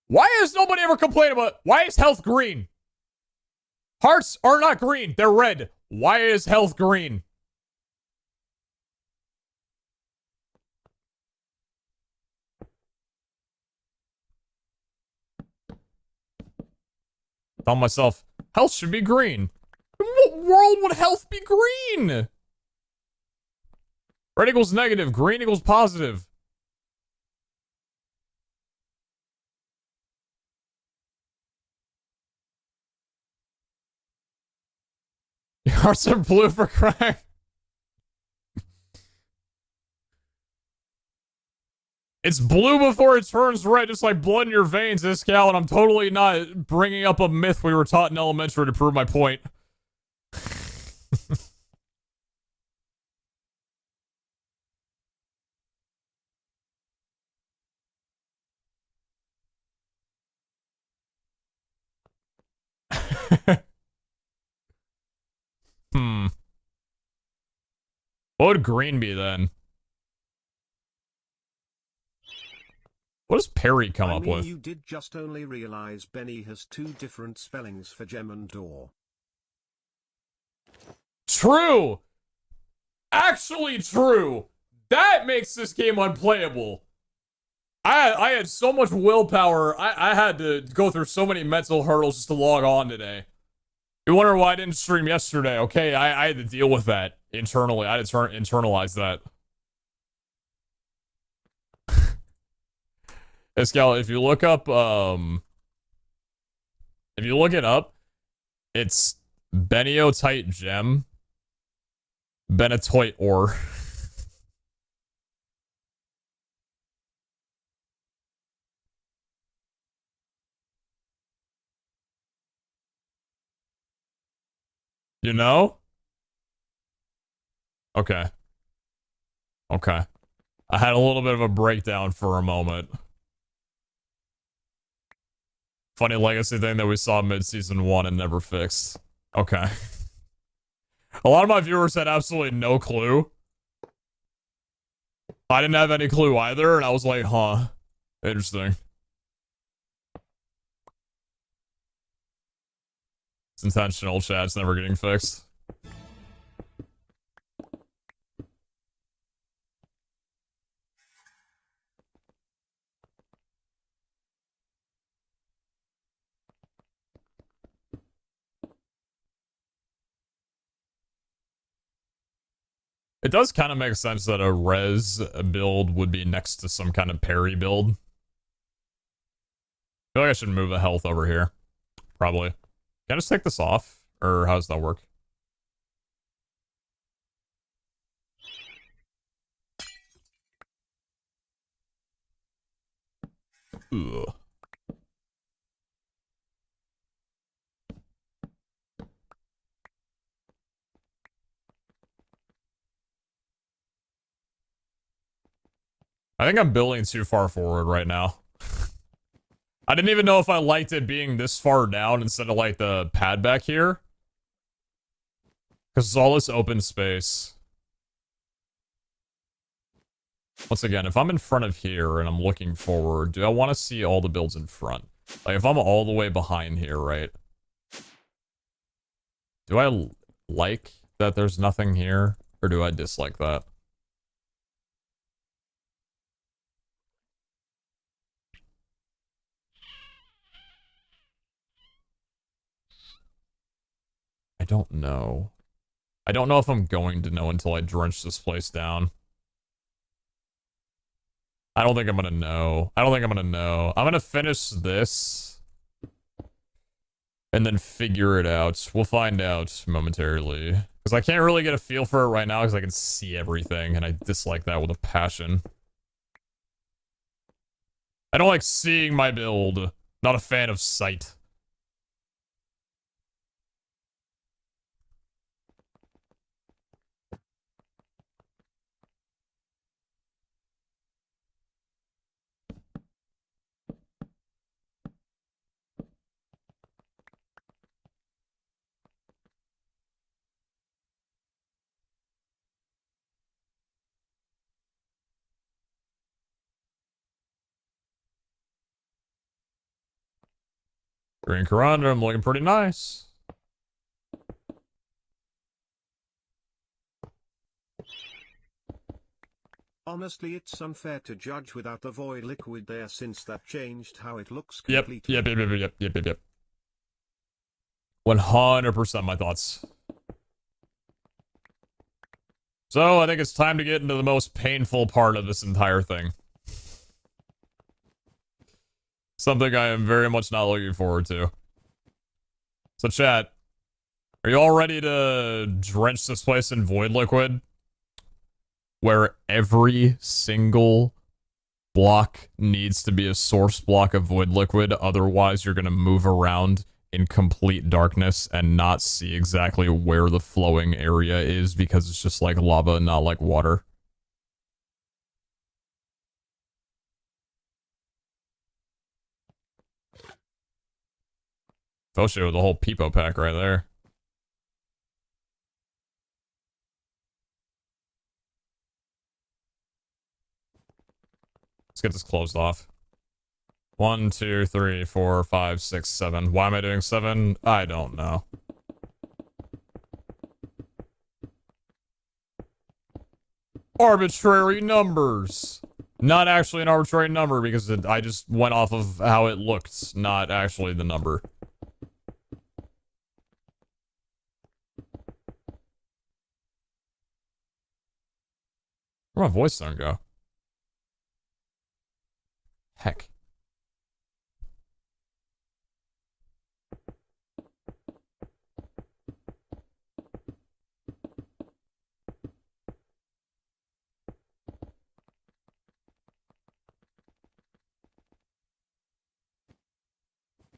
Why has nobody ever complained about... why is health green? Hearts are not green. They're red. Why is health green? Tell myself, health should be green. In what world would health be green? Red equals negative. Green equals positive. Hearts are blue for crying. It's blue before it turns red, just like blood in your veins, Iscal, and I'm totally not bringing up a myth we were taught in elementary to prove my point. What would green be then? What does Perry come up with? You did just only realize Benny has two different spellings for gem and door. True! Actually true! That makes this game unplayable. I had so much willpower, I had to go through so many mental hurdles just to log on today. You wonder why I didn't stream yesterday? Okay, I had to deal with that internally. I had to internalize that. Escal, if you look up, if you look it up, it's Beniotite Gem, Benetoit Ore. You know? Okay. Okay. I had a little bit of a breakdown for a moment. Funny legacy thing that we saw mid-season 1 and never fixed. Okay. A lot of my viewers had absolutely no clue. I didn't have any clue either, and I was like, huh. Interesting. It's intentional, chat. It's never getting fixed. It does kind of make sense that a res build would be next to some kind of parry build. I feel like I should move a health over here. Probably. Can I just take this off? Or how does that work? Ugh. I think I'm building too far forward right now. I didn't even know if I liked it being this far down instead of like the pad back here. Because it's all this open space. Once again, if I'm in front of here and I'm looking forward, do I want to see all the builds in front? Like, if I'm all the way behind here, right? Do I like that there's nothing here? Or do I dislike that? I don't know. I don't know if I'm going to know until I drench this place down. I don't think I'm gonna know. I don't think I'm gonna know. I'm gonna finish this. And then figure it out. We'll find out momentarily. Because I can't really get a feel for it right now because I can see everything. And I dislike that with a passion. I don't like seeing my build. Not a fan of sight. Green Corundum looking pretty nice. Honestly, it's unfair to judge without the void liquid there since that changed how it looks Yep, completely. yep. 100% my thoughts. So, I think it's time to get into the most painful part of this entire thing. Something I am very much not looking forward to. So, chat, are you all ready to drench this place in void liquid? Where every single block needs to be a source block of void liquid, otherwise you're going to move around in complete darkness and not see exactly where the flowing area is because it's just like lava, not like water. I'll show you the whole peepo pack right there. Let's get this closed off. 1, 2, 3, 4, 5, 6, 7. Why am I doing 7? I don't know. Arbitrary numbers. Not actually an arbitrary number because I just went off of how it looked, not actually the number. Where'd my voice zone go? Heck.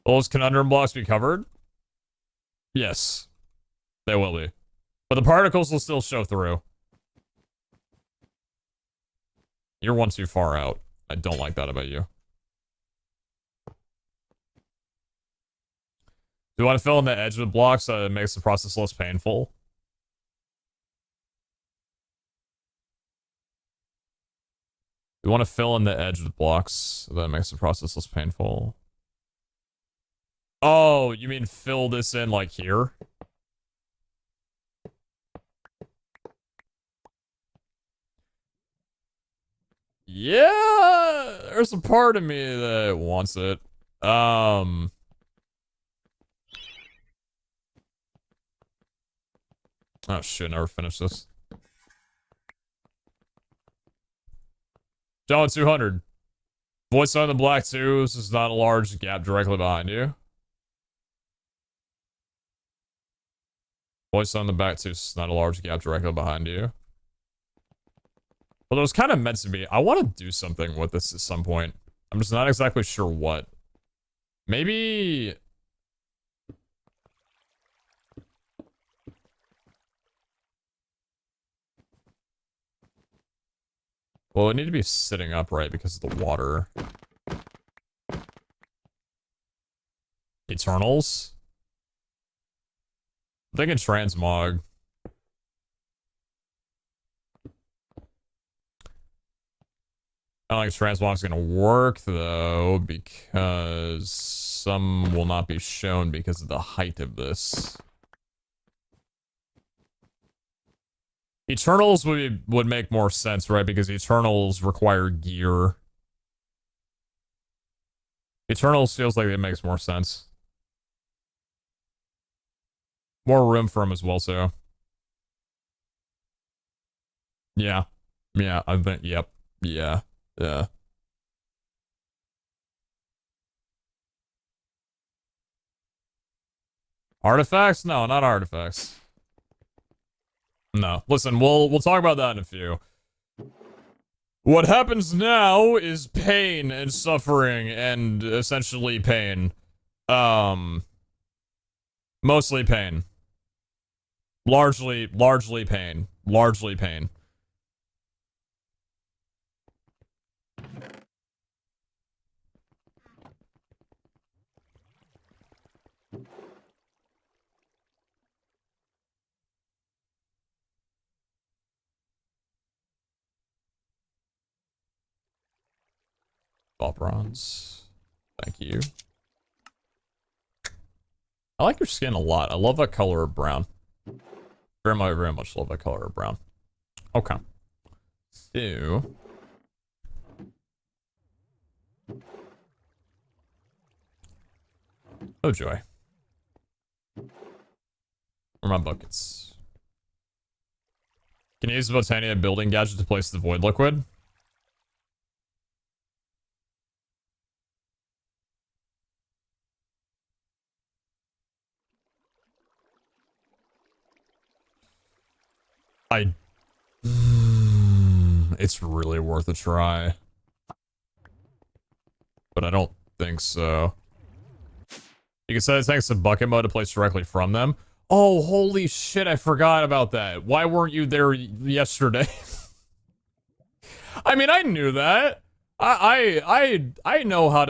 Will those conundrum blocks be covered? Yes. They will be. But the particles will still show through. You're one too far out. I don't like that about you. Do you want to fill in the edge with blocks so it makes the process less painful? You want to fill in the edge with blocks so that it makes the process less painful? Oh, you mean fill this in like here? Yeah, there's a part of me that wants it. Oh shit, never finished this. John 200. Voice on the black too. This is not a large gap directly behind you. Voice on the back too. This is not a large gap directly behind you. Well, it was kind of meant to be. I want to do something with this at some point. I'm just not exactly sure what. Maybe... Well, it need to be sitting upright because of the water. Eternals? I'm thinking transmog. I don't think transmog's gonna work though, because some will not be shown because of the height of this. Eternals would make more sense, right? Because Eternals require gear. Eternals feels like it makes more sense. More room for them as well, so. Yeah. Yeah, I think, yep. Yeah. Yeah. Artifacts? No, not artifacts. No. Listen, we'll talk about that in a few. What happens now is pain and suffering and essentially pain. Mostly pain. Largely pain. Largely pain. Ball bronze. Thank you. I like your skin a lot. I love that color of brown. Very much love that color of brown. Okay. So. Oh joy. Where are my buckets? Can you use the Botania building gadget to place the void liquid? It's really worth a try. But I don't think so. You can set it thanks to bucket mode to place directly from them. Oh, holy shit, I forgot about that. Why weren't you there yesterday? I mean, I knew that. I know how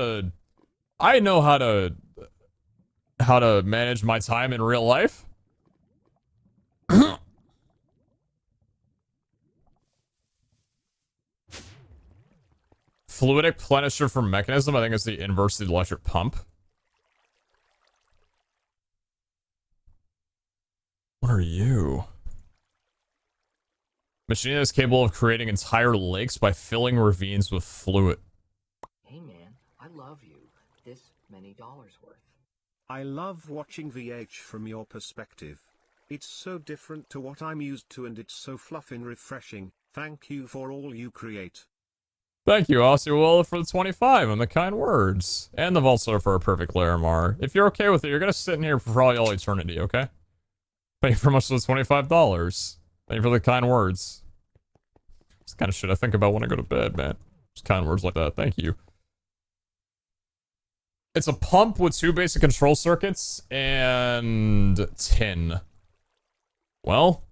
to manage my time in real life. Fluidic plenisher for mechanism, I think it's the inverse of the electric pump. What are you? Machine is capable of creating entire lakes by filling ravines with fluid. Hey man, I love you. This many dollars worth. I love watching VH from your perspective. It's so different to what I'm used to and it's so fluffy and refreshing. Thank you for all you create. Thank you, Osceola, for the 25 and the kind words. And the Volsar for a perfect Larimar. If you're okay with it, you're gonna sit in here for probably all eternity, okay? Thank you for much for the $25. Thank you for the kind words. It's the kind of shit I think about when I go to bed, man. Just kind words like that. Thank you. It's a pump with 2 basic control circuits and tin. Well,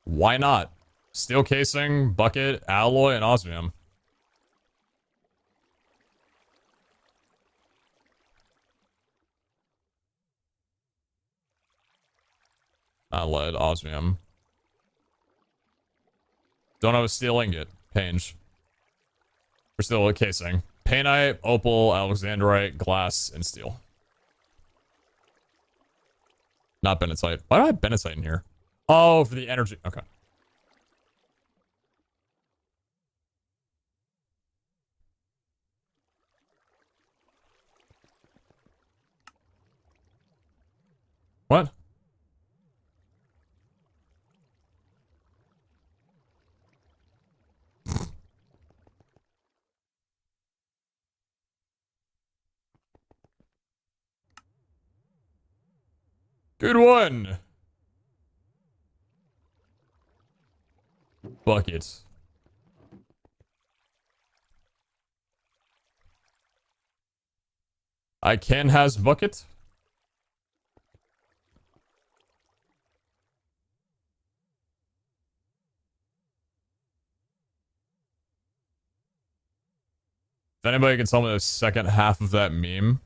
why not? Steel casing, bucket, alloy, and osmium. Not lead, osmium. Don't have a steel ingot. Pange. We're still casing. Painite, opal, alexandrite, glass, and steel. Not benetite. Why do I have benetite in here? Oh, for the energy. Okay. What? Good one. Bucket. I can has bucket. If anybody can tell me the second half of that meme,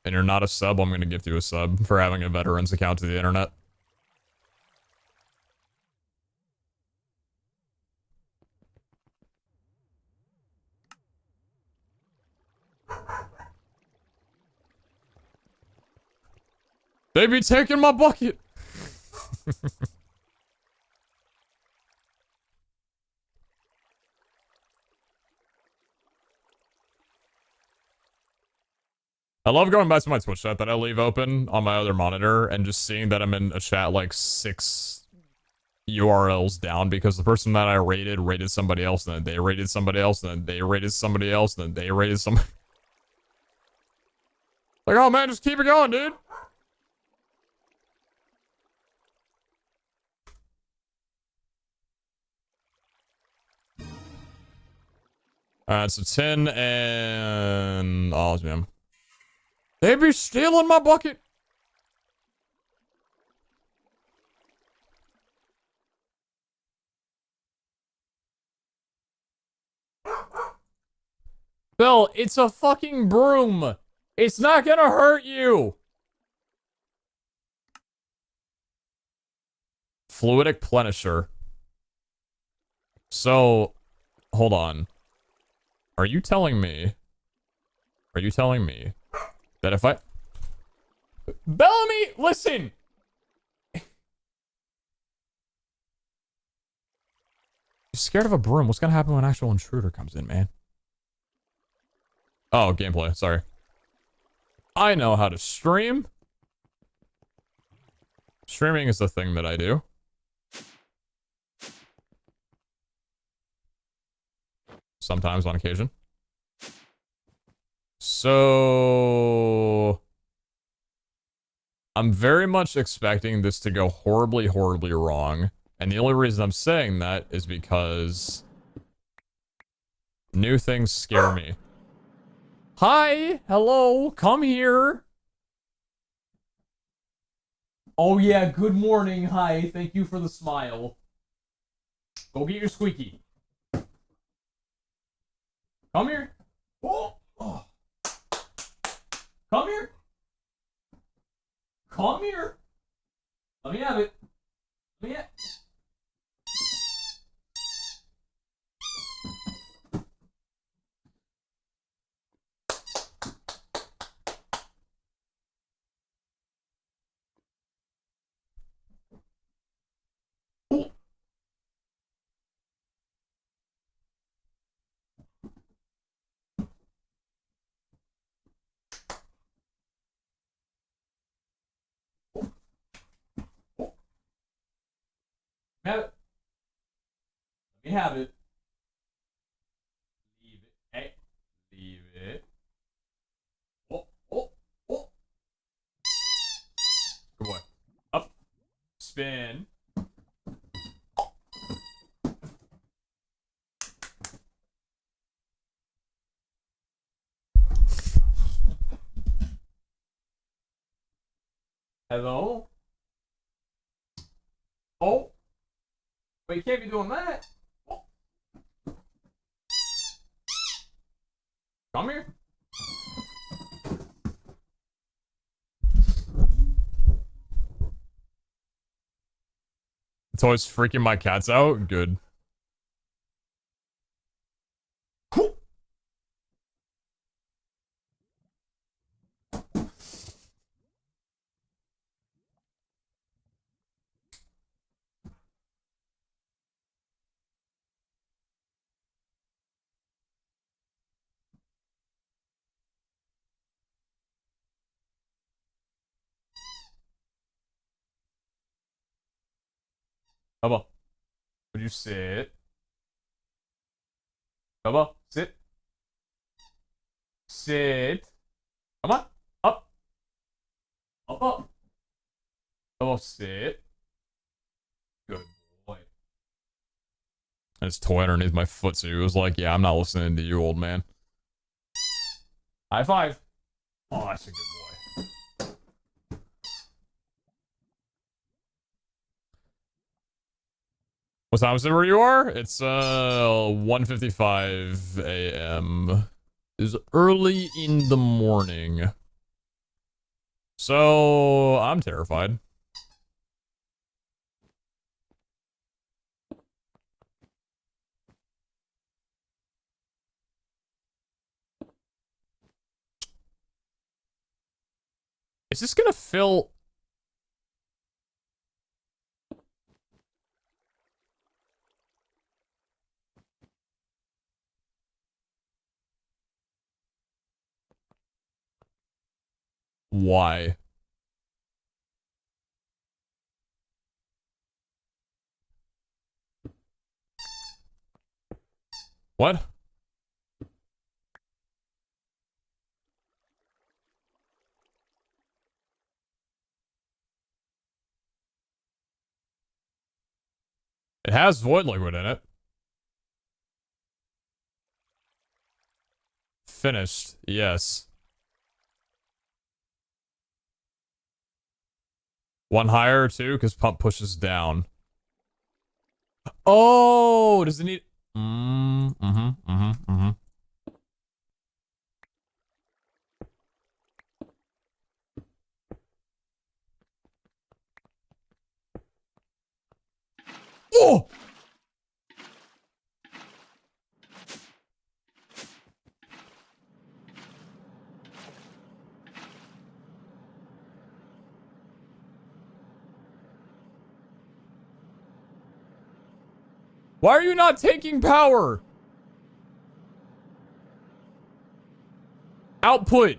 and you're not a sub, I'm gonna gift you a sub for having a veteran's account to the internet. They be taking my bucket! I love going back to my Twitch chat that I leave open on my other monitor and just seeing that I'm in a chat like 6 URLs down because the person that I rated somebody else, and then they rated somebody else, and then they rated somebody else, and then they rated somebody. Like, oh man, just keep it going, dude. Alright, so 10 and... oh, man. They be stealing my bucket. Bill, it's a fucking broom. It's not gonna hurt you. Fluidic plenisher. So, hold on. Are you telling me that if I... Bellamy, listen! You're scared of a broom. What's gonna happen when an actual intruder comes in, man? Oh, gameplay. Sorry. I know how to stream. Streaming is the thing that I do. Sometimes, on occasion. So... I'm very much expecting this to go horribly, horribly wrong. And the only reason I'm saying that is because... new things scare me. Hi! Hello! Come here! Oh yeah, good morning, hi. Thank you for the smile. Go get your squeaky. Come here. Oh! Oh. Come here. Come here. Let me have it. Let me have it. Have it. Let me have it. Leave it. Hey. Leave it. Oh, oh, oh. Good boy. Up. Spin. Hello? Oh. But you can't be doing that. Oh. Come here. It's always freaking my cats out. Good. Tubbo, would you sit? Tubbo, sit. Sit. Come on. Up. Up, up. Tubbo, sit. Good boy. And his toy underneath my foot, so he was like, yeah, I'm not listening to you, old man. High five. Oh, that's a good boy. What time is it where you are? It's 1:55 a.m. It's early in the morning. So I'm terrified. Is this gonna fill? Why? What? It has void liquid in it. Finished. Yes. One higher or two, because pump pushes down. Oh, does it need? Mm-hmm. Oh! Why are you not taking power? Output.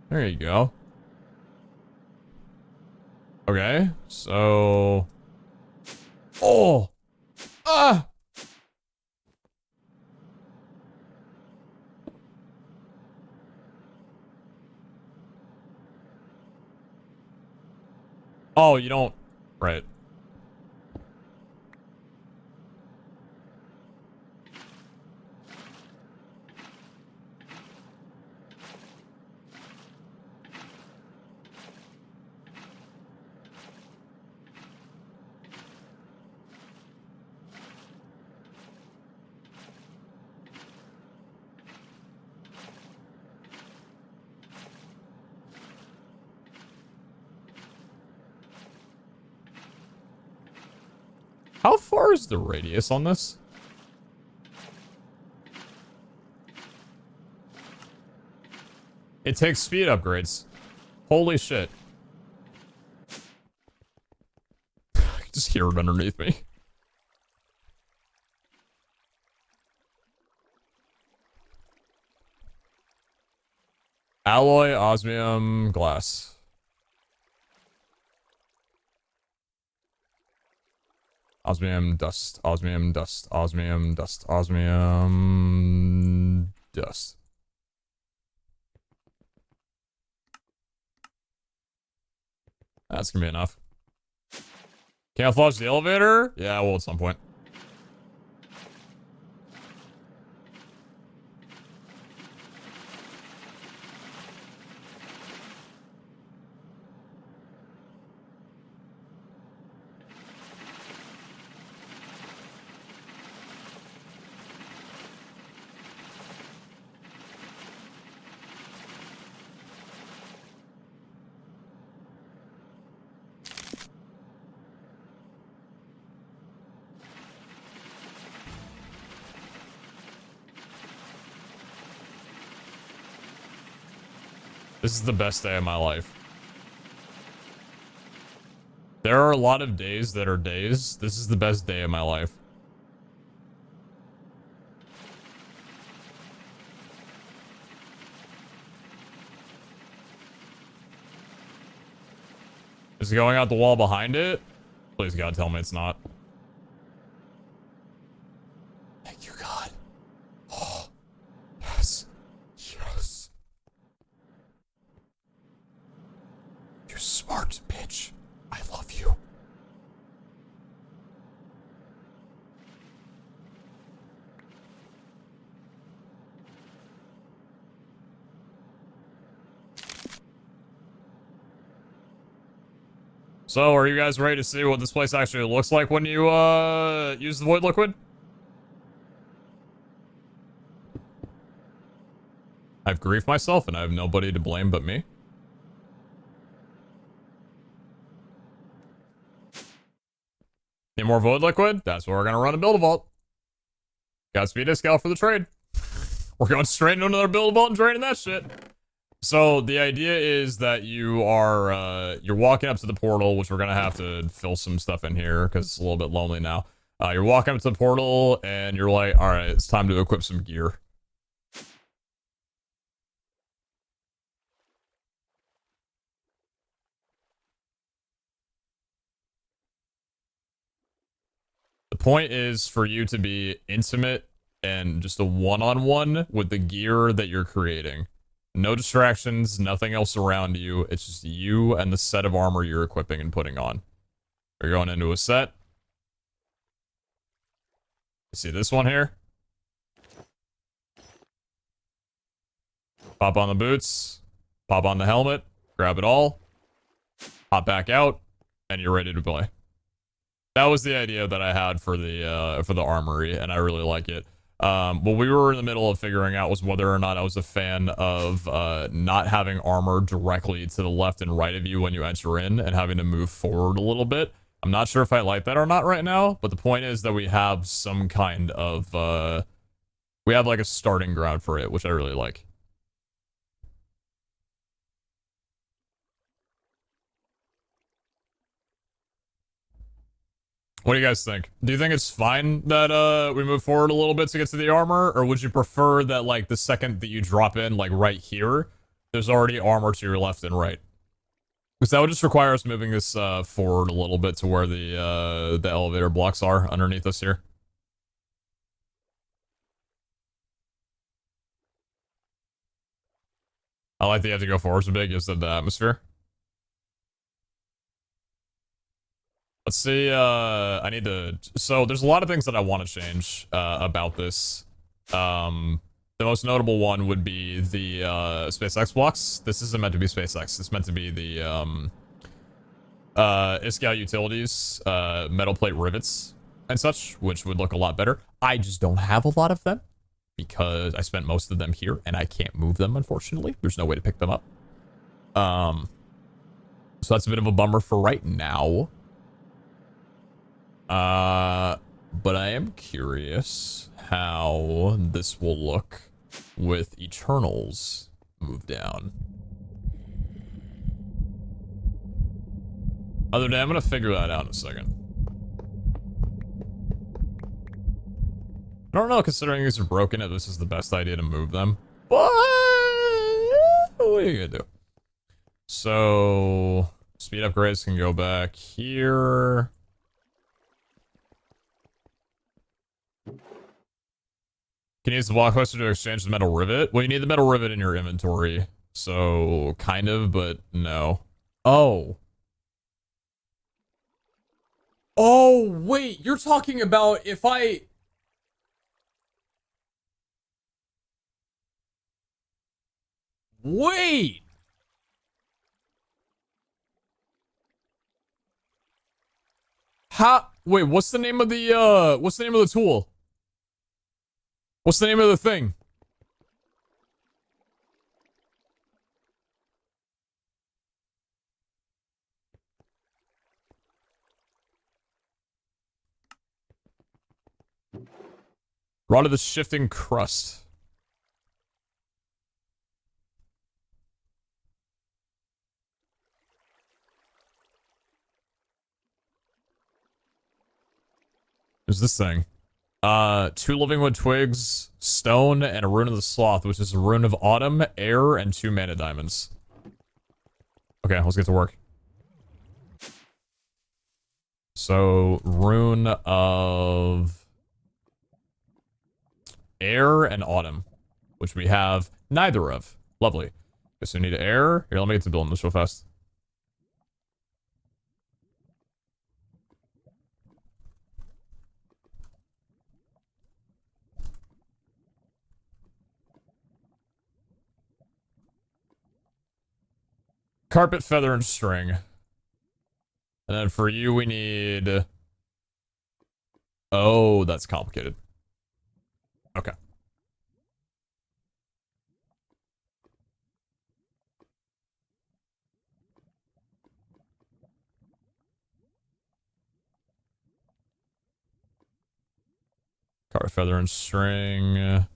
There you go. Okay, so... Oh! Ah! Oh, you don't... Right. How far is the radius on this? It takes speed upgrades. Holy shit. I can just hear it underneath me. Alloy, osmium, glass. Osmium, dust, osmium, dust, osmium, dust, osmium, dust. That's gonna be enough. Can't flush the elevator? Yeah, I will at some point. This is the best day of my life. There are a lot of days that are days. This is the best day of my life. Is it going out the wall behind it? Please, God, tell me it's not. Thank you, God. Oh, yes. Yes. You smart bitch. I love you. So, are you guys ready to see what this place actually looks like when you, use the void liquid? I've griefed myself and I have nobody to blame but me. Need more void liquid? That's what we're gonna run a build-a-vault. Got speed discount for the trade. We're going straight into another build-a-vault and trading that shit. So, the idea is that you are, you're walking up to the portal, which we're gonna have to fill some stuff in here, because it's a little bit lonely now. You're walking up to the portal, and you're like, alright, it's time to equip some gear. The point is for you to be intimate and just a one-on-one with the gear that you're creating. No distractions, nothing else around you. It's just you and the set of armor you're equipping and putting on. We're going into a set. You see this one here? Pop on the boots, pop on the helmet, grab it all, hop back out, and you're ready to play. That was the idea that I had for the armory, and I really like it. What we were in the middle of figuring out was whether or not I was a fan of not having armor directly to the left and right of you when you enter in and having to move forward a little bit. I'm not sure if I like that or not right now, but the point is that we have some kind of, we have like a starting ground for it, which I really like. What do you guys think? Do you think it's fine that we move forward a little bit to get to the armor? Or would you prefer that, like, the second that you drop in, like, right here, there's already armor to your left and right? Because that would just require us moving this forward a little bit to where the elevator blocks are underneath us here. I like that you have to go forward so big, gives it the atmosphere. Let's see, I need to... So, there's a lot of things that I want to change about this. The most notable one would be the SpaceX blocks. This isn't meant to be SpaceX. It's meant to be the Iskall Utilities, metal plate rivets and such, which would look a lot better. I just don't have a lot of them because I spent most of them here and I can't move them, unfortunately. There's no way to pick them up. So that's a bit of a bummer for right now. But I am curious how this will look with Eternals moved down. Other day, I'm gonna figure that out in a second. I don't know, considering these are broken, if this is the best idea to move them. But what are you gonna do? So, speed upgrades can go back here. Can you use the block cluster to exchange the metal rivet? Well, you need the metal rivet in your inventory. So, kind of, but no. Oh. Oh, wait. You're talking about if I... Wait. How... Wait, what's the name of the, what's the name of the tool? What's the name of the thing? Rod of the Shifting Crust. There's this thing. 2 living wood twigs, stone, and a rune of the sloth, which is a rune of autumn, air, and 2 mana diamonds. Okay, let's get to work. So, rune of air and autumn, which we have neither of. Lovely. Guess we need air. Here, let me get to building this real fast. Carpet, feather, and string. And then for you, we need... Oh, that's complicated. Okay. Carve, feather, and string. Then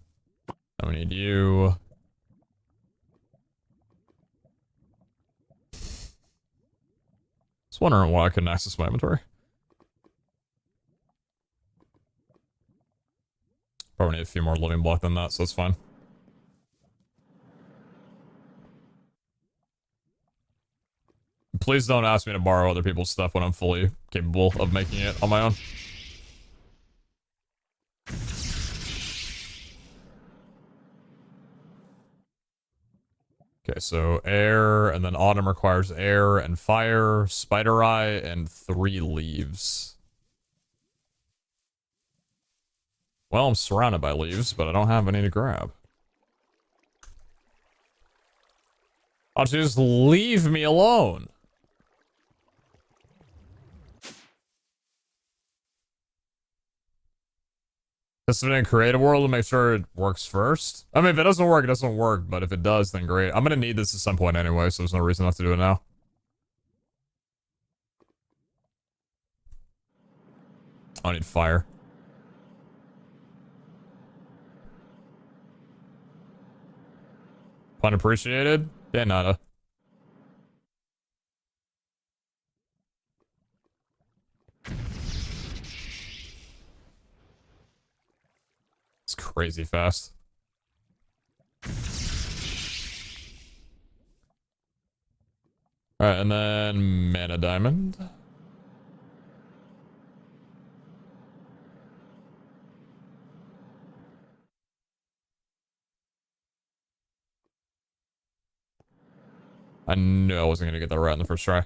we need you. Just wondering why I couldn't access my inventory. Probably need a few more living block than that, so it's fine. Please don't ask me to borrow other people's stuff when I'm fully capable of making it on my own. Okay, so air, and then autumn requires air and fire, spider eye, and 3 leaves. Well, I'm surrounded by leaves, but I don't have any to grab. Why don't you just leave me alone? Test it in creative world to make sure it works first. I mean, if it doesn't work, it doesn't work. But if it does, then great. I'm gonna need this at some point anyway, so there's no reason not to do it now. I need fire. Pun appreciated? Yeah, nada. It's crazy fast. Alright, and then mana diamond. I knew I wasn't gonna get that right in the first try.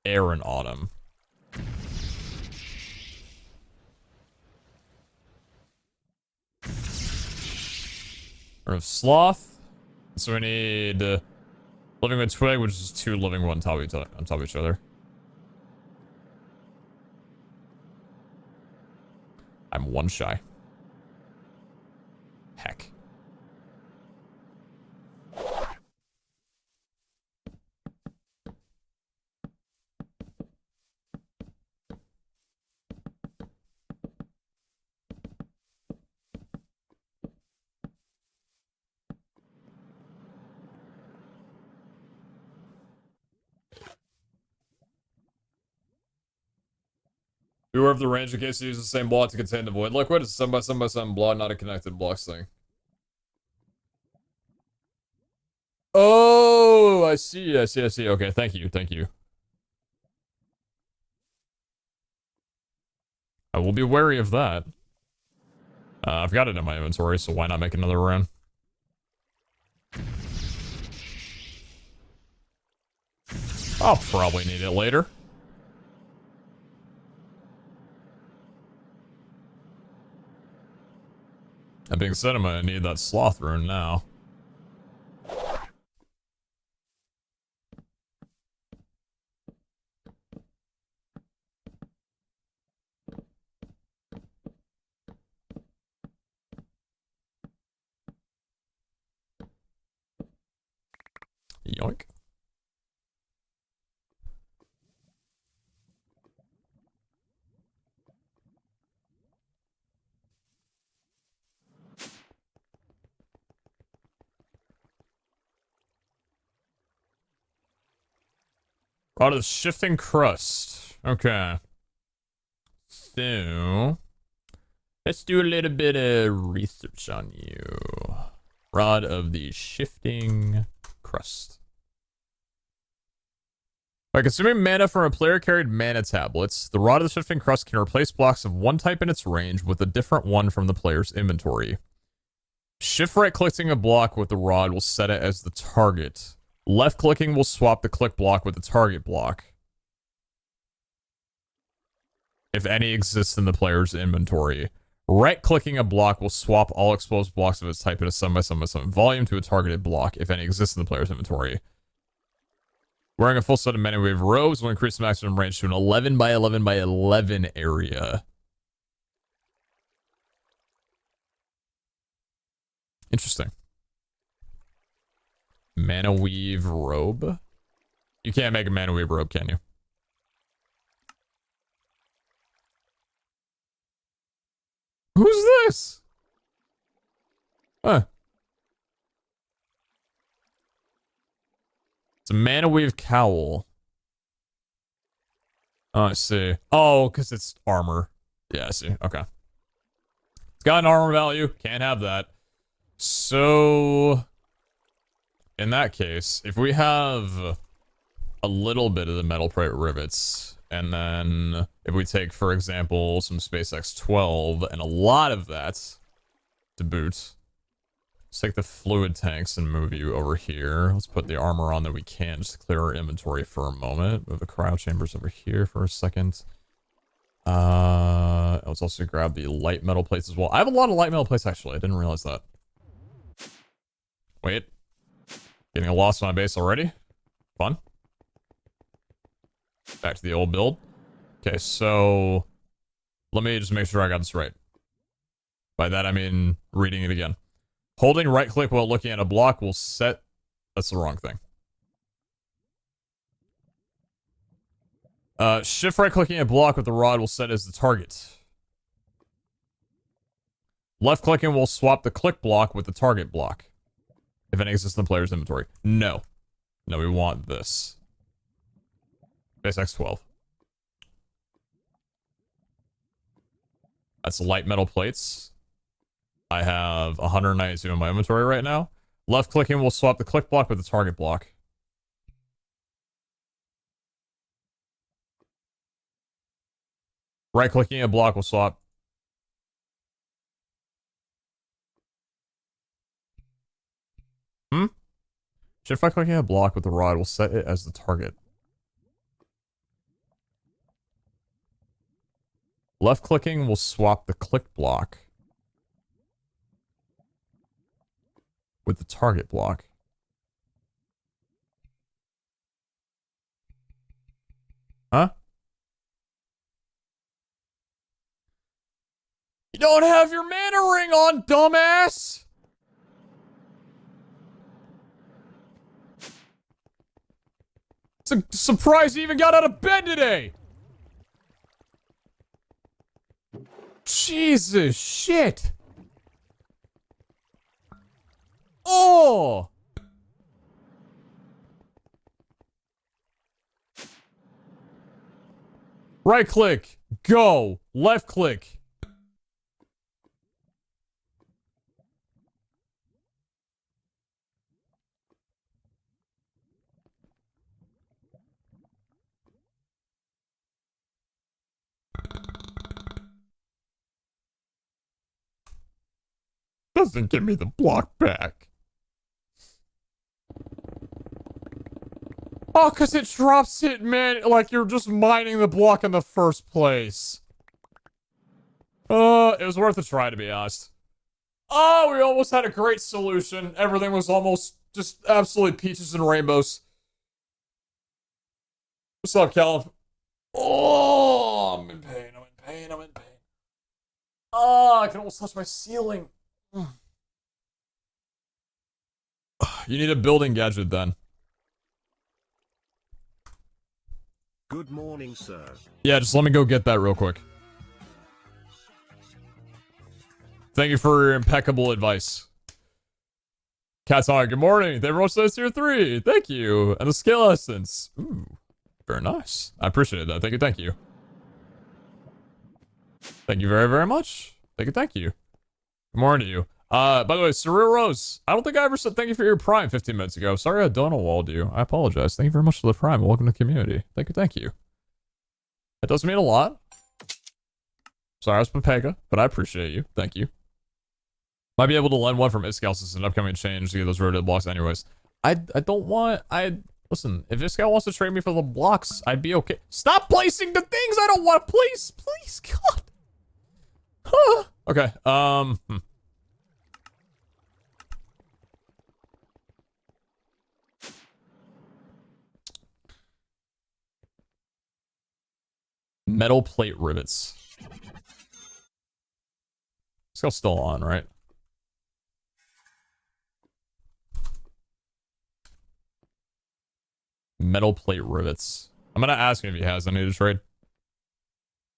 Air and autumn. Of sloth. So we need living with twig, which is 2 living one on top of each other. I'm 1 shy. Heck. Beware of the range in case you use the same block to contain the void liquid. It's 7 by 7 by 7 block, not a connected blocks thing. Oh, I see. Okay, thank you. I will be wary of that. I've got it in my inventory, so why not make another run? I'll probably need it later. That being said, I'm gonna need that sloth rune now. Yoink. Out of the shifting crust. Okay. So let's do a little bit of research on you. Rod of the shifting crust. By consuming mana from a player carried mana tablets, the Rod of the Shifting Crust can replace blocks of one type in its range with a different one from the player's inventory. Shift right clicking a block with the rod will set it as the target. Left clicking will swap the click block with the target block, if any exists in the player's inventory. Right-clicking a block will swap all exposed blocks of its type in a 7x7x7 volume to a targeted block if any exists in the player's inventory. Wearing a full set of Manawave robes will increase the maximum range to an 11x11x11 area. Interesting. Manawave robe? You can't make a Manawave robe, can you? Who's this? Huh. It's a Manawave cowl. Oh, I see. Oh, because it's armor. Yeah, I see. Okay. It's got an armor value. Can't have that. So, in that case, if we have a little bit of the metal plate rivets, and then if we take, for example, some SpaceX 12 and a lot of that to boot, let's take the fluid tanks and move you over here. Let's put the armor on that we can just to clear our inventory for a moment. Move the cryo chambers over here for a second. Let's also grab the light metal plates as well. I have a lot of light metal plates, actually. I didn't realize that. Wait. Getting a loss on my base already? Fun. Back to the old build. Okay, so let me just make sure I got this right. By that, I mean reading it again. Holding right click while looking at a block will set... That's the wrong thing. Shift right clicking a block with the rod will set as the target. Left clicking will swap the click block with the target block. If any exists in the player's inventory. No. No, we want this. SpaceX 12. That's light metal plates. I have 192 in my inventory right now. Left clicking will swap the click block with the target block. Right clicking a block will swap. Shift right clicking a block with the rod will set it as the target. Left clicking will swap the click block with the target block. Huh? You don't have your mana ring on, dumbass! It's a surprise you even got out of bed today! Jesus shit! Oh! Right click. Go. Left click. Doesn't give me the block back. Oh, because it drops it, man, like you're just mining the block in the first place. It was worth a try, to be honest. Oh, we almost had a great solution. Everything was almost just absolutely peaches and rainbows. What's up, Callum? Oh, I'm in pain, I'm in pain, I'm in pain. Oh, I can almost touch my ceiling. You need a building gadget then. Good morning, sir. Yeah, just let me go get that real quick. Thank you for your impeccable advice. Cat's on, good morning. They roasted us tier 3. Thank you. And the scale essence. Ooh, very nice. I appreciate that. Thank you, thank you. Thank you very, very much. Thank you. Good morning to you. By the way, Surreal Rose, I don't think I ever said thank you for your Prime 15 minutes ago. Sorry I Donald-walled you. I apologize. Thank you very much for the Prime. Welcome to the community. Thank you. That does mean a lot. Sorry I was Pepega, but I appreciate you. Thank you. Might be able to lend one from Iskals as an upcoming change to get those rotated blocks anyways. I don't want... Listen, if Iskal wants to trade me for the blocks, I'd be okay. Stop placing the things I don't want! Please! Please, God! Huh? Okay, Metal plate rivets. This guy's still on, right? Metal plate rivets. I'm gonna ask him if he has any to trade.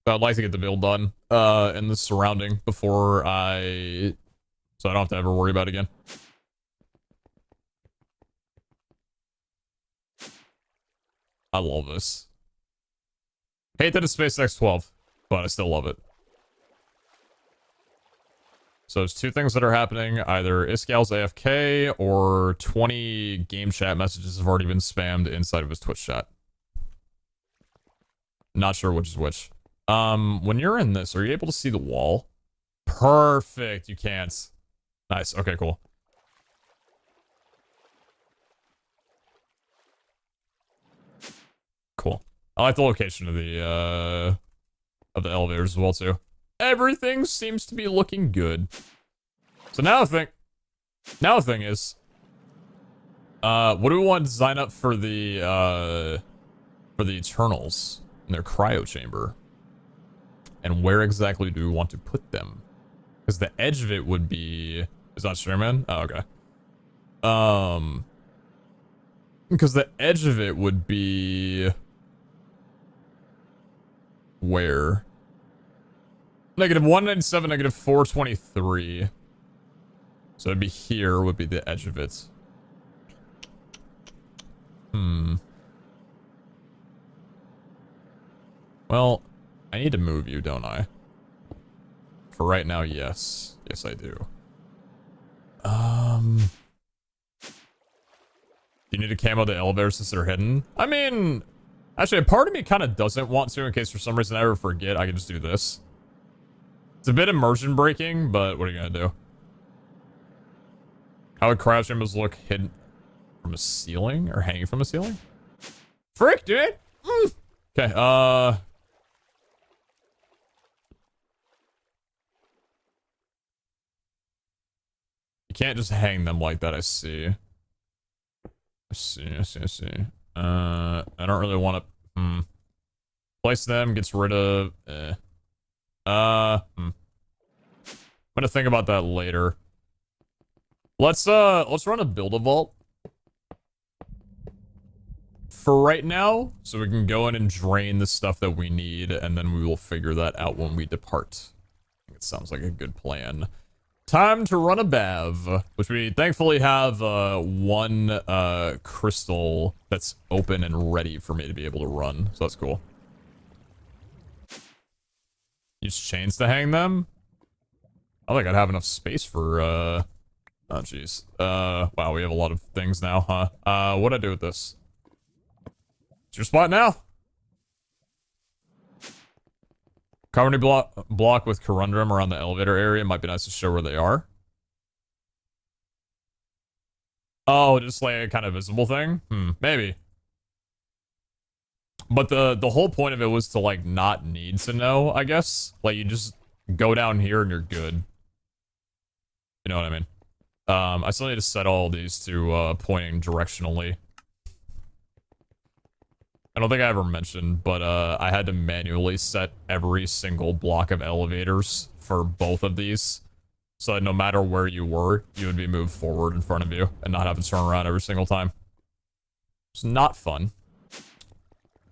But I'd like to get the build done, in the surrounding before so I don't have to ever worry about it again. I love this. Hate that it's SpaceX 12, but I still love it. So there's two things that are happening. Either Iscal's AFK or 20 game chat messages have already been spammed inside of his Twitch chat. Not sure which is which. When you're in this, are you able to see the wall? Perfect, you can't. Nice, okay, cool. Cool. I like the location of the elevators as well, too. Everything seems to be looking good. So now the thing is, what do we want to design up for the Eternals in their cryo chamber? And where exactly do we want to put them? Because the edge of it would be... Is that Streamman? Oh, okay. Because the edge of it would be... Where? -197, -423. So it'd be here would be the edge of it. Well, I need to move you, don't I? For right now, yes. Yes, I do. Do you need to camo the elevators since they're hidden? I mean, actually, a part of me kind of doesn't want to in case for some reason I ever forget. I can just do this. It's a bit immersion breaking, but what are you gonna do? How would cryo chambers look hidden from a ceiling or hanging from a ceiling? Frick, dude! Okay, you can't just hang them like that, I see. I see. I don't really want to, place them, gets rid of, I'm gonna think about that later. Let's run a build-a-vault. For right now, so we can go in and drain the stuff that we need, and then we will figure that out when we depart. I think it sounds like a good plan. Time to run a Bav, which we thankfully have one crystal that's open and ready for me to be able to run, so that's cool. Use chains to hang them? I don't think I'd have enough space for, oh jeez. Wow, we have a lot of things now, huh? What'd I do with this? It's your spot now. Cover any block with Corundum around the elevator area. Might be nice to show where they are. Oh, just like a kind of visible thing? Maybe. But the whole point of it was to, like, not need to know, I guess. Like, you just go down here and you're good. You know what I mean? I still need to set all these to, pointing directionally. I don't think I ever mentioned, but, I had to manually set every single block of elevators for both of these. So that no matter where you were, you would be moved forward in front of you and not have to turn around every single time. It's not fun.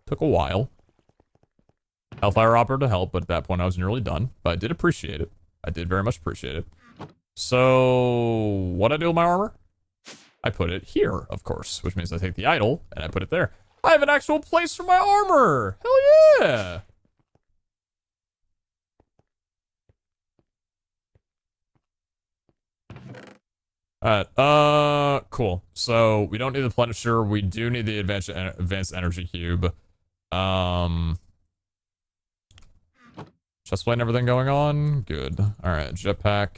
Took a while. Hellfire Opera to help, but at that point I was nearly done. But I did appreciate it. I did very much appreciate it. So, what'd I do with my armor? I put it here, of course, which means I take the idol and I put it there. I have an actual place for my armor! Hell yeah! Alright, cool. So, we don't need the Plenisher, we do need the advanced energy cube. Chestplate and everything going on? Good. Alright, jetpack.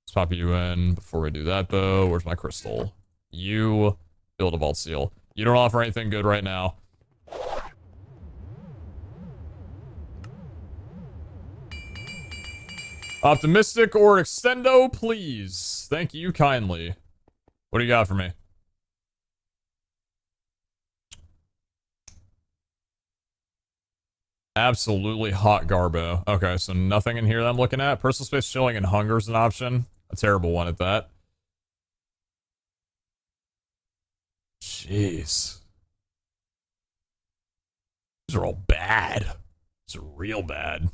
Let's pop you in. Before we do that, though, where's my crystal? You build a vault seal. You don't offer anything good right now. Optimistic or extendo, please. Thank you kindly. What do you got for me? Absolutely hot garbo. Okay, so nothing in here that I'm looking at. Personal space, chilling, and hunger is an option. A terrible one at that. Jeez. These are all bad. These are real bad.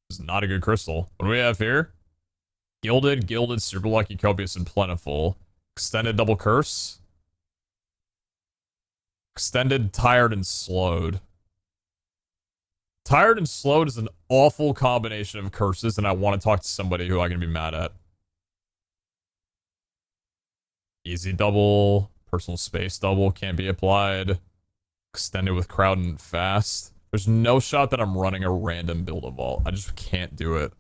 This is not a good crystal. What do we have here? Gilded, super lucky, copious, and plentiful. Extended double curse. Extended, tired, and slowed. Tired and slowed is an awful combination of curses, and I want to talk to somebody who I can be mad at. Easy double, personal space double, can't be applied. Extended with crowd and fast. There's no shot that I'm running a random build-a-vault. I just can't do it.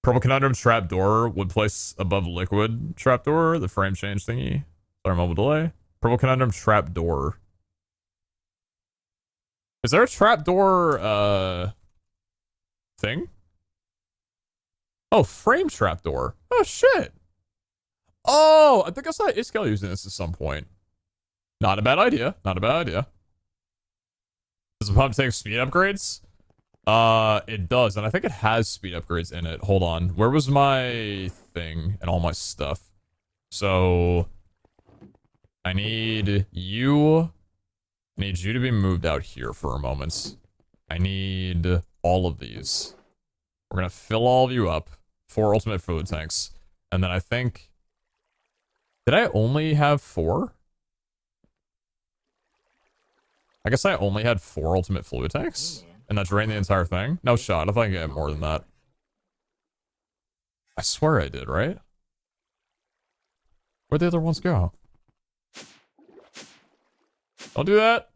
Purple Conundrum Trapdoor would place above Liquid Trapdoor, the frame change thingy. Sorry, mobile delay. Purple Conundrum Trapdoor. Is there a trapdoor, thing? Oh, frame trapdoor. Oh, shit. Oh, I think I saw Iskell using this at some point. Not a bad idea. Not a bad idea. Does the pump take speed upgrades? It does, and I think it has speed upgrades in it. Hold on. Where was my thing and all my stuff? So, I need you to be moved out here for a moment. I need all of these. We're gonna fill all of you up. 4 ultimate fluid tanks. And then I think... Did I only have 4? I guess I only had 4 ultimate fluid tanks? And that drained the entire thing? No shot. I thought I could get more than that. I swear I did, right? Where'd the other ones go? Don't do that.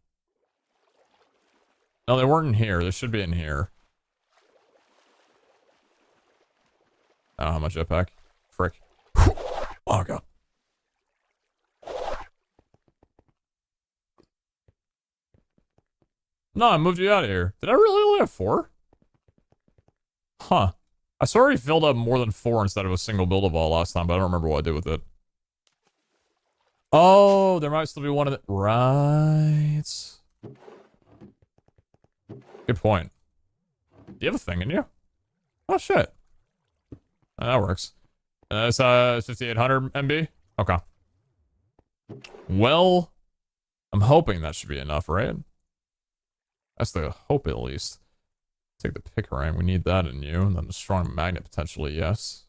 No, they weren't in here. They should be in here. I don't have my jetpack. Frick. Oh, God. No, I moved you out of here. Did I really only have 4? Huh. I swear he filled up more than 4 instead of a single build-a-vault last time, but I don't remember what I did with it. Oh, there might still be one of the... Right. Good point. Do you have a thing in you? Oh, shit. That works. It's 5800 MB? Okay. Well, I'm hoping that should be enough, right? That's the hope, at least. Take the Pickering. We need that in you. And then the strong magnet, potentially, yes.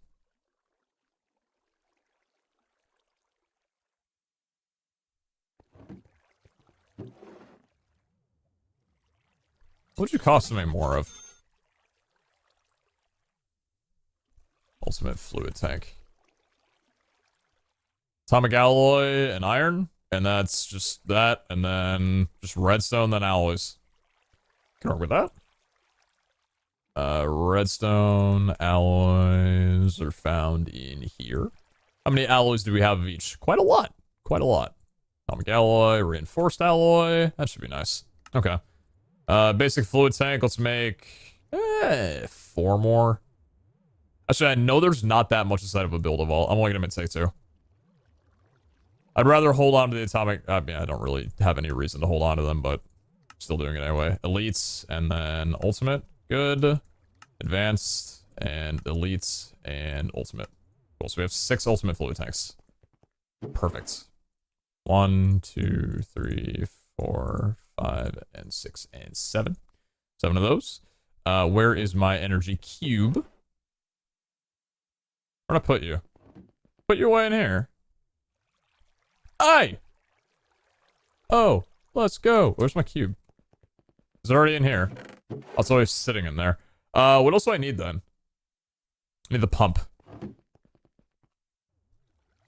What'd you cost to make more of? Ultimate fluid tank. Atomic alloy and iron. And that's just that. And then just redstone, then alloys. Can work with that. Redstone alloys are found in here. How many alloys do we have of each? Quite a lot. Quite a lot. Atomic alloy, reinforced alloy. That should be nice. Okay. Basic fluid tank. Let's make 4 more. Actually, I know there's not that much inside of a build-a-vault. I'm only gonna take 2. I'd rather hold on to the atomic. I mean, I don't really have any reason to hold on to them, but still doing it anyway. Elites and then ultimate. Good. Advanced and elites and ultimate. Cool. So we have 6 ultimate fluid tanks. Perfect. 1, 2, 3, 4, 5, and 6, and 7. 7 of those. Where is my energy cube? Where'd I put you? Put your way in here. Aye! Oh, let's go. Where's my cube? Is it already in here? It's always sitting in there. What else do I need then? I need the pump.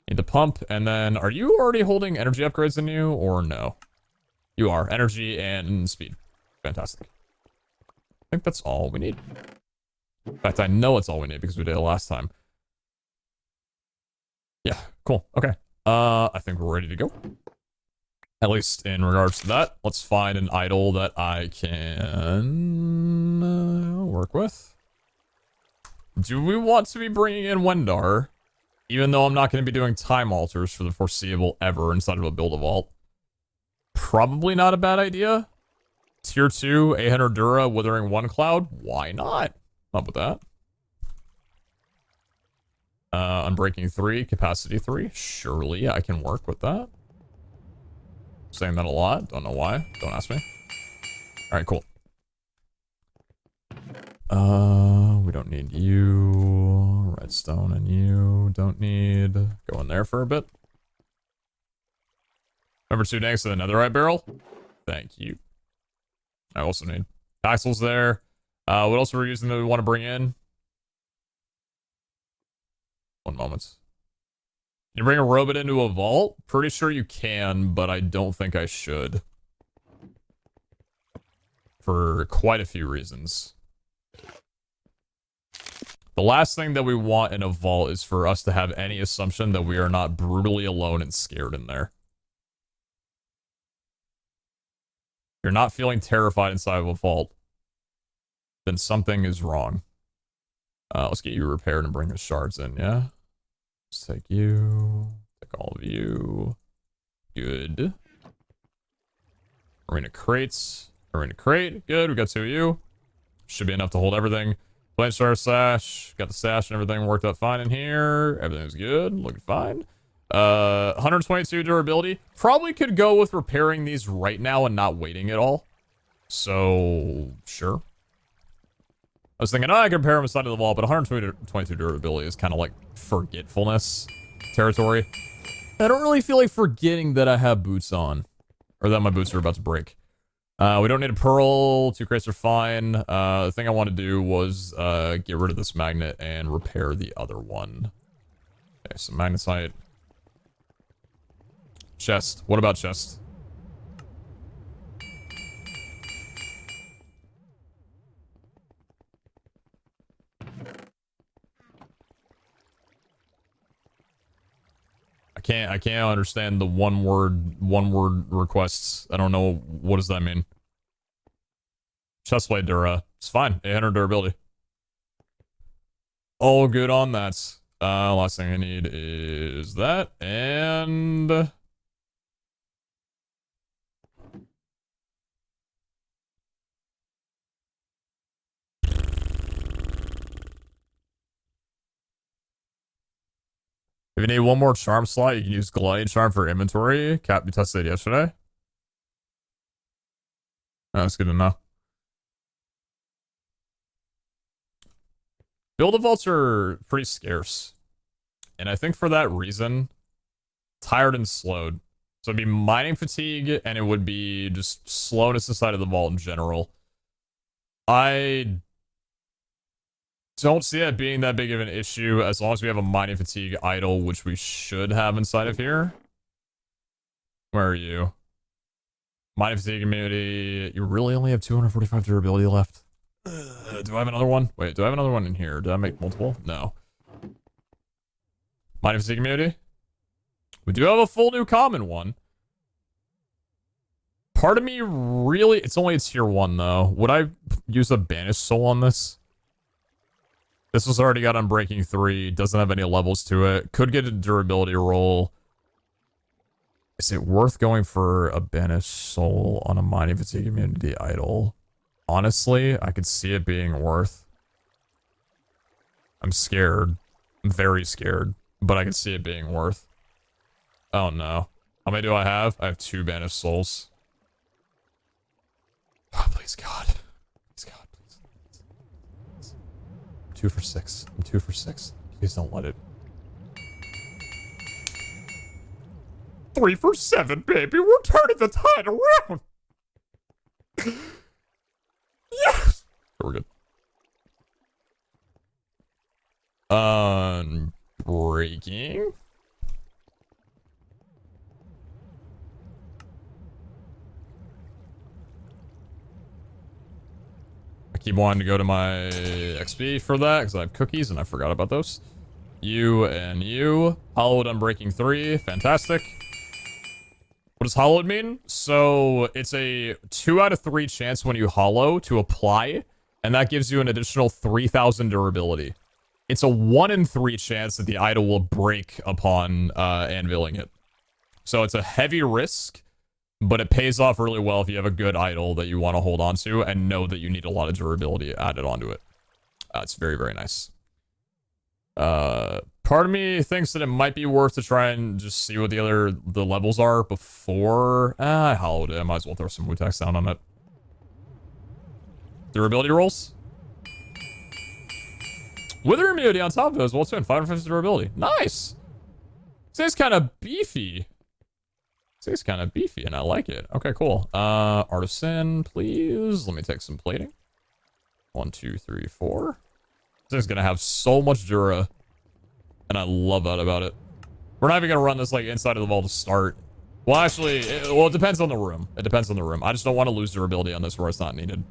Need the pump, and then are you already holding energy upgrades in you, or no? You are. Energy and speed. Fantastic. I think that's all we need. In fact, I know it's all we need because we did it last time. Yeah, cool. Okay. I think we're ready to go. At least in regards to that. Let's find an idol that I can work with. Do we want to be bringing in Wendar? Even though I'm not going to be doing time alters for the foreseeable ever inside of a build-a-vault. Probably not a bad idea. Tier 2, 800 Dura, Withering 1 Cloud. Why not? Not with that. Unbreaking 3, Capacity 3. Surely I can work with that. Saying that a lot. Don't know why. Don't ask me. Alright, cool. We don't need you. Redstone and you. Don't need. Go in there for a bit. Number 2 next to the netherite barrel. Thank you. I also need axles there. What else are we using that we want to bring in? One moment. Can you bring a robot into a vault? Pretty sure you can, but I don't think I should. For quite a few reasons. The last thing that we want in a vault is for us to have any assumption that we are not brutally alone and scared in there. If you're not feeling terrified inside of a vault, then something is wrong. Let's get you repaired and bring the shards in, yeah? Let's take you. Take all of you. Good. Arena crates. Arena crate. Good, we got 2 of you. Should be enough to hold everything. Flamestar sash. Got the sash and everything worked out fine in here. Everything's good. Looking fine. 122 durability. Probably could go with repairing these right now and not waiting at all. So, sure. I was thinking, I could repair them inside of the wall, but 122 durability is kind of like forgetfulness territory. I don't really feel like forgetting that I have boots on. Or that my boots are about to break. We don't need a pearl. 2 crates are fine. The thing I want to do was get rid of this magnet and repair the other one. Okay, so magnesite. Chest. What about chest? I can't understand the one word requests. I don't know, what does that mean? Chestplate Dura. It's fine. 800 durability. All good on that. Last thing I need is that, and if you need one more charm slot, you can use Glide Charm for inventory. Cap, you tested it yesterday. Oh, that's good to know. Build-a-vaults are pretty scarce. And I think for that reason, tired and slowed. So it'd be mining fatigue, and it would be just slowness inside of the vault in general. I don't see that being that big of an issue as long as we have a mining fatigue idle, which we should have inside of here. Where are you? Mining fatigue immunity. You really only have 245 durability left. Do I have another one? Wait, do I have another one in here? Did I make multiple? No. Mining fatigue immunity. We do have a full new common one. Part of me really... It's only a tier 1 though. Would I use a banished soul on this? This was already got Unbreaking 3. Doesn't have any levels to it. Could get a durability roll. Is it worth going for a banished soul on a mining fatigue immunity idle? Honestly, I could see it being worth. I'm scared. I'm very scared. But I could see it being worth. Oh no. How many do I have? I have 2 banished souls. Oh, please God. Please God, please. 2 for 6. I'm 2 for 6. Please don't let it. 3 for 7, baby. We're turning the tide around. Yes! We're good. Unbreaking. I keep wanting to go to my XP for that because I have cookies and I forgot about those. You and you. Hollowed Unbreaking 3. Fantastic. What does hollowed mean? So it's a 2 out of 3 chance when you hollow to apply, and that gives you an additional 3,000 durability. It's a 1 in 3 chance that the idol will break upon anviling it. So it's a heavy risk, but it pays off really well if you have a good idol that you want to hold on to and know that you need a lot of durability added onto it. It's very, very nice. Part of me thinks that it might be worth to try and just see what the levels are before I hollowed it. I might as well throw some Wu-Tax down on it. Durability rolls. Wither immunity on top of it as well too, and 550 durability. Nice! It's kind of beefy. It's kind of beefy, and I like it. Okay, cool. Artisan, please. Let me take some plating. 1, 2, 3, 4. This thing's gonna have so much Dura. And I love that about it. We're not even gonna run this, like, inside of the vault to start. Well, actually, it depends on the room. It depends on the room. I just don't want to lose durability on this where it's not needed.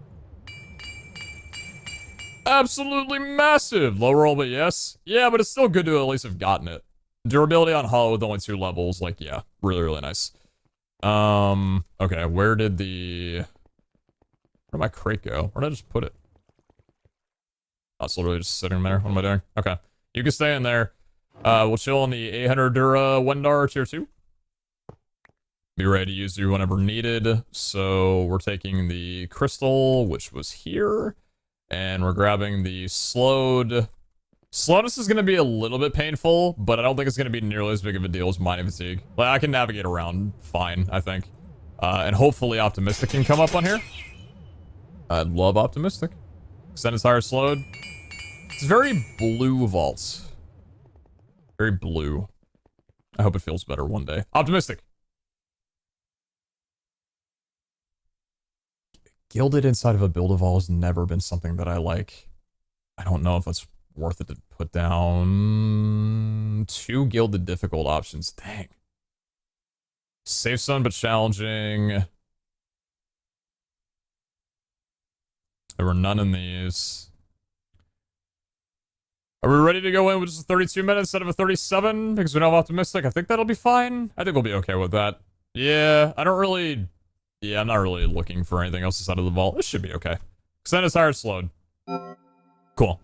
Absolutely massive! Low roll, but yes. Yeah, but it's still good to at least have gotten it. Durability on hollow with only 2 levels. Like, yeah. Really, really nice. Okay, where did my crate go? Where did I just put it? Oh, it's literally just sitting there. What am I doing? Okay. You can stay in there. We'll chill on the 800 Dura Wendar tier 2. Be ready to use you whenever needed. So we're taking the crystal, which was here. And we're grabbing the slowed. Slowness is going to be a little bit painful, but I don't think it's going to be nearly as big of a deal as mining fatigue. Like, I can navigate around fine, I think. And hopefully optimistic can come up on here. I love optimistic. Extended tire slowed. It's very blue vaults. Very blue. I hope it feels better one day. Optimistic. Gilded inside of a build-a-vol has never been something that I like. I don't know if it's worth it to put down 2 gilded difficult options. Dang. Safe zone, but challenging. There were none in these. Are we ready to go in with just a 32 minutes instead of a 37? Because we don't have optimistic. I think that'll be fine. I think we'll be okay with that. Yeah, I'm not really looking for anything else inside of the vault. This should be okay. Extended tire slowed. Cool.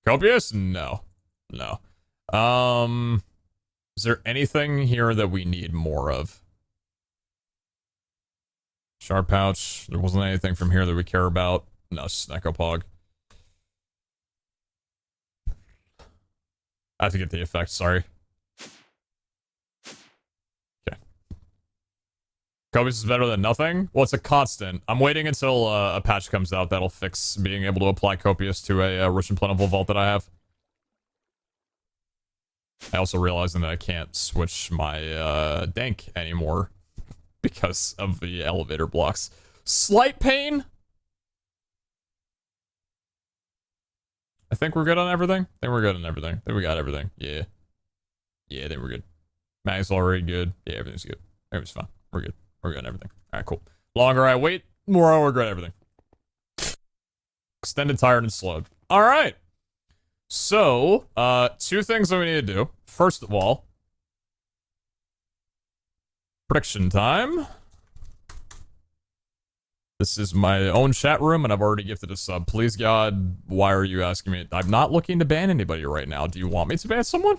Copious? No. No. Is there anything here that we need more of? Sharp pouch. There wasn't anything from here that we care about. No, Snecopog. I have to get the effect, sorry. Okay. Copious is better than nothing? Well, it's a constant. I'm waiting until a patch comes out that'll fix being able to apply Copious to a rich and plentiful vault that I have. I also realizing that I can't switch my dank anymore because of the elevator blocks. Slight pain? I think we're good on everything. I think we're good on everything. I think we got everything. Yeah. Yeah, I think we're good. Mag's already good. Yeah, everything's good. Everything's fine. We're good. We're good on everything. Alright, cool. Longer I wait, more I regret everything. Extended, tired, and slowed. Alright. So, 2 things that we need to do. First of all, prediction time. This is my own chat room, and I've already gifted a sub. Please, God, why are you asking me? I'm not looking to ban anybody right now. Do you want me to ban someone?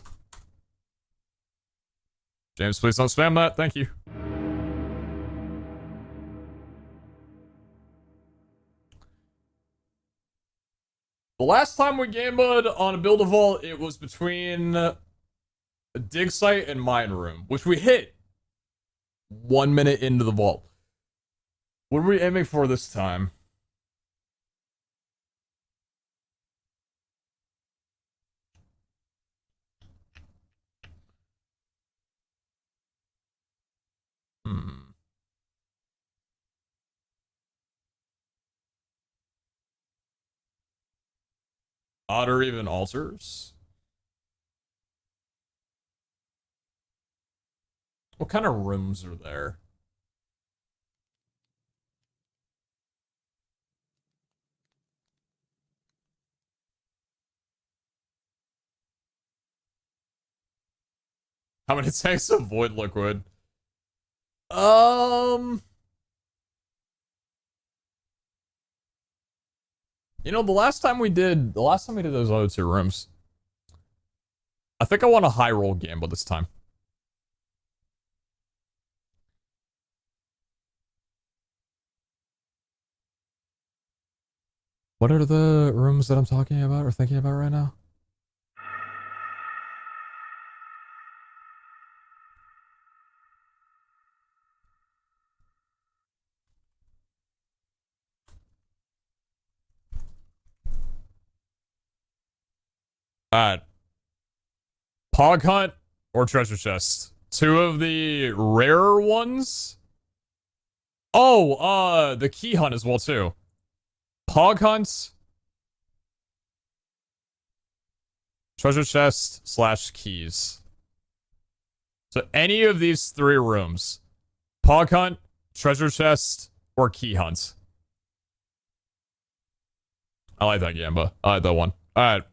James, please don't spam that. Thank you. The last time we game mode on a build-a-vault, it was between a dig site and mine room, which we hit 1 minute into the vault. What are we aiming for this time? Odd or even altars? What kind of rooms are there? How many tanks of void liquid? You know, the last time we did those O2 rooms, I think I want a high roll gamble this time. What are the rooms that I'm talking about or thinking about right now? Alright. Pog Hunt or Treasure Chest? Two of the rarer ones? Oh, the Key Hunt as well, too. Pog Hunt. Treasure Chest / keys. So any of these three rooms. Pog Hunt, Treasure Chest, or Key Hunt. I like that Gamba. I like that one. Alright.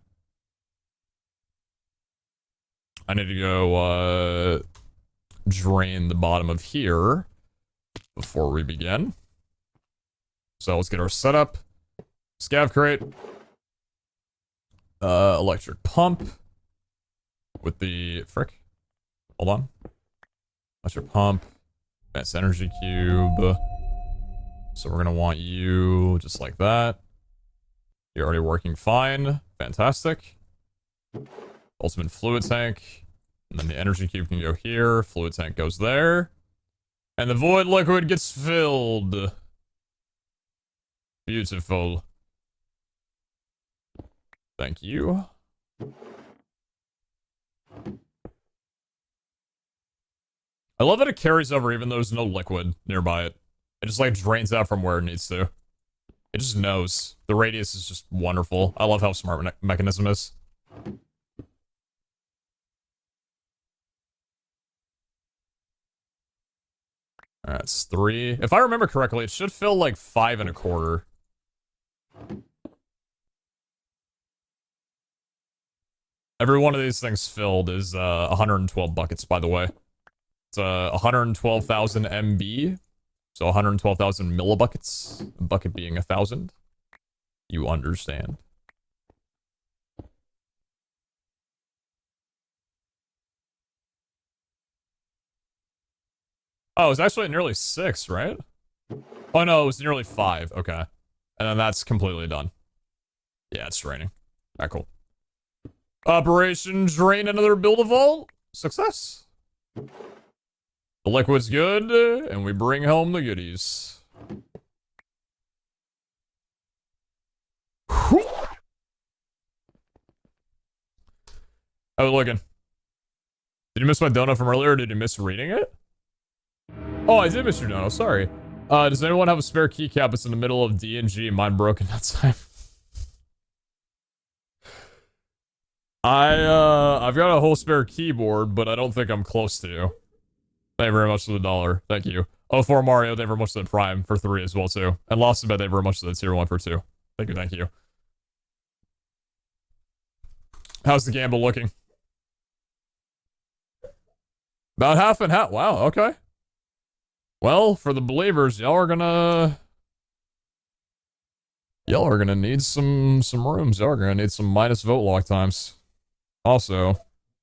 I need to go, drain the bottom of here before we begin. So let's get our setup. Scav crate. Electric pump. With the... frick. Hold on. Electric pump. Advanced energy cube. So we're gonna want you just like that. You're already working fine. Fantastic. Ultimate fluid tank. And then the energy cube can go here. Fluid tank goes there. And the void liquid gets filled. Beautiful. Thank you. I love that it carries over even though there's no liquid nearby it. It just like drains out from where it needs to. It just knows. The radius is just wonderful. I love how smart mechanism is. Alright, it's 3. If I remember correctly, it should fill like 5 1/4. Every one of these things filled is 112 buckets, by the way. It's 112,000 MB. So 112,000 millibuckets. A bucket being 1,000. You understand. Oh, it was actually nearly 6, right? Oh no, it was nearly 5. Okay. And then that's completely done. Yeah, it's draining. Alright, cool. Operation Drain Another Build-A-Vault. Success. The liquid's good, and we bring home the goodies. Whew. How we looking? Did you miss my donut from earlier, or did you miss reading it? Oh, I did miss your donut, sorry. Does anyone have a spare keycap? It's in the middle of D&G, mine broken that time. I've got a whole spare keyboard, but I don't think I'm close to you. Thank you very much for the $1. Thank you. Oh, for Mario, thank you very much for the Prime for 3 as well, too. And Lost in Bed, thank you very much for the Tier 1 for 2. Thank you, thank you. How's the gamble looking? About half and half. Wow, okay. Well, for the believers, y'all are gonna need some rooms. Y'all are gonna need some minus vote lock times. Also,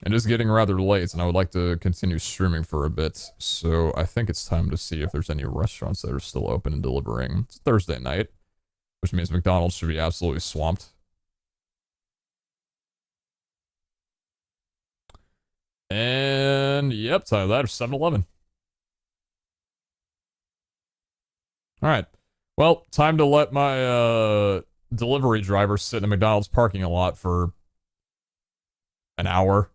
it is getting rather late, and I would like to continue streaming for a bit, so I think it's time to see if there's any restaurants that are still open and delivering. It's Thursday night, which means McDonald's should be absolutely swamped. And, yep, that is 7-Eleven. Alright. Well, time to let my, delivery driver sit in the McDonald's parking lot for an hour.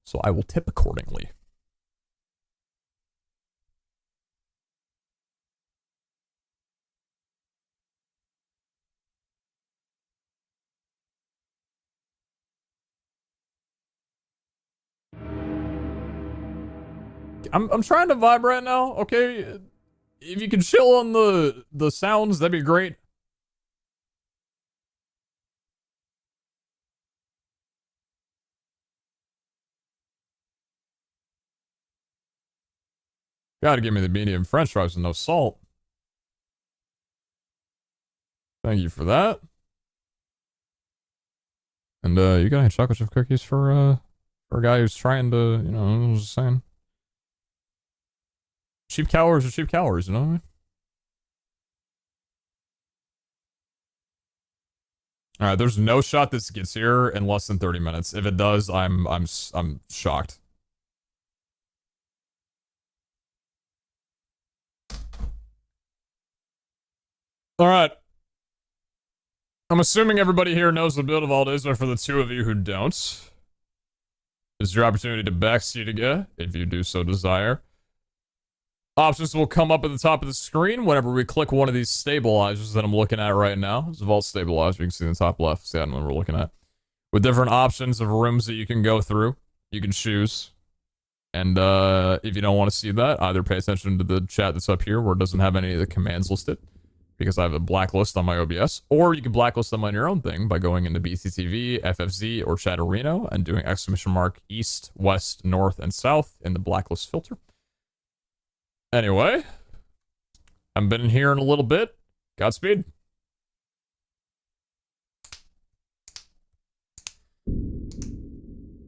So I will tip accordingly. I'm trying to vibe right now, okay? If you can chill on the sounds, that'd be great. Gotta give me the medium french fries with no salt. Thank you for that. And you got any chocolate chip cookies for a guy who's trying to, you know, I was just saying. Cheap calories are cheap calories, you know what I mean? Alright, there's no shot this gets here in less than 30 minutes. If it does, I'm shocked. Alright. I'm assuming everybody here knows what build of all it is, but for the two of you who don't, this is your opportunity to backseat again, if you do so desire. Options will come up at the top of the screen whenever we click one of these stabilizers that I'm looking at right now. It's a vault stabilizer, you can see in the top left. See that one we're looking at. With different options of rooms that you can go through. You can choose. And if you don't want to see that, either pay attention to the chat that's up here where it doesn't have any of the commands listed, because I have a blacklist on my OBS, or you can blacklist them on your own thing by going into BCTV, FFZ, or Chatterino and doing ! east, west, north, and south in the blacklist filter. Anyway, I've been in here in a little bit. Godspeed.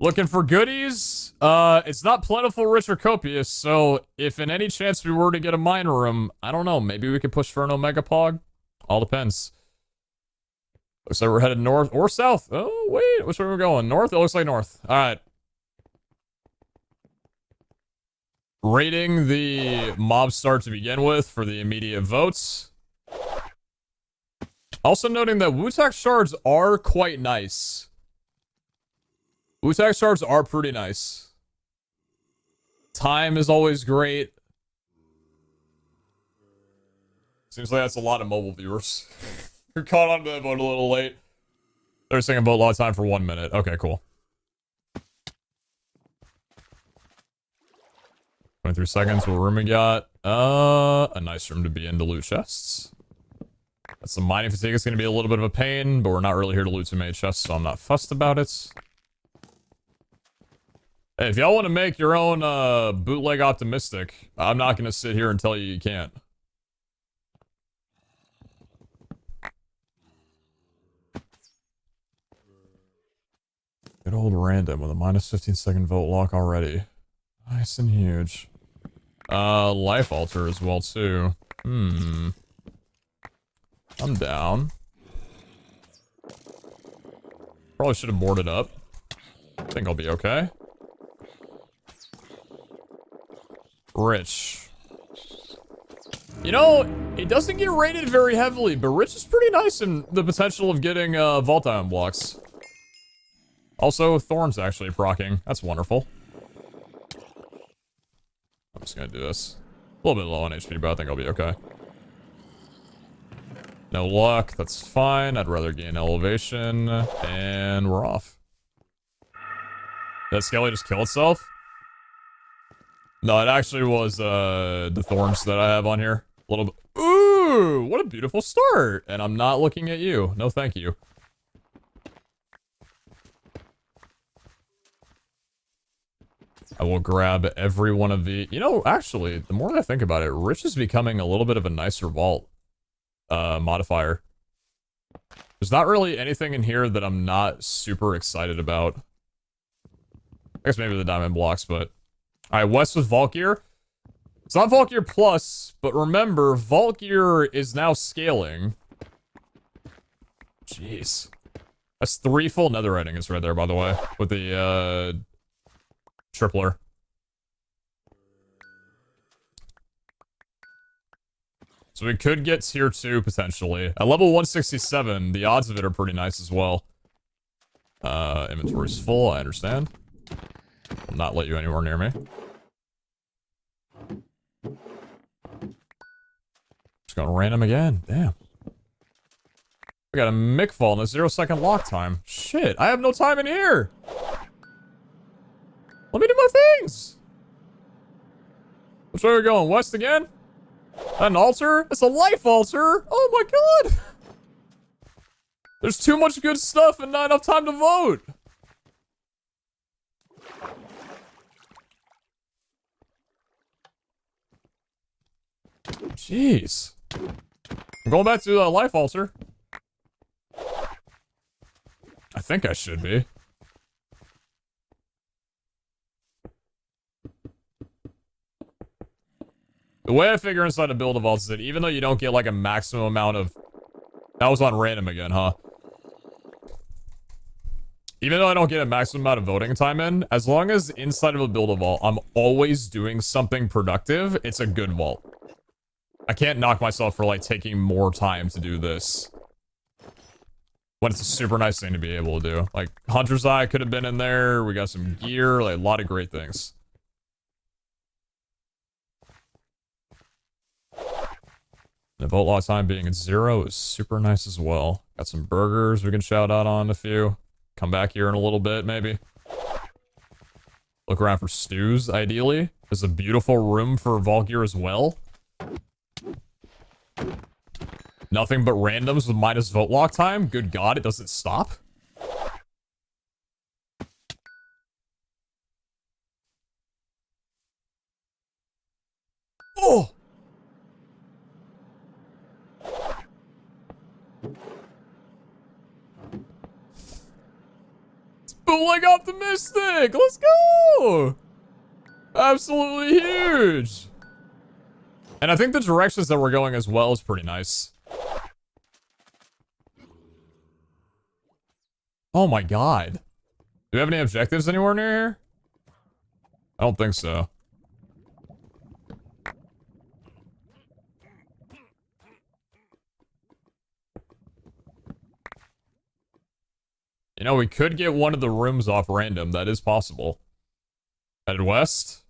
Looking for goodies? It's not plentiful, rich, or copious, so if in any chance we were to get a mine room, I don't know, maybe we could push for an Omega Pog? All depends. Looks like we're headed north or south. Oh, wait, which way are we going? North? It looks like north. Alright. Rating the mob start to begin with for the immediate votes. Also noting that Wu-Tak shards are quite nice. Wu-Tak shards are pretty nice. Time is always great. Seems like that's a lot of mobile viewers. You're caught on to that vote a little late. They're saying vote lot time for 1 minute. Okay, cool. 23 seconds. What room we got? A nice room to be in to loot chests. That's some mining fatigue. It's going to be a little bit of a pain, but we're not really here to loot too many chests, so I'm not fussed about it. Hey, if y'all want to make your own bootleg optimistic, I'm not going to sit here and tell you you can't. Good old random with a minus 15-second vote lock already. Nice and huge. Life altar as well, too. I'm down. Probably should have boarded up. I think I'll be okay. Rich. You know, it doesn't get rated very heavily, but Rich is pretty nice in the potential of getting Vault Ion blocks. Also, Thorn's actually proccing. That's wonderful. I'm just gonna do this. A little bit low on HP, but I think I'll be okay. No luck, that's fine. I'd rather gain elevation, and we're off. Did that Skelly just kill itself? No, it actually was the thorns that I have on here. A little bit. Ooh, what a beautiful start. And I'm not looking at you. No, thank you. I will grab every one of the... You know, actually, the more that I think about it, Rich is becoming a little bit of a nicer vault modifier. There's not really anything in here that I'm not super excited about. I guess maybe the diamond blocks, but... Alright, west with Vault Gear. It's not Vault Gear Plus, but remember, Vault Gear is now scaling. Jeez. That's 3 full netherite is right there, by the way, with the, tripler. So we could get tier 2, potentially. At level 167, the odds of it are pretty nice as well. Inventory's full, I understand. I'll not let you anywhere near me. Just going random again. Damn. We got a Mick Vault and a 0-second lock time. Shit, I have no time in here! Let me do my things! Which way are we going? West again? An altar? It's a life altar? Oh my god! There's too much good stuff and not enough time to vote! Jeez. I'm going back to life altar. I think I should be. The way I figure inside a build of vaults is that even though you don't get like a maximum amount of... That was on random again, huh? Even though I don't get a maximum amount of voting time in, as long as inside of a build of vault, I'm always doing something productive, it's a good vault. I can't knock myself for like taking more time to do this. When it's a super nice thing to be able to do. Like, Hunter's Eye could have been in there, we got some gear, like a lot of great things. The vote log time being at 0 is super nice as well. Got some burgers we can shout out on a few. Come back here in a little bit, maybe. Look around for stews, ideally. There's a beautiful room for vault gear as well. Nothing but randoms with minus vote lock time. Good God, it doesn't stop. Oh! Bootleg optimistic! Let's go! Absolutely huge! And I think the directions that we're going as well is pretty nice. Oh my God. Do we have any objectives anywhere near here? I don't think so. You know, we could get one of the rooms off random. That is possible. Headed west.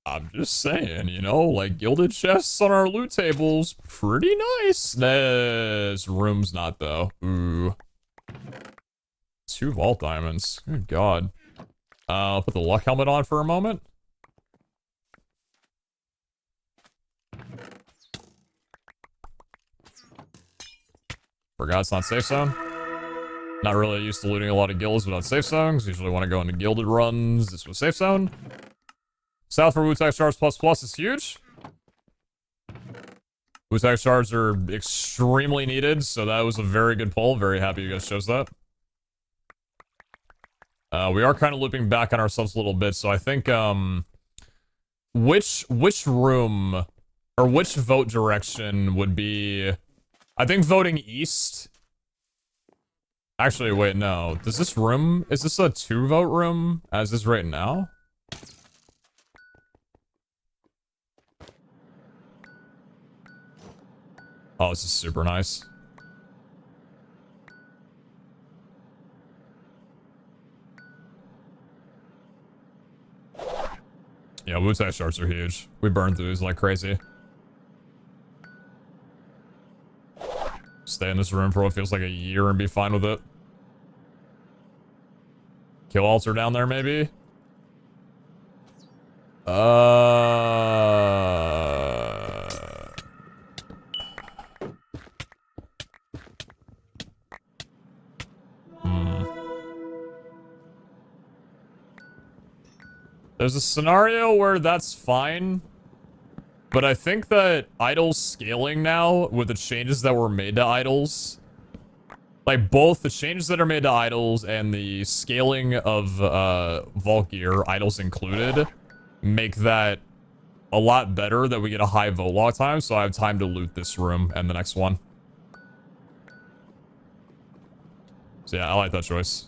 I'm just saying, you know, like gilded chests on our loot tables, pretty nice. This room's not though. Ooh. 2 vault diamonds. Good God. I'll put the luck helmet on for a moment. Forgot it's not safe zone. Not really used to looting a lot of guilds without safe zones. Usually want to go into gilded runs. This was safe zone. South for Wu-Tang shards ++ is huge. Wu-Tang shards are extremely needed, so that was a very good pull. Very happy you guys chose that. We are kind of looping back on ourselves a little bit, so I think, which room, or which vote direction would be... I think voting east... Actually, wait, no. Does this room... Is this a 2-vote room, as is right now? Oh, this is super nice. Yeah, Wu-Tang shards are huge. We burn through these like crazy. Stay in this room for what feels like a year and be fine with it. Kill altar down there, maybe? There's a scenario where that's fine. But I think that idols scaling now, with the changes that were made to idols, like both the changes that are made to idols and the scaling of vault gear, idols included, make that a lot better that we get a high vote log time, so I have time to loot this room and the next one. So yeah, I like that choice.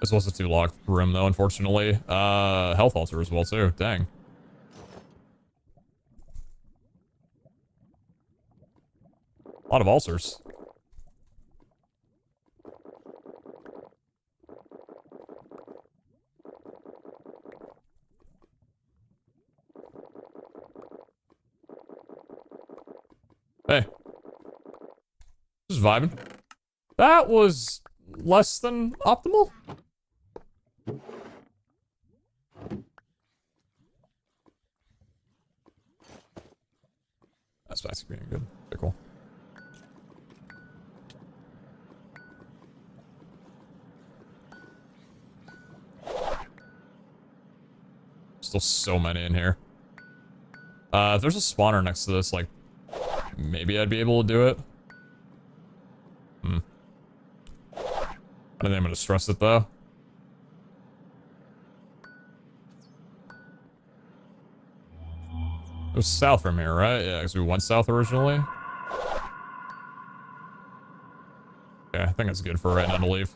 This was a 2 locked room though, unfortunately. Health altar as well too, dang. A lot of ulcers. Hey. Just vibing. That was less than optimal. That's back to being good. Very cool. Still so many in here. If there's a spawner next to this, like, maybe I'd be able to do it. I don't think I'm gonna stress it, though. It was south from here, right? Yeah, because we went south originally. Okay, I think that's good for right now to leave.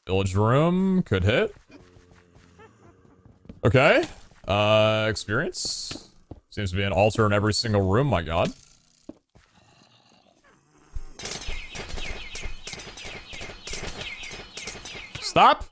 Village room could hit. Okay. Experience. Seems to be an altar in every single room, my god. Stop!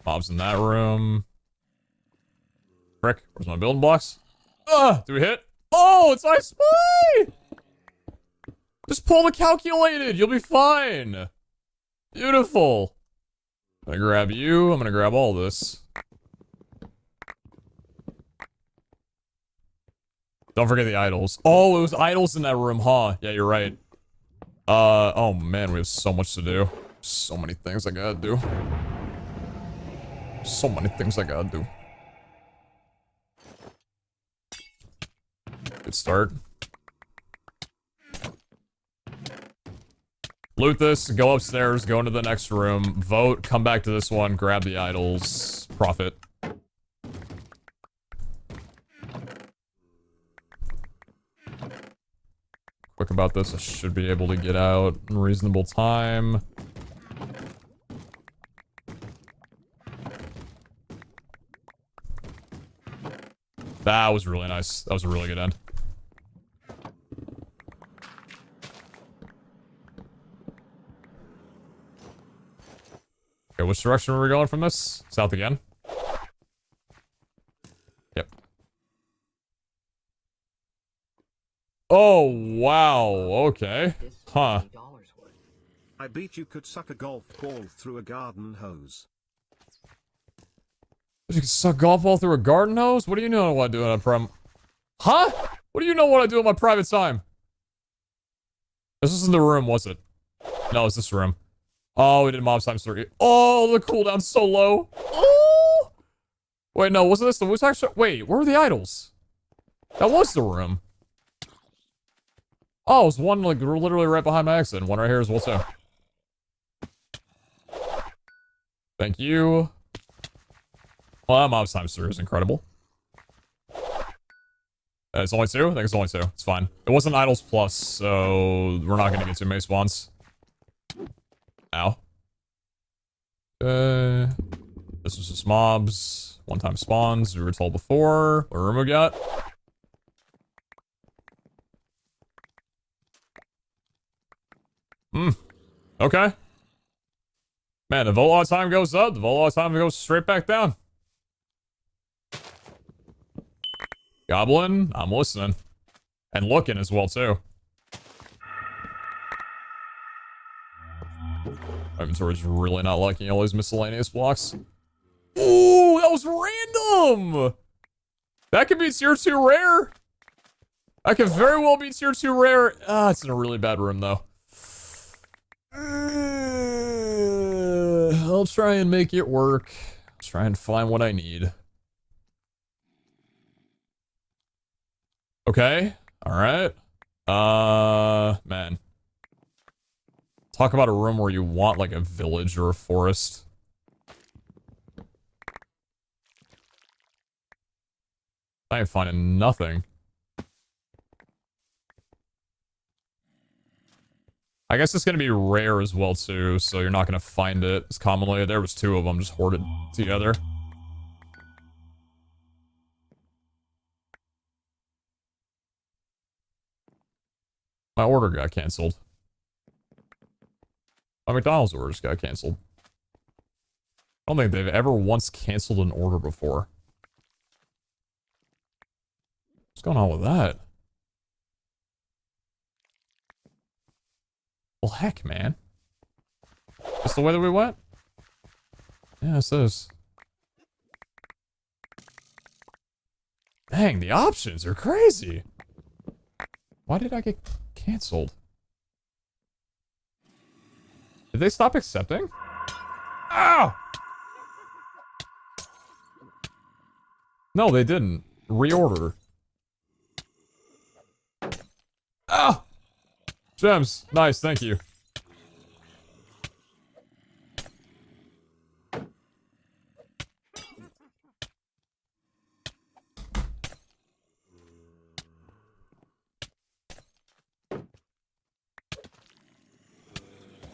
Mobs in that room. Frick, where's my building blocks? Do we hit? Oh, it's I Spy! Just pull the calculated, you'll be fine. Beautiful. I'm gonna grab you, I'm gonna grab all this. Don't forget the idols. Oh, it was idols in that room, huh? Yeah, you're right. Oh man, we have so much to do. So many things I gotta do. So many things I gotta do. Good start. Loot this, go upstairs, go into the next room, vote, come back to this one, grab the idols, profit. Quick about this, I should be able to get out in reasonable time. That was really nice. That was a really good end. Okay, which direction are we going from this? South again? Yep. Oh, wow. Okay. Huh. I bet you could suck a golf ball through a garden hose. You can suck golf ball through a garden hose? What do you know what I do in my Huh? What do you know what I do in my private time? This isn't the room, was it? No, it's this room. Oh, we did mobs times 3. Oh, the cooldown's so low. Oh! Wait, no, wasn't this the Wu-Tang show? Wait, where were the idols? That was the room. Oh, it was one, like, literally right behind my exit. One right here as well, too. Thank you. Well, mobs times 3 is incredible. It's only 2? I think it's only 2. It's fine. It wasn't idols plus, so we're not gonna get 2 maze spawns. Ow. This was just mobs. One-time spawns. We were told before. What room we got? Okay. Man, the vote time goes up. The vote time goes straight back down. Goblin, I'm listening. And looking as well, too. My inventory's really not liking all these miscellaneous blocks. Ooh, that was random! That could be tier 2 rare. That could very well be tier 2 rare. Ah, it's in a really bad room, though. I'll try and make it work. Try and find what I need. Okay. Alright. Man. Talk about a room where you want, like, a village or a forest. I ain't finding nothing. I guess it's gonna be rare as well, too, so you're not gonna find it as commonly. There was 2 of them just hoarded together. My order got canceled. My McDonald's order just got canceled. I don't think they've ever once canceled an order before. What's going on with that? Well, heck, man. That's the way that we went? Yeah, it says. Dang, the options are crazy. Why did I get canceled? Did they stop accepting? Ow! No, they didn't. Reorder. Ah! Gems. Nice, thank you.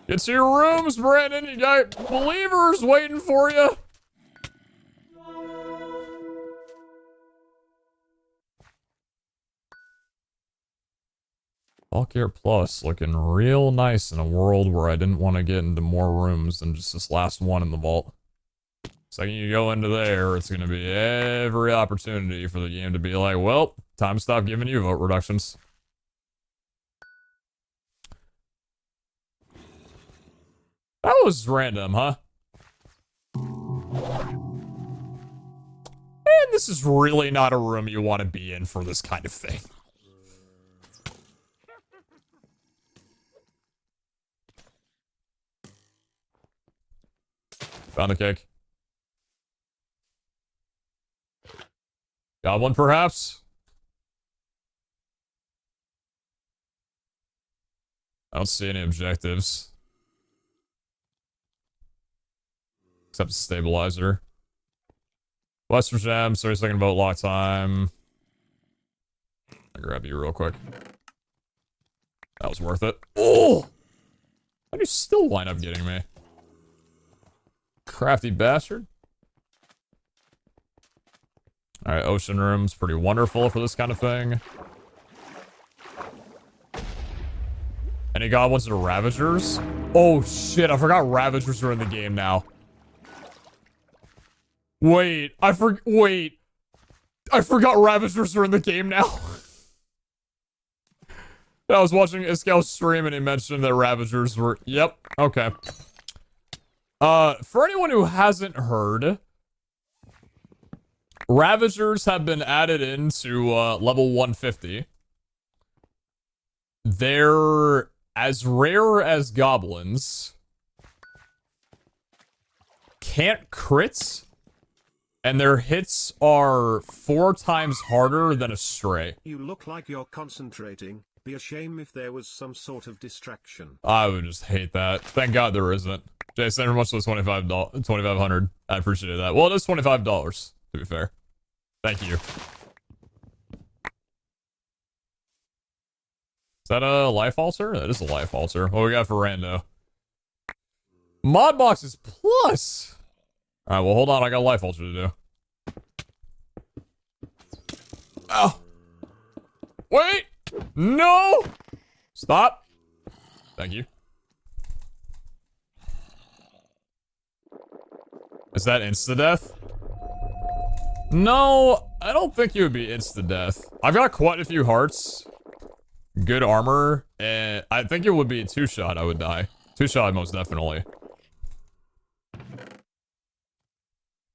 Get to your rooms, Brandon. You got believers waiting for you. Bulkier Plus looking real nice in a world where I didn't want to get into more rooms than just this last one in the vault. Second you go into there, it's going to be every opportunity for the game to be like, well, time to stop giving you vote reductions. That was random, huh? And this is really not a room you want to be in for this kind of thing. Found the cake. Got one, perhaps? I don't see any objectives. Except stabilizer. Western Gems, 30-second vote lock time. I'll grab you real quick. That was worth it. Oh! How do you still wind up getting me? Crafty bastard. Alright, ocean room's pretty wonderful for this kind of thing. Any goblins or Ravagers? Oh shit, I forgot Ravagers are in the game now. Wait, I forgot Ravagers are in the game now. I was watching Iscal's stream and he mentioned that Ravagers were... Yep, okay. For anyone who hasn't heard, Ravagers have been added into level 150. They're as rare as goblins. Can't crits. And their hits are 4 times harder than a stray. You look like you're concentrating. Be a shame if there was some sort of distraction. I would just hate that. Thank God there isn't. Jason, very much was $2,500. I appreciate that. Well, it is $25, to be fair. Thank you. Is that a life altar? That is a life altar. What we got for rando? Mod boxes plus! Alright, well, hold on. I got a life altar to do. Oh! Wait! No! Stop! Thank you. Is that insta-death? No, I don't think it would be insta-death. I've got quite a few hearts. Good armor. And I think it would be a 2-shot I would die. 2-shot most definitely.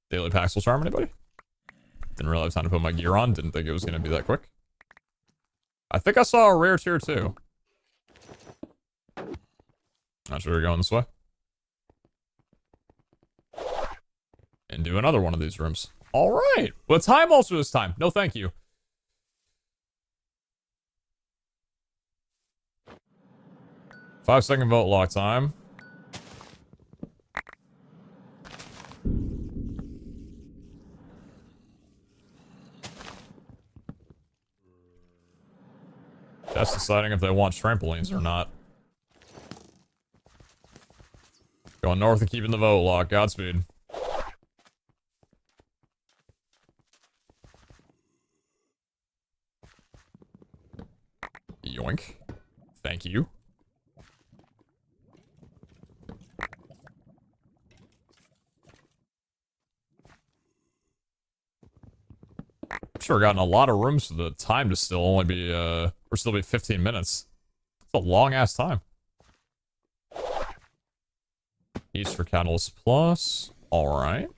Daily Pax will charm anybody? Didn't really have time to put my gear on. Didn't think it was going to be that quick. I think I saw a rare tier too. Not sure we're going this way. And do another one of these rooms. Alright. Well, time also this time. No, thank you. Five-second vote lock time. Just deciding if they want trampolines or not. Going north and keeping the vote lock. Godspeed. Yoink. Thank you. Sure, gotten a lot of rooms for the time to still only be, or still be 15 minutes. It's a long-ass time. East for Catalyst Plus. Alright.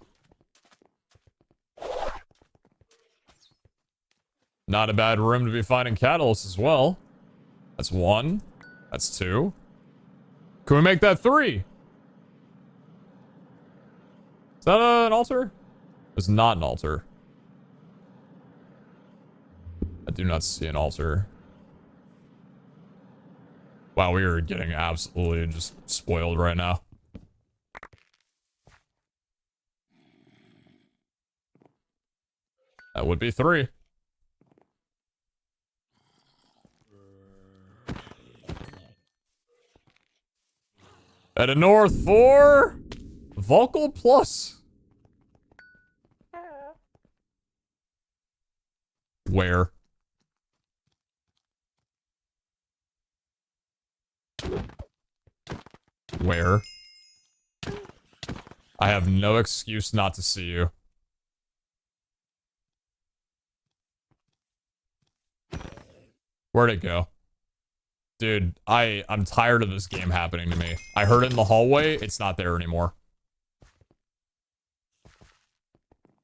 Not a bad room to be finding catalysts as well. That's 1. That's 2. Can we make that 3? Is that an altar? It's not an altar. I do not see an altar. Wow, we are getting absolutely just spoiled right now. That would be 3. Headed north for Vocal Plus. Where? Where? I have no excuse not to see you. Where'd it go? Dude, I'm tired of this game happening to me. I heard it in the hallway. It's not there anymore.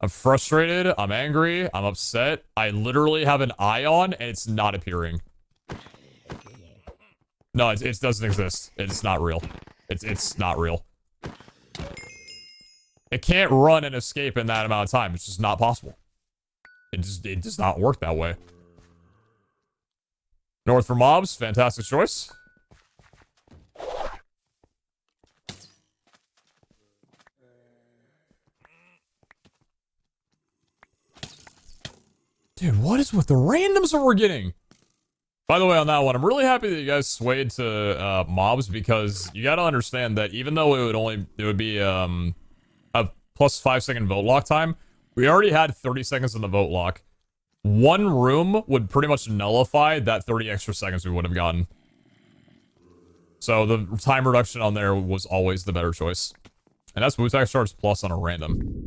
I'm frustrated. I'm angry. I'm upset. I literally have an eye on and it's not appearing. No, it doesn't exist. It's not real. It's not real. It can't run and escape in that amount of time. It's just not possible. It does not work that way. North for mobs, fantastic choice. Dude, what is with the randoms that we're getting? By the way, on that one, I'm really happy that you guys swayed to mobs, because you gotta understand that even though it would be a plus 5-second vote lock time, we already had 30 seconds in the vote lock. One room would pretty much nullify that 30 extra seconds we would have gotten. So the time reduction on there was always the better choice. And that's Wu-Tax Charge Plus on a random.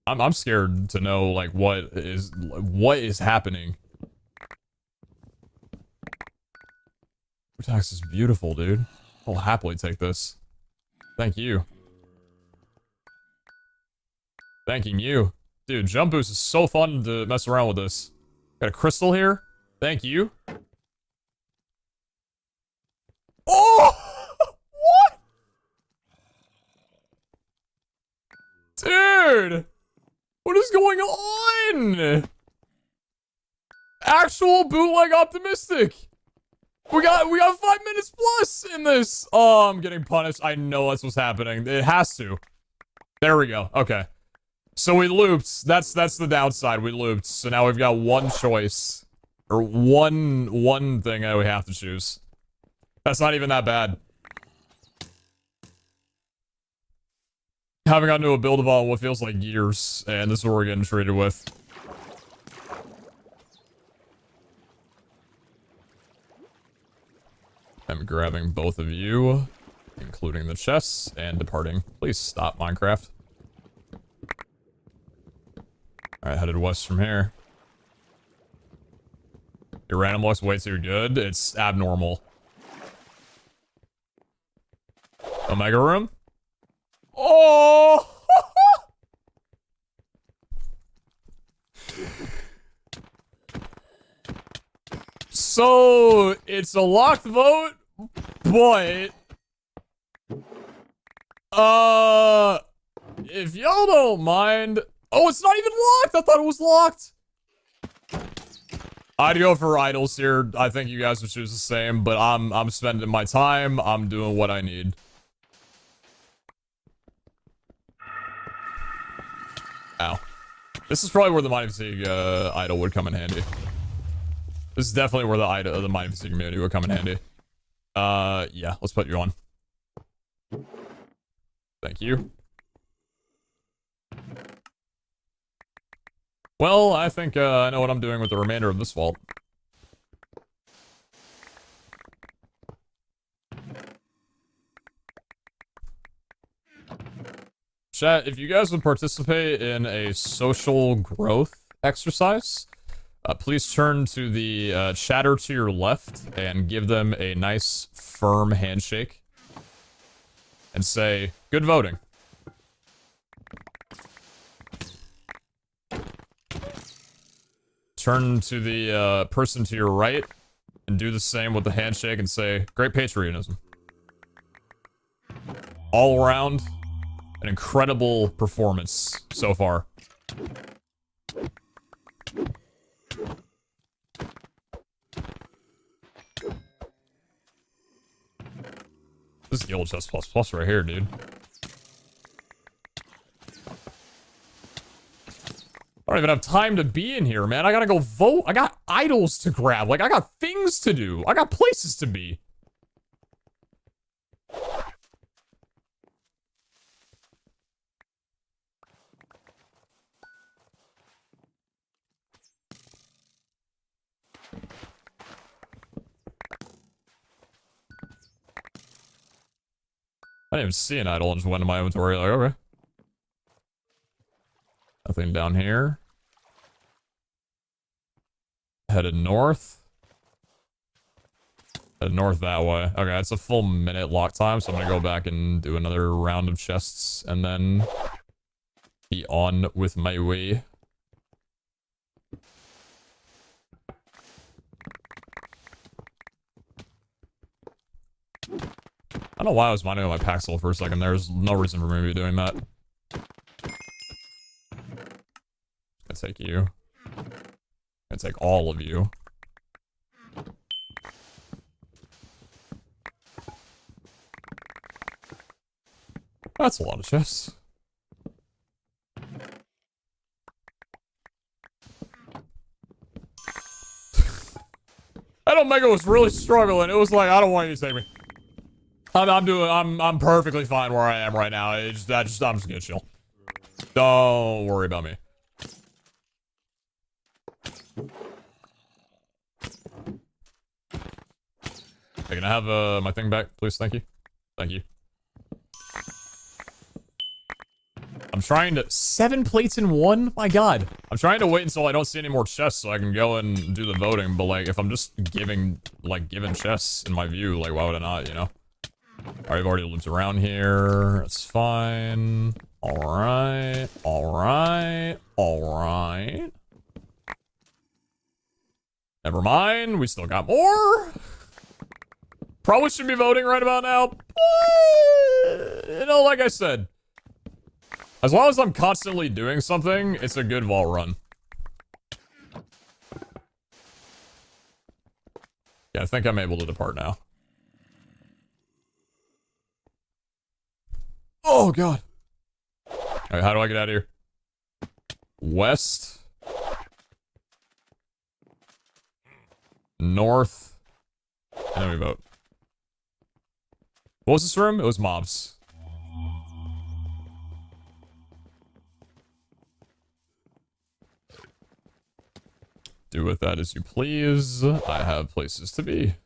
I'm scared to know, like, what is happening. Wu-Tax is beautiful, dude. I'll happily take this. Thank you. Thanking you. Dude, jump boost is so fun to mess around with this. Got a crystal here. Thank you. Oh! What? Dude! What is going on? Actual bootleg optimistic. We got 5 minutes plus in this. Oh, I'm getting punished. I know that's what's happening. It has to. There we go. Okay. So we looped. That's the downside. We looped. So now we've got one choice. Or one thing that we have to choose. That's not even that bad. Haven't gotten to a build of all what feels like years, and this is what we're getting treated with. I'm grabbing both of you, including the chests, and departing. Please stop, Minecraft. Alright, headed west from here. Your random luck's way too good. It's abnormal. Omega room? Oh! So, it's a locked vote, but... if y'all don't mind... Oh, it's not even locked! I thought it was locked! I'd go for idols here. I think you guys would choose the same, but I'm spending my time. I'm doing what I need. Ow. This is probably where the Mighty Fatigue idol would come in handy. This is definitely where the Mighty Fatigue community would come in handy. Yeah, let's put you on. Thank you. Well, I think I know what I'm doing with the remainder of this vault. Chat, if you guys would participate in a social growth exercise, Please turn to the chatter to your left and give them a nice, firm handshake. And say, good voting. Turn to the person to your right and do the same with the handshake and say, great patriotism. All around, an incredible performance so far. This is Guild Chest Plus right here, dude. I don't even have time to be in here, man. I gotta go vote. I got idols to grab. Like, I got things to do. I got places to be. I didn't even see an idol and just went to my inventory. Like, okay. Nothing down here. Headed north. Headed north that way. Okay, it's a full minute lock time, so I'm gonna go back and do another round of chests and then be on with my way. I don't know why I was minding on my Paxil for a second. There's no reason for me to be doing that. I'll take you. I'll take all of you. That's a lot of chests. That Omega was really struggling. It was like, I don't want you to take me. I'm perfectly fine where I am right now. I'm just gonna chill. Don't worry about me. Hey, can I have my thing back, please? Thank you. Thank you. I'm trying to 7 plates in 1. My God, I'm trying to wait until I don't see any more chests so I can go and do the voting. But like, if I'm just giving chests in my view, like, why would I not? You know. Alright, I've already looped around here. That's fine. Alright. Alright. Alright. Never mind. We still got more. Probably should be voting right about now. But, you know, like I said, as long as I'm constantly doing something, it's a good vault run. Yeah, I think I'm able to depart now. Oh, God. Alright, how do I get out of here? West. North. And then we vote. What was this room? It was mobs. Do with that as you please. I have places to be.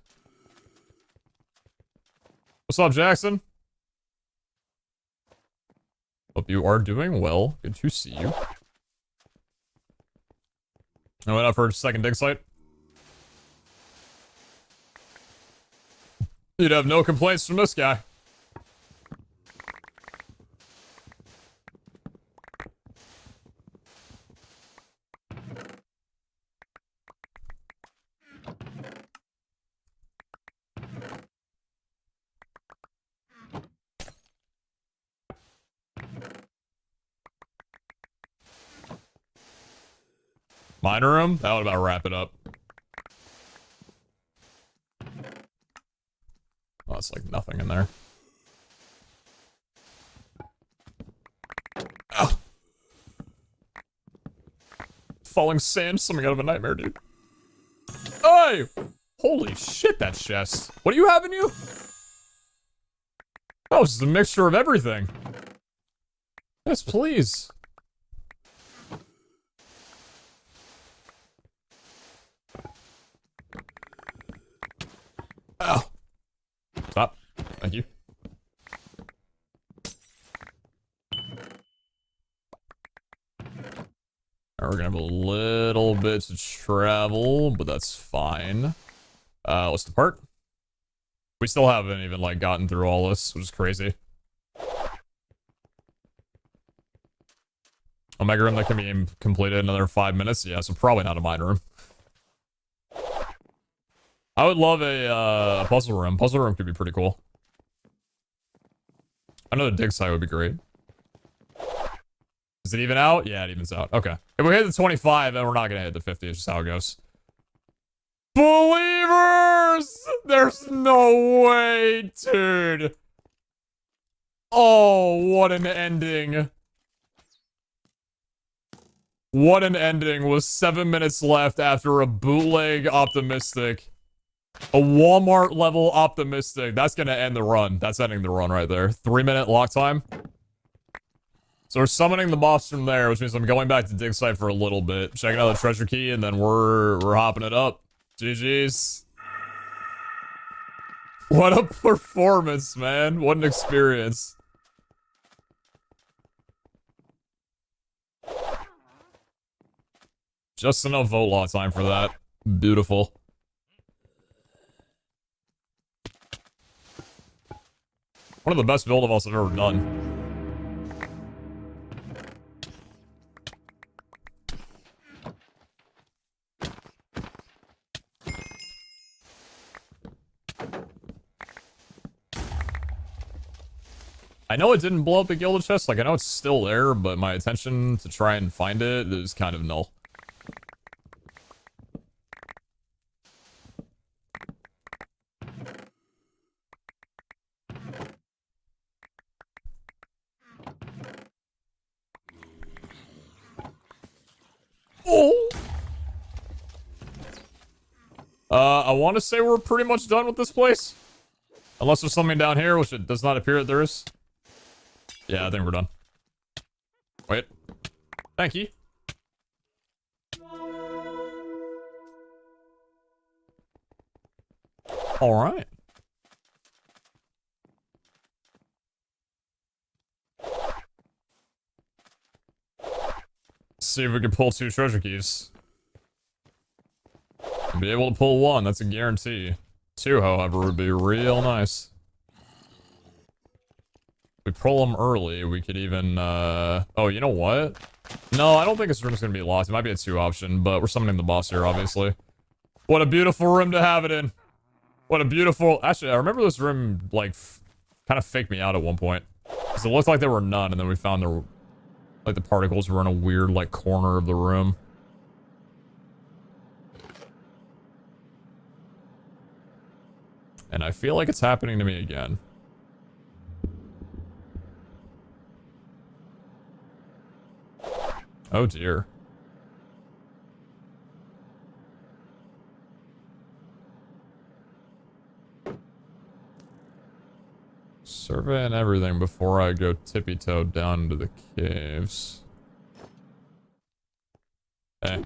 What's up, Jackson? Hope you are doing well. Good to see you. I went out for a second dig site. You'd have no complaints from this guy. Miner room? That would about wrap it up. Oh, it's like nothing in there. Ow. Falling sand, something out of a nightmare, dude. Hey! Holy shit, that chest. What do you have in you? Oh, it's just a mixture of everything. Yes, please. Ow. Stop. Thank you. we're gonna have a little bit to travel, but that's fine. Let's depart. We still haven't even, like, gotten through all this, which is crazy. Omega room that can be completed in another 5 minutes? Yeah, so probably not a mine room. I would love a puzzle room. Puzzle room could be pretty cool. I know the dig site would be great. Is it even out? Yeah, it evens out. Okay. If we hit the 25, then we're not gonna hit the 50. It's just how it goes. Believers! There's no way, dude. Oh, what an ending. What an ending with 7 minutes left after a bootleg optimistic. A Walmart level optimistic. That's gonna end the run. That's ending the run right there. 3-minute lock time. So we're summoning the boss from there, which means I'm going back to dig site for a little bit, checking out the treasure key, and then we're hopping it up. GG's. What a performance, man. What an experience. Just enough vote lock time for that. Beautiful. One of the best build offs I've ever done. I know it didn't blow up the gilded chest, like I know it's still there, but my attention to try and find it is kind of null. Oh! I want to say we're pretty much done with this place. Unless there's something down here, which it does not appear that there is. Yeah, I think we're done. Wait. Thank you. Alright. See if we can pull 2 treasure keys. Be able to pull 1, that's a guarantee. 2, however, would be real nice. If we pull them early, we could even, oh, you know what? No, I don't think this room's gonna be locked. It might be a 2 option, but we're summoning the boss here, obviously. What a beautiful room to have it in. What a beautiful... Actually, I remember this room, like, kind of faked me out at one point. Because it looked like there were none, and then we found the... Like, the particles were in a weird, like, corner of the room. And I feel like it's happening to me again. Oh dear. Surveying everything before I go tippy-toe down into the caves. Hey.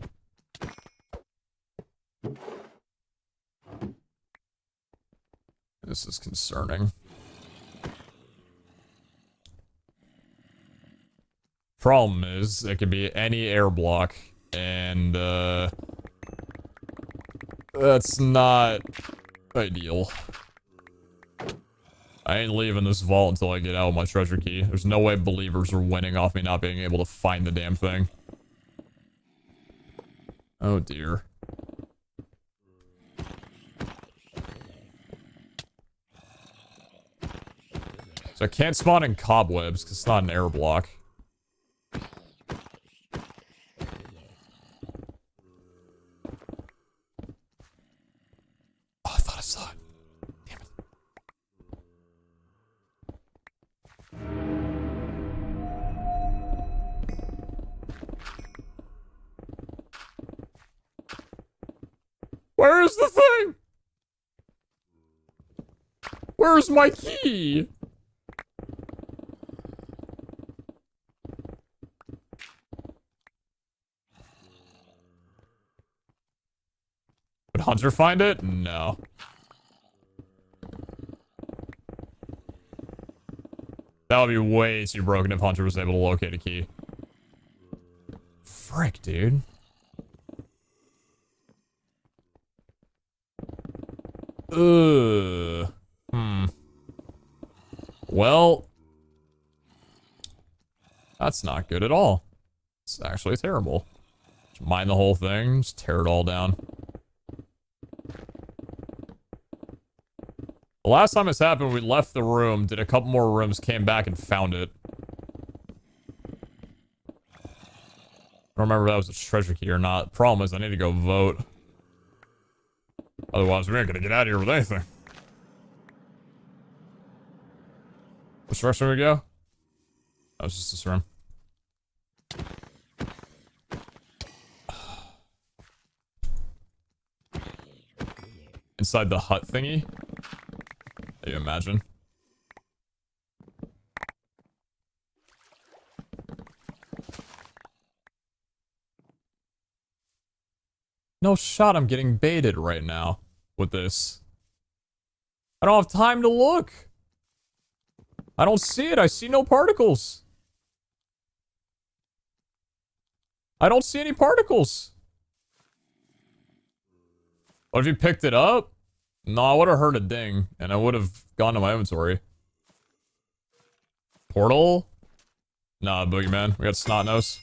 This is concerning. Problem is, it could be any air block, and, that's not ideal. I ain't leaving this vault until I get out with my treasure key. There's no way believers are winning off me not being able to find the damn thing. Oh dear. So I can't spawn in cobwebs because it's not an air block. Oh, I thought I saw it. Damn it. Where is the thing? Where's my key? Would Hunter find it? No. That would be way too broken if Hunter was able to locate a key. frick, dude? Well, that's not good at all. It's actually terrible. Just mine the whole thing, just tear it all down. The last time this happened, we left the room, did a couple more rooms, came back and found it. I don't remember if that was a treasure key or not. Problem is, I need to go vote. Otherwise, we ain't gonna get out of here with anything. Which direction we go? That was just this room. Inside the hut thingy? Can you imagine? No shot I'm getting baited right now with this. I don't have time to look. I don't see it. I see no particles. I don't see any particles. What if you picked it up? No, I would have heard a ding, and I would have gone to my inventory. Portal? Nah, boogeyman. We got snot nose.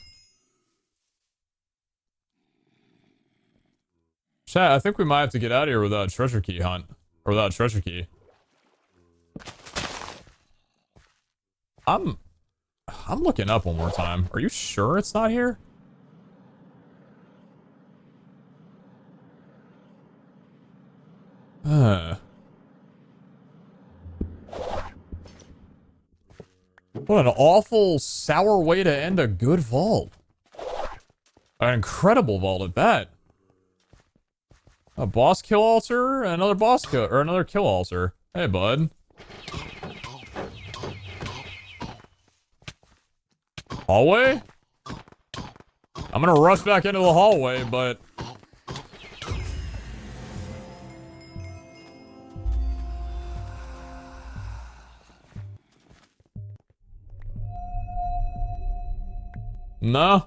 Chat, I think we might have to get out of here without a treasure key hunt. Or without a treasure key. I'm looking up one more time. Are you sure it's not here? What an awful, sour way to end a good vault. An incredible vault at that. A boss kill altar, another boss kill, or another kill altar. Hey, bud. Hallway? I'm gonna rush back into the hallway, but... No.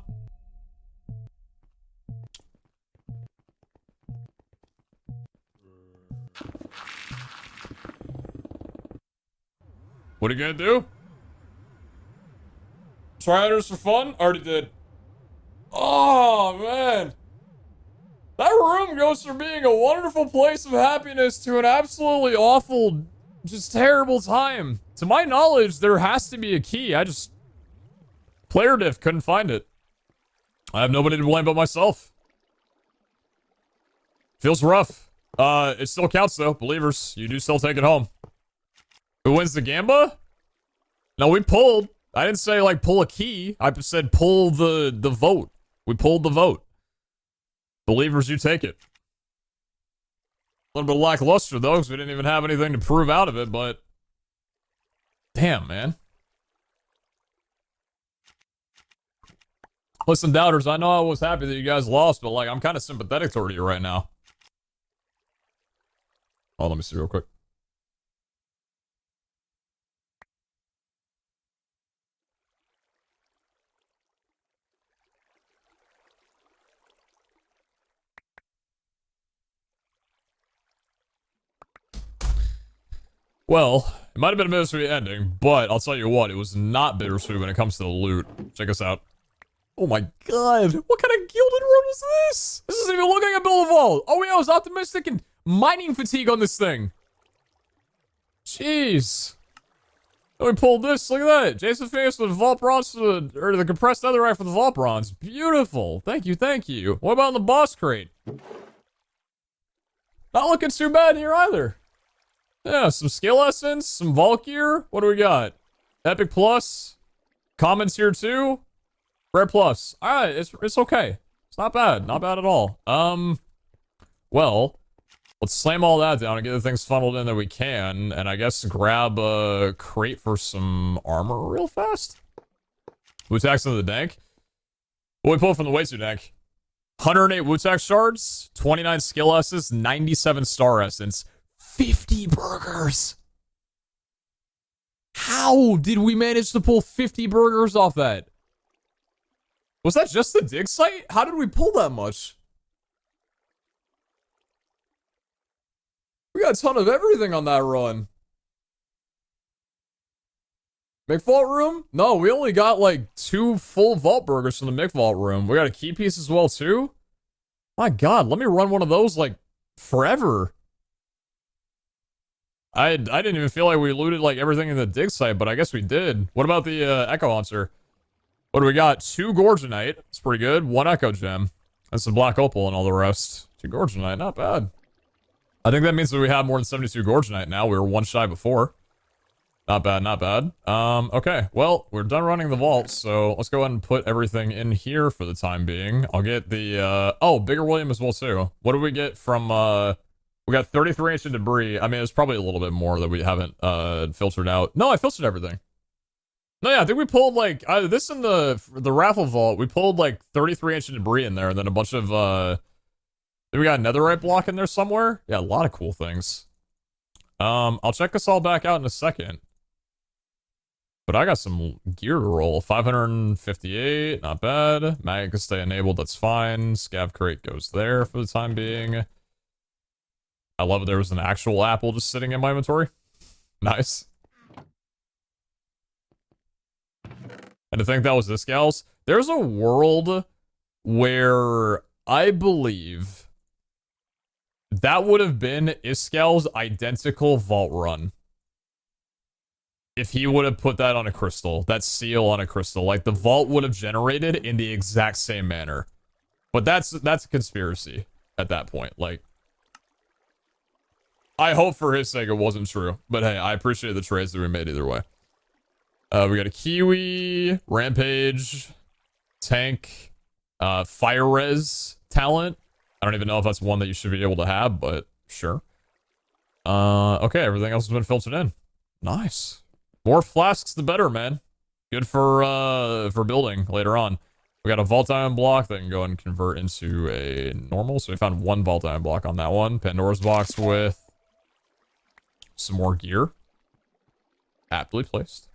What are you gonna do? Try others for fun? Already did. Oh, man. That room goes from being a wonderful place of happiness to an absolutely awful, just terrible time. To my knowledge, there has to be a key. I just... Player diff, couldn't find it. I have nobody to blame but myself. Feels rough. It still counts though, believers. You do still take it home. Who wins the gamba? No, we pulled. I didn't say like pull a key. I said pull the vote. We pulled the vote. Believers, you take it. A little bit lackluster though, because we didn't even have anything to prove out of it, but... Damn, man. Listen, doubters, I know I was happy that you guys lost, but like, I'm kind of sympathetic toward you right now. Oh, let me see real quick. Well, it might have been a bittersweet ending, but I'll tell you what, it was not bittersweet when it comes to the loot. Check us out. Oh my god, what kind of gilded road was this? This isn't even looking like a build a vault. Oh yeah, I was optimistic and mining fatigue on this thing. Jeez. Then we pulled this, look at that. Jason Phoenix with the vault bronze, or the compressed netherite for the vault bronze. Beautiful, thank you, thank you. What about in the boss crate? Not looking too bad here either. Yeah, some skill essence, some vault gear. What do we got? Epic plus. Commons here too. Rare plus. Alright, it's okay. It's not bad. Not bad at all. Well, let's slam all that down and get the things funneled in that we can, and I guess grab a crate for some armor real fast. Wu-Tax into the dank. What we pull from the Wetsuit dank? 108 Wu-Tax shards, 29 skill S's, 97 star essence, 50 burgers. How did we manage to pull 50 burgers off that? Was that just the dig site? How did we pull that much? We got a ton of everything on that run. McVault room? No, we only got like 2 full vault burgers from the McVault room. We got a key piece as well too? My god, let me run one of those like forever. I didn't even feel like we looted like everything in the dig site, but I guess we did. What about the Echo Hunter? What do we got? 2 Gorgonite. It's pretty good. 1 Echo Gem. And some Black Opal and all the rest. 2 Gorgonite, not bad. I think that means that we have more than 72 Gorgonite now. We were 1 shy before. Not bad, not bad. Okay. Well, we're done running the vault, so let's go ahead and put everything in here for the time being. I'll get the, oh, Bigger William as well, too. What do we get from, we got 33 inch of debris. I mean, it's probably a little bit more that we haven't, filtered out. No, I filtered everything. No, yeah, I think we pulled, like, this in the raffle vault, we pulled, like, 33 inch of debris in there, and then a bunch of, then we got a netherite block in there somewhere. Yeah, a lot of cool things. I'll check this all back out in a second. But I got some gear to roll. 558, not bad. Mag can stay enabled, that's fine. Scav crate goes there for the time being. I love it, there was an actual apple just sitting in my inventory. Nice. And to think that was this gal's. There's a world where I believe that would have been Iskal's identical vault run. If he would have put that on a crystal, that seal on a crystal, like the vault would have generated in the exact same manner. But that's a conspiracy at that point. Like, I hope for his sake it wasn't true. But hey, I appreciate the trades that we made either way. We got a Kiwi, Rampage, Tank, Fire Res talent. I don't even know if that's one that you should be able to have, but sure. Okay, everything else has been filtered in. Nice. More flasks, the better, man. Good for building later on. We got a vault iron block that can go and convert into a normal. So we found 1 vault iron block on that one. Pandora's box with some more gear. Aptly placed.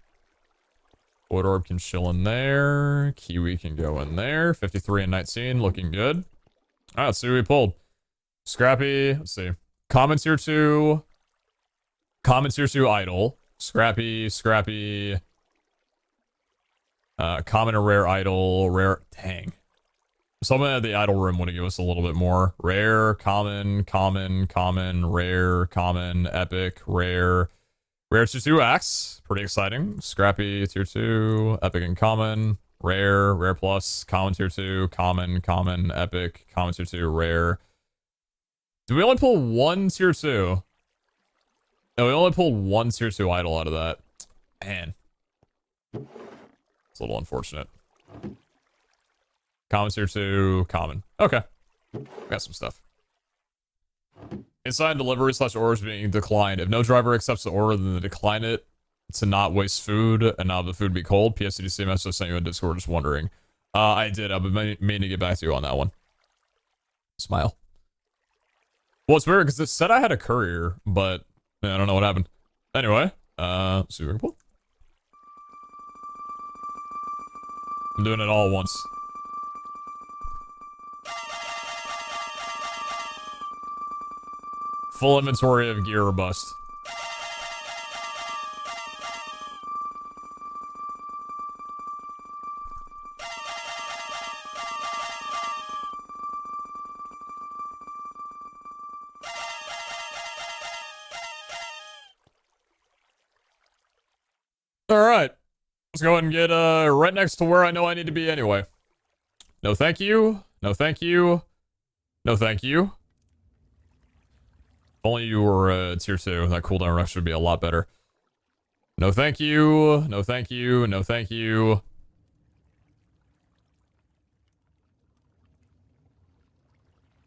Void orb can chill in there. Kiwi can go in there. 53 and 19, looking good. All right, let's see what we pulled. Scrappy, let's see. Common tier 2. Common tier 2 idle. Scrappy, Scrappy. Common and rare idle. Rare, dang. Something at the idle room would give us a little bit more. Rare, common, common, common, rare, common, epic, rare. Rare tier 2 axe. Pretty exciting. Scrappy tier 2. Epic and common. Rare, rare plus, common tier 2, common, common, epic, common tier 2, rare. Did we only pull 1 tier 2? No, we only pulled 1 tier 2 idle out of that. Man. It's a little unfortunate. Common tier 2, common. Okay. Got some stuff. Inside delivery / orders being declined. If no driver accepts the order, then they decline it to not waste food and not have the food be cold. PSCDC message sent you in Discord, just wondering. I did. I've been meaning to get back to you on that one. Smile. Well, it's weird because it said I had a courier, but I don't know what happened. Anyway, see what we can pull. I'm doing it all at once. Full inventory of gear or bust. Alright. Let's go ahead and get right next to where I know I need to be anyway. No thank you. No thank you. No thank you. If only you were tier 2, that cooldown rush would be a lot better. No thank you. No thank you. No thank you.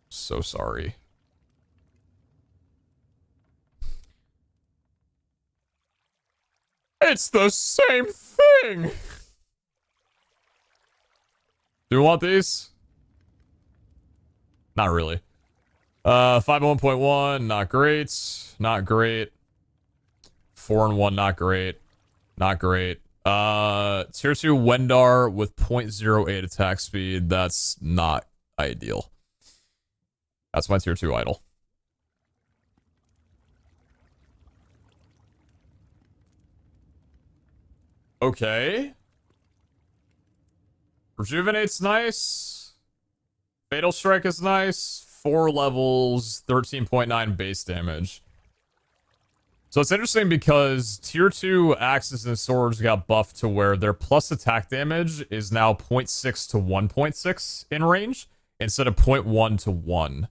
So sorry. It's the same thing! Do you want these? Not really. 501.1, not great. Not great. 4 and 1, not great. Not great. Tier 2 Wendar with 0.08 attack speed. That's not ideal. That's my tier 2 idol. Okay. Rejuvenate's nice. Fatal Strike is nice. 4 levels, 13.9 base damage. So it's interesting because tier 2 axes and swords got buffed to where their plus attack damage is now 0.6 to 1.6 in range instead of 0.1 to 1.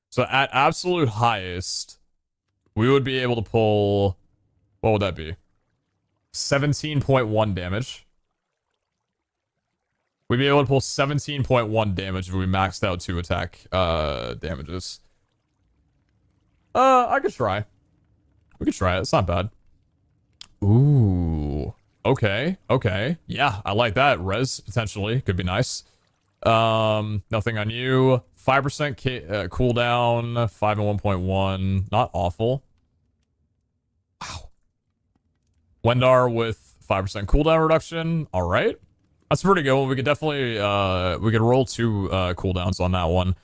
So at absolute highest, we would be able to pull, what would that be? 17.1 damage. We'd be able to pull 17.1 damage if we maxed out 2 attack damages. I could try. We could try it. It's not bad. Ooh. Okay. Okay. Yeah, I like that. Res, potentially. Could be nice. Nothing on you. 5% cooldown. 5 and 1.1. Not awful. Wow. Wendar with 5% cooldown reduction. All right. That's a pretty good one. We could definitely, we could roll 2 cooldowns on that one.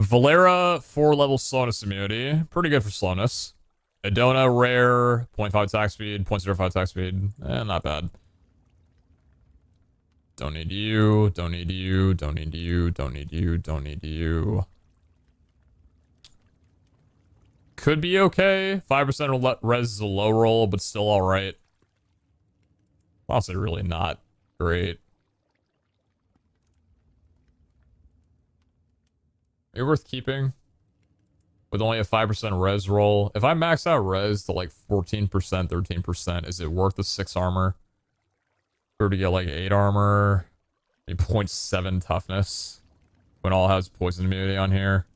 Valera, 4 level slowness immunity. Pretty good for slowness. Adona, rare, 0.5 attack speed, 0.05 attack speed. Not bad. Don't need you, don't need you, don't need you, don't need you, don't need you. Could be okay. 5% res is a low roll, but still alright. Honestly, really not great. Maybe worth keeping. With only a 5% res roll. If I max out res to like 14%, 13%, is it worth the 6 armor? Or to get like 8 armor? Maybe 0.7 toughness. When all has poison immunity on here.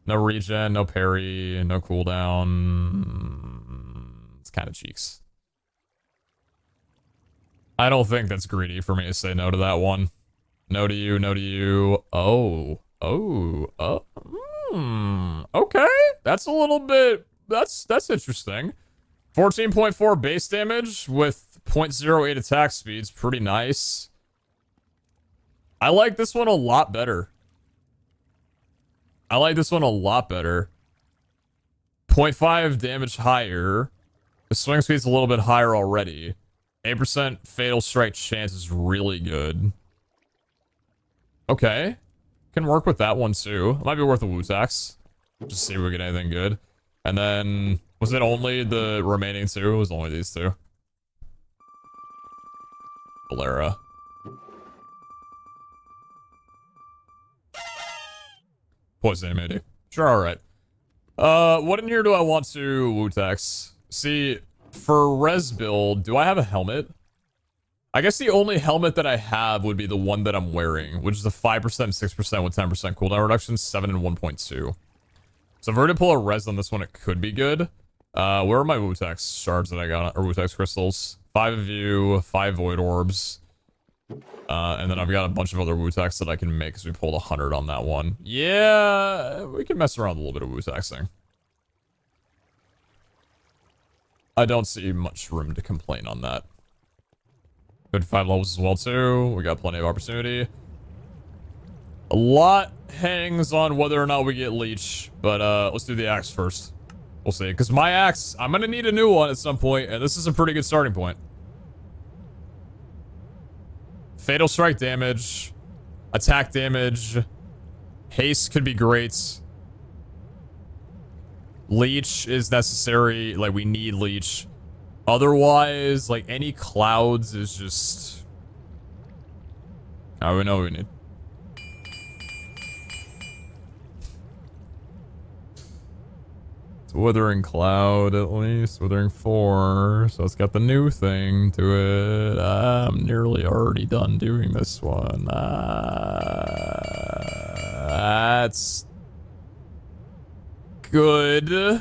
No regen, no parry, no cooldown. It's kind of cheeks. I don't think that's greedy for me to say no to that one. No to you, no to you. Oh. Oh. Oh. Okay, that's a little bit, that's interesting. 14.4 base damage with 0.08 attack speeds, pretty nice. I like this one a lot better. I like this one a lot better. 0.5 damage higher. The swing speed's a little bit higher already. 8% fatal strike chance is really good. Okay. Can work with that one too. It might be worth a Wu-Tax. Just see if we get anything good. And then, was it only the remaining 2? It was only these 2. Valera. Poison immunity. Sure, alright. What in here do I want to Wu-Tax? See, for res build, do I have a helmet? I guess the only helmet that I have would be the one that I'm wearing, which is the 5%, 6% with 10% cooldown reduction, 7 and 1.2. So if we're to pull a res on this one, it could be good. Where are my Wu-Tax shards that I got, or Wu-Tax crystals? 5 of you, 5 void orbs. And then I've got a bunch of other Wu-Tax that I can make because we pulled 100 on that one. Yeah, we can mess around with a little bit of Wu-Taxing. I don't see much room to complain on that. Good 5 levels as well too. We got plenty of opportunity. A lot hangs on whether or not we get leech, but let's do the axe first. We'll see, because my axe, I'm gonna need a new one at some point, and this is a pretty good starting point. Fatal strike damage, attack damage, haste could be great. Leech is necessary, like we need leech. Otherwise, like, any clouds is just... I don't know what we need. It's Withering Cloud, at least. Withering 4. So it's got the new thing to it. I'm nearly already done doing this one. That's... good.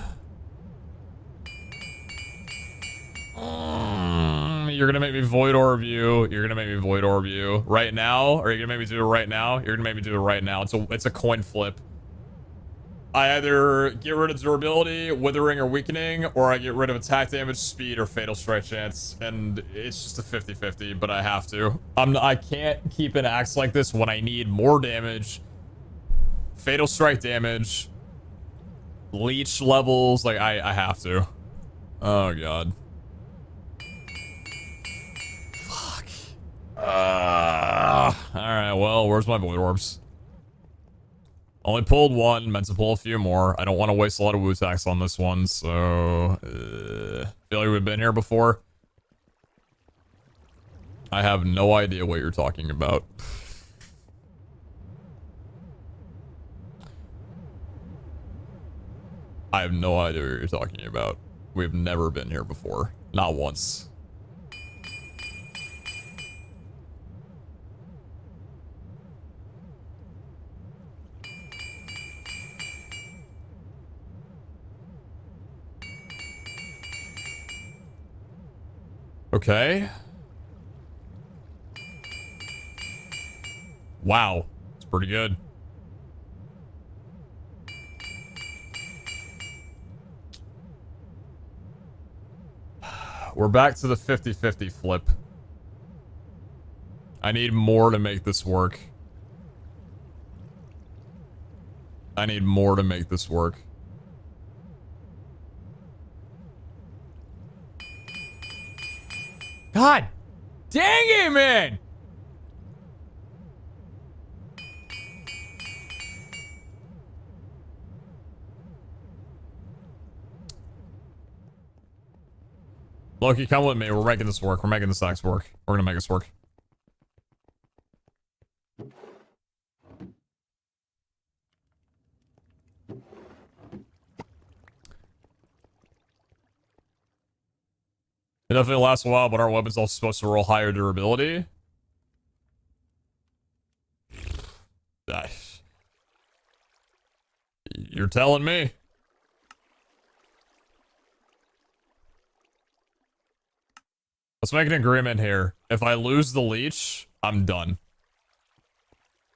You're gonna make me void orb you. You're gonna make me void orb you right now. Or are you gonna make me do it right now? You're gonna make me do it right now. It's a coin flip. I either get rid of durability, withering, or weakening, or I get rid of attack damage, speed, or fatal strike chance. And it's just a 50-50, but I have to. I can't keep an axe like this when I need more damage, fatal strike damage, leech levels. Like, I have to. Oh, God. Fuck. Alright, well, where's my void orbs? Only pulled one, meant to pull a few more. I don't want to waste a lot of woo attacks on this one, so... feel like we've been here before. I have no idea what you're talking about. I have no idea what you're talking about. We've never been here before. Not once. Okay. Wow. It's pretty good. We're back to the 50-50 flip. I need more to make this work. I need more to make this work. God dang it, man! Loki, come with me. We're making this work. We're making this axe work. We're gonna make this work. It definitely lasts a while, but our weapon's also supposed to roll higher durability. You're telling me. Let's make an agreement here. If I lose the leech, I'm done.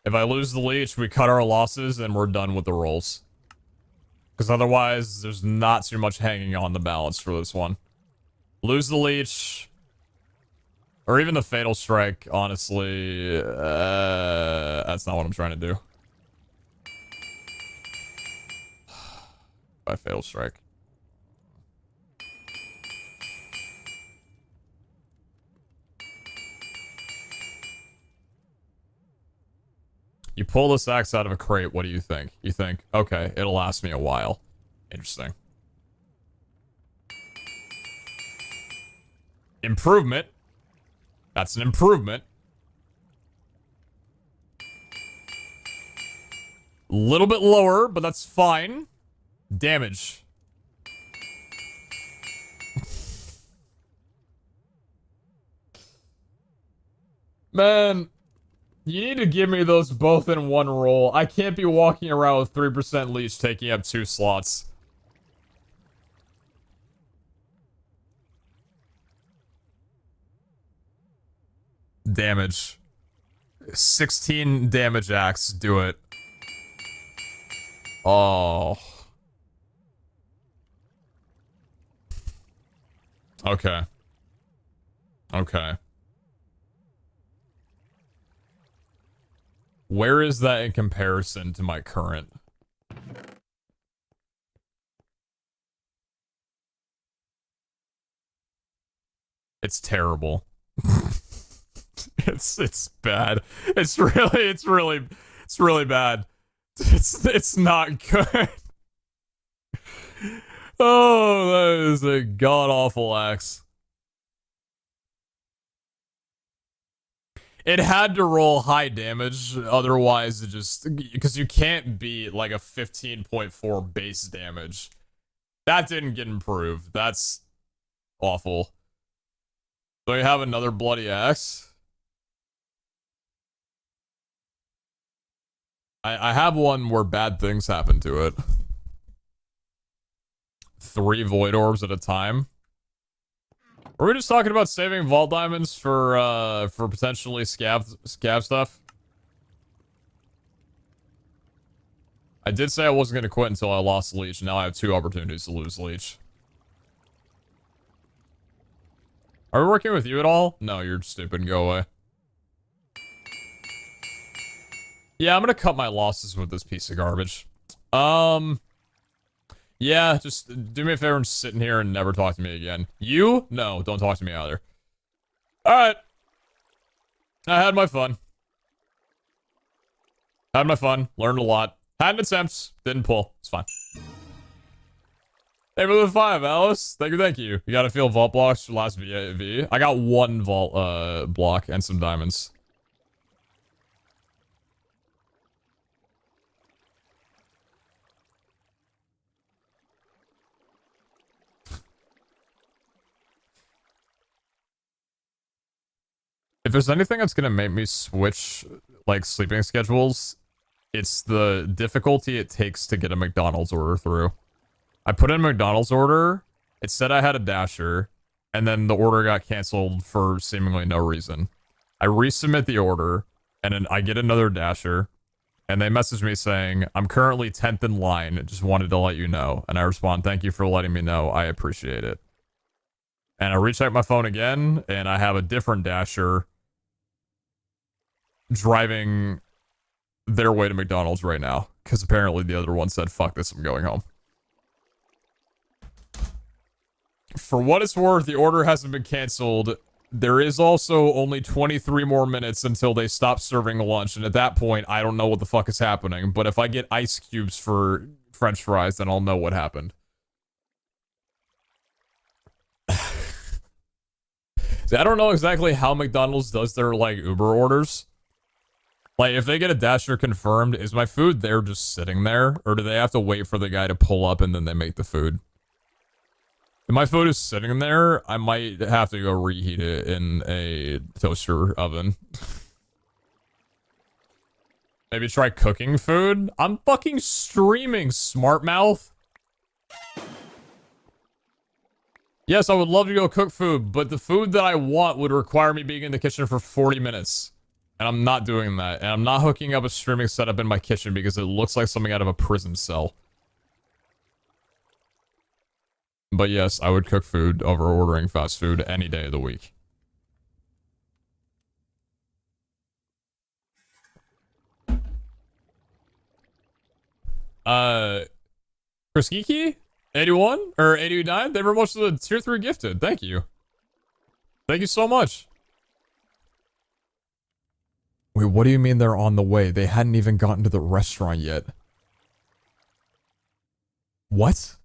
If I lose the leech, we cut our losses and we're done with the rolls. Because otherwise, there's not too much hanging on the balance for this one. Lose the leech. Or even the fatal strike, honestly. That's not what I'm trying to do. By fatal strike. You pull this axe out of a crate, what do you think? You think, okay, it'll last me a while. Interesting. Improvement. That's an improvement. A little bit lower, but that's fine. Damage. Man, you need to give me those both in one roll. I can't be walking around with 3% leech taking up 2 slots. Damage. 16 damage axe. Do it. Oh. Okay. Okay. Where is that in comparison to my current? It's terrible. It's bad. It's really bad. It's not good. Oh, that is a god-awful axe. It had to roll high damage, otherwise it just... Because you can't beat, like, a 15.4 base damage. That didn't get improved. That's awful. So you have another bloody axe. I have one where bad things happen to it. 3 void orbs at a time. Were we just talking about saving vault diamonds for potentially scab stuff? I did say I wasn't going to quit until I lost Leech. Now I have 2 opportunities to lose Leech. Are we working with you at all? No, you're stupid. Go away. Yeah, I'm going to cut my losses with this piece of garbage. Yeah, just do me a favor and sit in here and never talk to me again. You? No, don't talk to me either. Alright. I had my fun. Had my fun. Learned a lot. Had an attempt. Didn't pull. It's fine. Hey, for the 5, Alice. Thank you, thank you. You gotta feel vault blocks for last V. I got 1 vault block and some diamonds. If there's anything that's gonna make me switch, like, sleeping schedules, it's the difficulty it takes to get a McDonald's order through. I put in a McDonald's order, it said I had a dasher, and then the order got canceled for seemingly no reason. I resubmit the order, and then I get another dasher, and they message me saying, I'm currently 10th in line, just wanted to let you know. And I respond, thank you for letting me know, I appreciate it. And I recheck my phone again, and I have a different dasher driving their way to McDonald's right now. Because apparently the other one said, fuck this, I'm going home. For what it's worth, the order hasn't been canceled. There is also only 23 more minutes until they stop serving lunch. And at that point, I don't know what the fuck is happening. But if I get ice cubes for French fries, then I'll know what happened. See, I don't know exactly how McDonald's does their, like, Uber orders. Like, if they get a dasher confirmed, is my food there just sitting there? Or do they have to wait for the guy to pull up and then they make the food? If my food is sitting there, I might have to go reheat it in a toaster oven. Maybe try cooking food? I'm fucking streaming, smart mouth. Yes, I would love to go cook food, but the food that I want would require me being in the kitchen for 40 minutes. And I'm not doing that. And I'm not hooking up a streaming setup in my kitchen because it looks like something out of a prison cell. But yes, I would cook food over ordering fast food any day of the week. Kriskiki? 81? Or 89? Thank you very much for the tier 3 gifted. Thank you. Thank you so much. Wait, what do you mean they're on the way? They hadn't even gotten to the restaurant yet. What?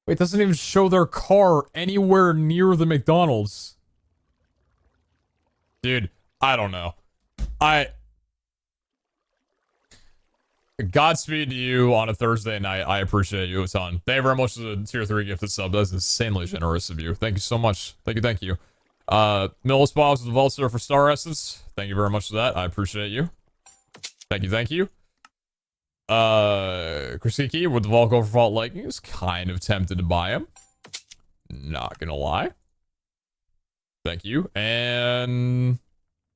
Wait, it doesn't even show their car anywhere near the McDonald's. Dude, I don't know. Godspeed to you on a Thursday night. I appreciate you a ton. Thank you very much for the tier 3 gifted sub. That's insanely generous of you. Thank you so much. Thank you, thank you. Millis Boss with the Vaultster for Star Essence. Thank you very much for that. I appreciate you. Thank you, thank you. Krisiki with the Volko for Vault Leggings. Kind of tempted to buy him. Not gonna lie. Thank you. And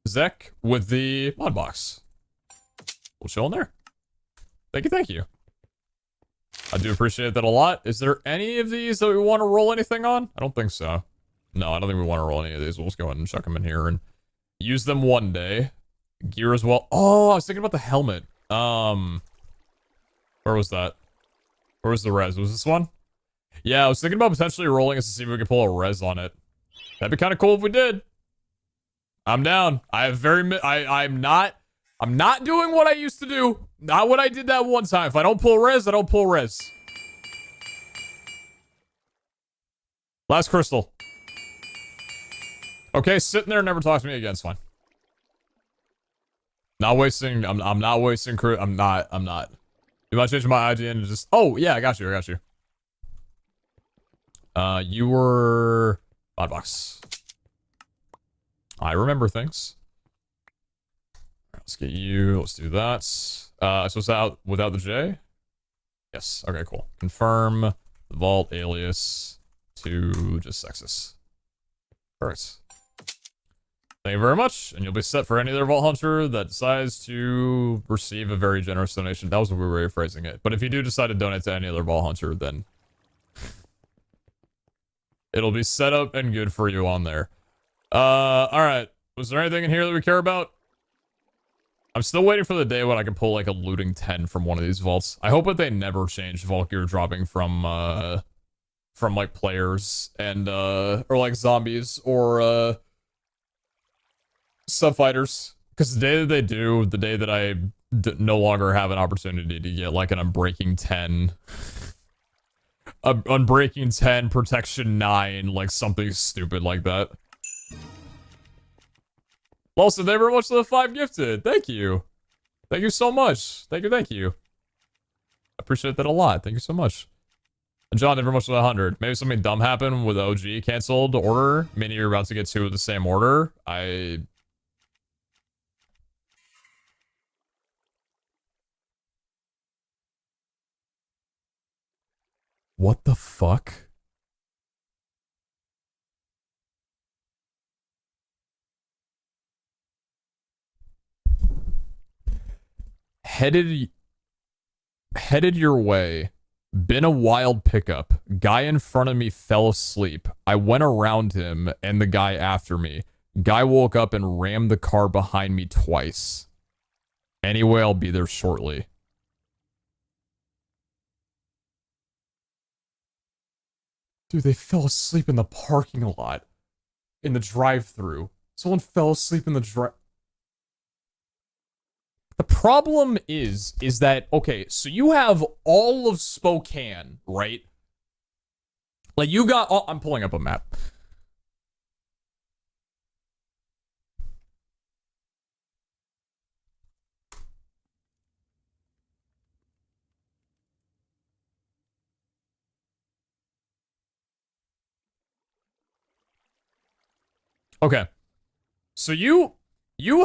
Zek with the mod box. We'll chill in there. Thank you, thank you. I do appreciate that a lot. Is there any of these that we want to roll anything on? I don't think so. No, I don't think we want to roll any of these. We'll just go ahead and chuck them in here and use them one day. Gear as well. Oh, I was thinking about the helmet. Where was that? Where was the res? Was this one? Yeah, I was thinking about potentially rolling us to see if we could pull a res on it. That'd be kind of cool if we did. I'm down. I'm not doing what I used to do. Not what I did that one time. If I don't pull res, I don't pull res. Last crystal. Okay, sitting there and never talk to me again. It's fine. Not wasting. I'm not wasting crew. I'm not. You might change my ID and just. Oh yeah, I got you. You were Modbox. I remember things. Let's get you. Let's do that. So it's out without the J? Yes. Okay, cool. Confirm the vault alias to just Sexus. Perfect. Thank you very much, and you'll be set for any other Vault Hunter that decides to receive a very generous donation. That was what we were rephrasing it. But if you do decide to donate to any other Vault Hunter, then it'll be set up and good for you on there. Alright. Was there anything in here that we care about? I'm still waiting for the day when I can pull, like, a looting 10 from one of these vaults. I hope that they never change vault gear dropping from like, players and, or, like, zombies or, sub-fighters. Because the day that they do, the day that I no longer have an opportunity to get, like, an Unbreaking 10... Unbreaking 10, Protection 9, like, something stupid like that. Also, thank you very much for the 5 gifted. Thank you. Thank you so much. Thank you. I appreciate that a lot. Thank you so much. And John, thank you very much for the 100. Maybe something dumb happened with OG canceled order. Meaning you're about to get 2 of the same order. What the fuck? Headed your way. Been a wild pickup. Guy in front of me fell asleep. I went around him and the guy after me. Guy woke up and rammed the car behind me twice. Anyway, I'll be there shortly. Dude, they fell asleep in the parking lot. In the drive-thru. Someone fell asleep in the drive... The problem is that, okay, so you have all of Spokane, right? Like, you got all... I'm pulling up a map. Okay. So you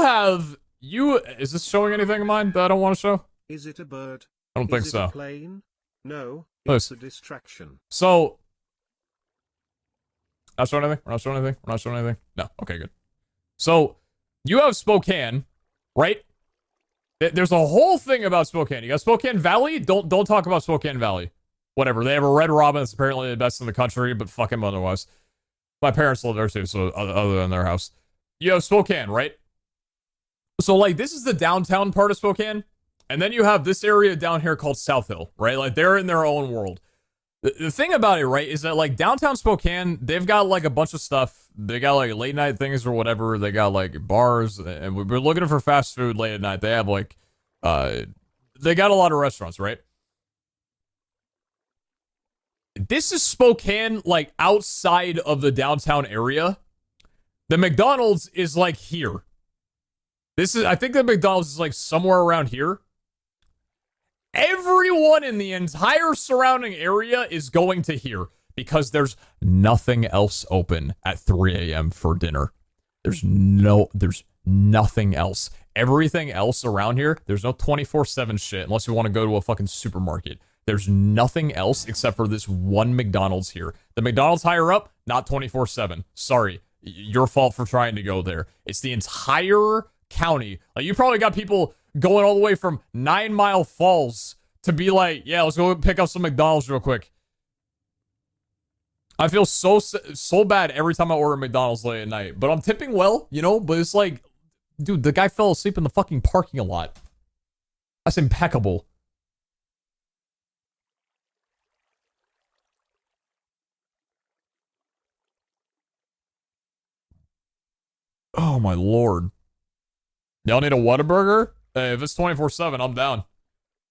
have... is this showing anything of mine that I don't want to show? Is it a bird? I don't think Is it so. a plane? No, it's a distraction. So, not showing anything? We're not showing anything? We're not showing anything? No. Okay, good. So, you have Spokane, right? There's a whole thing about Spokane. You got Spokane Valley? Don't talk about Spokane Valley. Whatever. They have a Red Robin that's apparently the best in the country, but fuck him otherwise. My parents live there too, so other than their house. You have Spokane, right? So, like, this is the downtown part of Spokane. And then you have this area down here called South Hill, right? Like, they're in their own world. The thing about it, right, is that, like, downtown Spokane, they've got, like, a bunch of stuff. They got, like, late night things or whatever. They got, like, bars. And we're looking for fast food late at night. They have, like, they got a lot of restaurants, right? This is Spokane, like, outside of the downtown area. The McDonald's is, like, here. I think the McDonald's is, like, somewhere around here. Everyone in the entire surrounding area is going to here because there's nothing else open at 3 a.m. for dinner. There's nothing else. Everything else around here, there's no 24/7 shit unless you want to go to a fucking supermarket. There's nothing else except for this one McDonald's here. The McDonald's higher up, not 24/7. Sorry. Your fault for trying to go there. It's the entire county. Like, you probably got people going all the way from 9 Mile Falls to be like, yeah, let's go pick up some McDonald's real quick. I feel so bad every time I order McDonald's late at night. But I'm tipping well, you know? But it's like, dude, the guy fell asleep in the fucking parking lot. That's impeccable. Oh my lord. Y'all need a Whataburger? Hey, if it's 24/7, I'm down.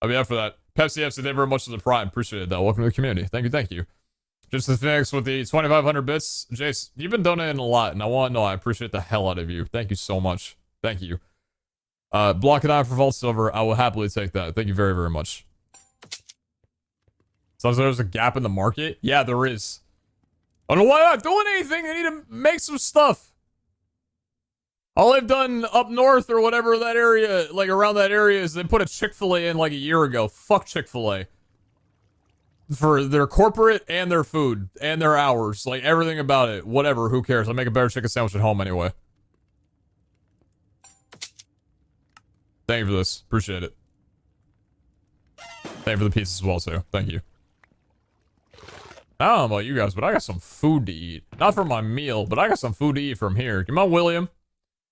I'll be up for that. Pepsi FC, thank you very much for the prime. Appreciate that. Welcome to the community. Thank you. Just the thanks with the 2,500 bits. Jace, you've been donating a lot, and I want to know I appreciate the hell out of you. Thank you so much. Thank you. Block it out for Vault Silver. I will happily take that. Thank you very, very much. So there's a gap in the market? Yeah, there is. I don't know why they're not doing anything. They need to make some stuff. All they've done up north or whatever that area, like around that area, is they put a Chick-fil-A in like a year ago. Fuck Chick-fil-A. For their corporate and their food and their hours. Like everything about it. Whatever, who cares? I'll make a better chicken sandwich at home anyway. Thank you for this. Appreciate it. Thank you for the pizza as well, too. Thank you. I don't know about you guys, but I got some food to eat. Not for my meal, but I got some food to eat from here. Give me my William.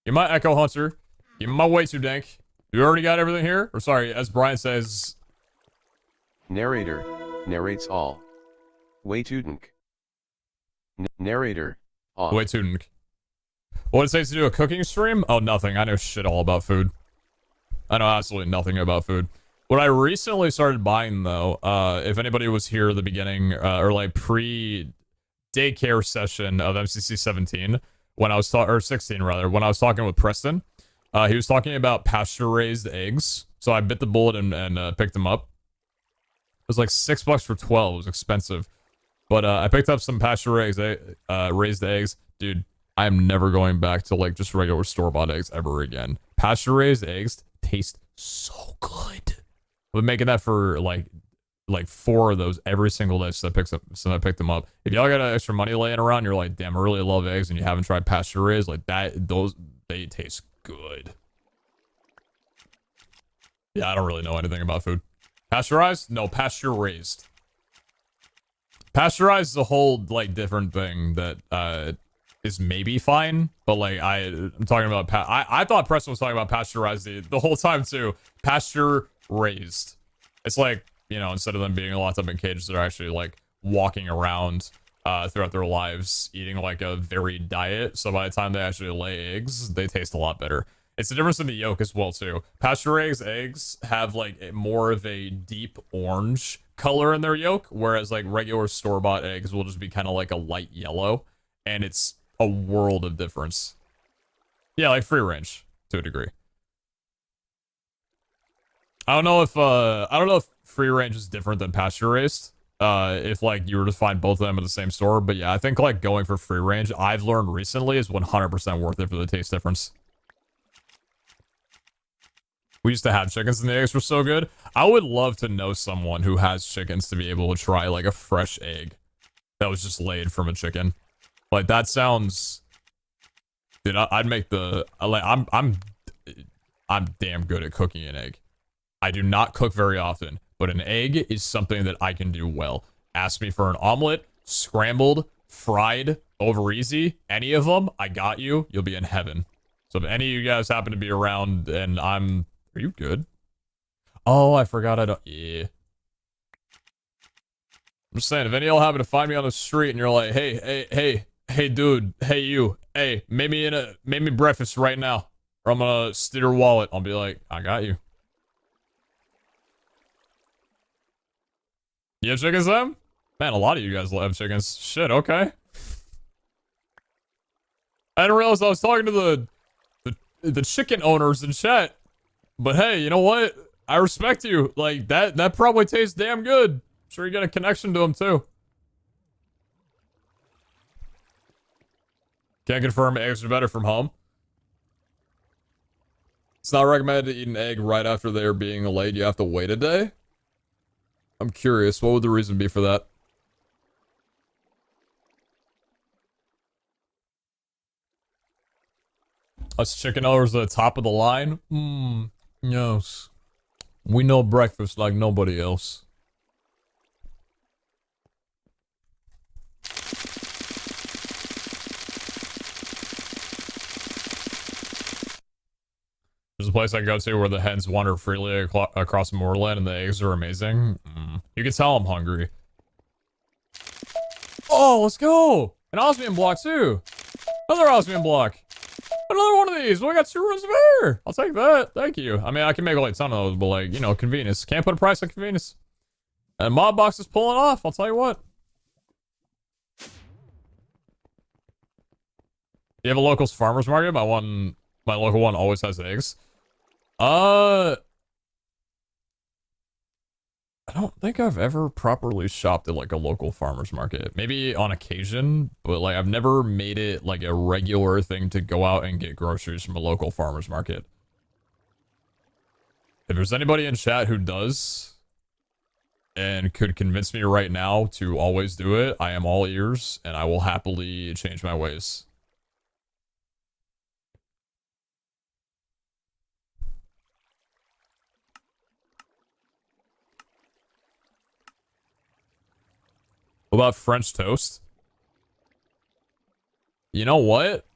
Give me my Echo Hunter. Give me my way too dank. You already got everything here? Or sorry, as Brian says... Narrator. Narrates all. Way too dank. Narrator. Off. Way too dank. What it says to do a cooking stream? Oh, nothing. I know shit all about food. I know absolutely nothing about food. What I recently started buying, though, if anybody was here at the beginning, or like pre-daycare session of MCC 17, when I was or 16 rather, when I was talking with Preston, he was talking about pasture-raised eggs. So I bit the bullet and picked them up. It was like $6 for 12. It was expensive, but I picked up some pasture-raised raised eggs, dude. I am never going back to like just regular store-bought eggs ever again. Pasture-raised eggs taste so good. I've been making that for like 4 of those every single day since I picked them up. If y'all got extra money laying around, you're like, damn, I really love eggs, and you haven't tried pasture-raised, like that, they taste good. Yeah, I don't really know anything about food. Pasteurized? No, pasture-raised. Pasteurized is a whole like different thing that is maybe fine, but like I'm talking about I thought Preston was talking about pasteurized the whole time too. Pasture raised. It's like, you know, instead of them being locked up in cages, they're actually like walking around throughout their lives eating like a varied diet. So by the time they actually lay eggs, they taste a lot better. It's the difference in the yolk as well too. Pasture-raised eggs have like more of a deep orange color in their yolk, whereas like regular store-bought eggs will just be kind of like a light yellow, and it's a world of difference. Yeah, like free range to a degree. I don't know if free range is different than pasture raised. If like you were to find both of them at the same store, but yeah, I think like going for free range, I've learned recently, is 100% worth it for the taste difference. We used to have chickens and the eggs were so good. I would love to know someone who has chickens to be able to try like a fresh egg that was just laid from a chicken. Like that sounds, dude, I'd make the, like, I'm damn good at cooking an egg. I do not cook very often, but an egg is something that I can do well. Ask me for an omelet, scrambled, fried, over easy, any of them, I got you. You'll be in heaven. So if any of you guys happen to be around and are you good? Oh, I forgot I don't, yeah. I'm just saying, if any of y'all happen to find me on the street and you're like, hey, dude, hey, you, hey, make me breakfast right now, or I'm gonna steal your wallet, I'll be like, I got you. You have chickens, Sam? Man, a lot of you guys have chickens. Shit, okay. I didn't realize I was talking to the chicken owners in chat. But hey, you know what? I respect you. Like, that probably tastes damn good. I'm sure you got a connection to them, too. Can't confirm eggs are better from home. It's not recommended to eat an egg right after they're being laid. You have to wait a day? I'm curious. What would the reason be for that? Us chicken owners at the top of the line? Yes. We know breakfast like nobody else. There's a place I go to where the hens wander freely across moorland and the eggs are amazing. You can tell I'm hungry. Oh, let's go! An osmium block too! Another osmium block! Another one of these! We got 2 rooms of air! I'll take that. Thank you. I mean, I can make like a ton of those, but like, you know, convenience. Can't put a price on convenience. And Mob Box is pulling off, I'll tell you what. You have a local farmer's market? My local one always has eggs. I don't think I've ever properly shopped at like a local farmer's market. Maybe on occasion, but like I've never made it like a regular thing to go out and get groceries from a local farmer's market. If there's anybody in chat who does and could convince me right now to always do it, I am all ears and I will happily change my ways. What about French toast? You know what?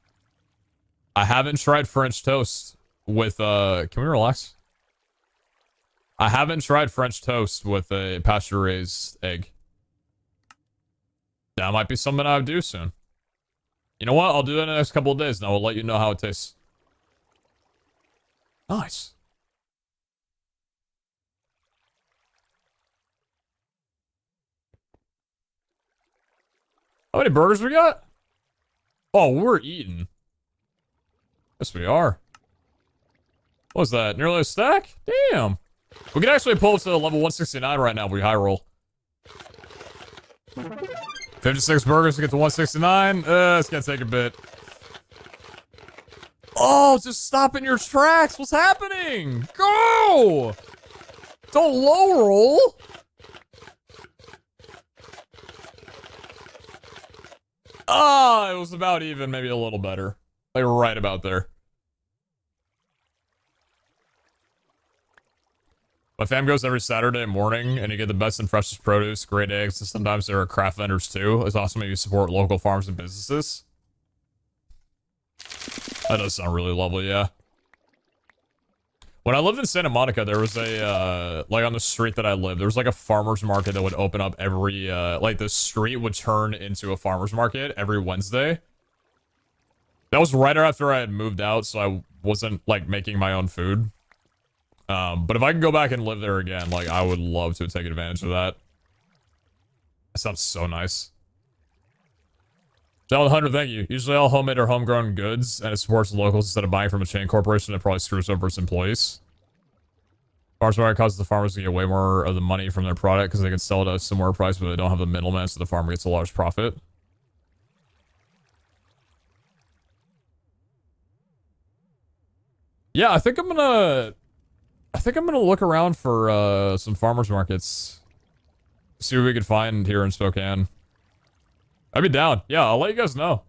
I haven't tried French toast with, can we relax? I haven't tried French toast with a pasture-raised egg. That might be something I would do soon. You know what? I'll do that in the next couple of days, and I will let you know how it tastes. Nice. How many burgers we got? Oh, we're eating. Yes, we are. What was that? Nearly a stack? Damn. We can actually pull up to level 169 right now if we high roll. 56 burgers to get to 169. It's gonna take a bit. Oh, just stop in your tracks. What's happening? Go! Don't low roll. Ah, it was about even, maybe a little better. Like right about there. My fam goes every Saturday morning, and you get the best and freshest produce, great eggs, and sometimes there are craft vendors too. It's awesome if you support local farms and businesses. That does sound really lovely, yeah. When I lived in Santa Monica, there was a, like on the street that I lived, there was like a farmer's market that would open up every, like the street would turn into a farmer's market every Wednesday. That was right after I had moved out, so I wasn't like making my own food. But if I could go back and live there again, like, I would love to take advantage of that. That sounds so nice. John 100, thank you. Usually all homemade or homegrown goods, and it supports the locals instead of buying from a chain corporation that probably screws over its employees. Farmers market causes the farmers to get way more of the money from their product because they can sell it at a similar price, but they don't have the middleman, so the farmer gets a large profit. Yeah, I think I'm gonna look around for some farmers markets. See what we could find here in Spokane. I'd be down. Yeah, I'll let you guys know.